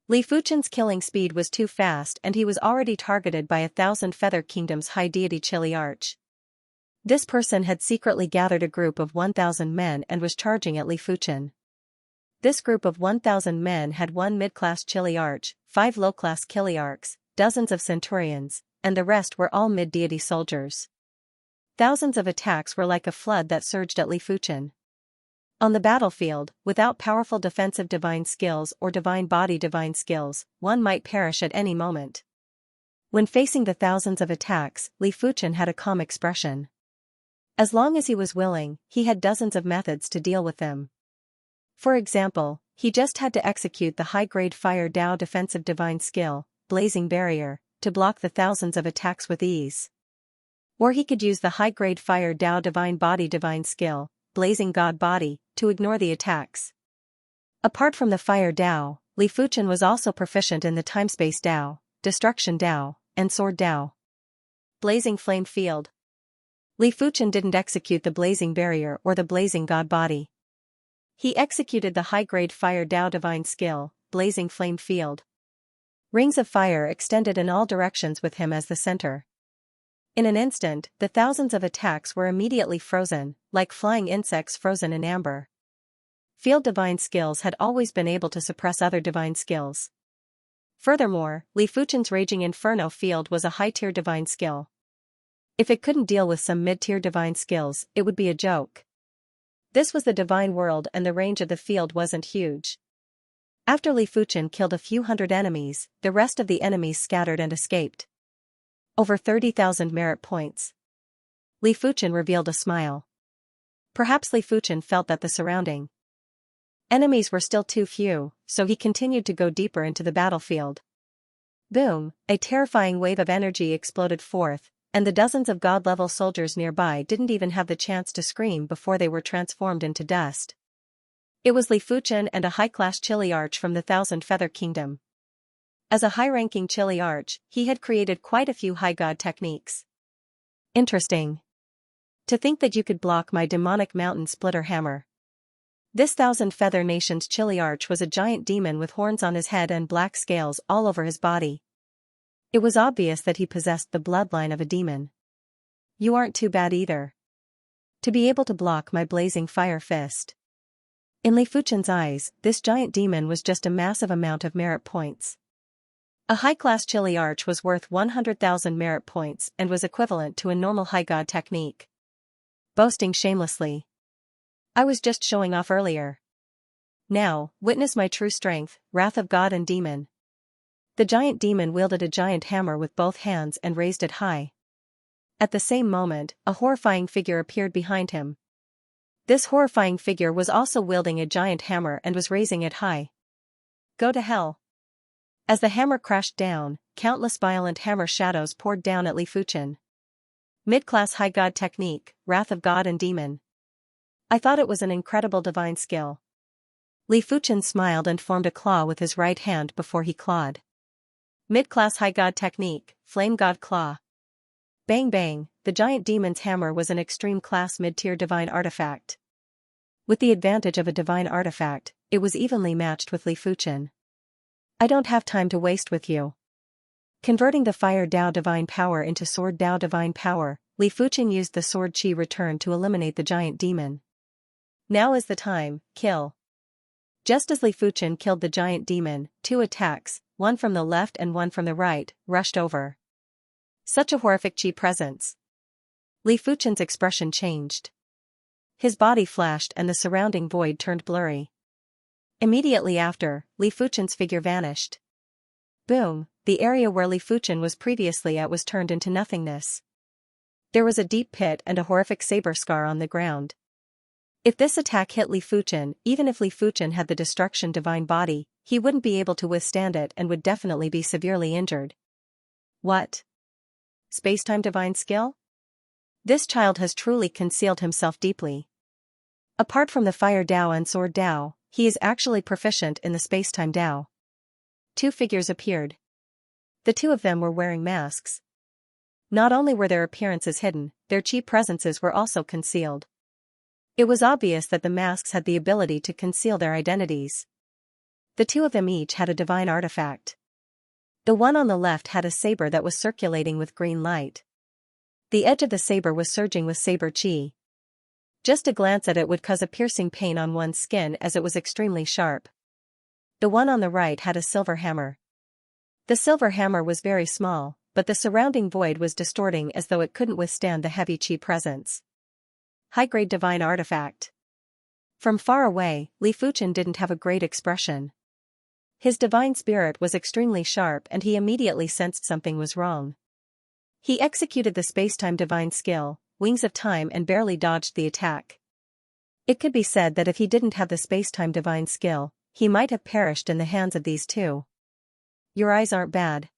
Li Fuchen's killing speed was too fast and he was already targeted by 1,000 Feather Kingdom's high deity Chiliarch. This person had secretly gathered a group of 1,000 men and was charging at Li Fuchen. This group of 1,000 men had 1 mid-class Chiliarch, 5 low-class Chiliarchs, dozens of centurions, and the rest were all mid-deity soldiers. Thousands of attacks were like a flood that surged at Li Fuchen. On the battlefield, without powerful defensive divine skills or divine body divine skills, one might perish at any moment. When facing the thousands of attacks, Li Fuchen had a calm expression. As long as he was willing, he had dozens of methods to deal with them. For example, he just had to execute the high-grade Fire Dao defensive divine skill, Blazing Barrier, to block the thousands of attacks with ease. Or he could use the high-grade Fire Dao divine body divine skill, Blazing God Body, to ignore the attacks. Apart from the Fire Dao, Li Fuchen was also proficient in the Time-Space Dao, Destruction Dao, and Sword Dao. Blazing Flame Field. Li Fuchen didn't execute the Blazing Barrier or the Blazing God Body. He executed the high-grade Fire Dao divine skill, Blazing Flame Field. Rings of fire extended in all directions with him as the center. In an instant, the thousands of attacks were immediately frozen, like flying insects frozen in amber. Field divine skills had always been able to suppress other divine skills. Furthermore, Li Fuchen's Raging Inferno Field was a high-tier divine skill. If it couldn't deal with some mid-tier divine skills, it would be a joke. This was the divine world and the range of the field wasn't huge. After Li Fuchen killed a few hundred enemies, the rest of the enemies scattered and escaped. Over 30,000 merit points. Li Fuchen revealed a smile. Perhaps Li Fuchen felt that the surrounding enemies were still too few, so he continued to go deeper into the battlefield. Boom, a terrifying wave of energy exploded forth, and the dozens of god-level soldiers nearby didn't even have the chance to scream before they were transformed into dust. It was Li Fuchen and a high-class Chiliarch from the Thousand Feather Kingdom. As a high-ranking Chiliarch, he had created quite a few high god techniques. Interesting. To think that you could block my demonic mountain splitter hammer. This Thousand Feather Nation's Chiliarch was a giant demon with horns on his head and black scales all over his body. It was obvious that he possessed the bloodline of a demon. You aren't too bad either. To be able to block my blazing fire fist. In Li Fuchen's eyes, this giant demon was just a massive amount of merit points. A high-class Chiliarch was worth 100,000 merit points and was equivalent to a normal high god technique. Boasting shamelessly. I was just showing off earlier. Now, witness my true strength, wrath of god and demon. The giant demon wielded a giant hammer with both hands and raised it high. At the same moment, a horrifying figure appeared behind him. This horrifying figure was also wielding a giant hammer and was raising it high. Go to hell. As the hammer crashed down, countless violent hammer shadows poured down at Li Fuchen. Mid-class high god technique, wrath of god and demon. I thought it was an incredible divine skill. Li Fuchen smiled and formed a claw with his right hand before he clawed. Mid-class high god technique, flame god claw. Bang bang, the giant demon's hammer was an extreme class mid-tier divine artifact. With the advantage of a divine artifact, it was evenly matched with Li Fuchen. I don't have time to waste with you. Converting the Fire Dao divine power into Sword Dao divine power, Li Fuchen used the Sword Qi return to eliminate the giant demon. Now is the time, kill. Just as Li Fuchen killed the giant demon, 2 attacks, one from the left and one from the right, rushed over. Such a horrific Qi presence. Li Fuchen's expression changed. His body flashed and the surrounding void turned blurry. Immediately after, Li Fuchen's figure vanished. Boom, the area where Li Fuchen was previously at was turned into nothingness. There was a deep pit and a horrific saber scar on the ground. If this attack hit Li Fuchen, even if Li Fuchen had the destruction divine body, he wouldn't be able to withstand it and would definitely be severely injured. What? Spacetime divine skill? This child has truly concealed himself deeply. Apart from the Fire Dao and Sword Dao, he is actually proficient in the Spacetime Dao. Two figures appeared. The two of them were wearing masks. Not only were their appearances hidden, their chi presences were also concealed. It was obvious that the masks had the ability to conceal their identities. The two of them each had a divine artifact. The one on the left had a saber that was circulating with green light. The edge of the saber was surging with saber chi. Just a glance at it would cause a piercing pain on one's skin as it was extremely sharp. The one on the right had a silver hammer. The silver hammer was very small, but the surrounding void was distorting as though it couldn't withstand the heavy chi presence. High-grade divine artifact. From far away, Li Fuchen didn't have a great expression. His divine spirit was extremely sharp and he immediately sensed something was wrong. He executed the spacetime divine skill, Wings of Time, and barely dodged the attack. It could be said that if he didn't have the spacetime divine skill, he might have perished in the hands of these two. Your eyes aren't bad.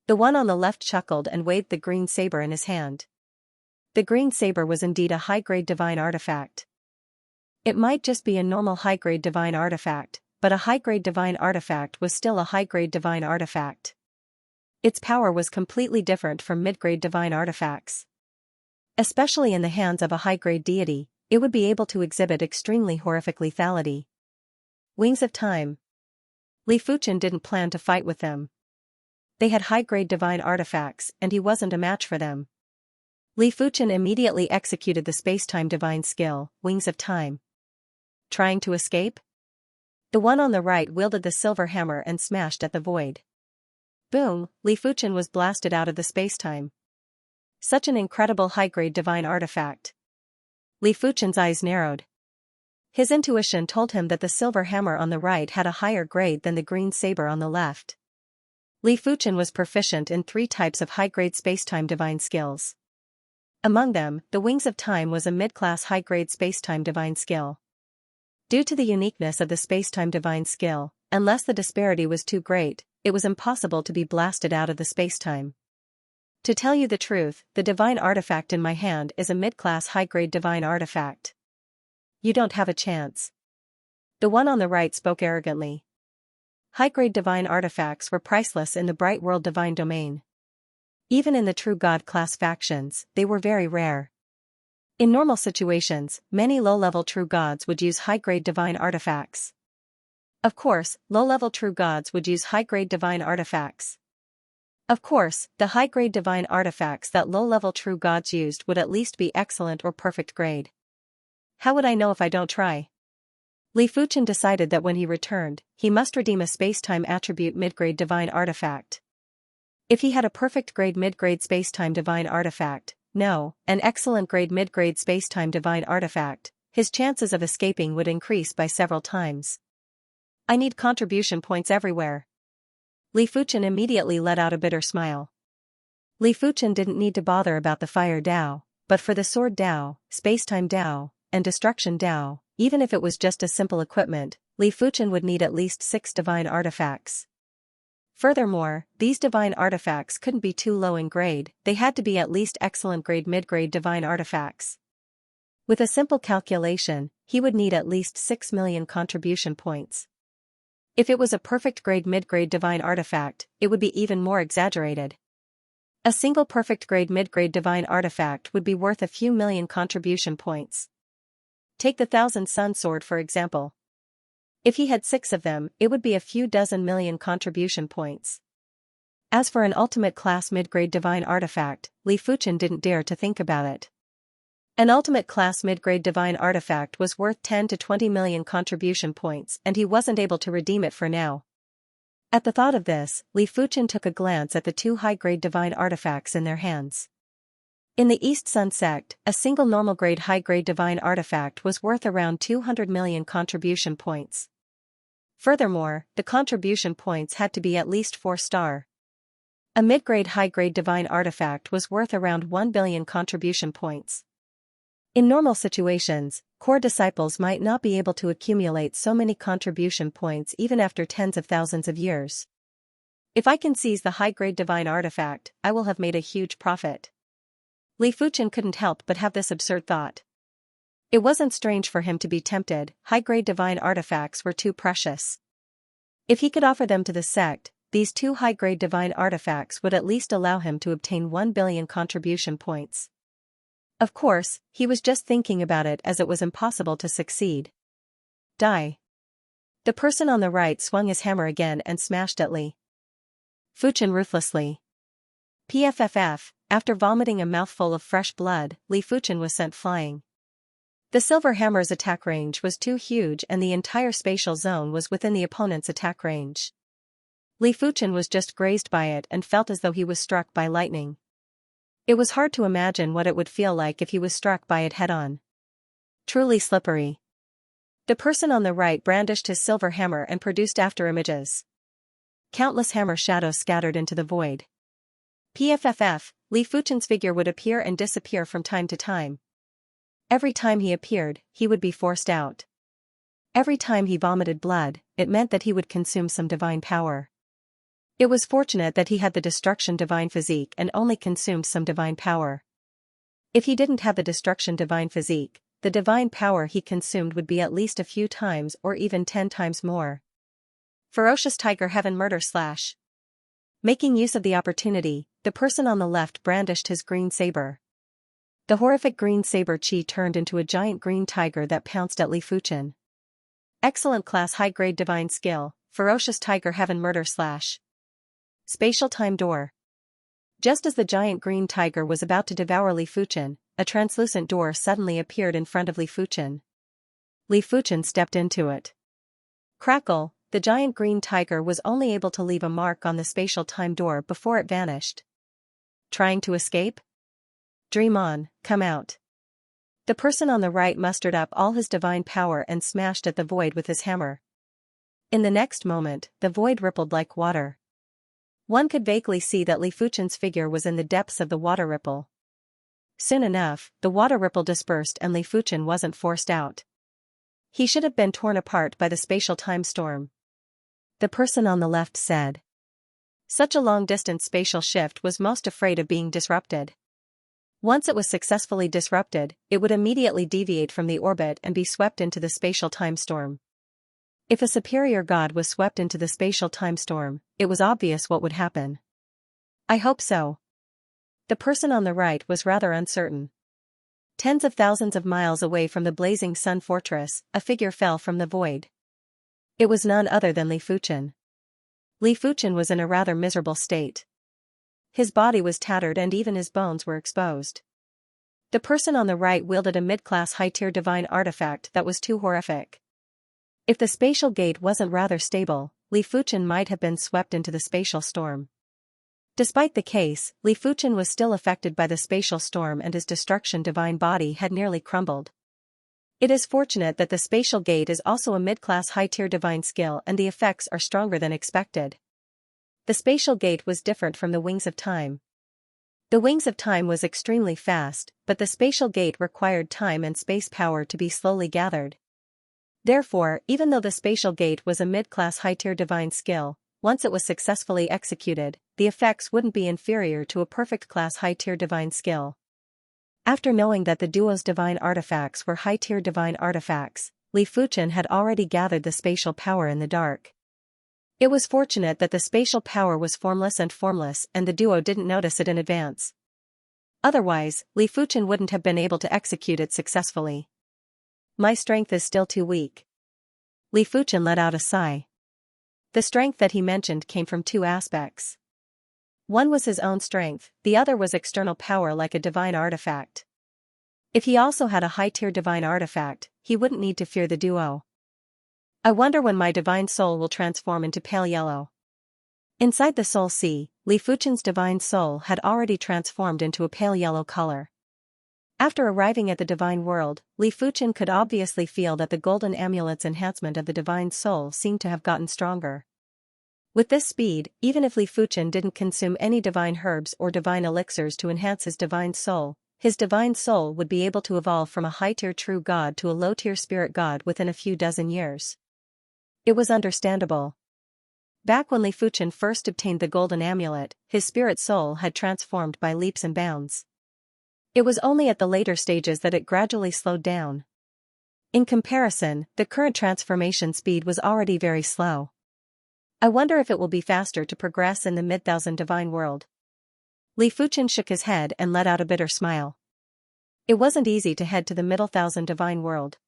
The one on the left chuckled and waved the green saber in his hand. The green saber was indeed a high-grade divine artifact. It might just be a normal high-grade divine artifact, but a high-grade divine artifact was still a high-grade divine artifact. Its power was completely different from mid-grade divine artifacts. Especially in the hands of a high-grade deity, it would be able to exhibit extremely horrific lethality. Wings of Time. Li Fuchen didn't plan to fight with them. They had high-grade divine artifacts and he wasn't a match for them. Li Fuchen immediately executed the spacetime divine skill, Wings of Time. Trying to escape? The one on the right wielded the silver hammer and smashed at the void. Boom, Li Fuchen was blasted out of the spacetime. Such an incredible high-grade divine artifact. Li Fuchen's eyes narrowed. His intuition told him that the silver hammer on the right had a higher grade than the green saber on the left. Li Fuchen was proficient in 3 types of high-grade spacetime divine skills. Among them, the Wings of Time was a mid-class high-grade spacetime divine skill. Due to the uniqueness of the spacetime divine skill, unless the disparity was too great, it was impossible to be blasted out of the spacetime. To tell you the truth, the divine artifact in my hand is a mid-class high-grade divine artifact. You don't have a chance. The one on the right spoke arrogantly. High-grade divine artifacts were priceless in the Bright World divine domain. Even in the true God class factions, they were very rare. In normal situations, many low-level true gods would use high-grade divine artifacts. Of course, low-level true gods would use high-grade divine artifacts. Of course, the high-grade divine artifacts that low-level true gods used would at least be excellent or perfect grade. How would I know if I don't try? Li Fuchen decided that when he returned, he must redeem a spacetime attribute mid-grade divine artifact. If he had a perfect grade mid-grade spacetime divine artifact, no, an excellent grade mid-grade spacetime divine artifact, his chances of escaping would increase by several times. I need contribution points everywhere. Li Fuchen immediately let out a bitter smile. Li Fuchen didn't need to bother about the Fire Dao, but for the Sword Dao, Spacetime Dao, and Destruction Dao, even if it was just a simple equipment, Li Fuchen would need at least 6 divine artifacts. Furthermore, these divine artifacts couldn't be too low in grade, they had to be at least excellent grade mid-grade divine artifacts. With a simple calculation, he would need at least 6 million contribution points. If it was a perfect grade mid-grade divine artifact, it would be even more exaggerated. A single perfect grade mid-grade divine artifact would be worth a few million contribution points. Take the Thousand Sun Sword for example. If he had 6 of them, it would be a few dozen million contribution points. As for an ultimate class mid-grade divine artifact, Li Fuchen didn't dare to think about it. An ultimate class mid-grade divine artifact was worth 10 to 20 million contribution points and he wasn't able to redeem it for now. At the thought of this, Li Fuchen took a glance at the 2 high-grade divine artifacts in their hands. In the East Sun sect, a single normal-grade high-grade divine artifact was worth around 200 million contribution points. Furthermore, the contribution points had to be at least 4-star. A mid-grade high-grade divine artifact was worth around 1 billion contribution points. In normal situations, core disciples might not be able to accumulate so many contribution points even after tens of thousands of years. If I can seize the high-grade divine artifact, I will have made a huge profit. Li Fuchen couldn't help but have this absurd thought. It wasn't strange for him to be tempted. High-grade divine artifacts were too precious. If he could offer them to the sect, these 2 high-grade divine artifacts would at least allow him to obtain 1 billion contribution points. Of course, he was just thinking about it as it was impossible to succeed. Die. The person on the right swung his hammer again and smashed at Li Fuchen ruthlessly. Pfff, after vomiting a mouthful of fresh blood, Li Fuchen was sent flying. The silver hammer's attack range was too huge and the entire spatial zone was within the opponent's attack range. Li Fuchen was just grazed by it and felt as though he was struck by lightning. It was hard to imagine what it would feel like if he was struck by it head-on. Truly slippery. The person on the right brandished his silver hammer and produced afterimages. Countless hammer shadows scattered into the void. Pfff, Li Fuchen's figure would appear and disappear from time to time. Every time he appeared, he would be forced out. Every time he vomited blood, it meant that he would consume some divine power. It was fortunate that he had the destruction divine physique and only consumed some divine power. If he didn't have the destruction divine physique, the divine power he consumed would be at least a few times or even 10 times more. Ferocious Tiger Heaven Murder Slash. Making use of the opportunity, the person on the left brandished his green saber. The horrific green saber chi turned into a giant green tiger that pounced at Li Fuchen. Excellent class high-grade divine skill, Ferocious Tiger Heaven Murder Slash. Spatial Time Door. Just as the giant green tiger was about to devour Li Fuchen, a translucent door suddenly appeared in front of Li Fuchen. Li Fuchen stepped into it. Crackle, the giant green tiger was only able to leave a mark on the spatial time door before it vanished. Trying to escape? Dream on, come out. The person on the right mustered up all his divine power and smashed at the void with his hammer. In the next moment, the void rippled like water. One could vaguely see that Li Fuchen's figure was in the depths of the water ripple. Soon enough, the water ripple dispersed and Li Fuchen wasn't forced out. He should have been torn apart by the spatial time storm. The person on the left said. Such a long-distance spatial shift was most afraid of being disrupted. Once it was successfully disrupted, it would immediately deviate from the orbit and be swept into the spatial time storm. If a superior god was swept into the spatial time storm, it was obvious what would happen. I hope so. The person on the right was rather uncertain. Tens of thousands of miles away from the blazing sun fortress, a figure fell from the void. It was none other than Li Fuchen. Li Fuchen was in a rather miserable state. His body was tattered and even his bones were exposed. The person on the right wielded a mid-class high-tier divine artifact that was too horrific. If the spatial gate wasn't rather stable, Li Fuchen might have been swept into the spatial storm. Despite the case, Li Fuchen was still affected by the spatial storm and his destruction divine body had nearly crumbled. It is fortunate that the spatial gate is also a mid-class high-tier divine skill and the effects are stronger than expected. The spatial gate was different from the Wings of Time. The Wings of Time was extremely fast, but the spatial gate required time and space power to be slowly gathered. Therefore, even though the spatial gate was a mid-class high-tier divine skill, once it was successfully executed, the effects wouldn't be inferior to a perfect class high-tier divine skill. After knowing that the duo's divine artifacts were high-tier divine artifacts, Li Fuchen had already gathered the spatial power in the dark. It was fortunate that the spatial power was formless and the duo didn't notice it in advance. Otherwise, Li Fuchen wouldn't have been able to execute it successfully. My strength is still too weak. Li Fuchen let out a sigh. The strength that he mentioned came from 2 aspects. One was his own strength, the other was external power like a divine artifact. If he also had a high-tier divine artifact, he wouldn't need to fear the duo. I wonder when my divine soul will transform into pale yellow. Inside the soul sea, Li Fuchen's divine soul had already transformed into a pale yellow color. After arriving at the divine world, Li Fuchen could obviously feel that the golden amulet's enhancement of the divine soul seemed to have gotten stronger. With this speed, even if Li Fuchen didn't consume any divine herbs or divine elixirs to enhance his divine soul would be able to evolve from a high-tier true god to a low-tier spirit god within a few dozen years. It was understandable. Back when Li Fuchen first obtained the golden amulet, his spirit soul had transformed by leaps and bounds. It was only at the later stages that it gradually slowed down. In comparison, the current transformation speed was already very slow. I wonder if it will be faster to progress in the mid-thousand divine world. Li Fuchen shook his head and let out a bitter smile. It wasn't easy to head to the middle thousand divine world.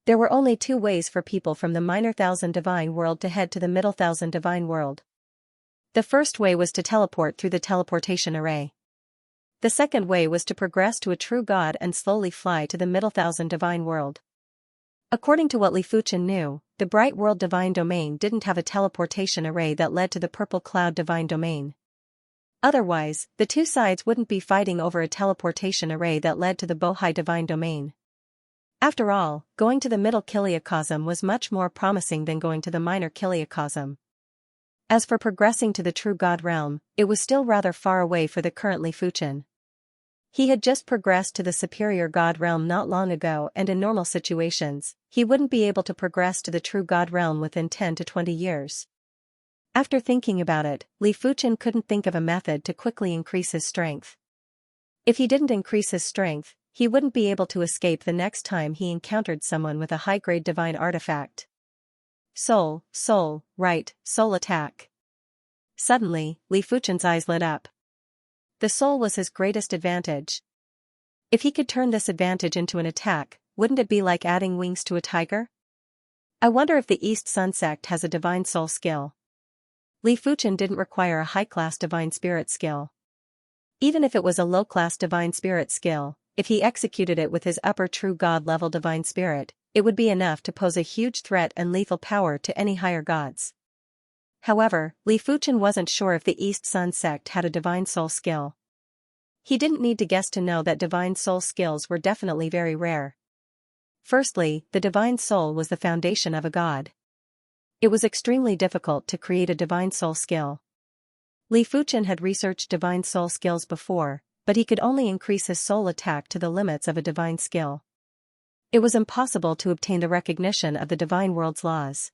There were only two ways for people from the minor thousand divine world to head to the middle thousand divine world. The first way was to teleport through the teleportation array. The second way was to progress to a true god and slowly fly to the middle thousand divine world. According to what Li Fuchen knew, the bright world divine domain didn't have a teleportation array that led to the purple cloud divine domain. Otherwise, the two sides wouldn't be fighting over a teleportation array that led to the Bohai divine domain. After all, going to the middle Kiliacosm was much more promising than going to the minor Kiliacosm. As for progressing to the true god realm, it was still rather far away for the current Li Fuchen. He had just progressed to the superior god realm not long ago, and in normal situations, he wouldn't be able to progress to the true god realm within 10 to 20 years. After thinking about it, Li Fuchen couldn't think of a method to quickly increase his strength. If he didn't increase his strength, he wouldn't be able to escape the next time he encountered someone with a high-grade divine artifact. Soul attack. Suddenly, Li Fuchen's eyes lit up. The soul was his greatest advantage. If he could turn this advantage into an attack, wouldn't it be like adding wings to a tiger? I wonder if the East Sun sect has a divine soul skill. Li Fuchen didn't require a high-class divine spirit skill. Even if it was a low-class divine spirit skill, if he executed it with his upper true god level divine spirit, it would be enough to pose a huge threat and lethal power to any higher gods. However, Li Fuchen wasn't sure if the East Sun sect had a divine soul skill. He didn't need to guess to know that divine soul skills were definitely very rare. Firstly, the divine soul was the foundation of a god. It was extremely difficult to create a divine soul skill. Li Fuchen had researched divine soul skills before, but he could only increase his soul attack to the limits of a divine skill. It was impossible to obtain the recognition of the divine world's laws.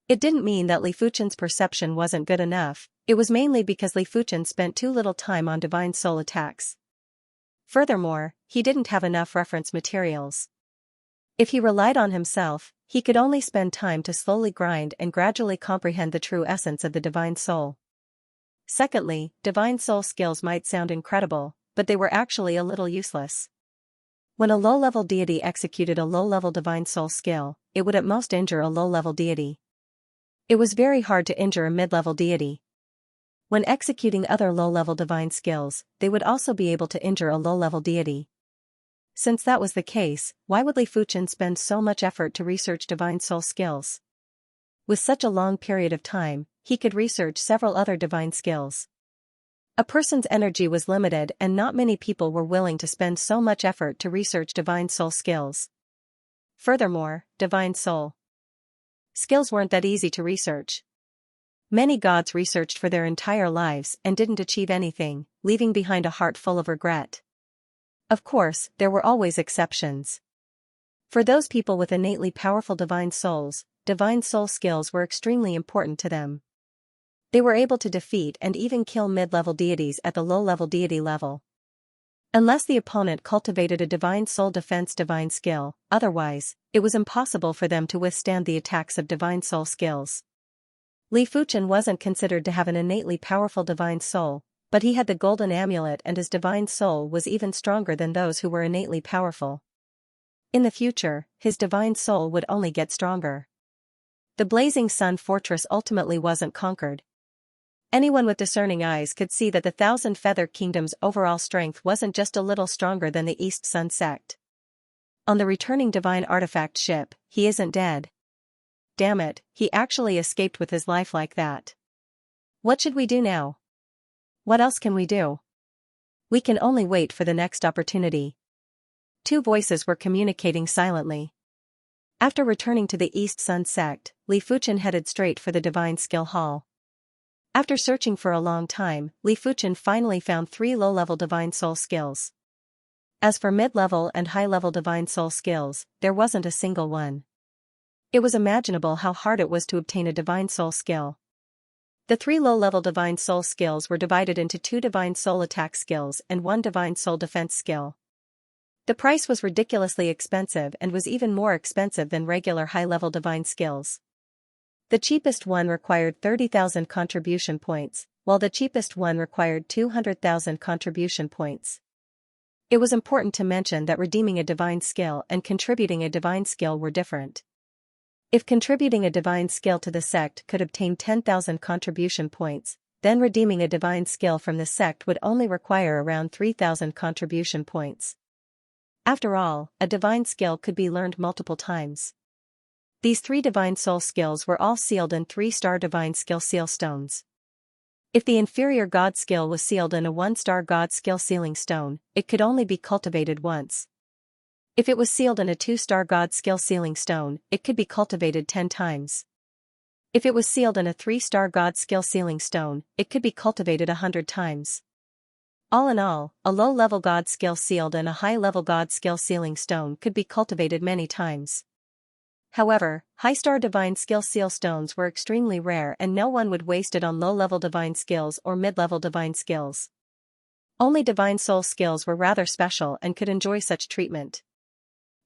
It didn't mean that Li Fuchen's perception wasn't good enough, it was mainly because Li Fuchen spent too little time on divine soul attacks. Furthermore, he didn't have enough reference materials. If he relied on himself, he could only spend time to slowly grind and gradually comprehend the true essence of the divine soul. Secondly, divine soul skills might sound incredible, but they were actually a little useless. When a low-level deity executed a low-level divine soul skill, it would at most injure a low-level deity. It was very hard to injure a mid-level deity. When executing other low-level divine skills, they would also be able to injure a low-level deity. Since that was the case, why would Li Fuchen spend so much effort to research divine soul skills? With such a long period of time, he could research several other divine skills. A person's energy was limited and not many people were willing to spend so much effort to research divine soul skills. Furthermore, divine soul skills weren't that easy to research. Many gods researched for their entire lives and didn't achieve anything, leaving behind a heart full of regret. Of course, there were always exceptions. For those people with innately powerful divine soul skills were extremely important to them. They were able to defeat and even kill mid-level deities at the low-level deity level. Unless the opponent cultivated a divine soul defense divine skill, otherwise, it was impossible for them to withstand the attacks of divine soul skills. Li Fuchen wasn't considered to have an innately powerful divine soul, but he had the golden amulet and his divine soul was even stronger than those who were innately powerful. In the future, his divine soul would only get stronger. The Blazing Sun Fortress ultimately wasn't conquered. Anyone with discerning eyes could see that the Thousand Feather Kingdom's overall strength wasn't just a little stronger than the East Sun sect. On the returning divine artifact ship, he isn't dead. Damn it, he actually escaped with his life like that. What should we do now? What else can we do? We can only wait for the next opportunity. Two voices were communicating silently. After returning to the East Sun sect, Li Fuchen headed straight for the Divine Skill Hall. After searching for a long time, Li Fuchen finally found 3 low-level Divine Soul skills. As for mid-level and high-level Divine Soul skills, there wasn't a single one. It was imaginable how hard it was to obtain a Divine Soul skill. The 3 low-level Divine Soul skills were divided into 2 Divine Soul attack skills and 1 Divine Soul defense skill. The price was ridiculously expensive and was even more expensive than regular high-level Divine skills. The cheapest one required 30,000 contribution points, while the cheapest one required 200,000 contribution points. It was important to mention that redeeming a Divine skill and contributing a Divine skill were different. If contributing a Divine skill to the sect could obtain 10,000 contribution points, then redeeming a Divine skill from the sect would only require around 3,000 contribution points. After all, a Divine skill could be learned multiple times. These 3 Divine Soul skills were all sealed in 3-star Divine Skill Seal Stones. If the inferior God skill was sealed in a 1-star God Skill Sealing Stone, it could only be cultivated once. If it was sealed in a 2-star God Skill Sealing Stone, it could be cultivated 10 times. If it was sealed in a 3-star God Skill Sealing Stone, it could be cultivated 100 times. All in all, a low-level God skill sealed in a high-level God Skill Sealing Stone could be cultivated many times. However, high-star Divine Skill Seal Stones were extremely rare and no one would waste it on low-level Divine skills or mid-level Divine skills. Only Divine Soul skills were rather special and could enjoy such treatment.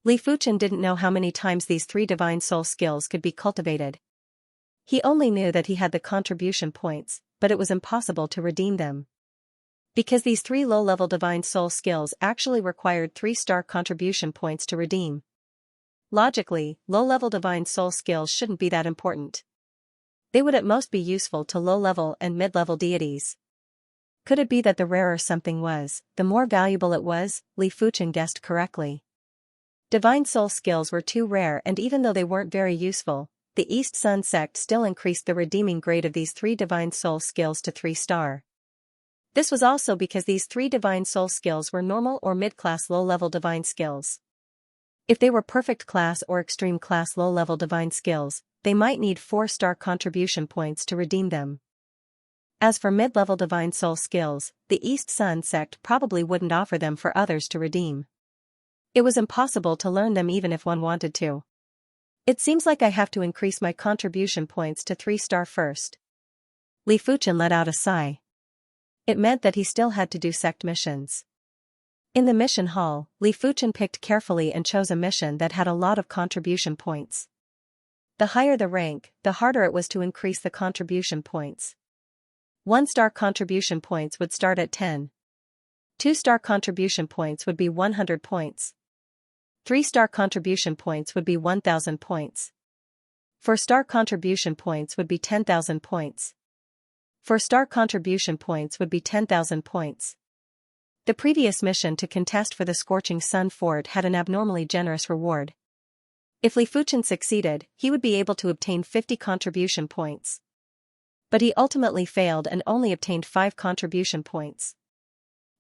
Li Fuchen didn't know how many times these 3 Divine Soul skills could be cultivated. He only knew that he had the contribution points, but it was impossible to redeem them. Because these 3 low-level Divine Soul skills actually required 3-star contribution points to redeem. Logically, low-level Divine Soul skills shouldn't be that important. They would at most be useful to low-level and mid-level deities. Could it be that the rarer something was, the more valuable it was? Li Fuchen guessed correctly. Divine Soul skills were too rare, and even though they weren't very useful, the East Sun sect still increased the redeeming grade of these 3 Divine Soul skills to 3-star. This was also because these 3 Divine Soul skills were normal or mid-class low-level Divine skills. If they were perfect class or extreme class low-level Divine skills, they might need 4-star contribution points to redeem them. As for mid-level Divine Soul skills, the East Sun sect probably wouldn't offer them for others to redeem. It was impossible to learn them even if one wanted to. It seems like I have to increase my contribution points to 3-star first. Li Fuchen let out a sigh. It meant that he still had to do sect missions. In the mission hall, Li Fuchen picked carefully and chose a mission that had a lot of contribution points. The higher the rank, the harder it was to increase the contribution points. 1-star contribution points would start at 10. 2-star contribution points would be 100 points. 3-star contribution points would be 1,000 points. 4-star contribution points would be 10,000 points. 4-star contribution points would be 10,000 points. The previous mission to contest for the Scorching Sun Fort had an abnormally generous reward. If Li Fuchen succeeded, he would be able to obtain 50 contribution points. But he ultimately failed and only obtained 5 contribution points.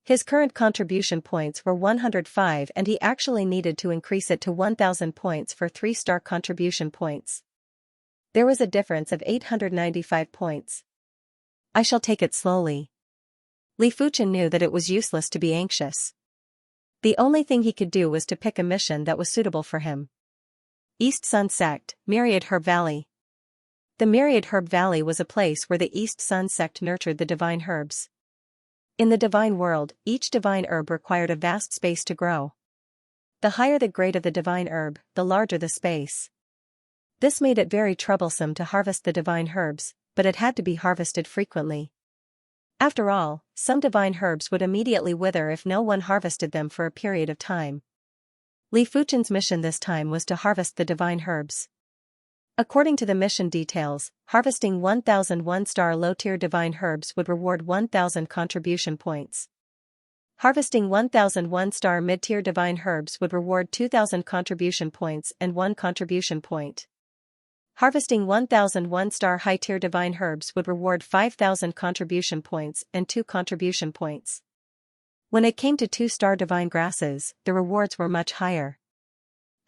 His current contribution points were 105 and he actually needed to increase it to 1,000 points for 3-star contribution points. There was a difference of 895 points. I shall take it slowly. Li Fuchen knew that it was useless to be anxious. The only thing he could do was to pick a mission that was suitable for him. East Sun Sect, Myriad Herb Valley. The Myriad Herb Valley was a place where the East Sun Sect nurtured the divine herbs. In the divine world, each divine herb required a vast space to grow. The higher the grade of the divine herb, the larger the space. This made it very troublesome to harvest the divine herbs, but it had to be harvested frequently. After all, some divine herbs would immediately wither if no one harvested them for a period of time. Li Fuchen's mission this time was to harvest the divine herbs. According to the mission details, harvesting 1,000 1-star low-tier divine herbs would reward 1,000 contribution points. Harvesting 1,000 1-star mid-tier divine herbs would reward 2,000 contribution points and 1 contribution point. Harvesting 1,000 1-star high-tier divine herbs would reward 5,000 contribution points and 2 contribution points. When it came to 2-star divine grasses, the rewards were much higher.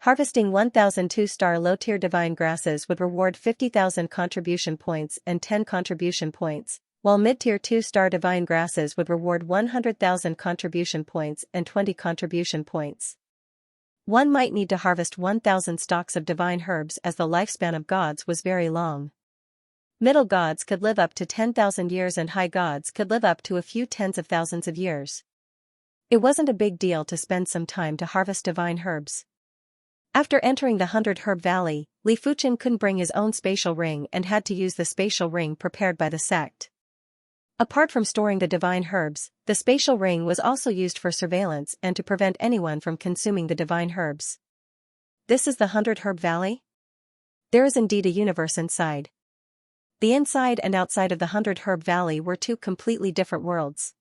Harvesting 1,000 2-star low-tier divine grasses would reward 50,000 contribution points and 10 contribution points, while mid-tier 2-star divine grasses would reward 100,000 contribution points and 20 contribution points. One might need to harvest 1,000 stalks of divine herbs as the lifespan of gods was very long. Middle gods could live up to 10,000 years and high gods could live up to a few tens of thousands of years. It wasn't a big deal to spend some time to harvest divine herbs. After entering the 100-herb valley, Li Fuchen couldn't bring his own spatial ring and had to use the spatial ring prepared by the sect. Apart from storing the divine herbs, the spatial ring was also used for surveillance and to prevent anyone from consuming the divine herbs. This is the 100-herb valley? There is indeed a universe inside. The inside and outside of the 100-herb valley were two completely different worlds.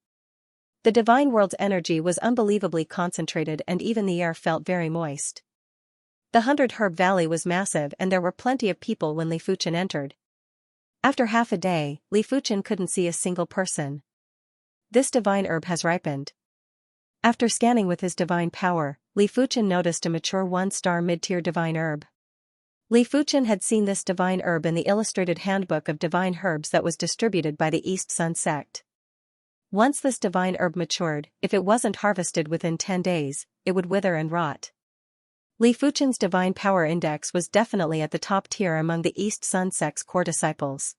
The divine world's energy was unbelievably concentrated and even the air felt very moist. The 100-herb valley was massive and there were plenty of people when Li Fuchen entered. After half a day, Li Fuchen couldn't see a single person. This divine herb has ripened. After scanning with his divine power, Li Fuchen noticed a mature 1-star mid-tier divine herb. Li Fuchen had seen this divine herb in the illustrated handbook of divine herbs that was distributed by the East Sun sect. Once this divine herb matured, if it wasn't harvested within 10 days, it would wither and rot. Li Fuchen's divine power index was definitely at the top tier among the East Sun sect's core disciples.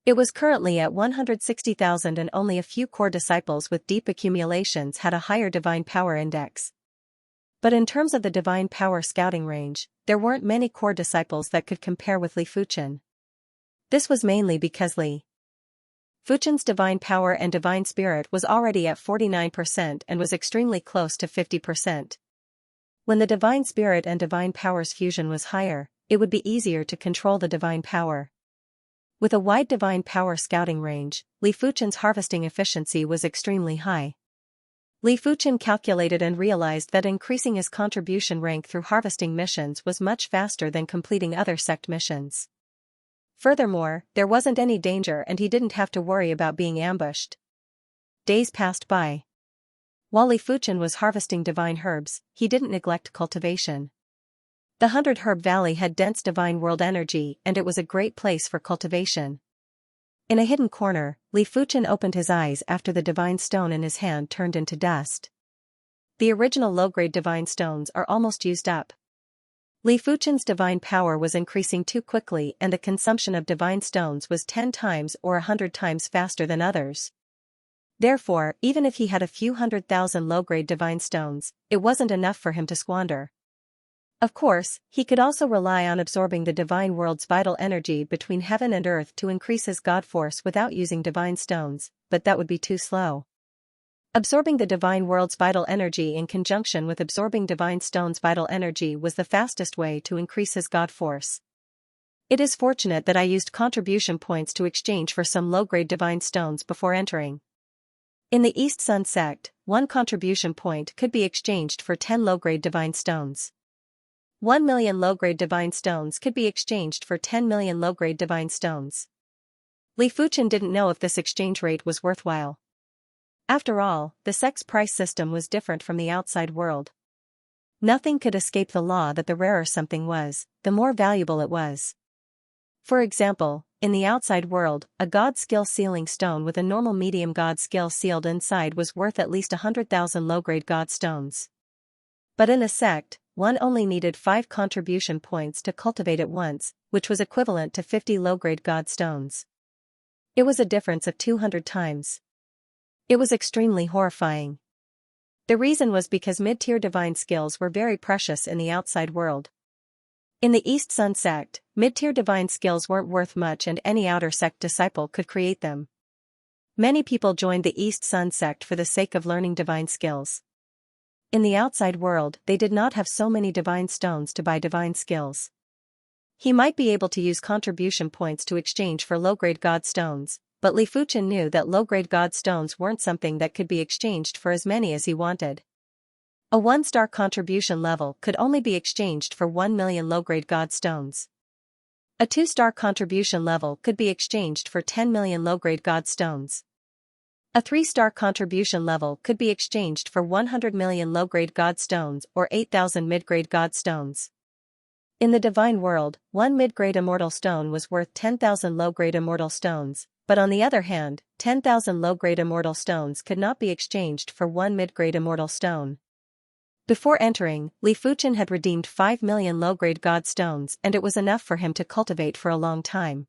It was currently at 160,000 and only a few core disciples with deep accumulations had a higher divine power index. But in terms of the divine power scouting range, there weren't many core disciples that could compare with Li Fuchen. This was mainly because Li Fuchen's divine power and divine spirit was already at 49% and was extremely close to 50%. When the divine spirit and divine power's fusion was higher, it would be easier to control the divine power. With a wide divine power scouting range, Li Fuchen's harvesting efficiency was extremely high. Li Fuchen calculated and realized that increasing his contribution rank through harvesting missions was much faster than completing other sect missions. Furthermore, there wasn't any danger and he didn't have to worry about being ambushed. Days passed by. While Li Fuchen was harvesting divine herbs, he didn't neglect cultivation. The 100-herb valley had dense divine world energy and it was a great place for cultivation. In a hidden corner, Li Fuchen opened his eyes after the divine stone in his hand turned into dust. The original low-grade divine stones are almost used up. Li Fuchen's divine power was increasing too quickly and the consumption of divine stones was 10 times or 100 times faster than others. Therefore, even if he had a few 100,000 low-grade divine stones, it wasn't enough for him to squander. Of course, he could also rely on absorbing the divine world's vital energy between heaven and earth to increase his god force without using divine stones, but that would be too slow. Absorbing the divine world's vital energy in conjunction with absorbing divine stones' vital energy was the fastest way to increase his god force. It is fortunate that I used contribution points to exchange for some low-grade divine stones before entering. In the East Sun sect, 1 contribution point could be exchanged for 10 low-grade divine stones. 1 million low-grade divine stones could be exchanged for 10 million low-grade divine stones. Li Fuchen didn't know if this exchange rate was worthwhile. After all, the sect's price system was different from the outside world. Nothing could escape the law that the rarer something was, the more valuable it was. For example, in the outside world, a god skill sealing stone with a normal medium god skill sealed inside was worth at least 100,000 low-grade god stones. But in the sect, one only needed 5 contribution points to cultivate it once, which was equivalent to 50 low-grade god stones. It was a difference of 200 times. It was extremely horrifying. The reason was because mid-tier divine skills were very precious in the outside world. In the East Sun sect, mid-tier divine skills weren't worth much and any outer sect disciple could create them. Many people joined the East Sun sect for the sake of learning divine skills. In the outside world, they did not have so many divine stones to buy divine skills. He might be able to use contribution points to exchange for low-grade god stones, but Li Fuchen knew that low-grade god stones weren't something that could be exchanged for as many as he wanted. A 1-star contribution level could only be exchanged for 1 million low-grade god stones. A 2-star contribution level could be exchanged for 10 million low-grade god stones. A 3-star contribution level could be exchanged for 100 million low-grade god stones or 8,000 mid-grade god stones. In the divine world, one mid-grade immortal stone was worth 10,000 low-grade immortal stones, but on the other hand, 10,000 low-grade immortal stones could not be exchanged for one mid-grade immortal stone. Before entering, Li Fuchen had redeemed 5 million low-grade god stones, and it was enough for him to cultivate for a long time.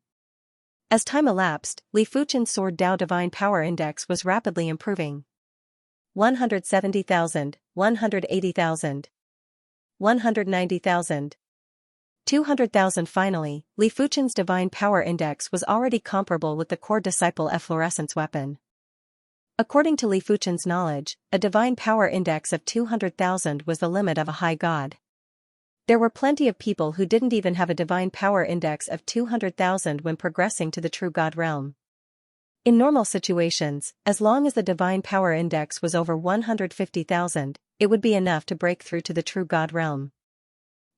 As time elapsed, Li Fuchen's Sword Dao Divine Power Index was rapidly improving. 170,000, 180,000, 190,000, 200,000. Finally, Li Fuchen's Divine Power Index was already comparable with the core disciple efflorescence weapon. According to Li Fuchen's knowledge, a Divine Power Index of 200,000 was the limit of a high god. There were plenty of people who didn't even have a Divine Power Index of 200,000 when progressing to the True God realm. In normal situations, as long as the Divine Power Index was over 150,000, it would be enough to break through to the True God realm.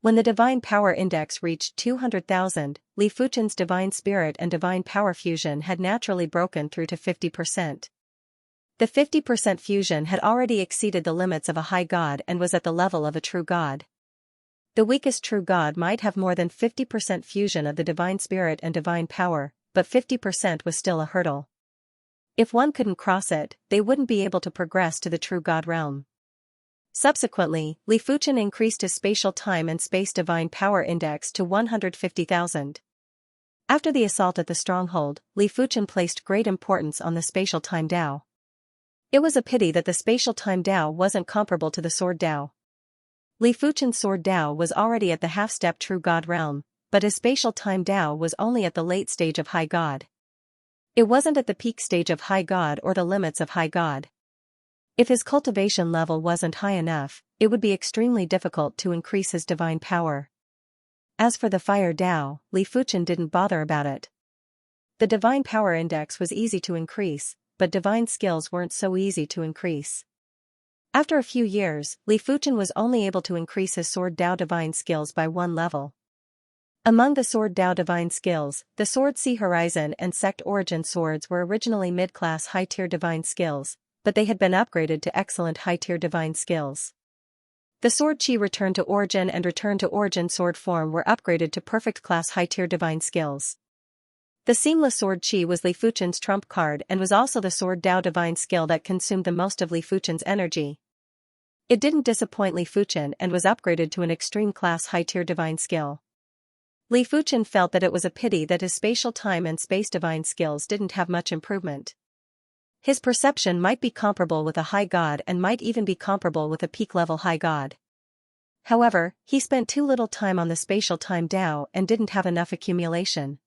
When the Divine Power Index reached 200,000, Li Fuchen's Divine Spirit and Divine Power Fusion had naturally broken through to 50%. The 50% fusion had already exceeded the limits of a high god and was at the level of a true god. The weakest true god might have more than 50% fusion of the Divine Spirit and Divine Power, but 50% was still a hurdle. If one couldn't cross it, they wouldn't be able to progress to the True God realm. Subsequently, Li Fuchen increased his Spatial Time and Space Divine Power Index to 150,000. After the assault at the stronghold, Li Fuchen placed great importance on the Spatial Time Dao. It was a pity that the Spatial Time Dao wasn't comparable to the Sword Dao. Li Fuchen's Sword Dao was already at the half-step True God realm, but his Spatial Time Dao was only at the late stage of High God. It wasn't at the peak stage of High God or the limits of High God. If his cultivation level wasn't high enough, it would be extremely difficult to increase his divine power. As for the Fire Dao, Li Fuchen didn't bother about it. The Divine Power Index was easy to increase, but divine skills weren't so easy to increase. After a few years, Li Fuchen was only able to increase his Sword Dao Divine skills by one level. Among the Sword Dao Divine skills, the Sword Sea Horizon and Sect Origin swords were originally mid-class high-tier divine skills, but they had been upgraded to excellent high-tier divine skills. The Sword Chi Return to Origin and Return to Origin sword form were upgraded to perfect class high-tier divine skills. The Seamless Sword Chi was Li Fuchen's trump card and was also the Sword Dao Divine skill that consumed the most of Li Fuchen's energy. It didn't disappoint Li Fuchen and was upgraded to an extreme class high-tier divine skill. Li Fuchen felt that it was a pity that his Spatial Time and Space divine skills didn't have much improvement. His perception might be comparable with a high god and might even be comparable with a peak-level high god. However, he spent too little time on the Spatial Time Dao and didn't have enough accumulation.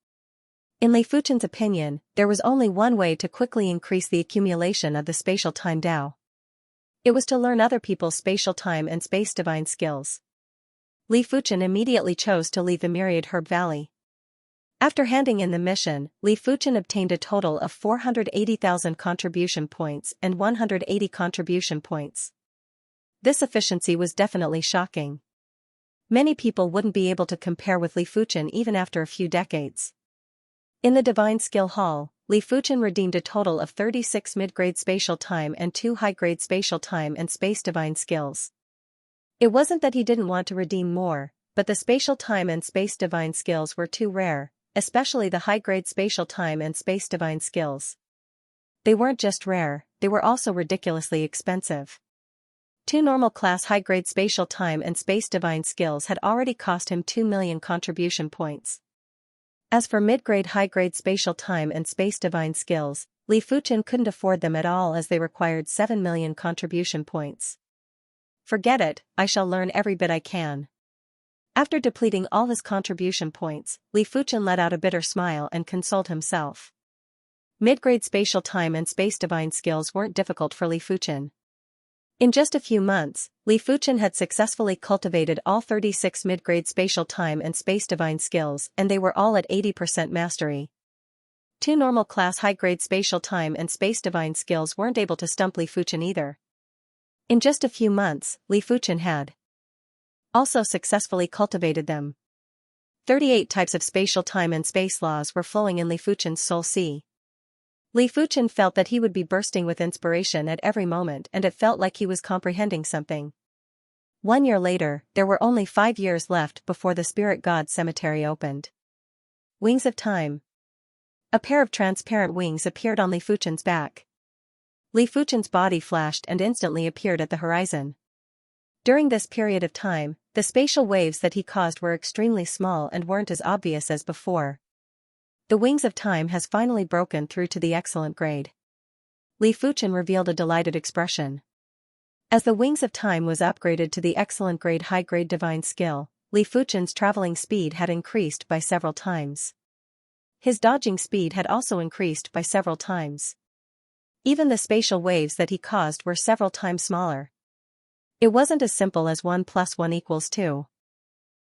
In Li Fuchen's opinion, there was only one way to quickly increase the accumulation of the Spatial Time Dao. It was to learn other people's Spatial Time and Space divine skills. Li Fuchen immediately chose to leave the Myriad Herb Valley. After handing in the mission, Li Fuchen obtained a total of 480,000 contribution points and 180 contribution points. This efficiency was definitely shocking. Many people wouldn't be able to compare with Li Fuchen even after a few decades. In the Divine Skill Hall, Li Fuchen redeemed a total of 36 mid-grade spatial time and 2 high-grade spatial time and space divine skills. It wasn't that he didn't want to redeem more, but the spatial time and space divine skills were too rare, especially the high-grade spatial time and space divine skills. They weren't just rare, they were also ridiculously expensive. 2 normal class high-grade spatial time and space divine skills had already cost him 2 million contribution points. As for mid-grade high-grade spatial time and space divine skills, Li Fuchen couldn't afford them at all as they required 7 million contribution points. Forget it, I shall learn every bit I can. After depleting all his contribution points, Li Fuchen let out a bitter smile and consoled himself. Mid-grade spatial time and space divine skills weren't difficult for Li Fuchen. In just a few months, Li Fuchen had successfully cultivated all 36 mid-grade spatial time and space divine skills, and they were all at 80% mastery. 2 normal class high-grade spatial time and space divine skills weren't able to stump Li Fuchen either. In just a few months, Li Fuchen had also successfully cultivated them. 38 types of spatial time and space laws were flowing in Li Fuchen's soul sea. Li Fuchen felt that he would be bursting with inspiration at every moment, and it felt like he was comprehending something. 1 year later, there were only 5 years left before the spirit god cemetery opened. Wings of Time. A pair of transparent wings appeared on Li Fuchen's back. Li Fuchen's body flashed and instantly appeared at the horizon. During this period of time, the spatial waves that he caused were extremely small and weren't as obvious as before. The Wings of Time has finally broken through to the excellent grade. Li Fuchen revealed a delighted expression. As the Wings of Time was upgraded to the excellent grade high-grade divine skill, Li Fuchen's traveling speed had increased by several times. His dodging speed had also increased by several times. Even the spatial waves that he caused were several times smaller. It wasn't as simple as 1 + 1 = 2.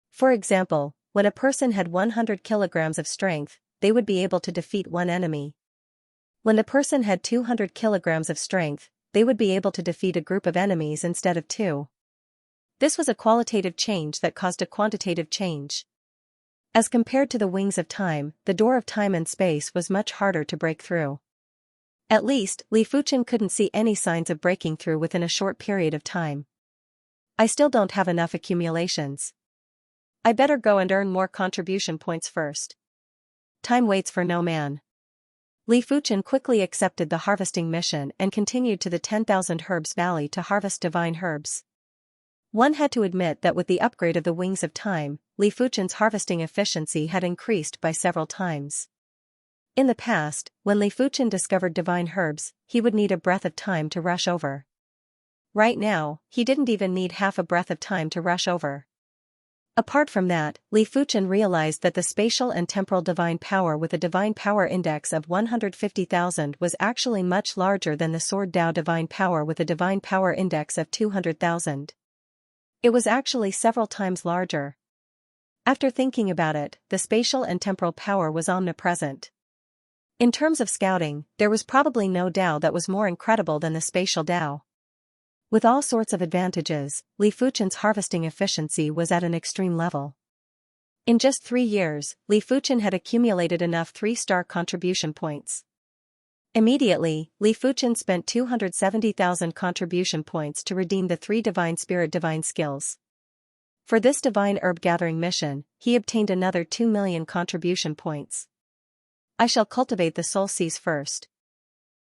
For example, when a person had 100 kilograms of strength, they would be able to defeat one enemy. When the person had 200 kilograms of strength, they would be able to defeat a group of enemies instead of 2. This was a qualitative change that caused a quantitative change. As compared to the Wings of Time, the door of time and space was much harder to break through. At least, Li Fuchen couldn't see any signs of breaking through within a short period of time. I still don't have enough accumulations. I better go and earn more contribution points first. Time waits for no man. Li Fuchen quickly accepted the harvesting mission and continued to the 10,000 Herbs Valley to harvest divine herbs. One had to admit that with the upgrade of the Wings of Time, Li Fuchen's harvesting efficiency had increased by several times. In the past, when Li Fuchen discovered divine herbs, he would need a breath of time to rush over. Right now, he didn't even need half a breath of time to rush over. Apart from that, Li Fuchen realized that the spatial and temporal divine power with a divine power index of 150,000 was actually much larger than the Sword Dao divine power with a divine power index of 200,000. It was actually several times larger. After thinking about it, the spatial and temporal power was omnipresent. In terms of scouting, there was probably no Dao that was more incredible than the spatial Dao. With all sorts of advantages, Li Fuchen's harvesting efficiency was at an extreme level. In just 3 years, Li Fuchen had accumulated enough 3-star contribution points. Immediately, Li Fuchen spent 270,000 contribution points to redeem the 3 Divine Spirit divine skills. For this divine herb gathering mission, he obtained another 2 million contribution points. I shall cultivate the soul seas first.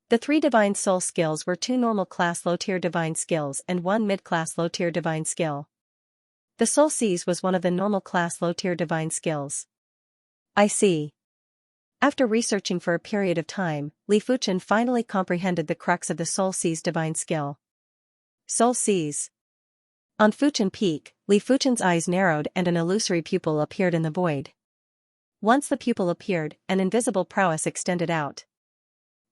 The 3 divine soul skills were 2 normal class low-tier divine skills and 1 mid-class low-tier divine skill. The soul seas was one of the normal class low-tier divine skills. I see. After researching for a period of time, Li Fuchen finally comprehended the crux of the soul seas divine skill. Soul seas. On Fuchen Peak, Li Fuchen's eyes narrowed and an illusory pupil appeared in the void. Once the pupil appeared, an invisible prowess extended out.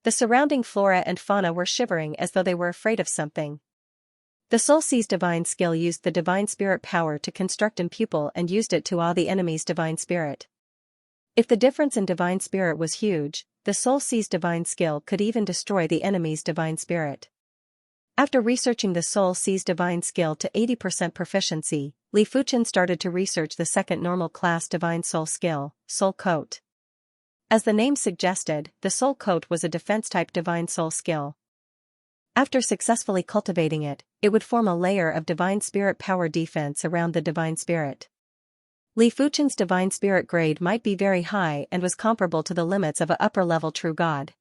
The surrounding flora and fauna were shivering as though they were afraid of something. The Soul Sea's divine skill used the divine spirit power to construct an pupil and used it to awe the enemy's divine spirit. If the difference in divine spirit was huge, the Soul Sea's divine skill could even destroy the enemy's divine spirit. After researching the Soul Sea's divine skill to 80% proficiency, Li Fuchen started to research the second normal class divine soul skill, Soul Coat. As the name suggested, the Soul Coat was a defense-type divine soul skill. After successfully cultivating it, it would form a layer of divine spirit power defense around the divine spirit. Li Fuchen's divine spirit grade might be very high and was comparable to the limits of an upper-level true god.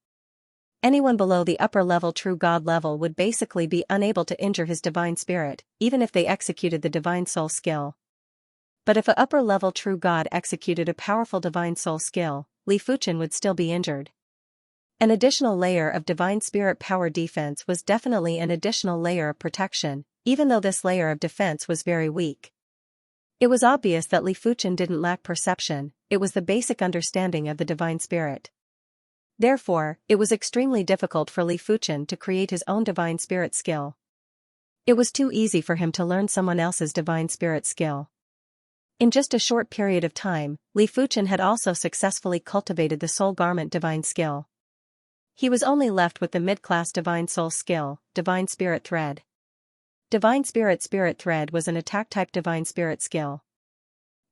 Anyone below the upper-level true god level would basically be unable to injure his divine spirit, even if they executed the divine soul skill. But if an upper-level true god executed a powerful divine soul skill, Li Fuchen would still be injured. An additional layer of divine spirit power defense was definitely an additional layer of protection, even though this layer of defense was very weak. It was obvious that Li Fuchen didn't lack perception, it was the basic understanding of the divine spirit. Therefore, it was extremely difficult for Li Fuchen to create his own divine spirit skill. It was too easy for him to learn someone else's divine spirit skill. In just a short period of time, Li Fuchen had also successfully cultivated the Soul Garment divine skill. He was only left with the mid-class divine soul skill, Divine Spirit Thread. Divine Spirit Thread was an attack-type divine spirit skill.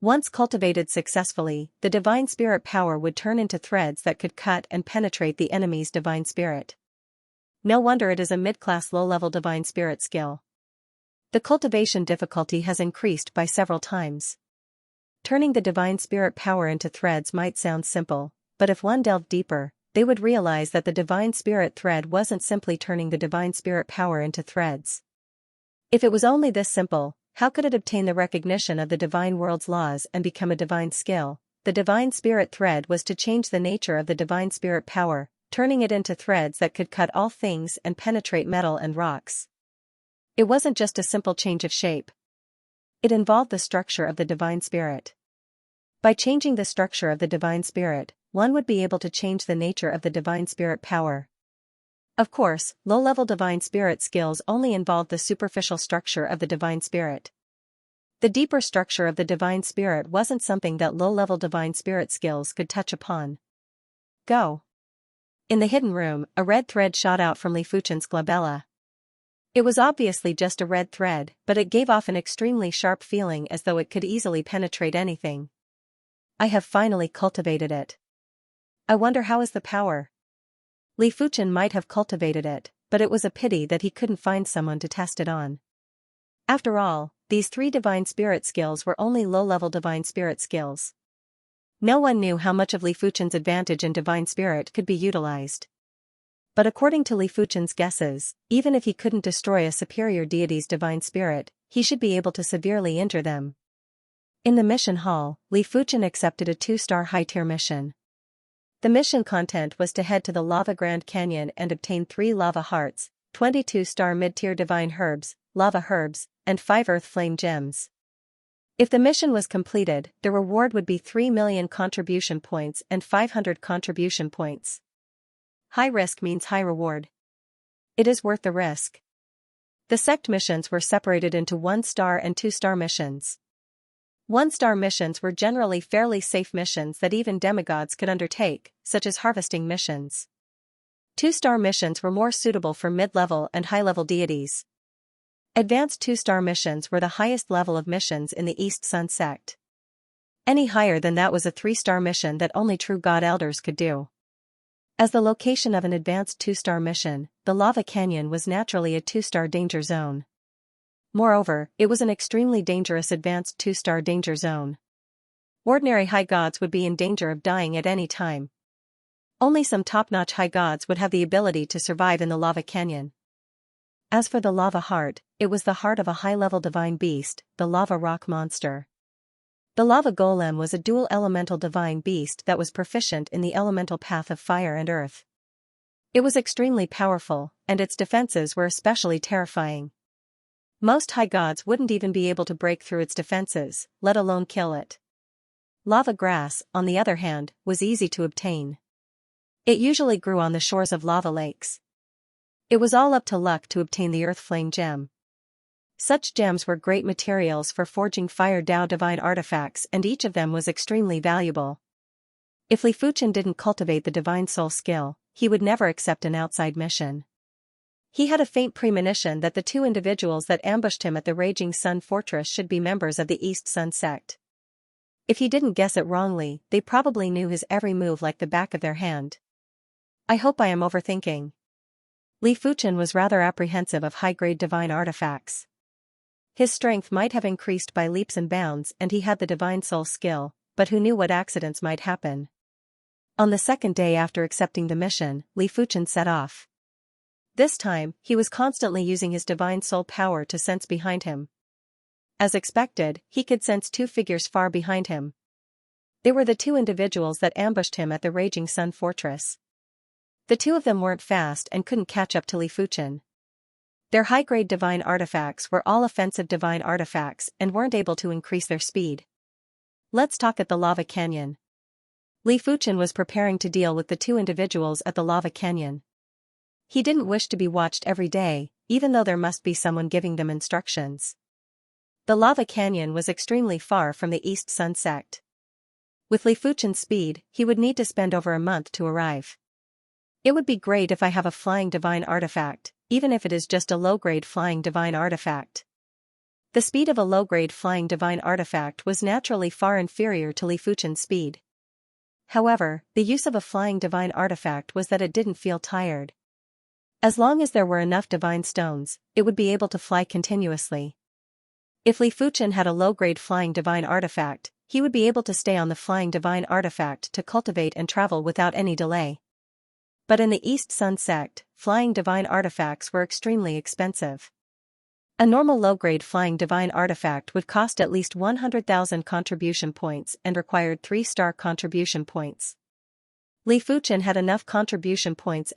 Once cultivated successfully, the divine spirit power would turn into threads that could cut and penetrate the enemy's divine spirit. No wonder it is a mid-class low-level divine spirit skill. The cultivation difficulty has increased by several times. Turning the divine spirit power into threads might sound simple, but if one delved deeper, they would realize that the divine spirit thread wasn't simply turning the divine spirit power into threads. If it was only this simple, how could it obtain the recognition of the divine world's laws and become a divine skill? The divine spirit thread was to change the nature of the divine spirit power, turning it into threads that could cut all things and penetrate metal and rocks. It wasn't just a simple change of shape. It involved the structure of the divine spirit. By changing the structure of the divine spirit, one would be able to change the nature of the divine spirit power. Of course, low-level divine spirit skills only involve the superficial structure of the divine spirit. The deeper structure of the divine spirit wasn't something that low-level divine spirit skills could touch upon. Go. In the hidden room, a red thread shot out from Li Fuchen's glabella. It was obviously just a red thread, but it gave off an extremely sharp feeling as though it could easily penetrate anything. I have finally cultivated it. I wonder how is the power? Li Fuchen might have cultivated it, but it was a pity that he couldn't find someone to test it on. After all, these 3 divine spirit skills were only low-level divine spirit skills. No one knew how much of Li Fuchen's advantage in divine spirit could be utilized. But according to Li Fuchen's guesses, even if he couldn't destroy a superior deity's divine spirit, he should be able to severely injure them. In the mission hall, Li Fuchen accepted a 2-star high-tier mission. The mission content was to head to the Lava Grand Canyon and obtain 3 lava hearts, 22-star mid-tier divine herbs, lava herbs, and 5 earth flame gems. If the mission was completed, the reward would be 3 million contribution points and 500 contribution points. High risk means high reward. It is worth the risk. The sect missions were separated into 1-star and 2-star missions. 1-star missions were generally fairly safe missions that even demigods could undertake, such as harvesting missions. 2-star missions were more suitable for mid-level and high-level deities. Advanced 2-star missions were the highest level of missions in the East Sun sect. Any higher than that was a 3-star mission that only true god elders could do. As the location of an advanced 2-star mission, the Lava Canyon was naturally a 2-star danger zone. Moreover, it was an extremely dangerous advanced 2-star danger zone. Ordinary high gods would be in danger of dying at any time. Only some top-notch high gods would have the ability to survive in the Lava Canyon. As for the lava heart, it was the heart of a high-level divine beast, the lava rock monster. The lava golem was a dual elemental divine beast that was proficient in the elemental path of fire and earth. It was extremely powerful, and its defenses were especially terrifying. Most high gods wouldn't even be able to break through its defenses, let alone kill it. Lava grass, on the other hand, was easy to obtain. It usually grew on the shores of lava lakes. It was all up to luck to obtain the earth flame gem. Such gems were great materials for forging fire Dao divine artifacts, and each of them was extremely valuable. If Li Fuchen didn't cultivate the divine soul skill, he would never accept an outside mission. He had a faint premonition that the 2 individuals that ambushed him at the Raging Sun Fortress should be members of the East Sun sect. If he didn't guess it wrongly, they probably knew his every move like the back of their hand. I hope I am overthinking. Li Fuchen was rather apprehensive of high-grade divine artifacts. His strength might have increased by leaps and bounds and he had the divine soul skill, but who knew what accidents might happen. On the 2nd day after accepting the mission, Li Fuchen set off. This time, he was constantly using his divine soul power to sense behind him. As expected, he could sense 2 figures far behind him. They were the 2 individuals that ambushed him at the Raging Sun Fortress. The 2 of them weren't fast and couldn't catch up to Li Fuchen. Their high-grade divine artifacts were all offensive divine artifacts and weren't able to increase their speed. Let's talk at the Lava Canyon. Li Fuchen was preparing to deal with the 2 individuals at the Lava Canyon. He didn't wish to be watched every day, even though there must be someone giving them instructions. The Lava Canyon was extremely far from the East Sun sect. With Li Fuchen's speed, he would need to spend over a month to arrive. It would be great if I have a flying divine artifact, even if it is just a low-grade flying divine artifact. The speed of a low-grade flying divine artifact was naturally far inferior to Li Fuchen's speed. However, the use of a flying divine artifact was that it didn't feel tired. As long as there were enough divine stones, it would be able to fly continuously. If Li Fuchen had a low-grade flying divine artifact, he would be able to stay on the flying divine artifact to cultivate and travel without any delay. But in the East Sun sect, flying divine artifacts were extremely expensive. A normal low-grade flying divine artifact would cost at least 100,000 contribution points and required 3-star contribution points. Li Fuchen had enough contribution points,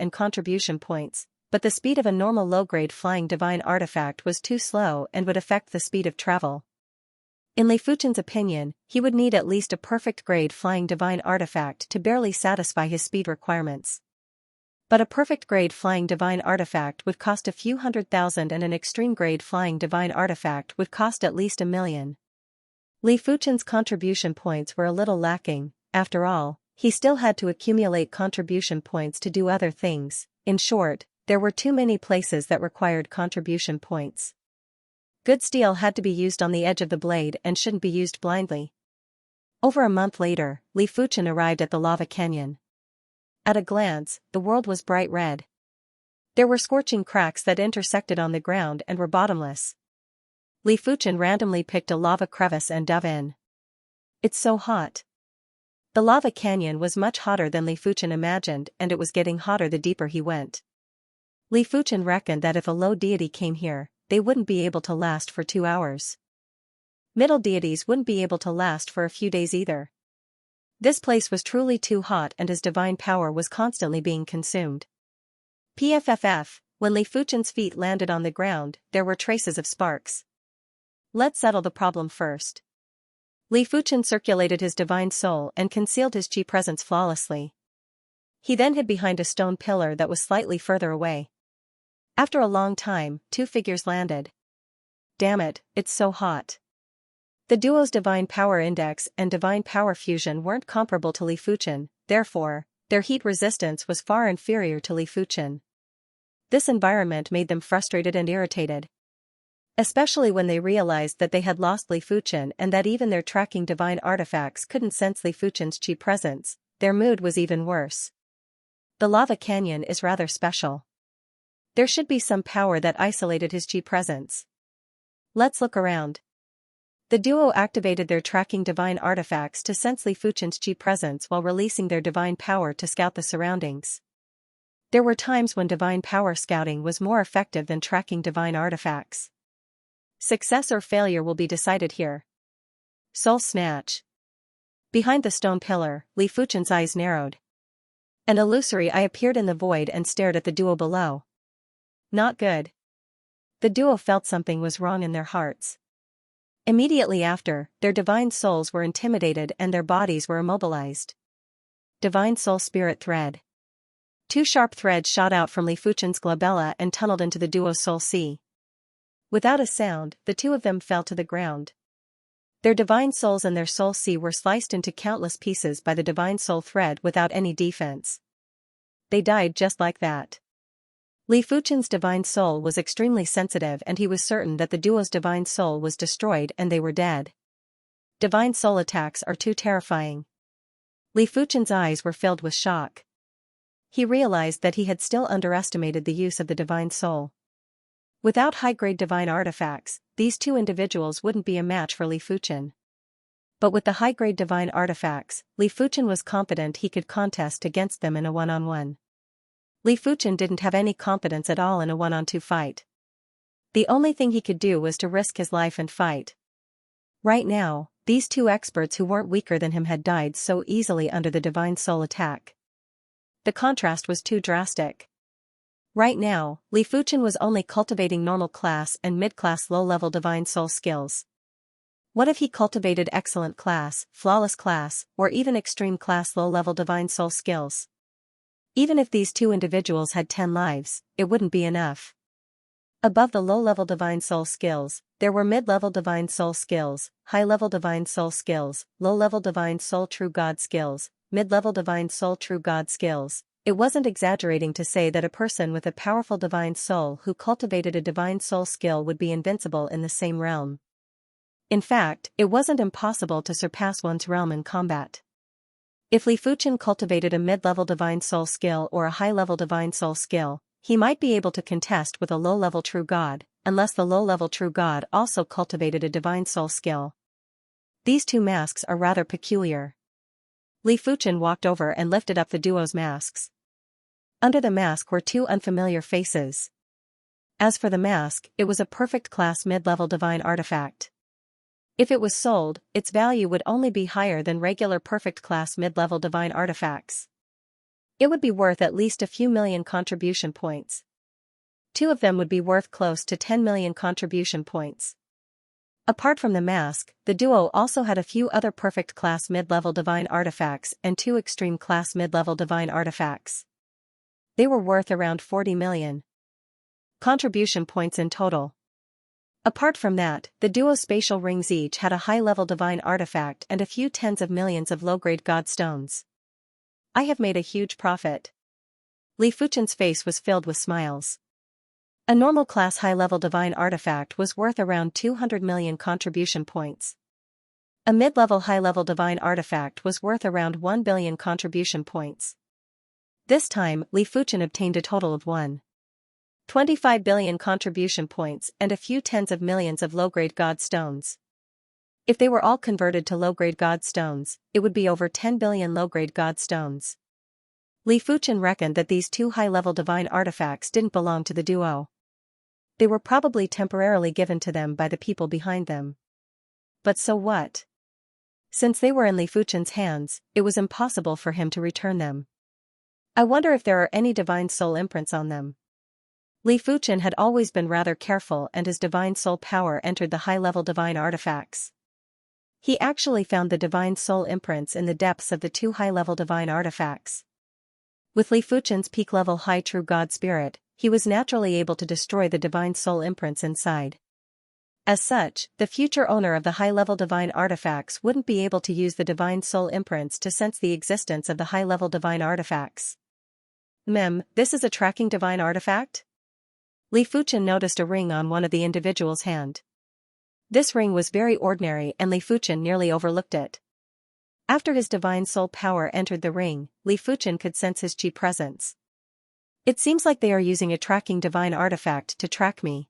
but the speed of a normal low-grade flying divine artifact was too slow and would affect the speed of travel. In Li Fuchen's opinion, he would need at least a perfect grade flying divine artifact to barely satisfy his speed requirements. But a perfect grade flying divine artifact would cost a few 100,000 and an extreme grade flying divine artifact would cost at least 1,000,000. Li Fuchen's contribution points were a little lacking. After all, he still had to accumulate contribution points to do other things. In short, there were too many places that required contribution points. Good steel had to be used on the edge of the blade and shouldn't be used blindly. Over a month later, Li Fuchen arrived at the lava canyon. At a glance, the world was bright red. There were scorching cracks that intersected on the ground and were bottomless. Li Fuchen randomly picked a lava crevice and dove in. It's so hot. The lava canyon was much hotter than Li Fuchen imagined, and it was getting hotter the deeper he went. Li Fuchen reckoned that if a low deity came here, they wouldn't be able to last for 2 hours. Middle deities wouldn't be able to last for a few days either. This place was truly too hot and his divine power was constantly being consumed. PFFF, when Li Fuchen's feet landed on the ground, there were traces of sparks. Let's settle the problem first. Li Fuchen circulated his divine soul and concealed his chi presence flawlessly. He then hid behind a stone pillar that was slightly further away. After a long time, 2 figures landed. Damn it, it's so hot. The duo's divine power index and divine power fusion weren't comparable to Li Fuchen, therefore, their heat resistance was far inferior to Li Fuchen. This environment made them frustrated and irritated. Especially when they realized that they had lost Li Fuchen and that even their tracking divine artifacts couldn't sense Li Fuchen's chi presence, their mood was even worse. The lava canyon is rather special. There should be some power that isolated his chi presence. Let's look around. The duo activated their tracking divine artifacts to sense Li Fuchen's chi presence while releasing their divine power to scout the surroundings. There were times when divine power scouting was more effective than tracking divine artifacts. Success or failure will be decided here. Soul Snatch. Behind the stone pillar, Li Fuchen's eyes narrowed. An illusory eye appeared in the void and stared at the duo below. Not good. The duo felt something was wrong in their hearts. Immediately after, their divine souls were intimidated and their bodies were immobilized. Divine Soul Spirit Thread. 2 sharp threads shot out from Li Fuchen's glabella and tunneled into the duo's soul sea. Without a sound, the 2 of them fell to the ground. Their divine souls and their soul sea were sliced into countless pieces by the divine soul thread without any defense. They died just like that. Li Fuchen's divine soul was extremely sensitive and he was certain that the duo's divine soul was destroyed and they were dead. Divine soul attacks are too terrifying. Li Fuchen's eyes were filled with shock. He realized that he had still underestimated the use of the divine soul. Without high-grade divine artifacts, these 2 individuals wouldn't be a match for Li Fuchen. But with the high-grade divine artifacts, Li Fuchen was confident he could contest against them in a one-on-one. Li Fuchen didn't have any confidence at all in a 1-on-2 fight. The only thing he could do was to risk his life and fight. Right now, these 2 experts who weren't weaker than him had died so easily under the divine soul attack. The contrast was too drastic. Right now, Li Fuchen was only cultivating normal class and mid-class low-level divine soul skills. What if he cultivated excellent class, flawless class, or even extreme class low-level divine soul skills? Even if these 2 individuals had 10 lives, it wouldn't be enough. Above the low-level divine soul skills, there were mid-level divine soul skills, high-level divine soul skills, low-level divine soul true god skills, mid-level divine soul true god skills. It wasn't exaggerating to say that a person with a powerful divine soul who cultivated a divine soul skill would be invincible in the same realm. In fact, it wasn't impossible to surpass one's realm in combat. If Li Fuchen cultivated a mid-level divine soul skill or a high-level divine soul skill, he might be able to contest with a low-level true god, unless the low-level true god also cultivated a divine soul skill. These two masks are rather peculiar. Li Fuchen walked over and lifted up the duo's masks. Under the mask were two unfamiliar faces. As for the mask, it was a perfect class mid-level divine artifact. If it was sold, its value would only be higher than regular perfect class mid-level divine artifacts. It would be worth at least a few million contribution points. Two of them would be worth close to 10 million contribution points. Apart from the mask, the duo also had a few other perfect class mid-level divine artifacts and two extreme class mid-level divine artifacts. They were worth around 40 million contribution points in total. Apart from that, the duo's spatial rings each had a high-level divine artifact and a few tens of millions of low-grade god stones. I have made a huge profit. Li Fuchen's face was filled with smiles. A normal class high-level divine artifact was worth around 200 million contribution points. A mid-level high-level divine artifact was worth around 1 billion contribution points. This time, Li Fuchen obtained a total of 1.25 billion contribution points and a few tens of millions of low-grade god stones. If they were all converted to low-grade god stones, it would be over 10 billion low-grade god stones. Li Fuchen reckoned that these two high-level divine artifacts didn't belong to the duo. They were probably temporarily given to them by the people behind them. But so what? Since they were in Li Fuchen's hands, it was impossible for him to return them. I wonder if there are any divine soul imprints on them. Li Fuchen had always been rather careful and his divine soul power entered the high-level divine artifacts. He actually found the divine soul imprints in the depths of the two high-level divine artifacts. With Li Fuchen's peak-level high true god spirit, he was naturally able to destroy the divine soul imprints inside. As such, the future owner of the high-level divine artifacts wouldn't be able to use the divine soul imprints to sense the existence of the high-level divine artifacts. This is a tracking divine artifact? Li Fuchen noticed a ring on one of the individual's hand. This ring was very ordinary and Li Fuchen nearly overlooked it. After his divine soul power entered the ring, Li Fuchen could sense his chi presence. It seems like they are using a tracking divine artifact to track me.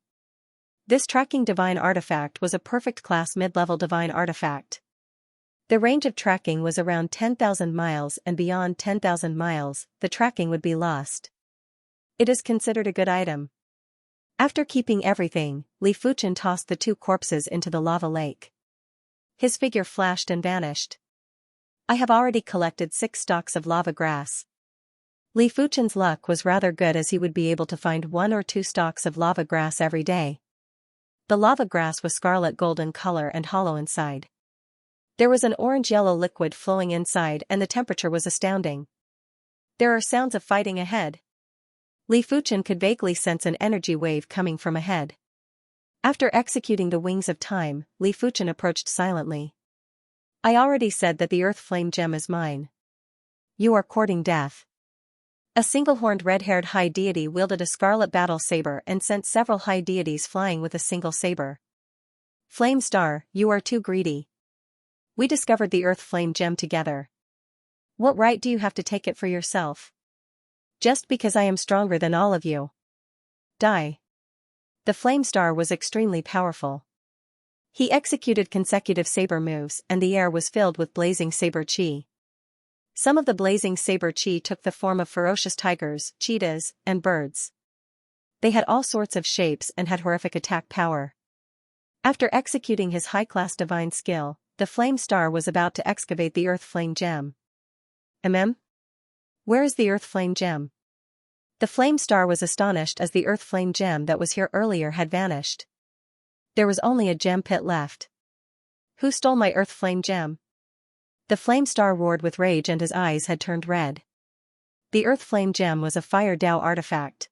This tracking divine artifact was a perfect class mid-level divine artifact. The range of tracking was around 10,000 miles and beyond 10,000 miles, the tracking would be lost. It is considered a good item. After keeping everything, Li Fuchen tossed the two corpses into the lava lake. His figure flashed and vanished. I have already collected 6 stalks of lava grass. Li Fuchen's luck was rather good as he would be able to find 1 or 2 stalks of lava grass every day. The lava grass was scarlet golden color and hollow inside. There was an orange-yellow liquid flowing inside and the temperature was astounding. There are sounds of fighting ahead. Li Fuchen could vaguely sense an energy wave coming from ahead. After executing the wings of time, Li Fuchen approached silently. I already said that the earth flame gem is mine. You are courting death. A single-horned red-haired high deity wielded a scarlet battle saber and sent several high deities flying with a single saber. Flame Star, you are too greedy. We discovered the earth flame gem together. What right do you have to take it for yourself? Just because I am stronger than all of you. Die. The Flame Star was extremely powerful. He executed consecutive saber moves and the air was filled with blazing saber chi. Some of the blazing saber chi took the form of ferocious tigers, cheetahs, and birds. They had all sorts of shapes and had horrific attack power. After executing his high-class divine skill, the Flame Star was about to excavate the Earth Flame Gem. Where is the Earth Flame Gem? The Flame Star was astonished as the Earth Flame Gem that was here earlier had vanished. There was only a gem pit left. Who stole my Earth Flame Gem? The Flame Star roared with rage and his eyes had turned red. The Earth Flame Gem was a Fire Dao artifact.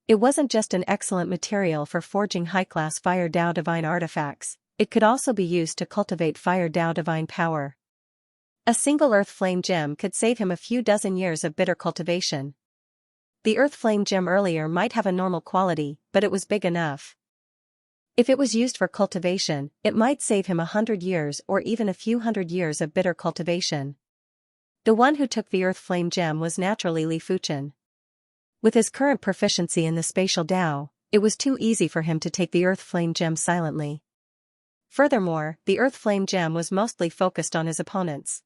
It wasn't just an excellent material for forging high-class Fire Dao divine artifacts, it could also be used to cultivate Fire Dao divine power. A single Earth Flame Gem could save him a few dozen years of bitter cultivation. The Earth Flame Gem earlier might have a normal quality, but it was big enough. If it was used for cultivation, it might save him 100 years or even a few hundred years of bitter cultivation. The one who took the Earth Flame Gem was naturally Li Fuchen. With his current proficiency in the spatial Tao, it was too easy for him to take the Earth Flame Gem silently. Furthermore, the Earth Flame Gem was mostly focused on his opponents.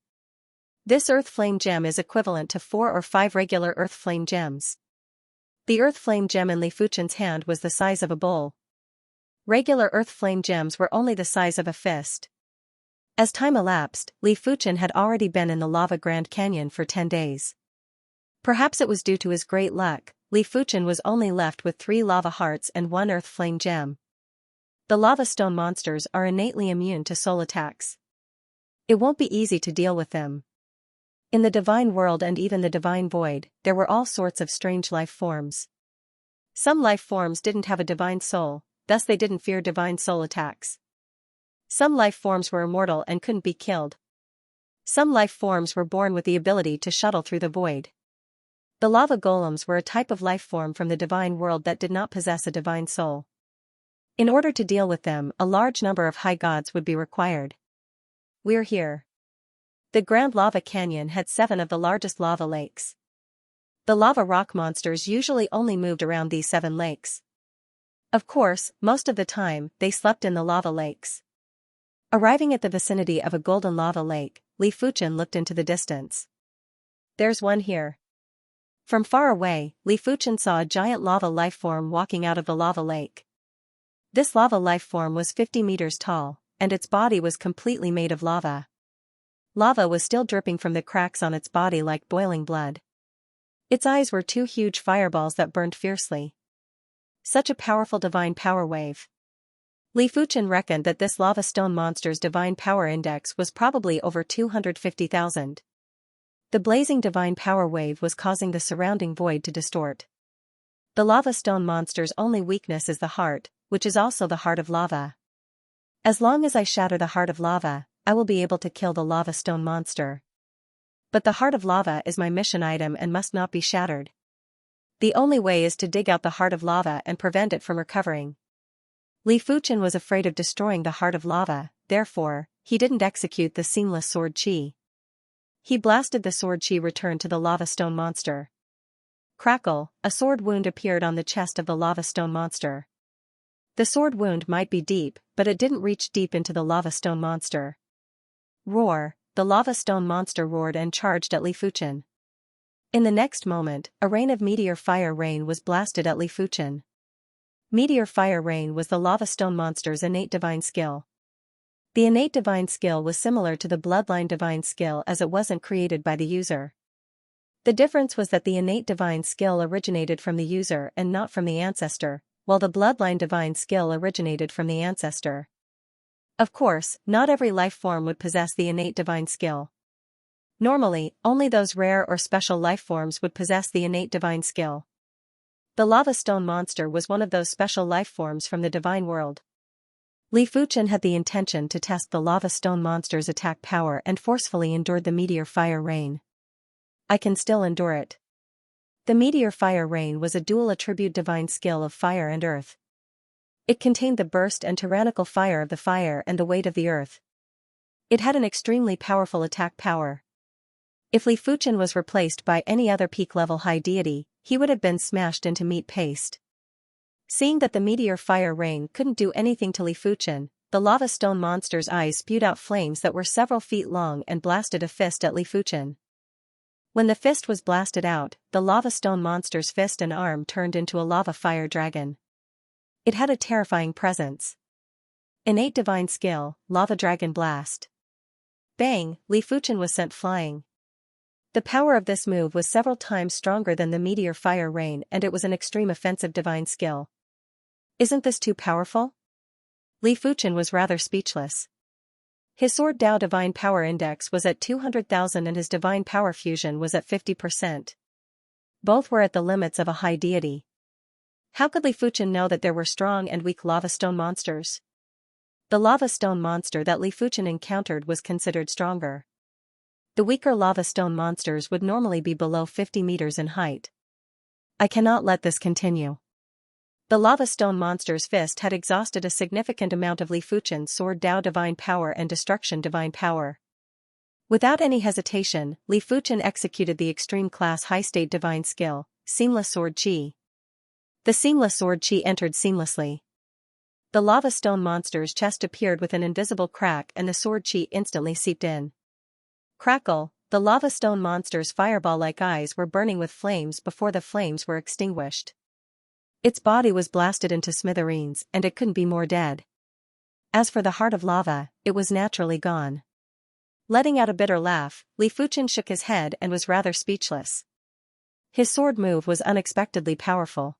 This Earth Flame Gem is equivalent to 4 or 5 regular Earth Flame Gems. The Earth Flame Gem in Li Fuchen's hand was the size of a bowl. Regular Earth Flame Gems were only the size of a fist. As time elapsed, Li Fuchen had already been in the lava Grand Canyon for 10 days. Perhaps it was due to his great luck, Li Fuchen was only left with 3 lava hearts and 1 Earth Flame Gem. The lava stone monsters are innately immune to soul attacks. It won't be easy to deal with them. In the divine world and even the divine void, there were all sorts of strange life forms. Some life forms didn't have a divine soul, thus they didn't fear divine soul attacks. Some life forms were immortal and couldn't be killed. Some life forms were born with the ability to shuttle through the void. The lava golems were a type of life form from the divine world that did not possess a divine soul. In order to deal with them, a large number of high gods would be required. We're here. The Grand Lava Canyon had 7 of the largest lava lakes. The lava rock monsters usually only moved around these 7 lakes. Of course, most of the time, they slept in the lava lakes. Arriving at the vicinity of a golden lava lake, Li Fuchen looked into the distance. There's one here. From far away, Li Fuchen saw a giant lava life form walking out of the lava lake. This lava life form was 50 meters tall, and its body was completely made of lava. Lava was still dripping from the cracks on its body like boiling blood. Its eyes were 2 huge fireballs that burned fiercely. Such a powerful divine power wave. Li Fuchen reckoned that this lava stone monster's divine power index was probably over 250,000. The blazing divine power wave was causing the surrounding void to distort. The lava stone monster's only weakness is the heart, which is also the heart of lava. As long as I shatter the heart of lava, I will be able to kill the lava stone monster. But the heart of lava is my mission item and must not be shattered. The only way is to dig out the heart of lava and prevent it from recovering. Li Fuchen was afraid of destroying the heart of lava, therefore, he didn't execute the seamless sword chi. He blasted the sword chi return to the lava stone monster. Crackle, a sword wound appeared on the chest of the lava stone monster. The sword wound might be deep, but it didn't reach deep into the lava stone monster. Roar, the lava stone monster roared and charged at Li Fuchen. In the next moment, a rain of meteor fire rain was blasted at Li Fuchen. Meteor fire rain was the lava stone monster's innate divine skill. The innate divine skill was similar to the bloodline divine skill as it wasn't created by the user. The difference was that the innate divine skill originated from the user and not from the ancestor, while the bloodline divine skill originated from the ancestor. Of course, not every life form would possess the innate divine skill. Normally, only those rare or special life forms would possess the innate divine skill. The lava stone monster was one of those special life forms from the divine world. Li Fuchen had the intention to test the lava stone monster's attack power and forcefully endured the meteor fire rain. I can still endure it. The meteor fire rain was a dual attribute divine skill of fire and earth. It contained the burst and tyrannical fire of the fire and the weight of the earth. It had an extremely powerful attack power. If Li Fuchen was replaced by any other peak-level high deity, he would have been smashed into meat paste. Seeing that the meteor fire rain couldn't do anything to Li Fuchen, the lava stone monster's eyes spewed out flames that were several feet long and blasted a fist at Li Fuchen. When the fist was blasted out, the lava stone monster's fist and arm turned into a lava fire dragon. It had a terrifying presence. Innate divine skill, lava dragon blast. Bang, Li Fuchen was sent flying. The power of this move was several times stronger than the meteor fire rain and it was an extreme offensive divine skill. Isn't this too powerful? Li Fuchen was rather speechless. His sword Dao divine power index was at 200,000 and his divine power fusion was at 50%. Both were at the limits of a high deity. How could Li Fuchen know that there were strong and weak lava stone monsters? The lava stone monster that Li Fuchen encountered was considered stronger. The weaker lava stone monsters would normally be below 50 meters in height. I cannot let this continue. The lava stone monster's fist had exhausted a significant amount of Li Fuchen's sword Dao divine power and destruction divine power. Without any hesitation, Li Fuchen executed the extreme class high-state divine skill, Seamless Sword Qi. The Seamless Sword Qi entered seamlessly. The lava stone monster's chest appeared with an invisible crack and the sword Qi instantly seeped in. Crackle, the lava stone monster's fireball-like eyes were burning with flames before the flames were extinguished. Its body was blasted into smithereens and it couldn't be more dead. As for the heart of lava, it was naturally gone. Letting out a bitter laugh, Li Fuchen shook his head and was rather speechless. His sword move was unexpectedly powerful.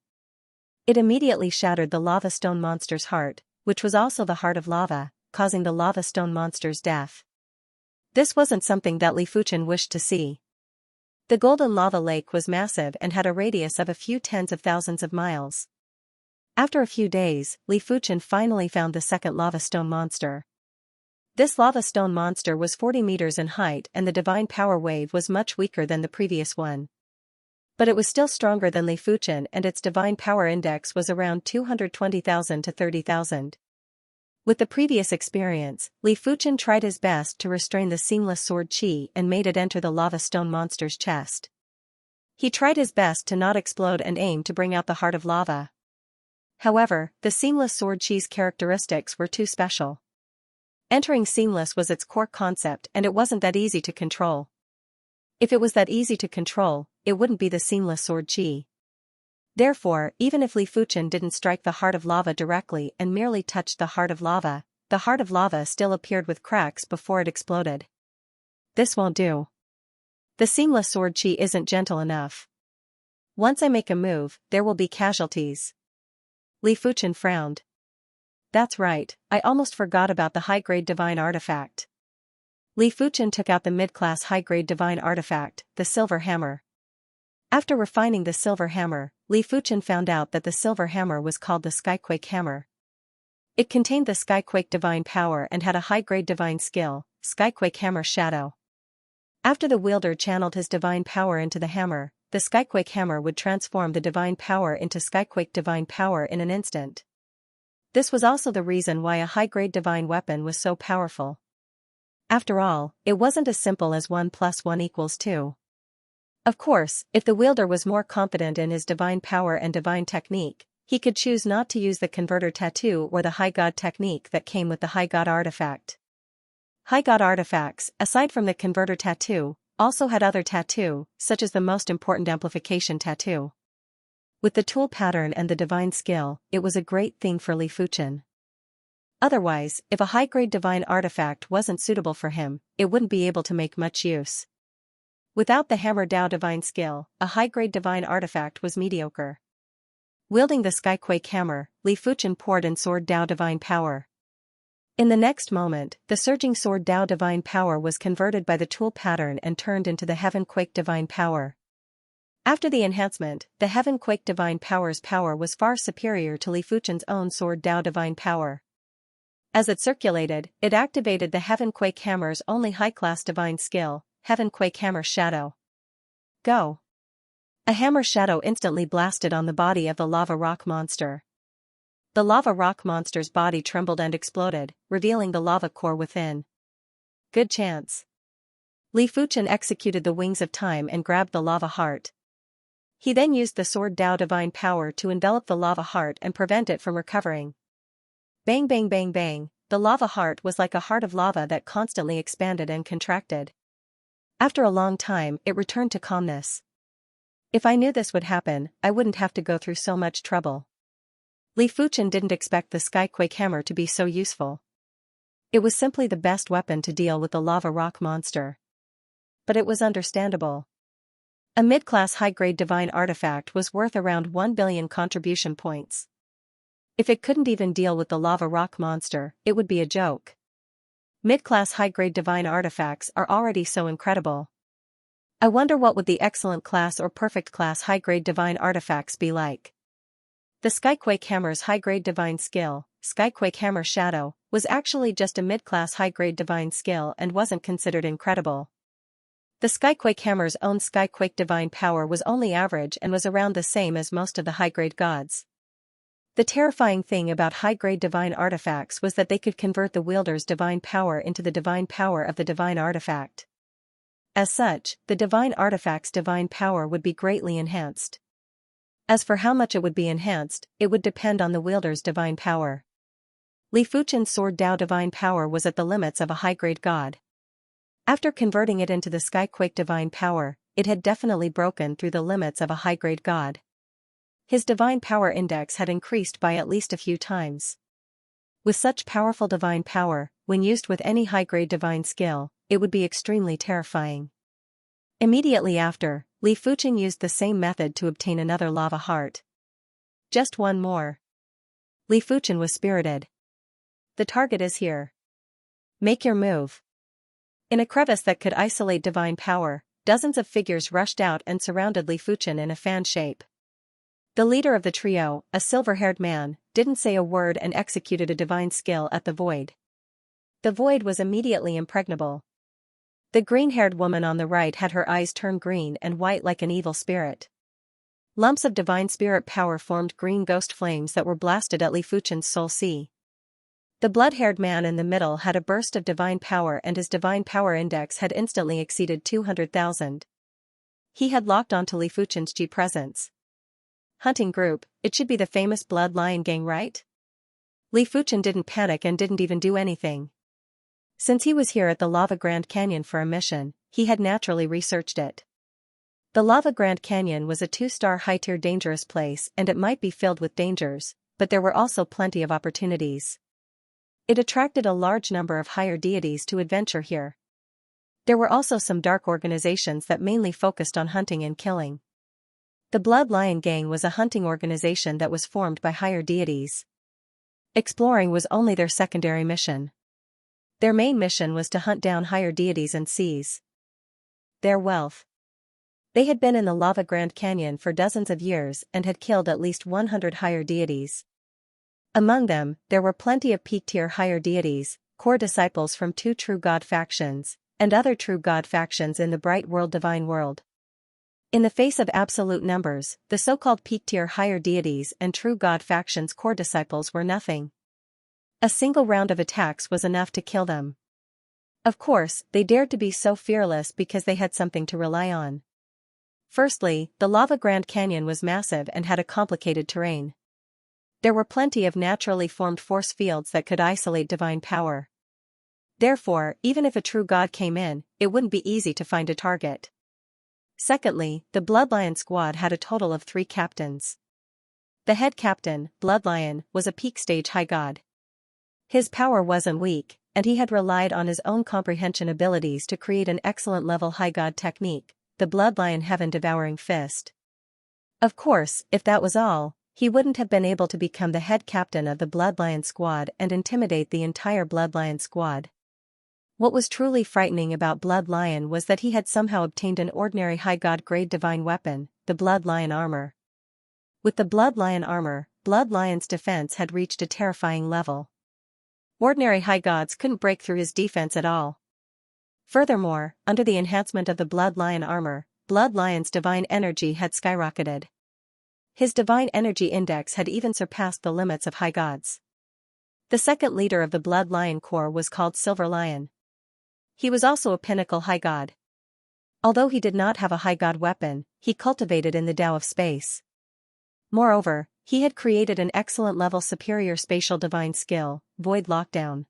It immediately shattered the lava stone monster's heart, which was also the heart of lava, causing the lava stone monster's death. This wasn't something that Li Fuchen wished to see. The golden lava lake was massive and had a radius of a few tens of thousands of miles. After a few days, Li Fuchen finally found the second lava stone monster. This lava stone monster was 40 meters in height and the divine power wave was much weaker than the previous one. But it was still stronger than Li Fuchen and its divine power index was around 220,000 to 30,000. With the previous experience, Li Fuchen tried his best to restrain the seamless sword Qi and made it enter the lava stone monster's chest. He tried his best to not explode and aimed to bring out the heart of lava. However, the seamless sword Qi's characteristics were too special. Entering seamless was its core concept and it wasn't that easy to control. If it was that easy to control, it wouldn't be the seamless sword Qi. Therefore, even if Li Fuchen didn't strike the heart of lava directly and merely touched the heart of lava still appeared with cracks before it exploded. This won't do. The seamless sword Qi isn't gentle enough. Once I make a move, there will be casualties. Li Fuchen frowned. That's right, I almost forgot about the high-grade divine artifact. Li Fuchen took out the mid-class high-grade divine artifact, the silver hammer. After refining the silver hammer, Li Fuchen found out that the silver hammer was called the Skyquake hammer. It contained the Skyquake divine power and had a high-grade divine skill, Skyquake hammer shadow. After the wielder channeled his divine power into the hammer, the Skyquake hammer would transform the divine power into Skyquake divine power in an instant. This was also the reason why a high-grade divine weapon was so powerful. After all, it wasn't as simple as 1 + 1 = 2. Of course, if the wielder was more confident in his divine power and divine technique, he could choose not to use the converter tattoo or the high god technique that came with the high god artifact. High god artifacts, aside from the converter tattoo, also had other tattoo, such as the most important amplification tattoo. With the tool pattern and the divine skill, it was a great thing for Li Fuchen. Otherwise, if a high-grade divine artifact wasn't suitable for him, it wouldn't be able to make much use. Without the hammer Dao divine skill, a high-grade divine artifact was mediocre. Wielding the Skyquake hammer, Li Fuchen poured in sword Dao divine power. In the next moment, the surging sword Dao divine power was converted by the tool pattern and turned into the Heaven Quake divine power. After the enhancement, the Heaven Quake divine power's power was far superior to Li Fuchen's own sword Dao divine power. As it circulated, it activated the Heaven Quake hammer's only high-class divine skill, Heaven Quake hammer shadow. Go! A hammer shadow instantly blasted on the body of the lava rock monster. The lava rock monster's body trembled and exploded, revealing the lava core within. Good chance. Li Fuchen executed the wings of time and grabbed the lava heart. He then used the sword Dao divine power to envelop the lava heart and prevent it from recovering. Bang bang bang bang, the lava heart was like a heart of lava that constantly expanded and contracted. After a long time, it returned to calmness. If I knew this would happen, I wouldn't have to go through so much trouble. Li Fuchen didn't expect the Skyquake hammer to be so useful. It was simply the best weapon to deal with the lava rock monster. But it was understandable. A mid-class high-grade divine artifact was worth around 1 billion contribution points. If it couldn't even deal with the lava rock monster, it would be a joke. Mid-class high-grade divine artifacts are already so incredible. I wonder what would the excellent class or perfect class high-grade divine artifacts be like. The Skyquake hammer's high-grade divine skill, Skyquake hammer shadow, was actually just a mid-class high-grade divine skill and wasn't considered incredible. The Skyquake hammer's own Skyquake divine power was only average and was around the same as most of the high-grade gods. The terrifying thing about high-grade divine artifacts was that they could convert the wielder's divine power into the divine power of the divine artifact. As such, the divine artifact's divine power would be greatly enhanced. As for how much it would be enhanced, it would depend on the wielder's divine power. Li Fuchen's sword Dao divine power was at the limits of a high-grade god. After converting it into the Skyquake divine power, it had definitely broken through the limits of a high-grade god. His divine power index had increased by at least a few times. With such powerful divine power, when used with any high-grade divine skill, it would be extremely terrifying. Immediately after, Li Fuchen used the same method to obtain another lava heart. Just one more. Li Fuchen was spirited. The target is here. Make your move. In a crevice that could isolate divine power, dozens of figures rushed out and surrounded Li Fuchen in a fan shape. The leader of the trio, a silver-haired man, didn't say a word and executed a divine skill at the void. The void was immediately impregnable. The green-haired woman on the right had her eyes turn green and white like an evil spirit. Lumps of divine spirit power formed green ghost flames that were blasted at Li Fuchen's soul sea. The blood-haired man in the middle had a burst of divine power and his divine power index had instantly exceeded 200,000. He had locked onto Li Fuchen's G presence. Hunting group, it should be the famous Blood Lion gang, right? Li Fuchen didn't panic and didn't even do anything. Since he was here at the Lava Grand Canyon for a mission, he had naturally researched it. The Lava Grand Canyon was a 2-star high-tier dangerous place and it might be filled with dangers, but there were also plenty of opportunities. It attracted a large number of higher deities to adventure here. There were also some dark organizations that mainly focused on hunting and killing. The Blood Lion Gang was a hunting organization that was formed by higher deities. Exploring was only their secondary mission. Their main mission was to hunt down higher deities and seize their wealth. They had been in the Lava Grand Canyon for dozens of years and had killed at least 100 higher deities. Among them, there were plenty of peak-tier higher deities, core disciples from 2 true god factions, and other true god factions in the Bright World Divine World. In the face of absolute numbers, the so-called peak-tier higher deities and true god factions' core disciples were nothing. A single round of attacks was enough to kill them. Of course, they dared to be so fearless because they had something to rely on. Firstly, the Lava Grand Canyon was massive and had a complicated terrain. There were plenty of naturally formed force fields that could isolate divine power. Therefore, even if a true god came in, it wouldn't be easy to find a target. Secondly, the Bloodlion squad had a total of 3 captains. The head captain, Bloodlion, was a peak stage high god. His power wasn't weak, and he had relied on his own comprehension abilities to create an excellent level high god technique, the Bloodlion Heaven Devouring Fist. Of course, if that was all, he wouldn't have been able to become the head captain of the Bloodlion squad and intimidate the entire Bloodlion squad. What was truly frightening about Bloodlion was that he had somehow obtained an ordinary high god grade divine weapon, the Bloodlion armor. With the Bloodlion armor, Bloodlion's defense had reached a terrifying level. Ordinary high gods couldn't break through his defense at all. Furthermore, under the enhancement of the Bloodlion armor, Bloodlion's divine energy had skyrocketed. His divine energy index had even surpassed the limits of high gods. The second leader of the Bloodlion Corps was called Silver Lion. He was also a pinnacle high god. Although he did not have a high god weapon, he cultivated in the Tao of space. Moreover, he had created an excellent level superior spatial divine skill, Void Lockdown.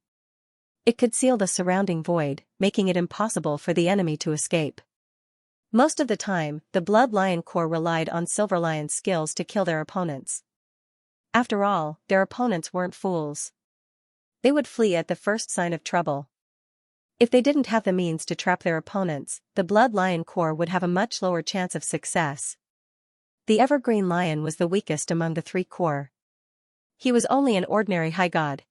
It could seal the surrounding void, making it impossible for the enemy to escape. Most of the time, the Bloodlion Corps relied on Silver Lion's skills to kill their opponents. After all, their opponents weren't fools. They would flee at the first sign of trouble. If they didn't have the means to trap their opponents, the Bloodlion Corps would have a much lower chance of success. The Evergreen Lion was the weakest among the 3 corps. He was only an ordinary high god.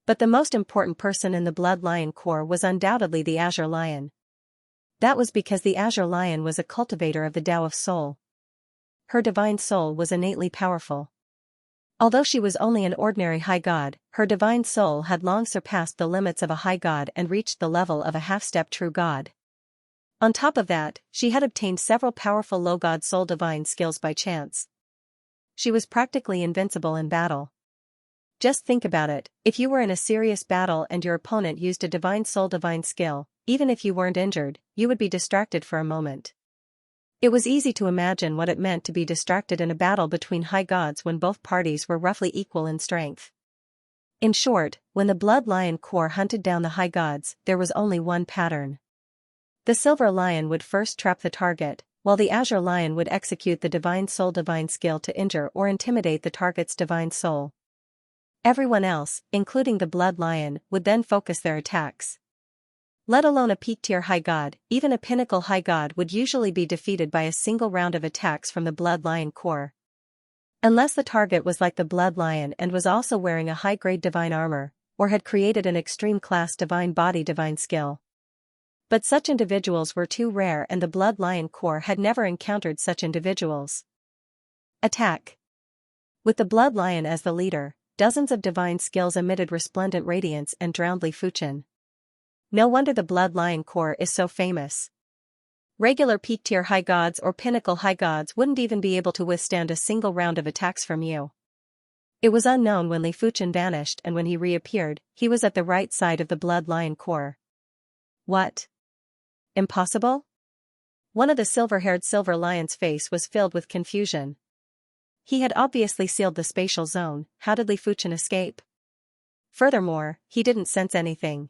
But the most important person in the Bloodlion Corps was undoubtedly the Azure Lion. That was because the Azure Lion was a cultivator of the Tao of Soul. Her divine soul was innately powerful. Although she was only an ordinary high god, her divine soul had long surpassed the limits of a high god and reached the level of a half-step true god. On top of that, she had obtained several powerful low god soul divine skills by chance. she was practically invincible in battle. Just think about it, if you were in a serious battle and your opponent used a divine soul divine skill, even if you weren't injured, you would be distracted for a moment. It was easy to imagine what it meant to be distracted in a battle between high gods when both parties were roughly equal in strength. In short, when the Blood Lion Corps hunted down the high gods, there was only one pattern. The Silver Lion would first trap the target, while the Azure Lion would execute the divine soul divine skill to injure or intimidate the target's divine soul. Everyone else, including the Blood Lion, would then focus their attacks. Let alone a peak-tier high god, even a pinnacle high god would usually be defeated by a single round of attacks from the Blood Lion Corps. Unless the target was like the Blood Lion and was also wearing a high-grade divine armor, or had created an extreme-class divine body divine skill. But such individuals were too rare and the Blood Lion Corps had never encountered such individuals. Attack. With the Blood Lion as the leader, dozens of divine skills emitted resplendent radiance and drowned Li Fuchen. No wonder the Blood Lion Corps is so famous. Regular peak-tier high gods or pinnacle high gods wouldn't even be able to withstand a single round of attacks from you. It was unknown when Li Fuchen vanished, and when he reappeared, he was at the right side of the Blood Lion Corps. What? Impossible? One of the silver-haired Silver Lion's face was filled with confusion. He had obviously sealed the spatial zone. How did Li Fuchen escape? Furthermore, he didn't sense anything.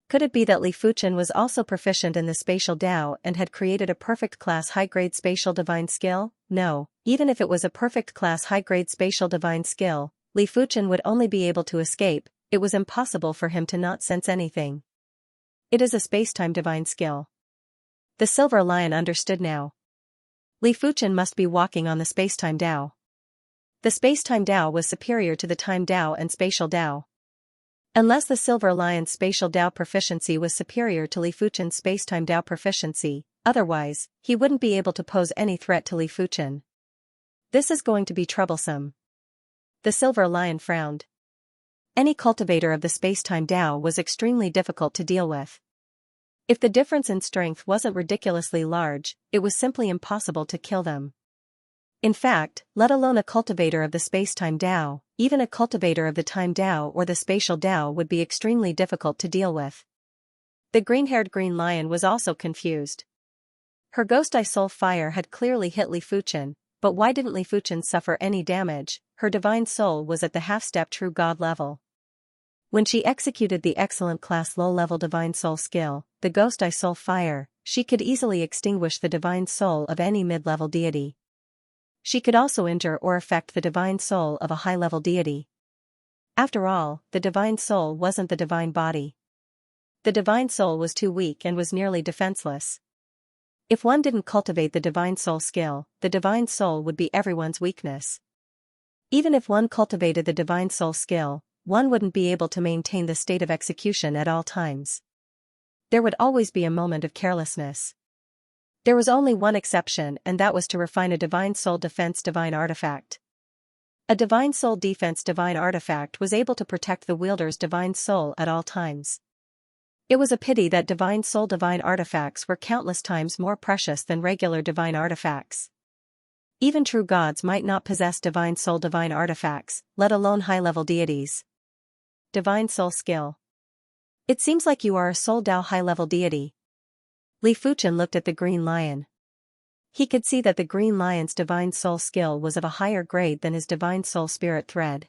Could it be that Li Fuchen was also proficient in the spatial Dao and had created a perfect class high-grade spatial divine skill? No, even if it was a perfect class high-grade spatial divine skill, Li Fuchen would only be able to escape. It was impossible for him to not sense anything. It is a space-time divine skill. The Silver Lion understood now. Li Fuchen must be walking on the space-time Dao. The space-time Dao was superior to the time Dao and spatial Dao. Unless the Silver Lion's spatial Dao proficiency was superior to Li Fuchen's space-time Dao proficiency, otherwise, he wouldn't be able to pose any threat to Li Fuchen. This is going to be troublesome. The Silver Lion frowned. Any cultivator of the space-time Dao was extremely difficult to deal with. If the difference in strength wasn't ridiculously large, it was simply impossible to kill them. In fact, let alone a cultivator of the space-time Dao, even a cultivator of the time Dao or the spatial Dao would be extremely difficult to deal with. The green-haired Green Lion was also confused. Her Ghost Eye Soul Fire had clearly hit Li Fuchen, but why didn't Li Fuchen suffer any damage? Her divine soul was at the half-step true god level. When she executed the excellent class low-level divine soul skill, the Ghost Eye Soul Fire, she could easily extinguish the divine soul of any mid-level deity. She could also injure or affect the divine soul of a high-level deity. After all, the divine soul wasn't the divine body. The divine soul was too weak and was nearly defenseless. If one didn't cultivate the divine soul skill, the divine soul would be everyone's weakness. Even if one cultivated the divine soul skill, one wouldn't be able to maintain the state of execution at all times. There would always be a moment of carelessness. There was only one exception, and that was to refine a divine soul defense divine artifact. A divine soul defense divine artifact was able to protect the wielder's divine soul at all times. It was a pity that divine soul divine artifacts were countless times more precious than regular divine artifacts. Even true gods might not possess divine soul divine artifacts, let alone high-level deities. Divine soul skill. It seems like you are a soul Dao high-level deity. Li Fuchen looked at the Green Lion. He could see that the Green Lion's divine soul skill was of a higher grade than his divine soul spirit thread.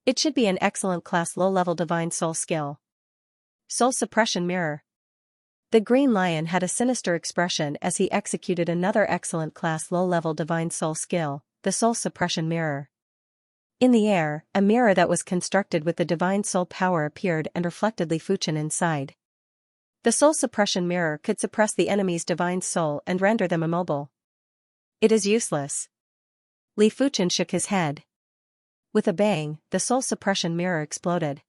It should be an excellent class low-level divine soul skill. Soul Suppression Mirror. The Green Lion had a sinister expression as he executed another excellent class low-level divine soul skill, the Soul Suppression Mirror. In the air, a mirror that was constructed with the divine soul power appeared and reflected Li Fuchen inside. The Soul Suppression Mirror could suppress the enemy's divine soul and render them immobile. It is useless. Li Fuchen shook his head. With a bang, the Soul Suppression Mirror exploded.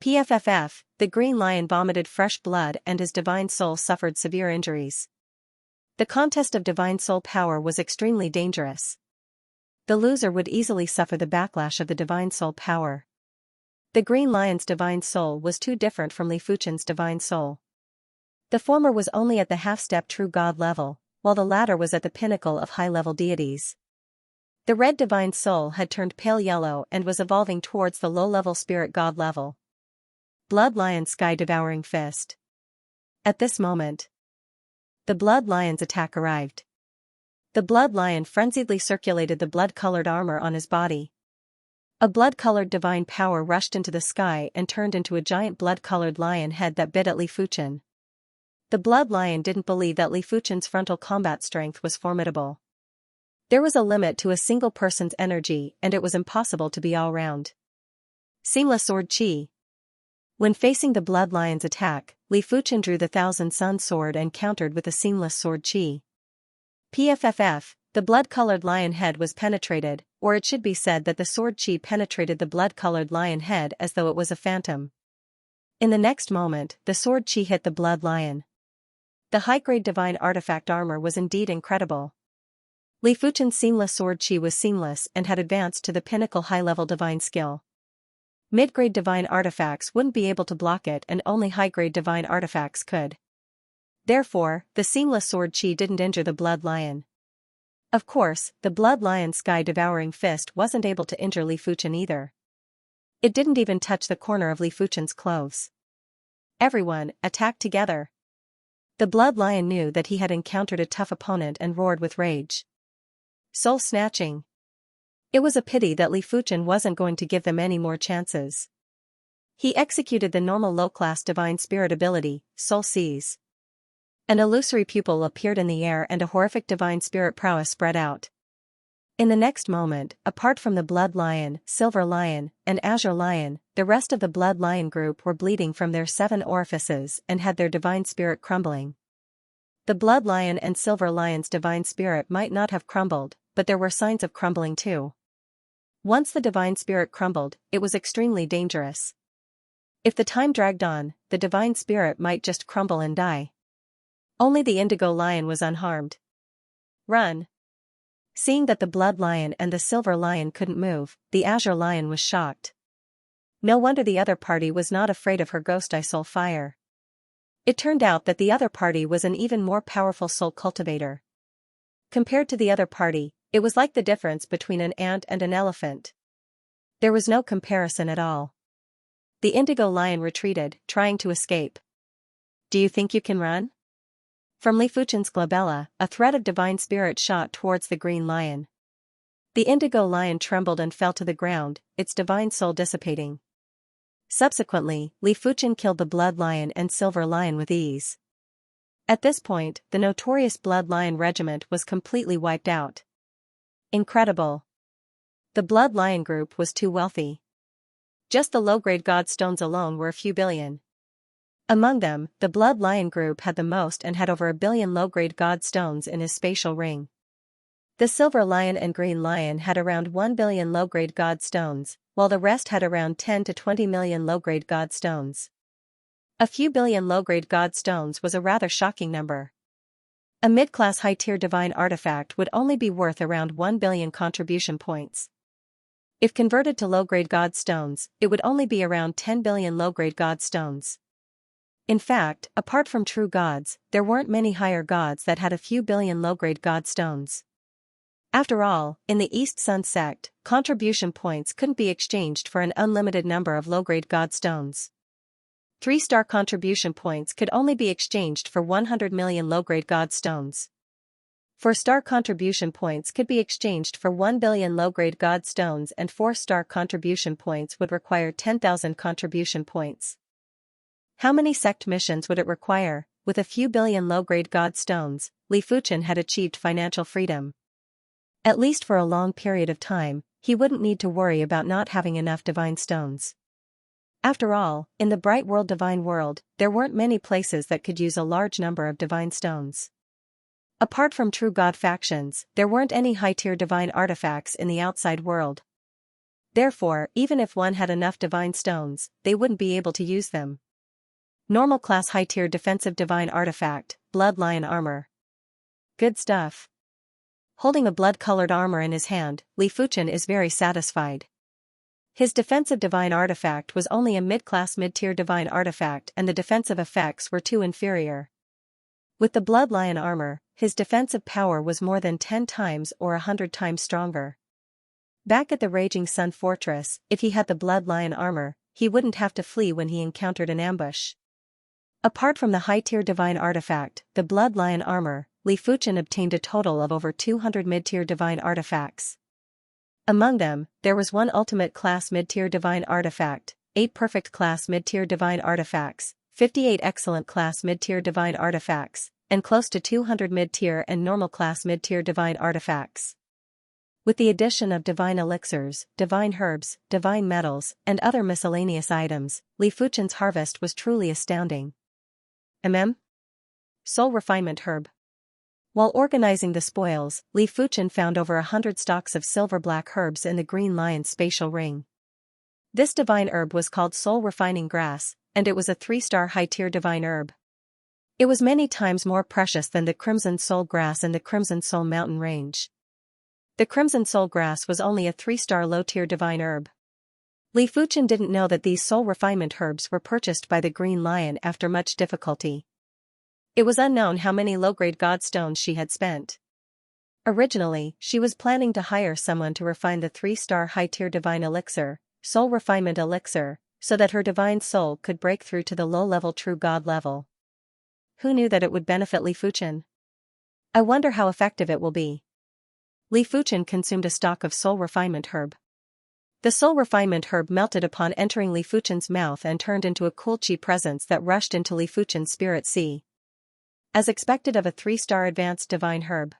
PFFF, the Green Lion vomited fresh blood and his divine soul suffered severe injuries. The contest of divine soul power was extremely dangerous. The loser would easily suffer the backlash of the divine soul power. The Green Lion's divine soul was too different from Li Fuchen's divine soul. The former was only at the half-step true god level, while the latter was at the pinnacle of high-level deities. The red divine soul had turned pale yellow and was evolving towards the low-level spirit god level. Blood Lion Sky Devouring Fist. At this moment, the Blood Lion's attack arrived. The Blood Lion frenziedly circulated the blood-colored armor on his body. A blood-colored divine power rushed into the sky and turned into a giant blood-colored lion head that bit at Li Fuchen. The Blood Lion didn't believe that Li Fuchen's frontal combat strength was formidable. There was a limit to a single person's energy, and it was impossible to be all-round. Seamless Sword Chi. When facing the Blood Lion's attack, Li Fuchen drew the Thousand Sun Sword and countered with a Seamless Sword Chi. PFFF, the blood-colored lion head was penetrated, or it should be said that the Sword Chi penetrated the blood-colored lion head as though it was a phantom. In the next moment, the Sword Chi hit the Blood Lion. The high-grade divine artifact armor was indeed incredible. Li Fuchen's Seamless Sword Chi was seamless and had advanced to the pinnacle high-level divine skill. Mid-grade divine artifacts wouldn't be able to block it, and only high-grade divine artifacts could. Therefore, the Seamless Sword Chi didn't injure the Blood Lion. Of course, the Blood Lion Sky Devouring Fist wasn't able to injure Li Fuchen either. It didn't even touch the corner of Li Fuchen's clothes. Everyone attacked together. The Blood Lion knew that he had encountered a tough opponent and roared with rage. Soul snatching. It was a pity that Li Fuchen wasn't going to give them any more chances. He executed the normal low-class divine spirit ability, Soul Seize. An illusory pupil appeared in the air and a horrific divine spirit prowess spread out. In the next moment, apart from the Blood Lion, Silver Lion, and Azure Lion, the rest of the Blood Lion group were bleeding from their 7 orifices and had their divine spirit crumbling. The Blood Lion and Silver Lion's divine spirit might not have crumbled, but there were signs of crumbling too. Once the divine spirit crumbled, it was extremely dangerous. If the time dragged on, the divine spirit might just crumble and die. Only the Indigo Lion was unharmed. Run! Seeing that the Blood Lion and the Silver Lion couldn't move, the Azure Lion was shocked. No wonder the other party was not afraid of her Ghost Eye Soul Fire. It turned out that the other party was an even more powerful soul cultivator. Compared to the other party, it was like the difference between an ant and an elephant. There was no comparison at all. The Indigo Lion retreated, trying to escape. Do you think you can run? From Li Fuchen's glabella, a thread of divine spirit shot towards the Green Lion. The Indigo Lion trembled and fell to the ground, its divine soul dissipating. Subsequently, Li Fuchen killed the Blood Lion and Silver Lion with ease. At this point, the notorious Blood Lion regiment was completely wiped out. Incredible. The Blood Lion group was too wealthy. Just the low-grade god stones alone were a few billion. Among them, the Blood Lion group had the most and had over 1 billion low-grade god stones in his spatial ring. The Silver Lion and Green Lion had around 1 billion low-grade god stones, while the rest had around 10 to 20 million low-grade god stones. A few billion low-grade god stones was a rather shocking number. A mid-class high-tier divine artifact would only be worth around 1 billion contribution points. If converted to low-grade god stones, it would only be around 10 billion low-grade god stones. In fact, apart from true gods, there weren't many higher gods that had a few billion low-grade god stones. After all, in the East Sun sect, contribution points couldn't be exchanged for an unlimited number of low-grade god stones. 3-star contribution points could only be exchanged for 100 million low-grade god stones. 4-star contribution points could be exchanged for 1 billion low-grade god stones, and 4-star contribution points would require 10,000 contribution points. How many sect missions would it require? With a few billion low-grade god stones, Li Fuchen had achieved financial freedom. At least for a long period of time, he wouldn't need to worry about not having enough divine stones. After all, in the Bright World Divine World, there weren't many places that could use a large number of divine stones. Apart from true god factions, there weren't any high-tier divine artifacts in the outside world. Therefore, even if one had enough divine stones, they wouldn't be able to use them. Normal class high-tier defensive divine artifact, Blood Lion armor. Good stuff. Holding a blood-colored armor in his hand, Li Fuchen is very satisfied. His defensive divine artifact was only a mid-class mid-tier divine artifact, and the defensive effects were too inferior. With the Blood Lion armor, his defensive power was more than 10 times or 100 times stronger. Back at the Raging Sun Fortress, if he had the Blood Lion armor, he wouldn't have to flee when he encountered an ambush. Apart from the high-tier divine artifact, the Blood Lion armor, Li Fuchen obtained a total of over 200 mid-tier divine artifacts. Among them, there was one ultimate class mid-tier divine artifact, 8 perfect class mid-tier divine artifacts, 58 excellent class mid-tier divine artifacts, and close to 200 mid-tier and normal class mid-tier divine artifacts. With the addition of divine elixirs, divine herbs, divine metals, and other miscellaneous items, Li Fuchen's harvest was truly astounding. Soul Refinement Herb. While organizing the spoils, Li Fuchen found over 100 stalks of silver-black herbs in the Green Lion's spatial ring. This divine herb was called Soul Refining Grass, and it was a 3-star high-tier divine herb. It was many times more precious than the Crimson Soul Grass in the Crimson Soul Mountain Range. The Crimson Soul Grass was only a 3-star low-tier divine herb. Li Fuchen didn't know that these soul refinement herbs were purchased by the Green Lion after much difficulty. It was unknown how many low-grade godstones she had spent. Originally, she was planning to hire someone to refine the 3-star high-tier divine elixir, Soul Refinement Elixir, so that her divine soul could break through to the low-level true god level. Who knew that it would benefit Li Fuchen? I wonder how effective it will be. Li Fuchen consumed a stalk of Soul Refinement Herb. The Soul Refinement Herb melted upon entering Li Fuchen's mouth and turned into a cool chi presence that rushed into Li Fuchen's spirit sea. As expected of a 3-star advanced divine herb,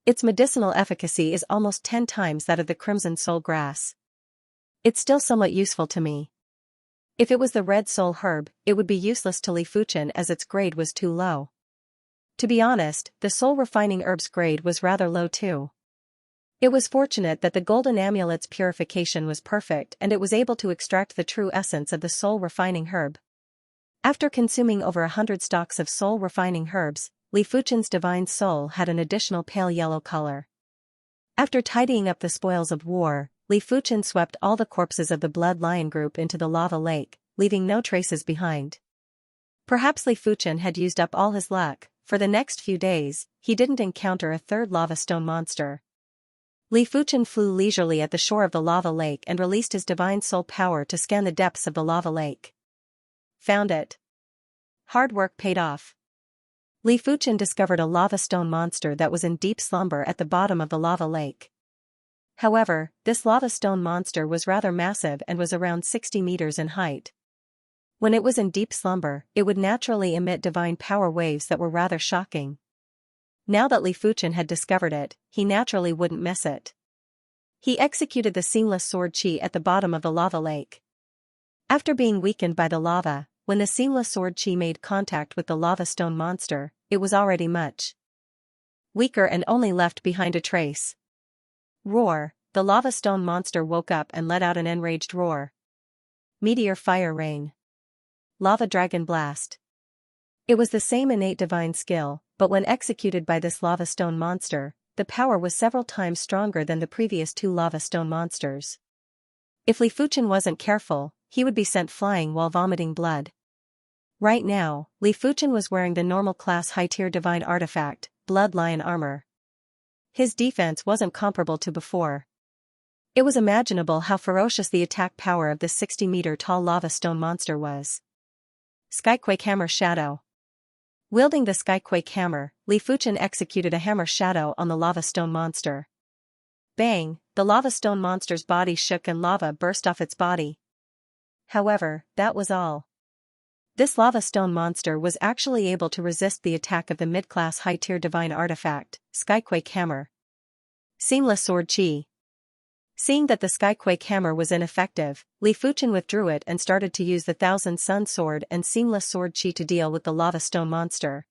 its medicinal efficacy is almost 10 times that of the Crimson Soul Grass. It's still somewhat useful to me. If it was the Red Soul Herb, it would be useless to Li Fuchen as its grade was too low. To be honest, the Soul Refining Herb's grade was rather low too. It was fortunate that the Golden Amulet's purification was perfect and it was able to extract the true essence of the Soul Refining Herb. After consuming over 100 stalks of Soul Refining Herbs, Li Fuchen's divine soul had an additional pale yellow color. After tidying up the spoils of war, Li Fuchen swept all the corpses of the Blood Lion group into the lava lake, leaving no traces behind. Perhaps Li Fuchen had used up all his luck. For the next few days, he didn't encounter a third lava stone monster. Li Fuchen flew leisurely at the shore of the lava lake and released his divine soul power to scan the depths of the lava lake. Found it. Hard work paid off. Li Fuchen discovered a lava stone monster that was in deep slumber at the bottom of the lava lake. However, this lava stone monster was rather massive and was around 60 meters in height. When it was in deep slumber, it would naturally emit divine power waves that were rather shocking. Now that Li Fuchen had discovered it, he naturally wouldn't miss it. He executed the seamless sword chi at the bottom of the lava lake. After being weakened by the lava, when the seamless sword chi made contact with the lava stone monster, it was already much weaker and only left behind a trace. Roar! The lava stone monster woke up and let out an enraged roar. Meteor fire rain. Lava dragon blast. It was the same innate divine skill, but when executed by this lava stone monster, the power was several times stronger than the previous 2 lava stone monsters. If Li Fuchen wasn't careful, he would be sent flying while vomiting blood. Right now, Li Fuchen was wearing the normal class high-tier divine artifact, Blood Lion armor. His defense wasn't comparable to before. It was imaginable how ferocious the attack power of this 60-meter-tall lava stone monster was. Skyquake Hammer Shadow. Wielding the Skyquake Hammer, Li Fuchen executed a hammer shadow on the lava stone monster. Bang! The lava stone monster's body shook and lava burst off its body. However, that was all. This lava stone monster was actually able to resist the attack of the mid-class high-tier divine artifact, Skyquake Hammer. Seamless Sword Chi. Seeing that the Skyquake Hammer was ineffective, Li Fuchen withdrew it and started to use the Thousand Sun Sword and Seamless Sword Chi to deal with the lava stone monster.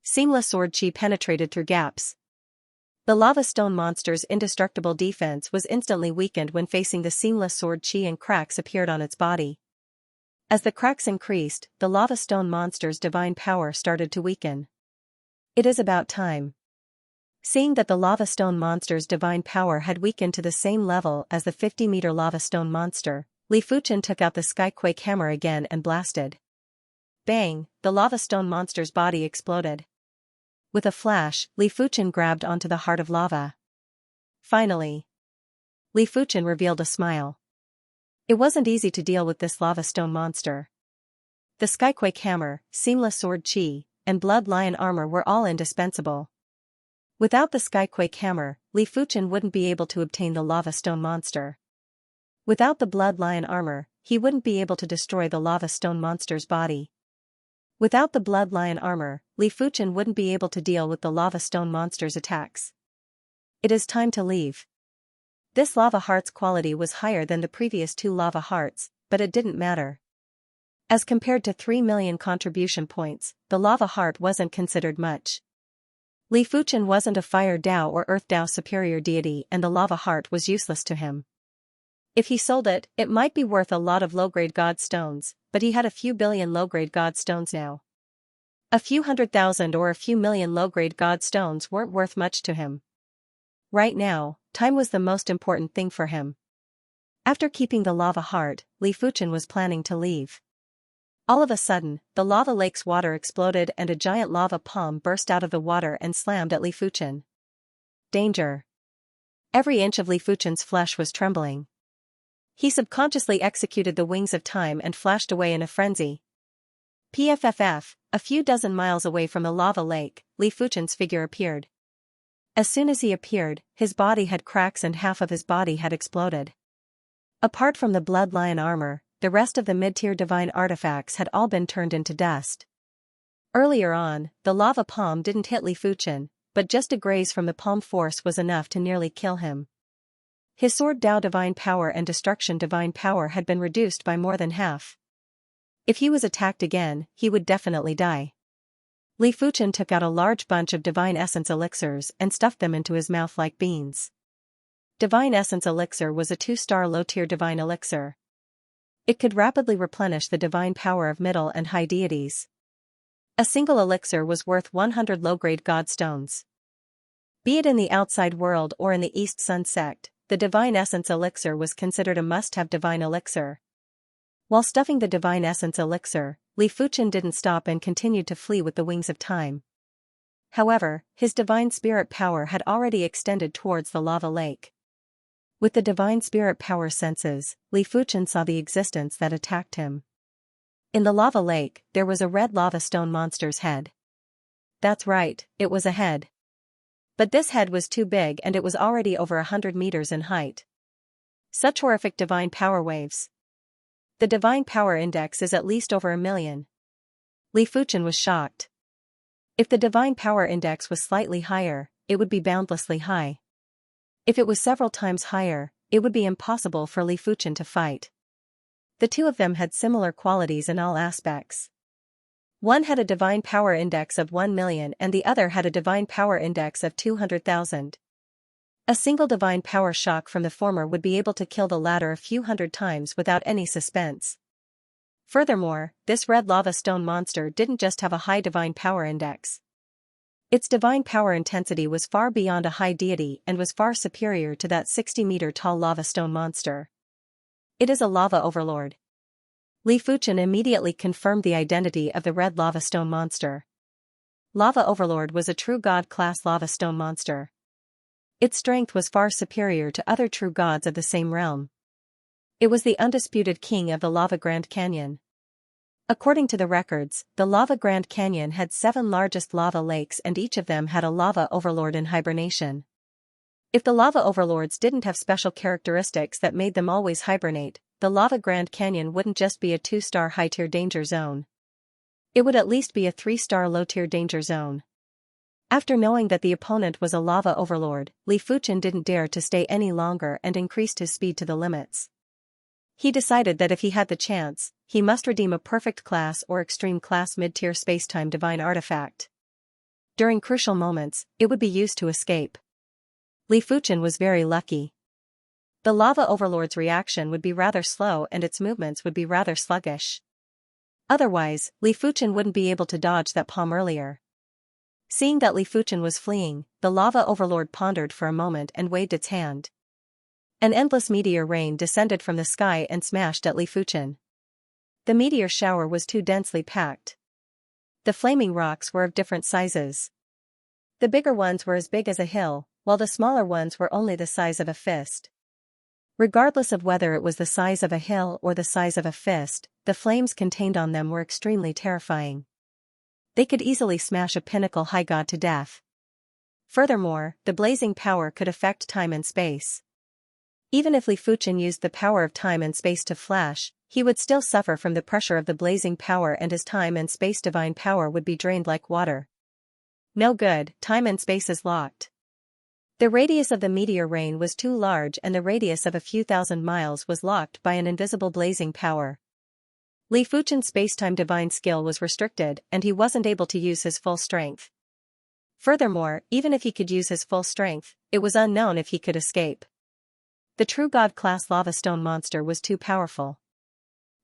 Seamless Sword Chi penetrated through gaps. The lava stone monster's indestructible defense was instantly weakened when facing the Seamless Sword Chi and cracks appeared on its body. As the cracks increased, the lava stone monster's divine power started to weaken. It is about time. Seeing that the lava stone monster's divine power had weakened to the same level as the 50-meter lava stone monster, Li Fuchen took out the Skyquake Hammer again and blasted. Bang! The lava stone monster's body exploded. With a flash, Li Fuchen grabbed onto the heart of lava. Finally. Li Fuchen revealed a smile. It wasn't easy to deal with this lava stone monster. The Skyquake hammer, seamless sword chi, and blood lion armor were all indispensable. Without the Skyquake hammer, Li Fuchen wouldn't be able to obtain the lava stone monster. Without the blood lion armor, he wouldn't be able to destroy the lava stone monster's body. Without the blood lion armor, Li Fuchen wouldn't be able to deal with the lava stone monster's attacks. It is time to leave. This lava heart's quality was higher than the previous 2 lava hearts, but it didn't matter. As compared to 3 million contribution points, the lava heart wasn't considered much. Li Fuchen wasn't a fire Dao or earth Dao superior deity, and the lava heart was useless to him. If he sold it, it might be worth a lot of low-grade god stones, but he had a few billion low-grade god stones now. A few 100,000 or a few million low-grade god stones weren't worth much to him. Right now, time was the most important thing for him. After keeping the lava heart, Li Fuchen was planning to leave. All of a sudden, the lava lake's water exploded and a giant lava palm burst out of the water and slammed at Li Fuchen. Danger! Every inch of Li Fuchen's flesh was trembling. He subconsciously executed the wings of time and flashed away in a frenzy. PFFF, a few dozen miles away from the lava lake, Li Fuchen's figure appeared. As soon as he appeared, his body had cracks and half of his body had exploded. Apart from the blood lion armor, the rest of the mid-tier divine artifacts had all been turned into dust. Earlier on, the lava palm didn't hit Li Fuchen, but just a graze from the palm force was enough to nearly kill him. His sword Dao divine power and destruction divine power had been reduced by more than half. If he was attacked again, he would definitely die. Li Fuchen took out a large bunch of divine essence elixirs and stuffed them into his mouth like beans. Divine essence elixir was a 2-star low-tier divine elixir. It could rapidly replenish the divine power of middle and high deities. A single elixir was worth 100 low-grade god stones. Be it in the outside world or in the East Sun sect, the divine essence elixir was considered a must-have divine elixir. While stuffing the divine essence elixir, Li Fuchen didn't stop and continued to flee with the wings of time. However, his divine spirit power had already extended towards the lava lake. With the divine spirit power senses, Li Fuchen saw the existence that attacked him. In the lava lake, there was a red lava stone monster's head. That's right, it was a head. But this head was too big and it was already over 100 meters in height. Such horrific divine power waves. The divine power index is at least over 1 million. Li Fuchen was shocked. If the divine power index was slightly higher, it would be boundlessly high. If it was several times higher, it would be impossible for Li Fuchen to fight. The two of them had similar qualities in all aspects. One had a divine power index of 1 million and the other had a divine power index of 200,000. A single divine power shock from the former would be able to kill the latter a few hundred times without any suspense. Furthermore, this red lava stone monster didn't just have a high divine power index. Its divine power intensity was far beyond a high deity and was far superior to that 60-meter-tall lava stone monster. It is a lava overlord. Li Fuchen immediately confirmed the identity of the red lava stone monster. Lava overlord was a true god-class lava stone monster. Its strength was far superior to other true gods of the same realm. It was the undisputed king of the Lava Grand Canyon. According to the records, the Lava Grand Canyon had 7 largest lava lakes and each of them had a lava overlord in hibernation. If the lava overlords didn't have special characteristics that made them always hibernate, the Lava Grand Canyon wouldn't just be a 2-star high-tier danger zone. It would at least be a 3-star low-tier danger zone. After knowing that the opponent was a lava overlord, Li Fuchen didn't dare to stay any longer and increased his speed to the limits. He decided that if he had the chance, he must redeem a perfect class or extreme class mid-tier spacetime divine artifact. During crucial moments, it would be used to escape. Li Fuchen was very lucky. The lava overlord's reaction would be rather slow and its movements would be rather sluggish. Otherwise, Li Fuchen wouldn't be able to dodge that palm earlier. Seeing that Li Fuchen was fleeing, the lava overlord pondered for a moment and waved its hand. An endless meteor rain descended from the sky and smashed at Li Fuchen. The meteor shower was too densely packed. The flaming rocks were of different sizes. The bigger ones were as big as a hill, while the smaller ones were only the size of a fist. Regardless of whether it was the size of a hill or the size of a fist, the flames contained on them were extremely terrifying. They could easily smash a pinnacle high god to death. Furthermore, the blazing power could affect time and space. Even if Li Fuchen used the power of time and space to flash, he would still suffer from the pressure of the blazing power, and his time and space divine power would be drained like water. No good, time and space is locked. The radius of the meteor rain was too large, and the radius of a few thousand miles was locked by an invisible blazing power. Li Fuchen's space-time divine skill was restricted, and he wasn't able to use his full strength. Furthermore, even if he could use his full strength, it was unknown if he could escape. The true god-class lava stone monster was too powerful.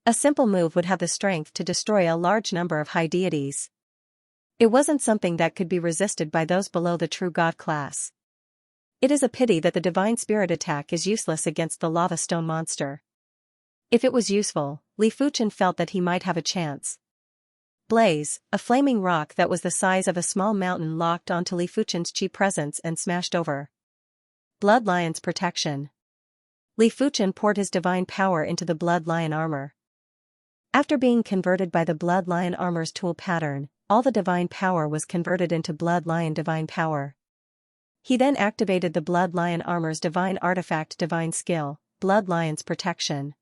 A simple move would have the strength to destroy a large number of high deities. It wasn't something that could be resisted by those below the true god class. It is a pity that the divine spirit attack is useless against the lava stone monster. If it was useful, Li Fuchen felt that he might have a chance. Blaze, a flaming rock that was the size of a small mountain, locked onto Li Fuchen's chi presence and smashed over. Blood Lion's protection. Li Fuchen poured his divine power into the Blood Lion armor. After being converted by the Blood Lion armor's tool pattern, all the divine power was converted into Blood Lion divine power. He then activated the Blood Lion armor's divine artifact divine skill, Blood Lion's protection.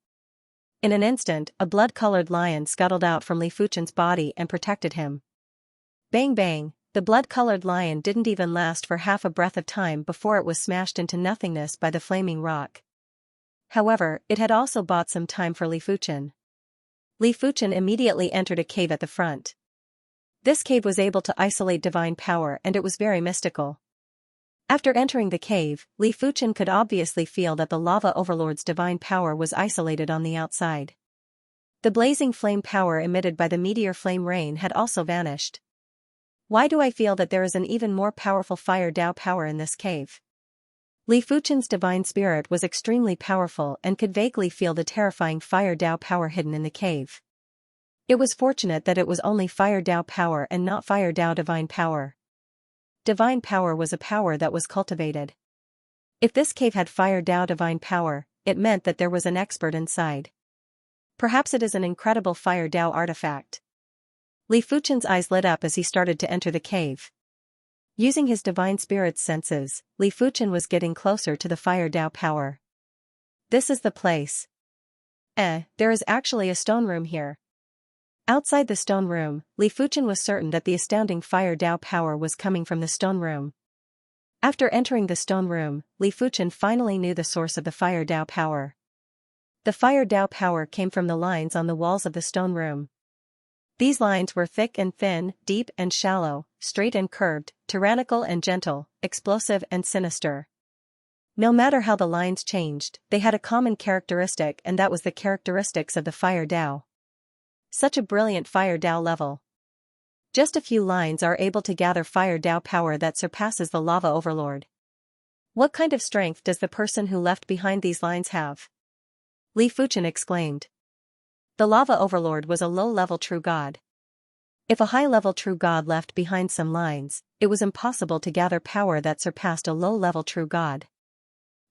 In an instant, a blood-colored lion scuttled out from Li Fuchen's body and protected him. Bang bang, the blood-colored lion didn't even last for half a breath of time before it was smashed into nothingness by the flaming rock. However, it had also bought some time for Li Fuchen. Li Fuchen immediately entered a cave at the front. This cave was able to isolate divine power, and it was very mystical. After entering the cave, Li Fuchen could obviously feel that the lava overlord's divine power was isolated on the outside. The blazing flame power emitted by the meteor flame rain had also vanished. Why do I feel that there is an even more powerful fire Dao power in this cave? Li Fuchen's divine spirit was extremely powerful and could vaguely feel the terrifying fire Dao power hidden in the cave. It was fortunate that it was only fire Dao power and not fire Dao divine power. Divine power was a power that was cultivated. If this cave had fire Dao divine power, it meant that there was an expert inside. Perhaps it is an incredible fire Dao artifact. Li Fuchen's eyes lit up as he started to enter the cave. Using his divine spirit's senses, Li Fuchen was getting closer to the fire Dao power. This is the place. There is actually a stone room here. Outside the stone room, Li Fuchen was certain that the astounding fire Dao power was coming from the stone room. After entering the stone room, Li Fuchen finally knew the source of the fire Dao power. The fire Dao power came from the lines on the walls of the stone room. These lines were thick and thin, deep and shallow, straight and curved, tyrannical and gentle, explosive and sinister. No matter how the lines changed, they had a common characteristic, and that was the characteristics of the fire Dao. Such a brilliant fire Dao level. Just a few lines are able to gather fire Dao power that surpasses the lava overlord. What kind of strength does the person who left behind these lines have? Li Fuchen exclaimed. The lava overlord was a low-level true god. If a high-level true god left behind some lines, it was impossible to gather power that surpassed a low-level true god.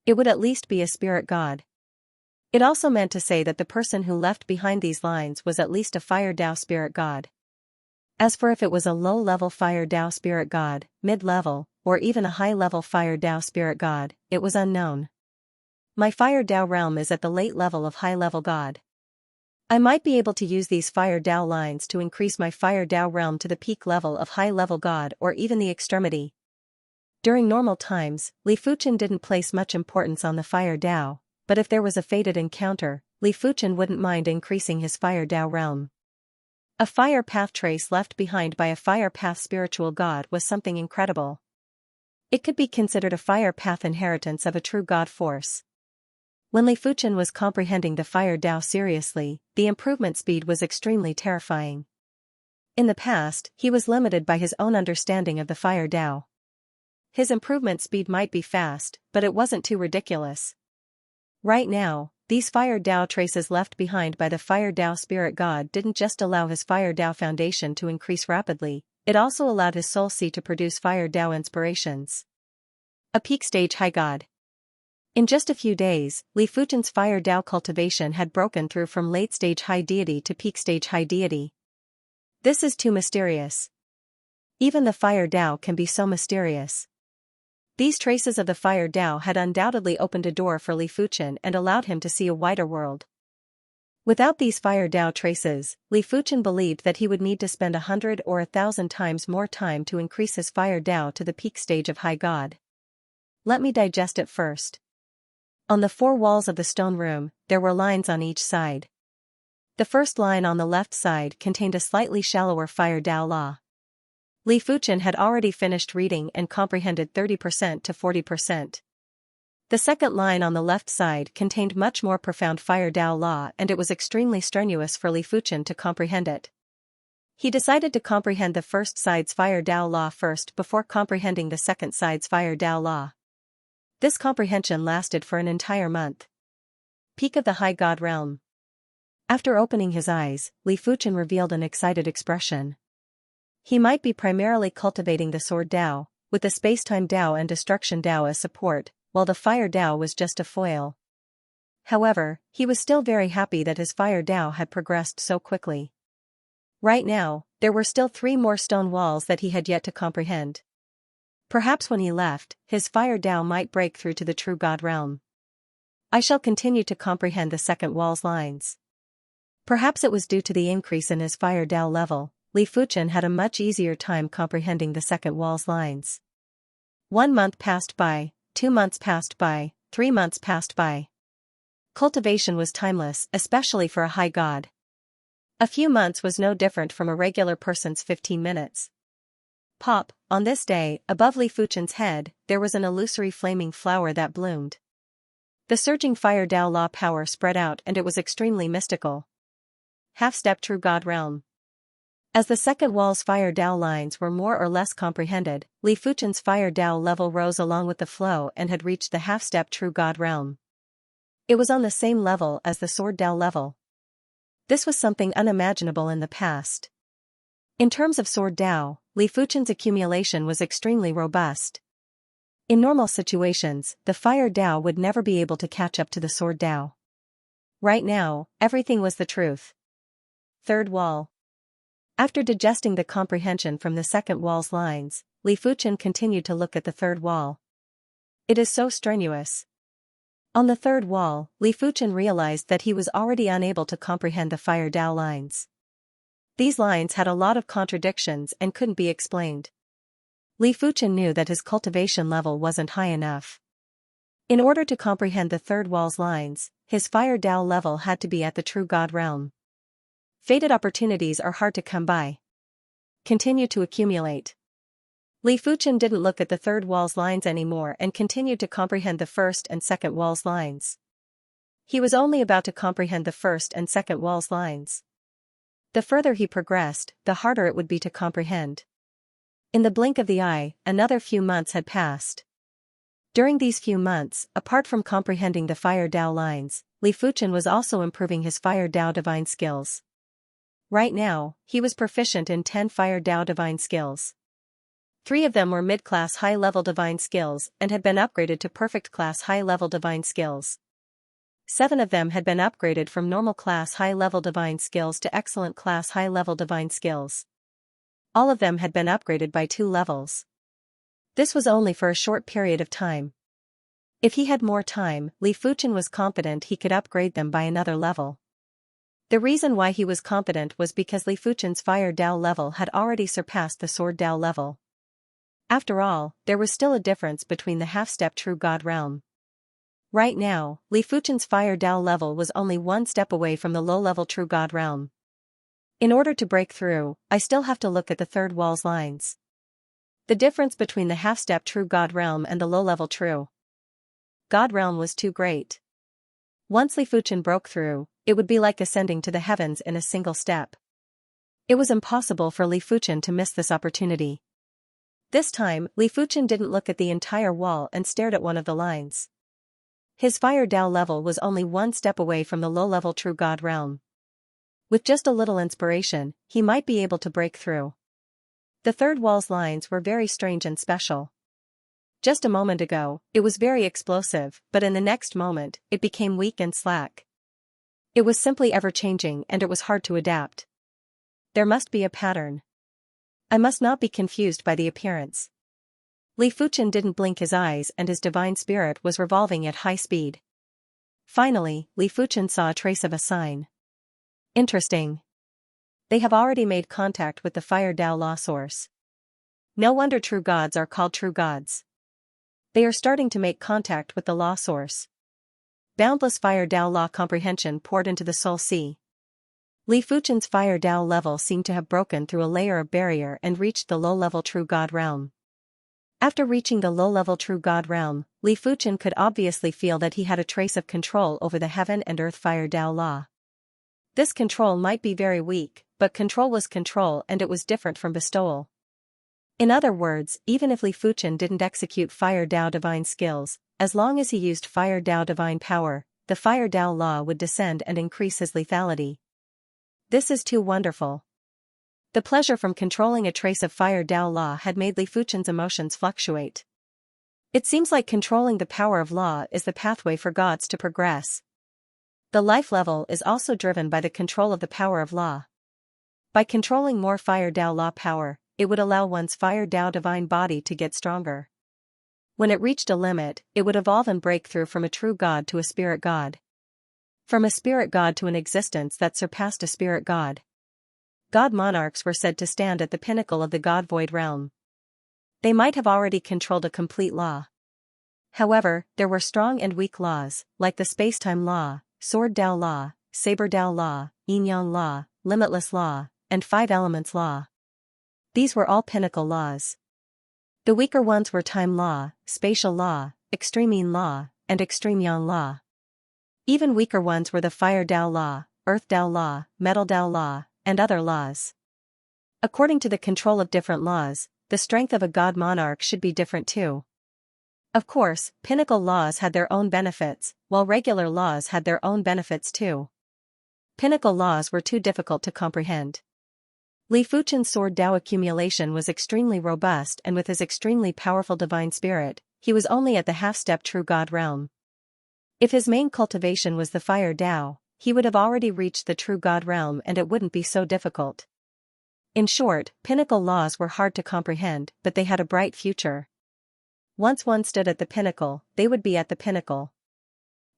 It would at least be a spirit god. It also meant to say that the person who left behind these lines was at least a fire Dao spirit god. As for if it was a low-level fire Dao spirit god, mid-level, or even a high-level fire Dao spirit god, it was unknown. My fire Dao realm is at the late level of high-level god. I might be able to use these fire Dao lines to increase my fire Dao realm to the peak level of high-level god, or even the extremity. During normal times, Li Fuchen didn't place much importance on the fire Dao, but if there was a fated encounter, Li Fuchen wouldn't mind increasing his fire Dao realm. A fire path trace left behind by a fire path spiritual god was something incredible. It could be considered a fire path inheritance of a true god force. When Li Fuchen was comprehending the fire Dao seriously, the improvement speed was extremely terrifying. In the past, he was limited by his own understanding of the fire Dao. His improvement speed might be fast, but it wasn't too ridiculous. Right now, these fire Dao traces left behind by the fire Dao spirit god didn't just allow his fire Dao foundation to increase rapidly, it also allowed his soul seed to produce fire Dao inspirations. A peak stage high god. In just a few days, Li Fuchen's fire Dao cultivation had broken through from late-stage high deity to peak-stage high deity. This is too mysterious. Even the fire Dao can be so mysterious. These traces of the fire Dao had undoubtedly opened a door for Li Fuchen and allowed him to see a wider world. Without these fire Dao traces, Li Fuchen believed that he would need to spend 100 or 1,000 times more time to increase his fire Dao to the peak stage of high God. Let me digest it first. On the four walls of the stone room, there were lines on each side. The first line on the left side contained a slightly shallower fire Dao law. Li Fuchen had already finished reading and comprehended 30% to 40%. The second line on the left side contained much more profound fire Dao law, and it was extremely strenuous for Li Fuchen to comprehend it. He decided to comprehend the first side's fire Dao law first before comprehending the second side's fire Dao law. This comprehension lasted for an entire month. Peak of the High God Realm. After opening his eyes, Li Fuchen revealed an excited expression. He might be primarily cultivating the Sword Dao, with the Spacetime Dao and Destruction Dao as support, while the Fire Dao was just a foil. However, he was still very happy that his Fire Dao had progressed so quickly. Right now, there were still 3 more stone walls that he had yet to comprehend. Perhaps when he left, his fire Dao might break through to the true God realm. I shall continue to comprehend the second wall's lines. Perhaps it was due to the increase in his fire Dao level, Li Fuchen had a much easier time comprehending the second wall's lines. 1 month passed by, 2 months passed by, 3 months passed by. Cultivation was timeless, especially for a high god. A few months was no different from a regular person's 15 minutes. Pop, on this day, above Li Fuchen's head, there was an illusory flaming flower that bloomed. The surging fire Dao law power spread out and it was extremely mystical. Half-step true God realm. As the second wall's fire Dao lines were more or less comprehended, Li Fuchen's fire Dao level rose along with the flow and had reached the half-step true God realm. It was on the same level as the Sword Dao level. This was something unimaginable in the past. In terms of Sword Dao, Li Fuchen's accumulation was extremely robust. In normal situations, the fire Dao would never be able to catch up to the Sword Dao. Right now, everything was the truth. Third wall. After digesting the comprehension from the second wall's lines, Li Fuchen continued to look at the third wall. It is so strenuous. On the third wall, Li Fuchen realized that he was already unable to comprehend the fire Dao lines. These lines had a lot of contradictions and couldn't be explained. Li Fuchen knew that his cultivation level wasn't high enough. In order to comprehend the third wall's lines, his fire Dao level had to be at the true God realm. Fated opportunities are hard to come by. Continue to accumulate. Li Fuchen didn't look at the third wall's lines anymore and continued to comprehend the first and second wall's lines. He was only about to comprehend the first and second wall's lines. The further he progressed, the harder it would be to comprehend. In the blink of the eye, another few months had passed. During these few months, apart from comprehending the fire Dao lines, Li Fuchen was also improving his fire Dao divine skills. Right now, he was proficient in 10 fire Dao divine skills. 3 of them were mid-class high-level divine skills and had been upgraded to perfect-class high-level divine skills. 7 of them had been upgraded from normal-class high-level divine skills to excellent-class high-level divine skills. All of them had been upgraded by 2 levels. This was only for a short period of time. If he had more time, Li Fuchen was confident he could upgrade them by another level. The reason why he was confident was because Li Fuchen's fire Dao level had already surpassed the Sword Dao level. After all, there was still a difference between the half-step true God realm. Right now, Li Fuchen's fire Dao level was only 1 step away from the low-level true God realm. In order to break through, I still have to look at the third wall's lines. The difference between the half-step true God realm and the low-level true God realm was too great. Once Li Fuchen broke through, it would be like ascending to the heavens in a single step. It was impossible for Li Fuchen to miss this opportunity. This time, Li Fuchen didn't look at the entire wall and stared at one of the lines. His fire Dao level was only 1 step away from the low-level true God realm. With just a little inspiration, he might be able to break through. The third wall's lines were very strange and special. Just a moment ago, it was very explosive, but in the next moment, it became weak and slack. It was simply ever-changing and it was hard to adapt. There must be a pattern. I must not be confused by the appearance. Li Fuchen didn't blink his eyes and his divine spirit was revolving at high speed. Finally, Li Fuchen saw a trace of a sign. Interesting. They have already made contact with the Fire Dao Law source. No wonder true gods are called true gods. They are starting to make contact with the law source. Boundless Fire Dao Law comprehension poured into the Soul Sea. Li Fuchen's Fire Dao level seemed to have broken through a layer of barrier and reached the low-level True God realm. After reaching the low-level True God realm, Li Fuchen could obviously feel that he had a trace of control over the heaven and earth Fire Dao Law. This control might be very weak, but control was control and it was different from bestowal. In other words, even if Li Fuchen didn't execute Fire Dao divine skills, as long as he used Fire Dao divine power, the Fire Dao Law would descend and increase his lethality. This is too wonderful. The pleasure from controlling a trace of Fire Dao Law had made Li Fuchen's emotions fluctuate. It seems like controlling the power of law is the pathway for gods to progress. The life level is also driven by the control of the power of law. By controlling more Fire Dao Law power, it would allow one's Fire Dao divine body to get stronger. When it reached a limit, it would evolve and break through from a true god to a spirit god. From a spirit god to an existence that surpassed a spirit god. God monarchs were said to stand at the pinnacle of the God void realm. They might have already controlled a complete law. However, there were strong and weak laws, like the space-time law, sword Dao law, saber Dao law, yin-yang law, limitless law, and five elements law. These were all pinnacle laws. The weaker ones were time law, spatial law, extreme yin law, and extreme yang law. Even weaker ones were the Fire Dao law, earth Dao law, metal Dao law, and other laws. According to the control of different laws, the strength of a god monarch should be different too. Of course, pinnacle laws had their own benefits, while regular laws had their own benefits too. Pinnacle laws were too difficult to comprehend. Li Fuchen's sword Dao accumulation was extremely robust and with his extremely powerful divine spirit, he was only at the half-step true god realm. If his main cultivation was the Fire Dao, he would have already reached the true god realm and it wouldn't be so difficult. In short, pinnacle laws were hard to comprehend, but they had a bright future. Once one stood at the pinnacle, they would be at the pinnacle.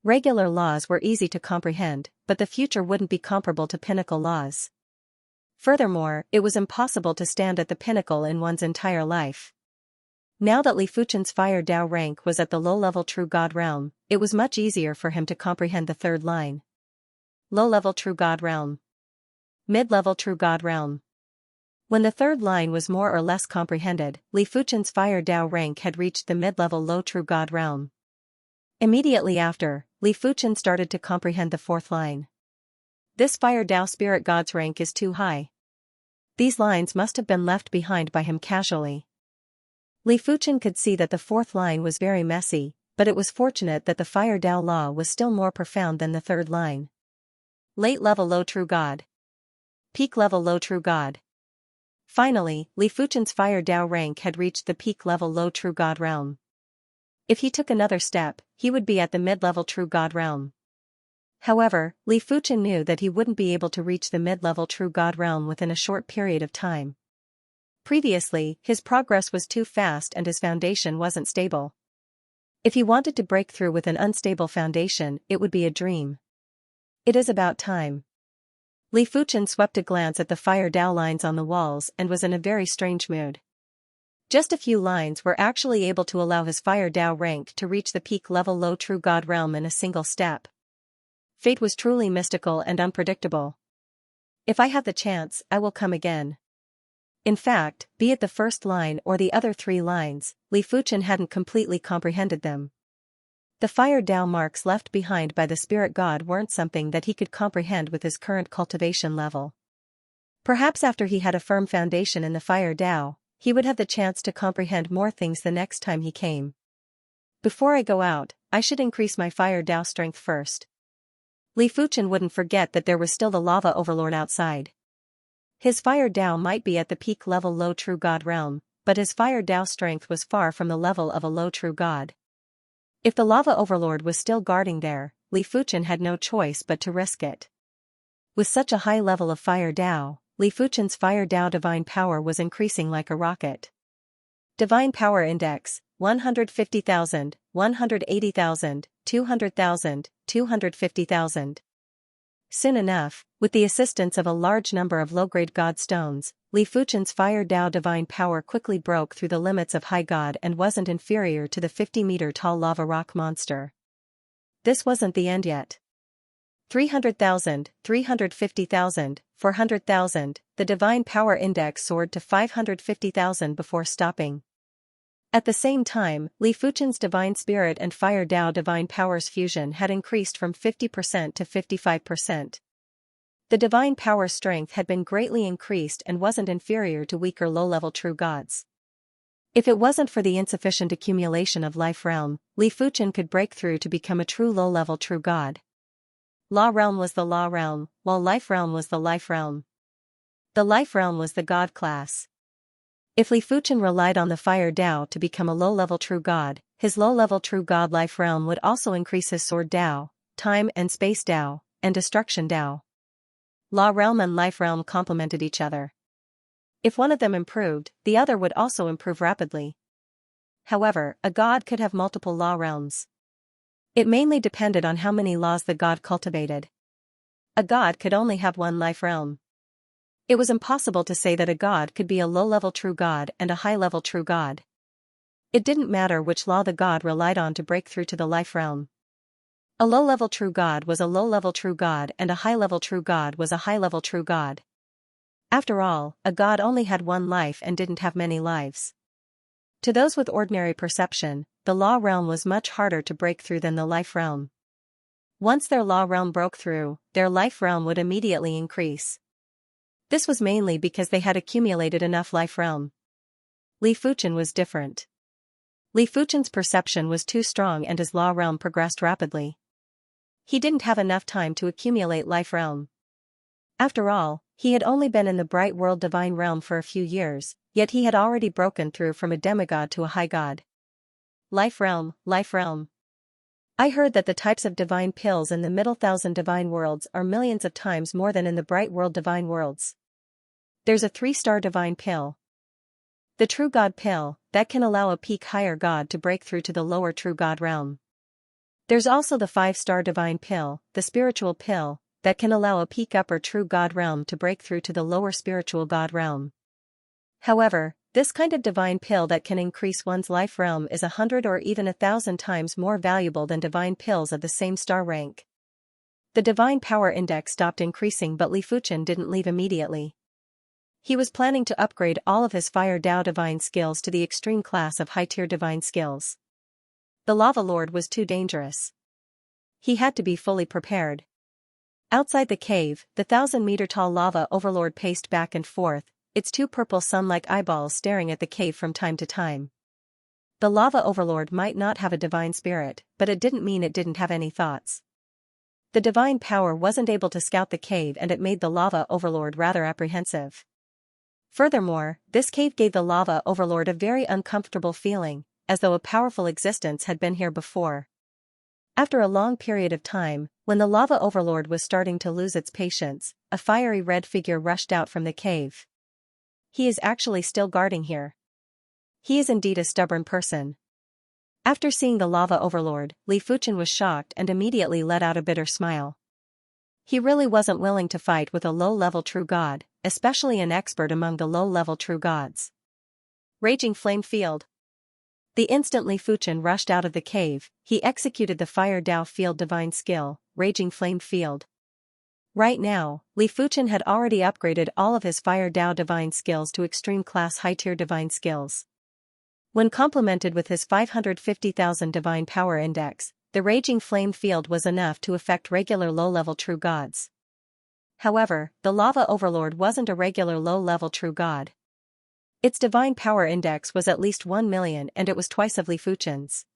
Regular laws were easy to comprehend, but the future wouldn't be comparable to pinnacle laws. Furthermore, it was impossible to stand at the pinnacle in one's entire life. Now that Li Fuchen's Fire Dao rank was at the low-level True God realm, it was much easier for him to comprehend the third line. Low-level True God realm. Mid-level True God realm. When the third line was more or less comprehended, Li Fuchen's Fire Dao rank had reached the mid-level Low True God realm. Immediately after, Li Fuchen started to comprehend the fourth line. This Fire Dao Spirit God's rank is too high. These lines must have been left behind by him casually. Li Fuchen could see that the fourth line was very messy, but it was fortunate that the Fire Dao Law was still more profound than the third line. Late level Low True God. Peak level Low True God. Finally, Li Fuchen's Fire Dao rank had reached the peak level Low True God realm. If he took another step, he would be at the mid-level True God realm. However, Li Fuchen knew that he wouldn't be able to reach the mid-level True God realm within a short period of time. Previously, his progress was too fast and his foundation wasn't stable. If he wanted to break through with an unstable foundation, it would be a dream. It is about time. Li Fuchen swept a glance at the Fire Dao lines on the walls and was in a very strange mood. Just a few lines were actually able to allow his Fire Dao rank to reach the peak level Low True God realm in a single step. Fate was truly mystical and unpredictable. If I have the chance, I will come again. In fact, be it the first line or the other three lines, Li Fuchen hadn't completely comprehended them. The Fire Dao marks left behind by the Spirit God weren't something that he could comprehend with his current cultivation level. Perhaps after he had a firm foundation in the Fire Dao, he would have the chance to comprehend more things the next time he came. Before I go out, I should increase my Fire Dao strength first. Li Fuchen wouldn't forget that there was still the lava overlord outside. His Fire Dao might be at the peak level Low True God realm, but his fire Tao strength was far from the level of a low true god. If the lava overlord was still guarding there, Li Fuchen had no choice but to risk it. With such a high level of fire Tao, Li Fuchen's fire Tao divine power was increasing like a rocket. Divine power index, 150,000, 180,000, 200,000, 250,000. Soon enough, with the assistance of a large number of low-grade god stones, Li Fuchen's fire Tao divine power quickly broke through the limits of high god and wasn't inferior to the 50-meter-tall lava rock monster. This wasn't the end yet. 300,000, 350,000, 400,000, the divine power index soared to 550,000 before stopping. At the same time, Li Fuchen's divine spirit and fire Tao divine powers fusion had increased from 50% to 55%. The divine power strength had been greatly increased and wasn't inferior to weaker low-level true gods. If it wasn't for the insufficient accumulation of life realm, Li Fuchen could break through to become a true low-level true god. Law realm was the law realm, while life realm was the life realm. The life realm was the god class. If Li Fuchen relied on the fire Tao to become a low-level true god, his low-level true god life realm would also increase his sword Tao, time and space Tao, and destruction Tao. Law realm and life realm complemented each other. If one of them improved, the other would also improve rapidly. However, a god could have multiple law realms. It mainly depended on how many laws the god cultivated. A god could only have one life realm. It was impossible to say that a god could be a low-level true god and a high-level true god. It didn't matter which law the god relied on to break through to the life realm. A low-level true god was a low-level true god and a high-level true god was a high-level true god. After all, a god only had one life and didn't have many lives. To those with ordinary perception, the law realm was much harder to break through than the life realm. Once their law realm broke through, their life realm would immediately increase. This was mainly because they had accumulated enough life realm. Li Fuchen was different. Li Fuchen's perception was too strong and his law realm progressed rapidly. He didn't have enough time to accumulate life realm. After all, he had only been in the bright world divine realm for a few years, yet he had already broken through from a demigod to a high god. Life realm, life realm. I heard that the types of divine pills in the middle 1,000 divine worlds are millions of times more than in the bright world divine worlds. There's a 3-star divine pill. The true god pill, that can allow a peak higher god to break through to the lower true god realm. There's also the 5-star divine pill, the spiritual pill, that can allow a peak upper true god realm to break through to the lower spiritual god realm. However, this kind of divine pill that can increase one's life realm is 100 or even 1,000 times more valuable than divine pills of the same star rank. The divine power index stopped increasing, but Li Fuchen didn't leave immediately. He was planning to upgrade all of his fire Tao divine skills to the extreme class of high-tier divine skills. The lava lord was too dangerous. He had to be fully prepared. Outside the cave, the 1,000-meter-tall lava overlord paced back and forth, its two purple sun-like eyeballs staring at the cave from time to time. The lava overlord might not have a divine spirit, but it didn't mean it didn't have any thoughts. The divine power wasn't able to scout the cave and it made the lava overlord rather apprehensive. Furthermore, this cave gave the lava overlord a very uncomfortable feeling, as though a powerful existence had been here before. After a long period of time, when the lava overlord was starting to lose its patience, a fiery red figure rushed out from the cave. He is actually still guarding here. He is indeed a stubborn person. After seeing the lava overlord, Li Fuchen was shocked and immediately let out a bitter smile. He really wasn't willing to fight with a low-level true god, especially an expert among the low-level true gods. Raging Flame Field. The instant Li Fuchen rushed out of the cave, he executed the Fire Tao Field divine skill, Raging Flame Field. Right now, Li Fuchen had already upgraded all of his Fire Tao divine skills to extreme class high-tier divine skills. When complemented with his 550,000 divine power index, the Raging Flame Field was enough to affect regular low-level true gods. However, the Lava Overlord wasn't a regular low-level true god. Its divine power index was at least 1 million and it was twice of Li Fuchen's.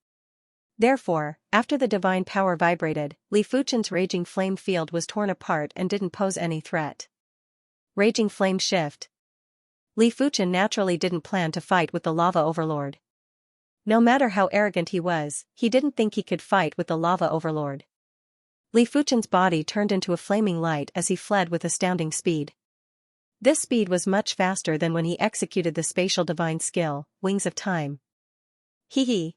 Therefore, after the divine power vibrated, Li Fuchen's Raging Flame Field was torn apart and didn't pose any threat. Raging Flame Shift. Li Fuchen naturally didn't plan to fight with the lava overlord. No matter how arrogant he was, he didn't think he could fight with the lava overlord. Li Fuchen's body turned into a flaming light as he fled with astounding speed. This speed was much faster than when he executed the spatial divine skill, Wings of Time. Hee hee.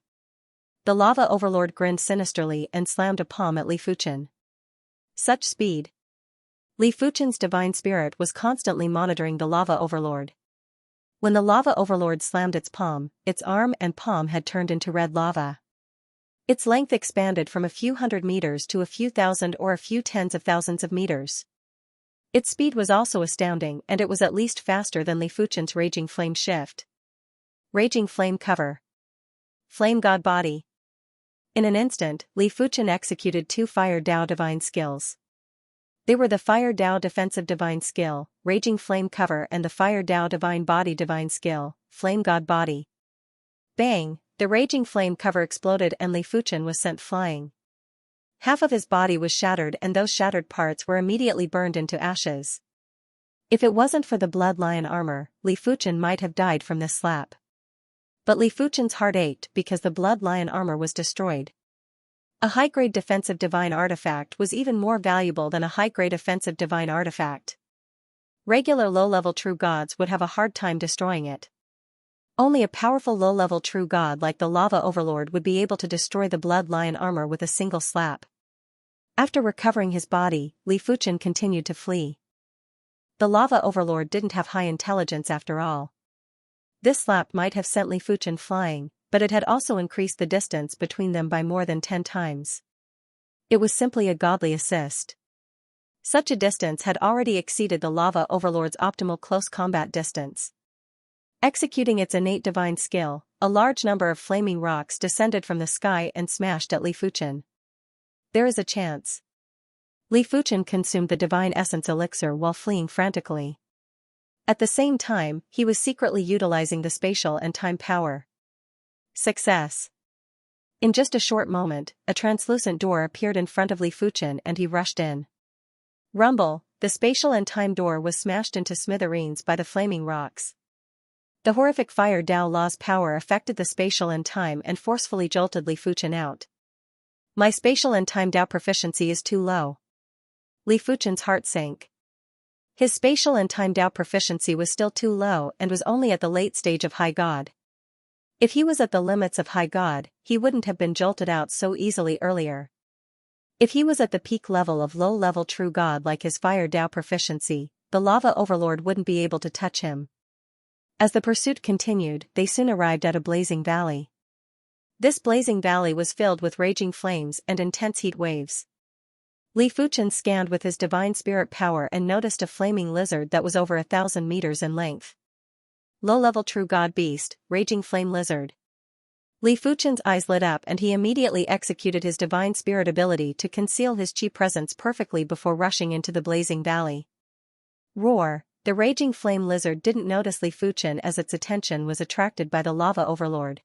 The lava overlord grinned sinisterly and slammed a palm at Li Fuchen. Such speed. Li Fuchen's divine spirit was constantly monitoring the lava overlord. When the lava overlord slammed its palm, its arm and palm had turned into red lava. Its length expanded from a few hundred meters to a few thousand or a few tens of thousands of meters. Its speed was also astounding, and it was at least faster than Li Fuchen's Raging Flame Shift. Raging Flame Cover. Flame God Body. In an instant, Li Fuchen executed 2 Fire Dao divine skills. They were the Fire Dao Defensive Divine Skill, Raging Flame Cover, and the Fire Dao Divine Body Divine Skill, Flame God Body. Bang! The Raging Flame Cover exploded and Li Fuchen was sent flying. Half of his body was shattered, and those shattered parts were immediately burned into ashes. If it wasn't for the Blood Lion armor, Li Fuchen might have died from this slap. But Li Fuchen's heart ached because the Blood Lion armor was destroyed. A high-grade defensive divine artifact was even more valuable than a high-grade offensive divine artifact. Regular low-level true gods would have a hard time destroying it. Only a powerful low-level true god like the Lava Overlord would be able to destroy the Blood Lion armor with a single slap. After recovering his body, Li Fuchen continued to flee. The Lava Overlord didn't have high intelligence after all. This slap might have sent Li Fuchen flying, but it had also increased the distance between them by more than 10 times. It was simply a godly assist. Such a distance had already exceeded the Lava Overlord's optimal close combat distance. Executing its innate divine skill, a large number of flaming rocks descended from the sky and smashed at Li Fuchen. There is a chance. Li Fuchen consumed the divine essence elixir while fleeing frantically. At the same time, he was secretly utilizing the spatial and time power. Success. In just a short moment, a translucent door appeared in front of Li Fuchen and he rushed in. Rumble, the spatial and time door was smashed into smithereens by the flaming rocks. The horrific Fire Dao Law's power affected the spatial and time and forcefully jolted Li Fuchen out. My spatial and time Dao proficiency is too low. Li Fuchen's heart sank. His spatial and time Dao proficiency was still too low and was only at the late stage of High God. If he was at the limits of High God, he wouldn't have been jolted out so easily earlier. If he was at the peak level of low-level true God like his Fire Dao proficiency, the Lava Overlord wouldn't be able to touch him. As the pursuit continued, they soon arrived at a blazing valley. This blazing valley was filled with raging flames and intense heat waves. Li Fuchen scanned with his divine spirit power and noticed a flaming lizard that was over 1,000 meters in length. Low-level true god beast, raging flame lizard. Li Fuchen's eyes lit up and he immediately executed his divine spirit ability to conceal his chi presence perfectly before rushing into the blazing valley. Roar! The raging flame lizard didn't notice Li Fuchen as its attention was attracted by the Lava Overlord.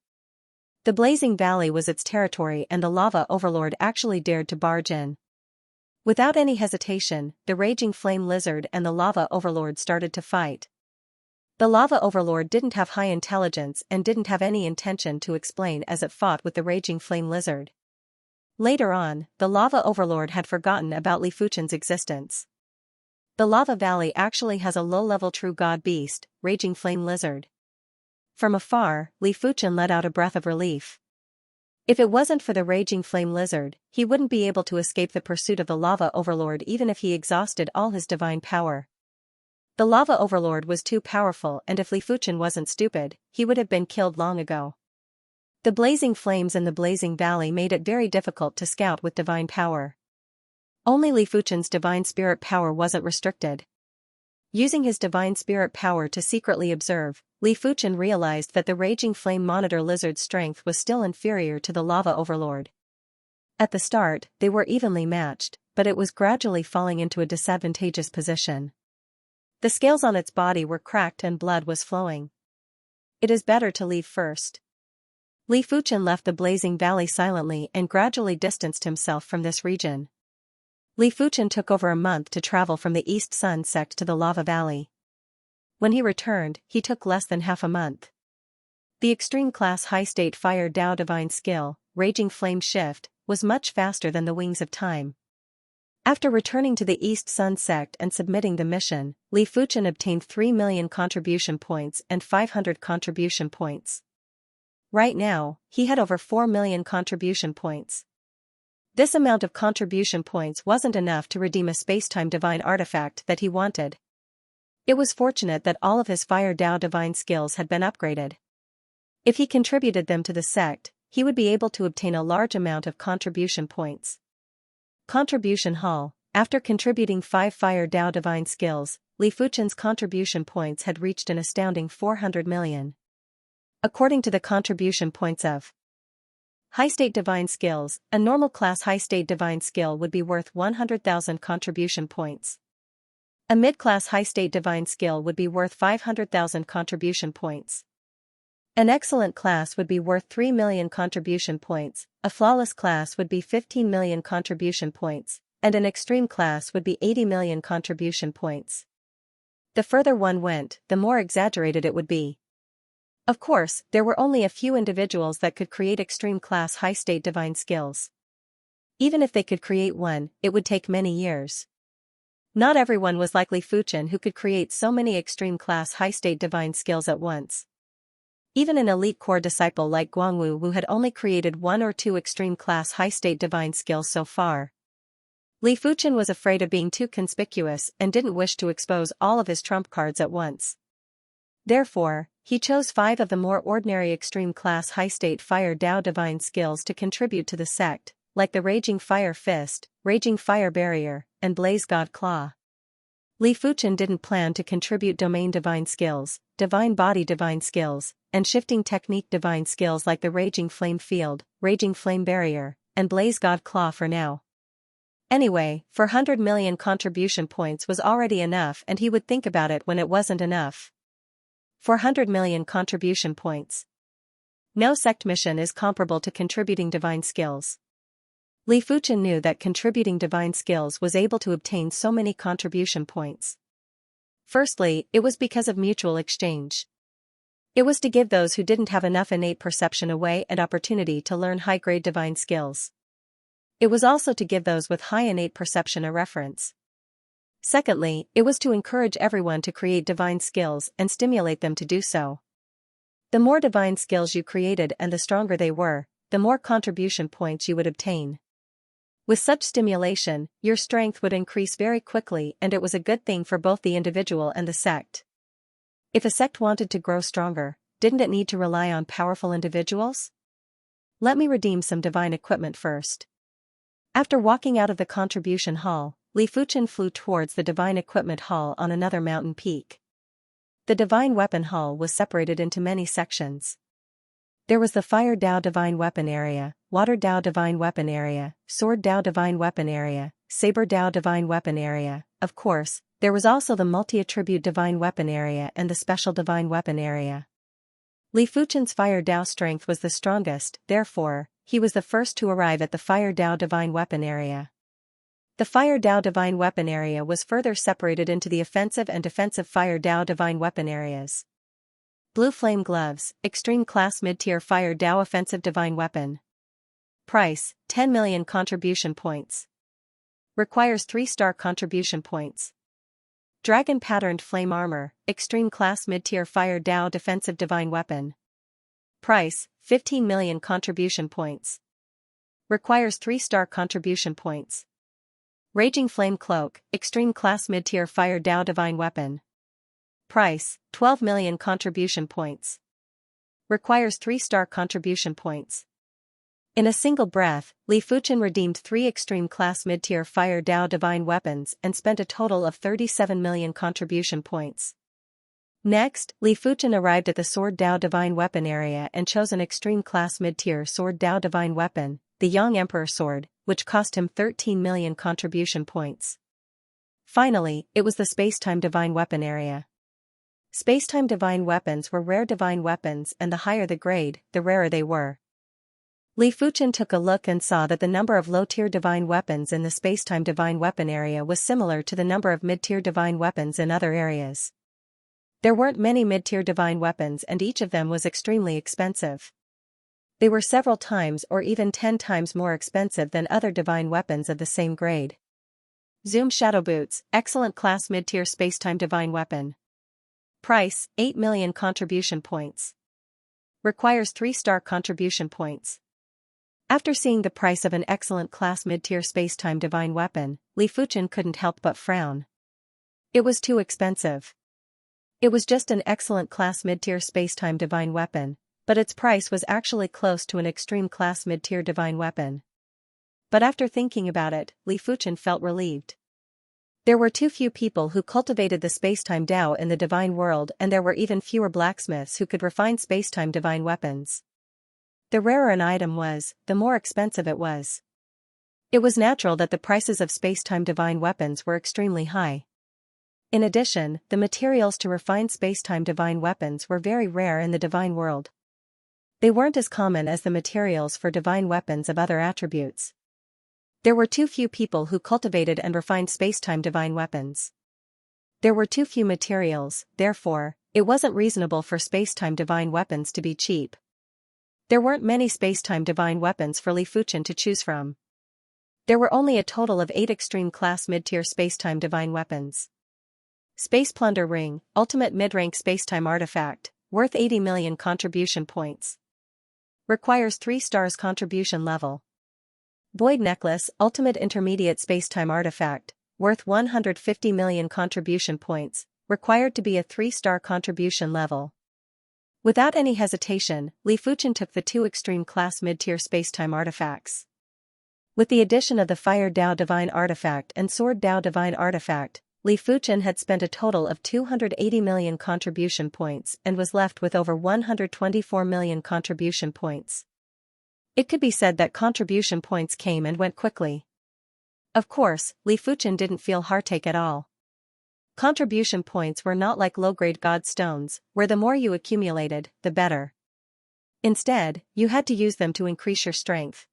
The blazing valley was its territory and the Lava Overlord actually dared to barge in. Without any hesitation, the raging flame lizard and the Lava Overlord started to fight. The Lava Overlord didn't have high intelligence and didn't have any intention to explain as it fought with the raging flame lizard. Later on, the Lava Overlord had forgotten about Li Fuchen's existence. The Lava Valley actually has a low-level true god beast, raging flame lizard. From afar, Li Fuchen let out a breath of relief. If it wasn't for the raging flame lizard, he wouldn't be able to escape the pursuit of the Lava Overlord even if he exhausted all his divine power. The Lava Overlord was too powerful, and if Li Fuchen wasn't stupid, he would have been killed long ago. The blazing flames in the blazing valley made it very difficult to scout with divine power. Only Li Fuchen's divine spirit power wasn't restricted. Using his divine spirit power to secretly observe, Li Fuchen realized that the raging flame monitor lizard's strength was still inferior to the Lava Overlord. At the start, they were evenly matched, but it was gradually falling into a disadvantageous position. The scales on its body were cracked and blood was flowing. It is better to leave first. Li Fuchen left the blazing valley silently and gradually distanced himself from this region. Li Fuchen took over a month to travel from the East Sun sect to the Lava Valley. When he returned, he took less than half a month. The extreme class high state fire Tao divine skill, Raging Flame Shift, was much faster than the Wings of Time. After returning to the East Sun sect and submitting the mission, Li Fuchen obtained 3 million contribution points and 500 contribution points. Right now, he had over 4 million contribution points. This amount of contribution points wasn't enough to redeem a spacetime divine artifact that he wanted. It was fortunate that all of his fire Tao divine skills had been upgraded. If he contributed them to the sect, he would be able to obtain a large amount of contribution points. Contribution Hall. After contributing 5 fire Tao divine skills, Li Fuchen's contribution points had reached an astounding 400 million. According to the contribution points of high state divine skills, a normal class high state divine skill would be worth 100,000 contribution points. A mid-class high state divine skill would be worth 500,000 contribution points. An excellent class would be worth 3 million contribution points, a flawless class would be 15 million contribution points, and an extreme class would be 80 million contribution points. The further one went, the more exaggerated it would be. Of course, there were only a few individuals that could create extreme class high state divine skills. Even if they could create one, it would take many years. Not everyone was like Li Fuchen who could create so many extreme class high state divine skills at once. Even an elite core disciple like Guangwu Wu had only created 1 or 2 extreme class high state divine skills so far. Li Fuchen was afraid of being too conspicuous and didn't wish to expose all of his trump cards at once. Therefore, he chose 5 of the more ordinary extreme class high state fire Tao divine skills to contribute to the sect, like the Raging Fire Fist, Raging Fire Barrier, and Blaze God Claw. Li Fuchen didn't plan to contribute domain divine skills, divine body divine skills, and shifting technique divine skills like the Raging Flame Field, Raging Flame Barrier, and Blaze God Claw for now. Anyway, 400 million contribution points was already enough and he would think about it when it wasn't enough. 400 million contribution points. No sect mission is comparable to contributing divine skills. Li Fuchen knew that contributing divine skills was able to obtain so many contribution points. Firstly, it was because of mutual exchange. It was to give those who didn't have enough innate perception a way and opportunity to learn high-grade divine skills. It was also to give those with high innate perception a reference. Secondly, it was to encourage everyone to create divine skills and stimulate them to do so. The more divine skills you created and the stronger they were, the more contribution points you would obtain. With such stimulation, your strength would increase very quickly and it was a good thing for both the individual and the sect. If a sect wanted to grow stronger, didn't it need to rely on powerful individuals? Let me redeem some divine equipment first. After walking out of the contribution hall, Li Fuchen flew towards the divine equipment hall on another mountain peak. The divine weapon hall was separated into many sections. There was the Fire Tao Divine Weapon Area, Water Tao Divine Weapon Area, Sword Tao Divine Weapon Area, Saber Tao Divine Weapon Area. Of course, there was also the Multi-Attribute Divine Weapon Area and the Special Divine Weapon Area. Li Fuchen's Fire Tao strength was the strongest, therefore, he was the first to arrive at the Fire Tao Divine Weapon Area. The Fire Tao Divine Weapon Area was further separated into the offensive and defensive Fire Tao Divine Weapon Areas. Blue Flame Gloves, Extreme Class Mid-Tier Fire Tao Offensive Divine Weapon. Price, 10 million contribution points. Requires 3-star contribution points. Dragon Patterned Flame Armor, Extreme Class Mid-Tier Fire Tao Defensive Divine Weapon. Price, 15 million contribution points. Requires 3-star contribution points. Raging Flame Cloak, Extreme Class Mid-Tier Fire Tao Divine Weapon. Price, 12 million contribution points. Requires 3-star contribution points. In a single breath, Li Fuchen redeemed 3 extreme class mid-tier Fire Tao Divine Weapons and spent a total of 37 million contribution points. Next, Li Fuchen arrived at the Sword Tao Divine Weapon area and chose an extreme class mid-tier Sword Tao Divine Weapon, the Yang Emperor Sword, which cost him 13 million contribution points. Finally, it was the Space-Time Divine Weapon area. Space-Time Divine Weapons were rare divine weapons and the higher the grade, the rarer they were. Li Fuchen took a look and saw that the number of low-tier divine weapons in the Space-Time Divine Weapon area was similar to the number of mid-tier divine weapons in other areas. There weren't many mid-tier divine weapons and each of them was extremely expensive. They were several times or even 10 times more expensive than other divine weapons of the same grade. Zoom Shadow Boots, excellent class mid-tier spacetime divine weapon. Price, 8 million contribution points. Requires 3-star contribution points. After seeing the price of an excellent class mid-tier spacetime divine weapon, Li Fuchen couldn't help but frown. It was too expensive. It was just an excellent class mid-tier spacetime divine weapon, but its price was actually close to an extreme class mid-tier divine weapon. But after thinking about it, Li Fuchen felt relieved. There were too few people who cultivated the spacetime Dao in the divine world and there were even fewer blacksmiths who could refine spacetime divine weapons. The rarer an item was, the more expensive it was. It was natural that the prices of spacetime divine weapons were extremely high. In addition, the materials to refine spacetime divine weapons were very rare in the divine world. They weren't as common as the materials for divine weapons of other attributes. There were too few people who cultivated and refined spacetime divine weapons. There were too few materials, therefore, it wasn't reasonable for spacetime divine weapons to be cheap. There weren't many spacetime divine weapons for Li Fuchen to choose from. There were only a total of 8 extreme class mid-tier spacetime divine weapons. Space Plunder Ring, ultimate mid-rank spacetime artifact, worth 80 million contribution points. Requires 3 stars contribution level. Void Necklace, ultimate intermediate spacetime artifact, worth 150 million contribution points, required to be a 3-star contribution level. Without any hesitation, Li Fuchen took the 2 extreme class mid-tier spacetime artifacts. With the addition of the Fire Dao Divine Artifact and Sword Dao Divine Artifact, Li Fuchen had spent a total of 280 million contribution points and was left with over 124 million contribution points. It could be said that contribution points came and went quickly. Of course, Li Fuchen didn't feel heartache at all. Contribution points were not like low-grade god stones, where the more you accumulated, the better. Instead, you had to use them to increase your strength.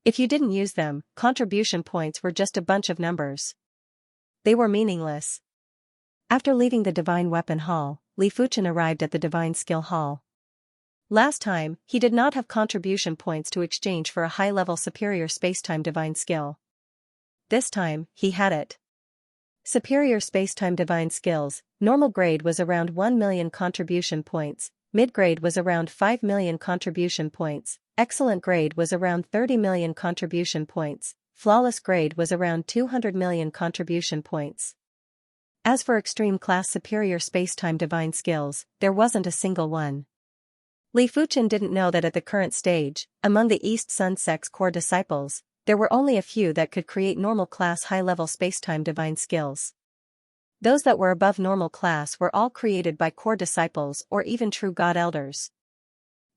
If you didn't use them, contribution points were just a bunch of numbers. They were meaningless. After leaving the Divine Weapon Hall, Li Fuchen arrived at the Divine Skill Hall. Last time, he did not have contribution points to exchange for a high-level superior spacetime divine skill. This time, he had it. Superior spacetime divine skills, normal grade was around 1 million contribution points, mid-grade was around 5 million contribution points, excellent grade was around 30 million contribution points, flawless grade was around 200 million contribution points. As for extreme class superior spacetime divine skills, there wasn't a single one. Li Fuchen didn't know that at the current stage, among the East Sun Sect's core disciples, there were only a few that could create normal class high-level spacetime divine skills. Those that were above normal class were all created by core disciples or even true god elders.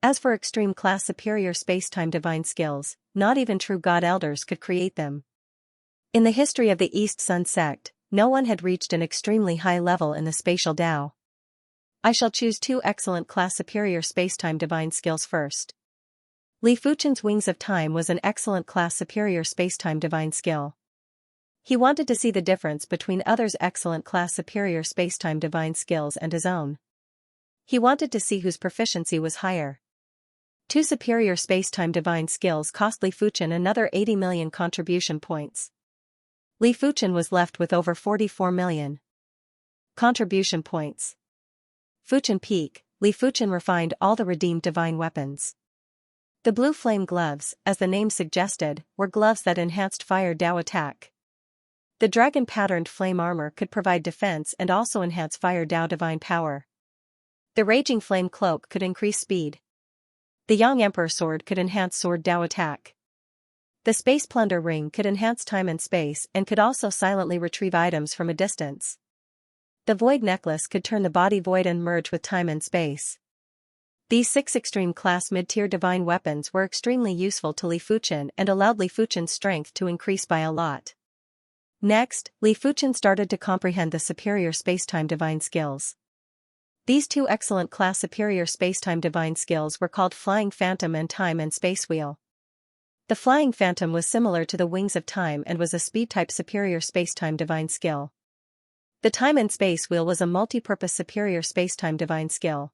As for extreme class superior spacetime divine skills, not even true god elders could create them. In the history of the East Sun Sect, no one had reached an extremely high level in the spatial Dao. I shall choose 2 excellent class superior spacetime divine skills first. Li Fuchen's Wings of Time was an excellent class superior spacetime divine skill. He wanted to see the difference between others' excellent class superior spacetime divine skills and his own. He wanted to see whose proficiency was higher. 2 superior spacetime divine skills cost Li Fuchen another 80 million contribution points. Li Fuchen was left with over 44 million contribution points. Fuchen Peak, Li Fuchen refined all the redeemed divine weapons. The blue flame gloves, as the name suggested, were gloves that enhanced Fire Dao attack. The dragon-patterned flame armor could provide defense and also enhance Fire Dao divine power. The raging flame cloak could increase speed. The Yang Emperor sword could enhance Sword Dao attack. The Space Plunder ring could enhance time and space and could also silently retrieve items from a distance. The Void necklace could turn the body void and merge with time and space. These 6 extreme class mid-tier divine weapons were extremely useful to Li Fuchen and allowed Li Fuchen's strength to increase by a lot. Next, Li Fuchen started to comprehend the superior spacetime divine skills. These 2 excellent class superior spacetime divine skills were called Flying Phantom and Time and Space Wheel. The Flying Phantom was similar to the Wings of Time and was a speed-type superior spacetime divine skill. The time and space wheel was a multi-purpose superior spacetime divine skill.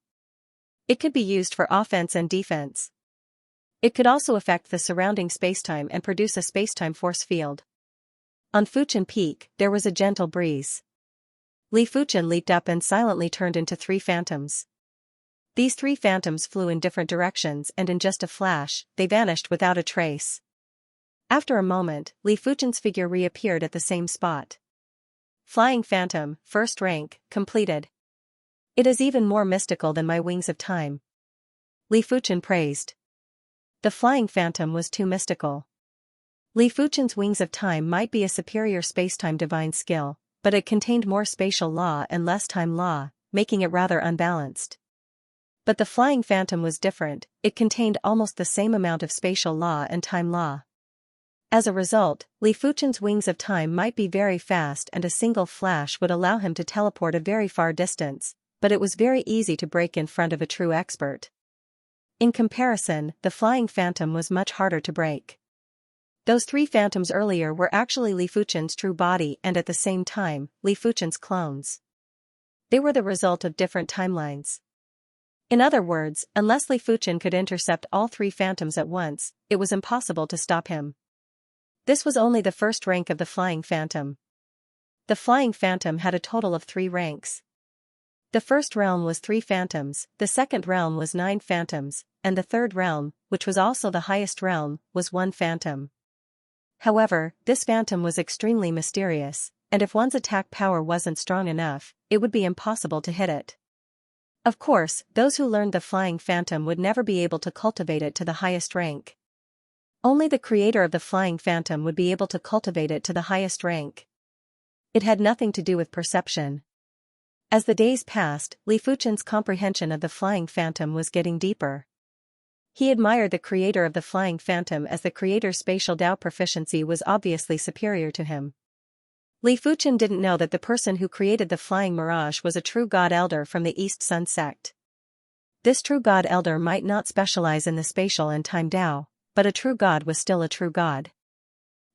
It could be used for offense and defense. It could also affect the surrounding spacetime and produce a spacetime force field. On Fuchin Peak, there was a gentle breeze. Li Fuchin leaped up and silently turned into 3 phantoms. These 3 phantoms flew in different directions, and in just a flash, they vanished without a trace. After a moment, Li Fuchin's figure reappeared at the same spot. Flying Phantom, first rank, completed. It is even more mystical than my wings of time. Li Fuchin praised. The Flying Phantom was too mystical. Li Fuchin's wings of time might be a superior spacetime divine skill, but it contained more spatial law and less time law, making it rather unbalanced. But the Flying Phantom was different, it contained almost the same amount of spatial law and time law. As a result, Li Fuchin's wings of time might be very fast and a single flash would allow him to teleport a very far distance, but it was very easy to break in front of a true expert. In comparison, the Flying Phantom was much harder to break. Those 3 phantoms earlier were actually Li Fuchin's true body and at the same time, Li Fuchin's clones. They were the result of different timelines. In other words, unless Li Fuchin could intercept all 3 phantoms at once, it was impossible to stop him. This was only the first rank of the Flying Phantom. The Flying Phantom had a total of 3 ranks. The first realm was 3 phantoms, the second realm was 9 phantoms, and the third realm, which was also the highest realm, was 1 phantom. However, this phantom was extremely mysterious, and if one's attack power wasn't strong enough, it would be impossible to hit it. Of course, those who learned the Flying Phantom would never be able to cultivate it to the highest rank. Only the creator of the Flying Phantom would be able to cultivate it to the highest rank. It had nothing to do with perception. As the days passed, Li Fuchin's comprehension of the Flying Phantom was getting deeper. He admired the creator of the Flying Phantom as the creator's spatial Dao proficiency was obviously superior to him. Li Fuchin didn't know that the person who created the Flying Mirage was a true God Elder from the East Sun sect. This true God Elder might not specialize in the spatial and time Dao, but a true God was still a true God.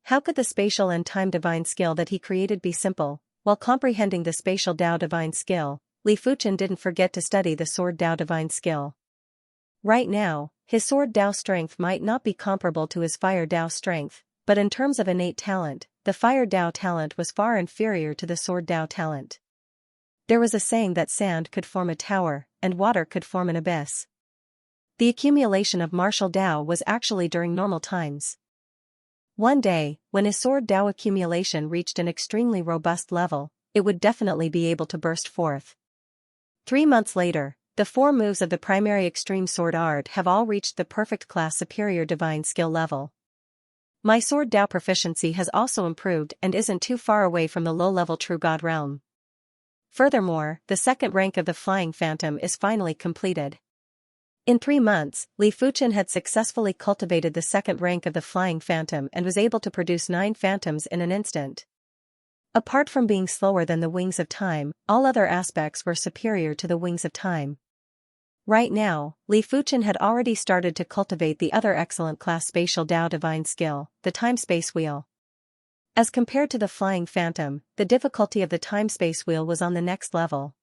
How could the spatial and time divine skill that he created be simple? While comprehending the spatial Dao divine skill, Li Fuchin didn't forget to study the sword Dao divine skill. Right now, his sword Dao strength might not be comparable to his fire Dao strength, but in terms of innate talent, the fire Dao talent was far inferior to the sword Dao talent. There was a saying that sand could form a tower, and water could form an abyss. The accumulation of martial Dao was actually during normal times. One day, when his sword Dao accumulation reached an extremely robust level, it would definitely be able to burst forth. 3 months later, the 4 moves of the primary extreme sword art have all reached the perfect class superior divine skill level. My sword Dao proficiency has also improved and isn't too far away from the low-level true God realm. Furthermore, the second rank of the Flying Phantom is finally completed. In 3 months, Li Fuchin had successfully cultivated the second rank of the Flying Phantom and was able to produce 9 phantoms in an instant. Apart from being slower than the Wings of Time, all other aspects were superior to the Wings of Time. Right now, Li Fuchin had already started to cultivate the other excellent class spatial Dao divine skill, the time-space wheel. As compared to the Flying Phantom, the difficulty of the time-space wheel was on the next level.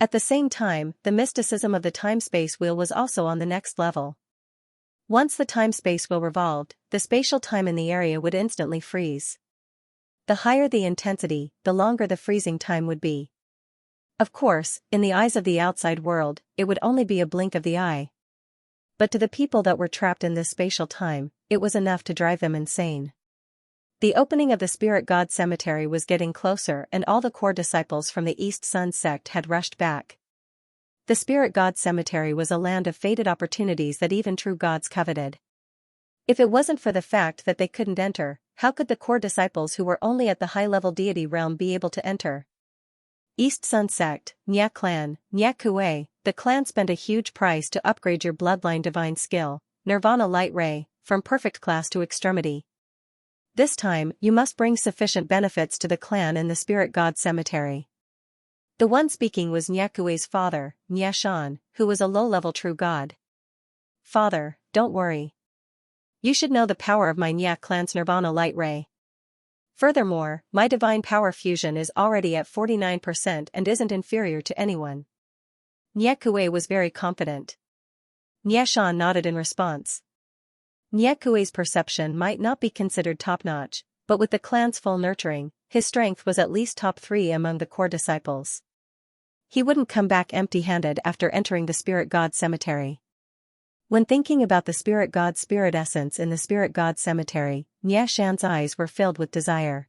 At the same time, the mysticism of the time-space wheel was also on the next level. Once the time-space wheel revolved, the spatial time in the area would instantly freeze. The higher the intensity, the longer the freezing time would be. Of course, in the eyes of the outside world, it would only be a blink of the eye. But to the people that were trapped in this spatial time, it was enough to drive them insane. The opening of the Spirit God Cemetery was getting closer and all the core disciples from the East Sun sect had rushed back. The Spirit God Cemetery was a land of fated opportunities that even true gods coveted. If it wasn't for the fact that they couldn't enter, how could the core disciples who were only at the high-level deity realm be able to enter? East Sun sect, Nya clan, Nya Kuei, the clan spent a huge price to upgrade your bloodline divine skill, Nirvana Light Ray, from perfect class to extremity. This time, you must bring sufficient benefits to the clan in the Spirit God Cemetery. The one speaking was Nya Kuei's father, Nya Shan, who was a low-level true god. Father, don't worry. You should know the power of my Nya clan's Nirvana Light Ray. Furthermore, my divine power fusion is already at 49% and isn't inferior to anyone. Nie Kuei was very confident. Nie Shan nodded in response. Nie Kuei's perception might not be considered top-notch, but with the clan's full nurturing, his strength was at least top 3 among the core disciples. He wouldn't come back empty-handed after entering the Spirit God Cemetery. When thinking about the Spirit God's spirit essence in the Spirit God Cemetery, Nie Shan's eyes were filled with desire.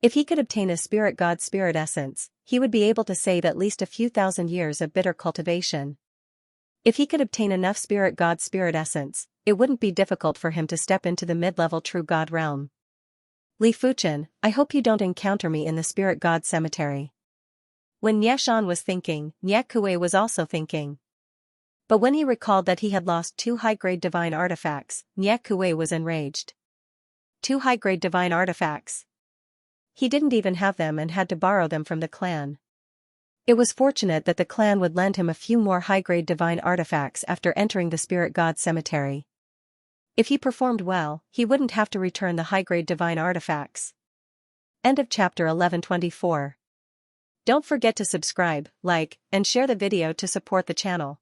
If he could obtain a Spirit God's spirit essence, he would be able to save at least a few thousand years of bitter cultivation. If he could obtain enough Spirit God's spirit essence, it wouldn't be difficult for him to step into the mid-level true God realm. Li Fuchen, I hope you don't encounter me in the Spirit God Cemetery. When Nie Shan was thinking, Nie Kuei was also thinking. But when he recalled that he had lost 2 high-grade divine artifacts, Nie Kuei was enraged. 2 high-grade divine artifacts. He didn't even have them and had to borrow them from the clan. It was fortunate that the clan would lend him a few more high-grade divine artifacts after entering the Spirit God Cemetery. If he performed well, he wouldn't have to return the high-grade divine artifacts. End of chapter 1124. Don't forget to subscribe, like, and share the video to support the channel.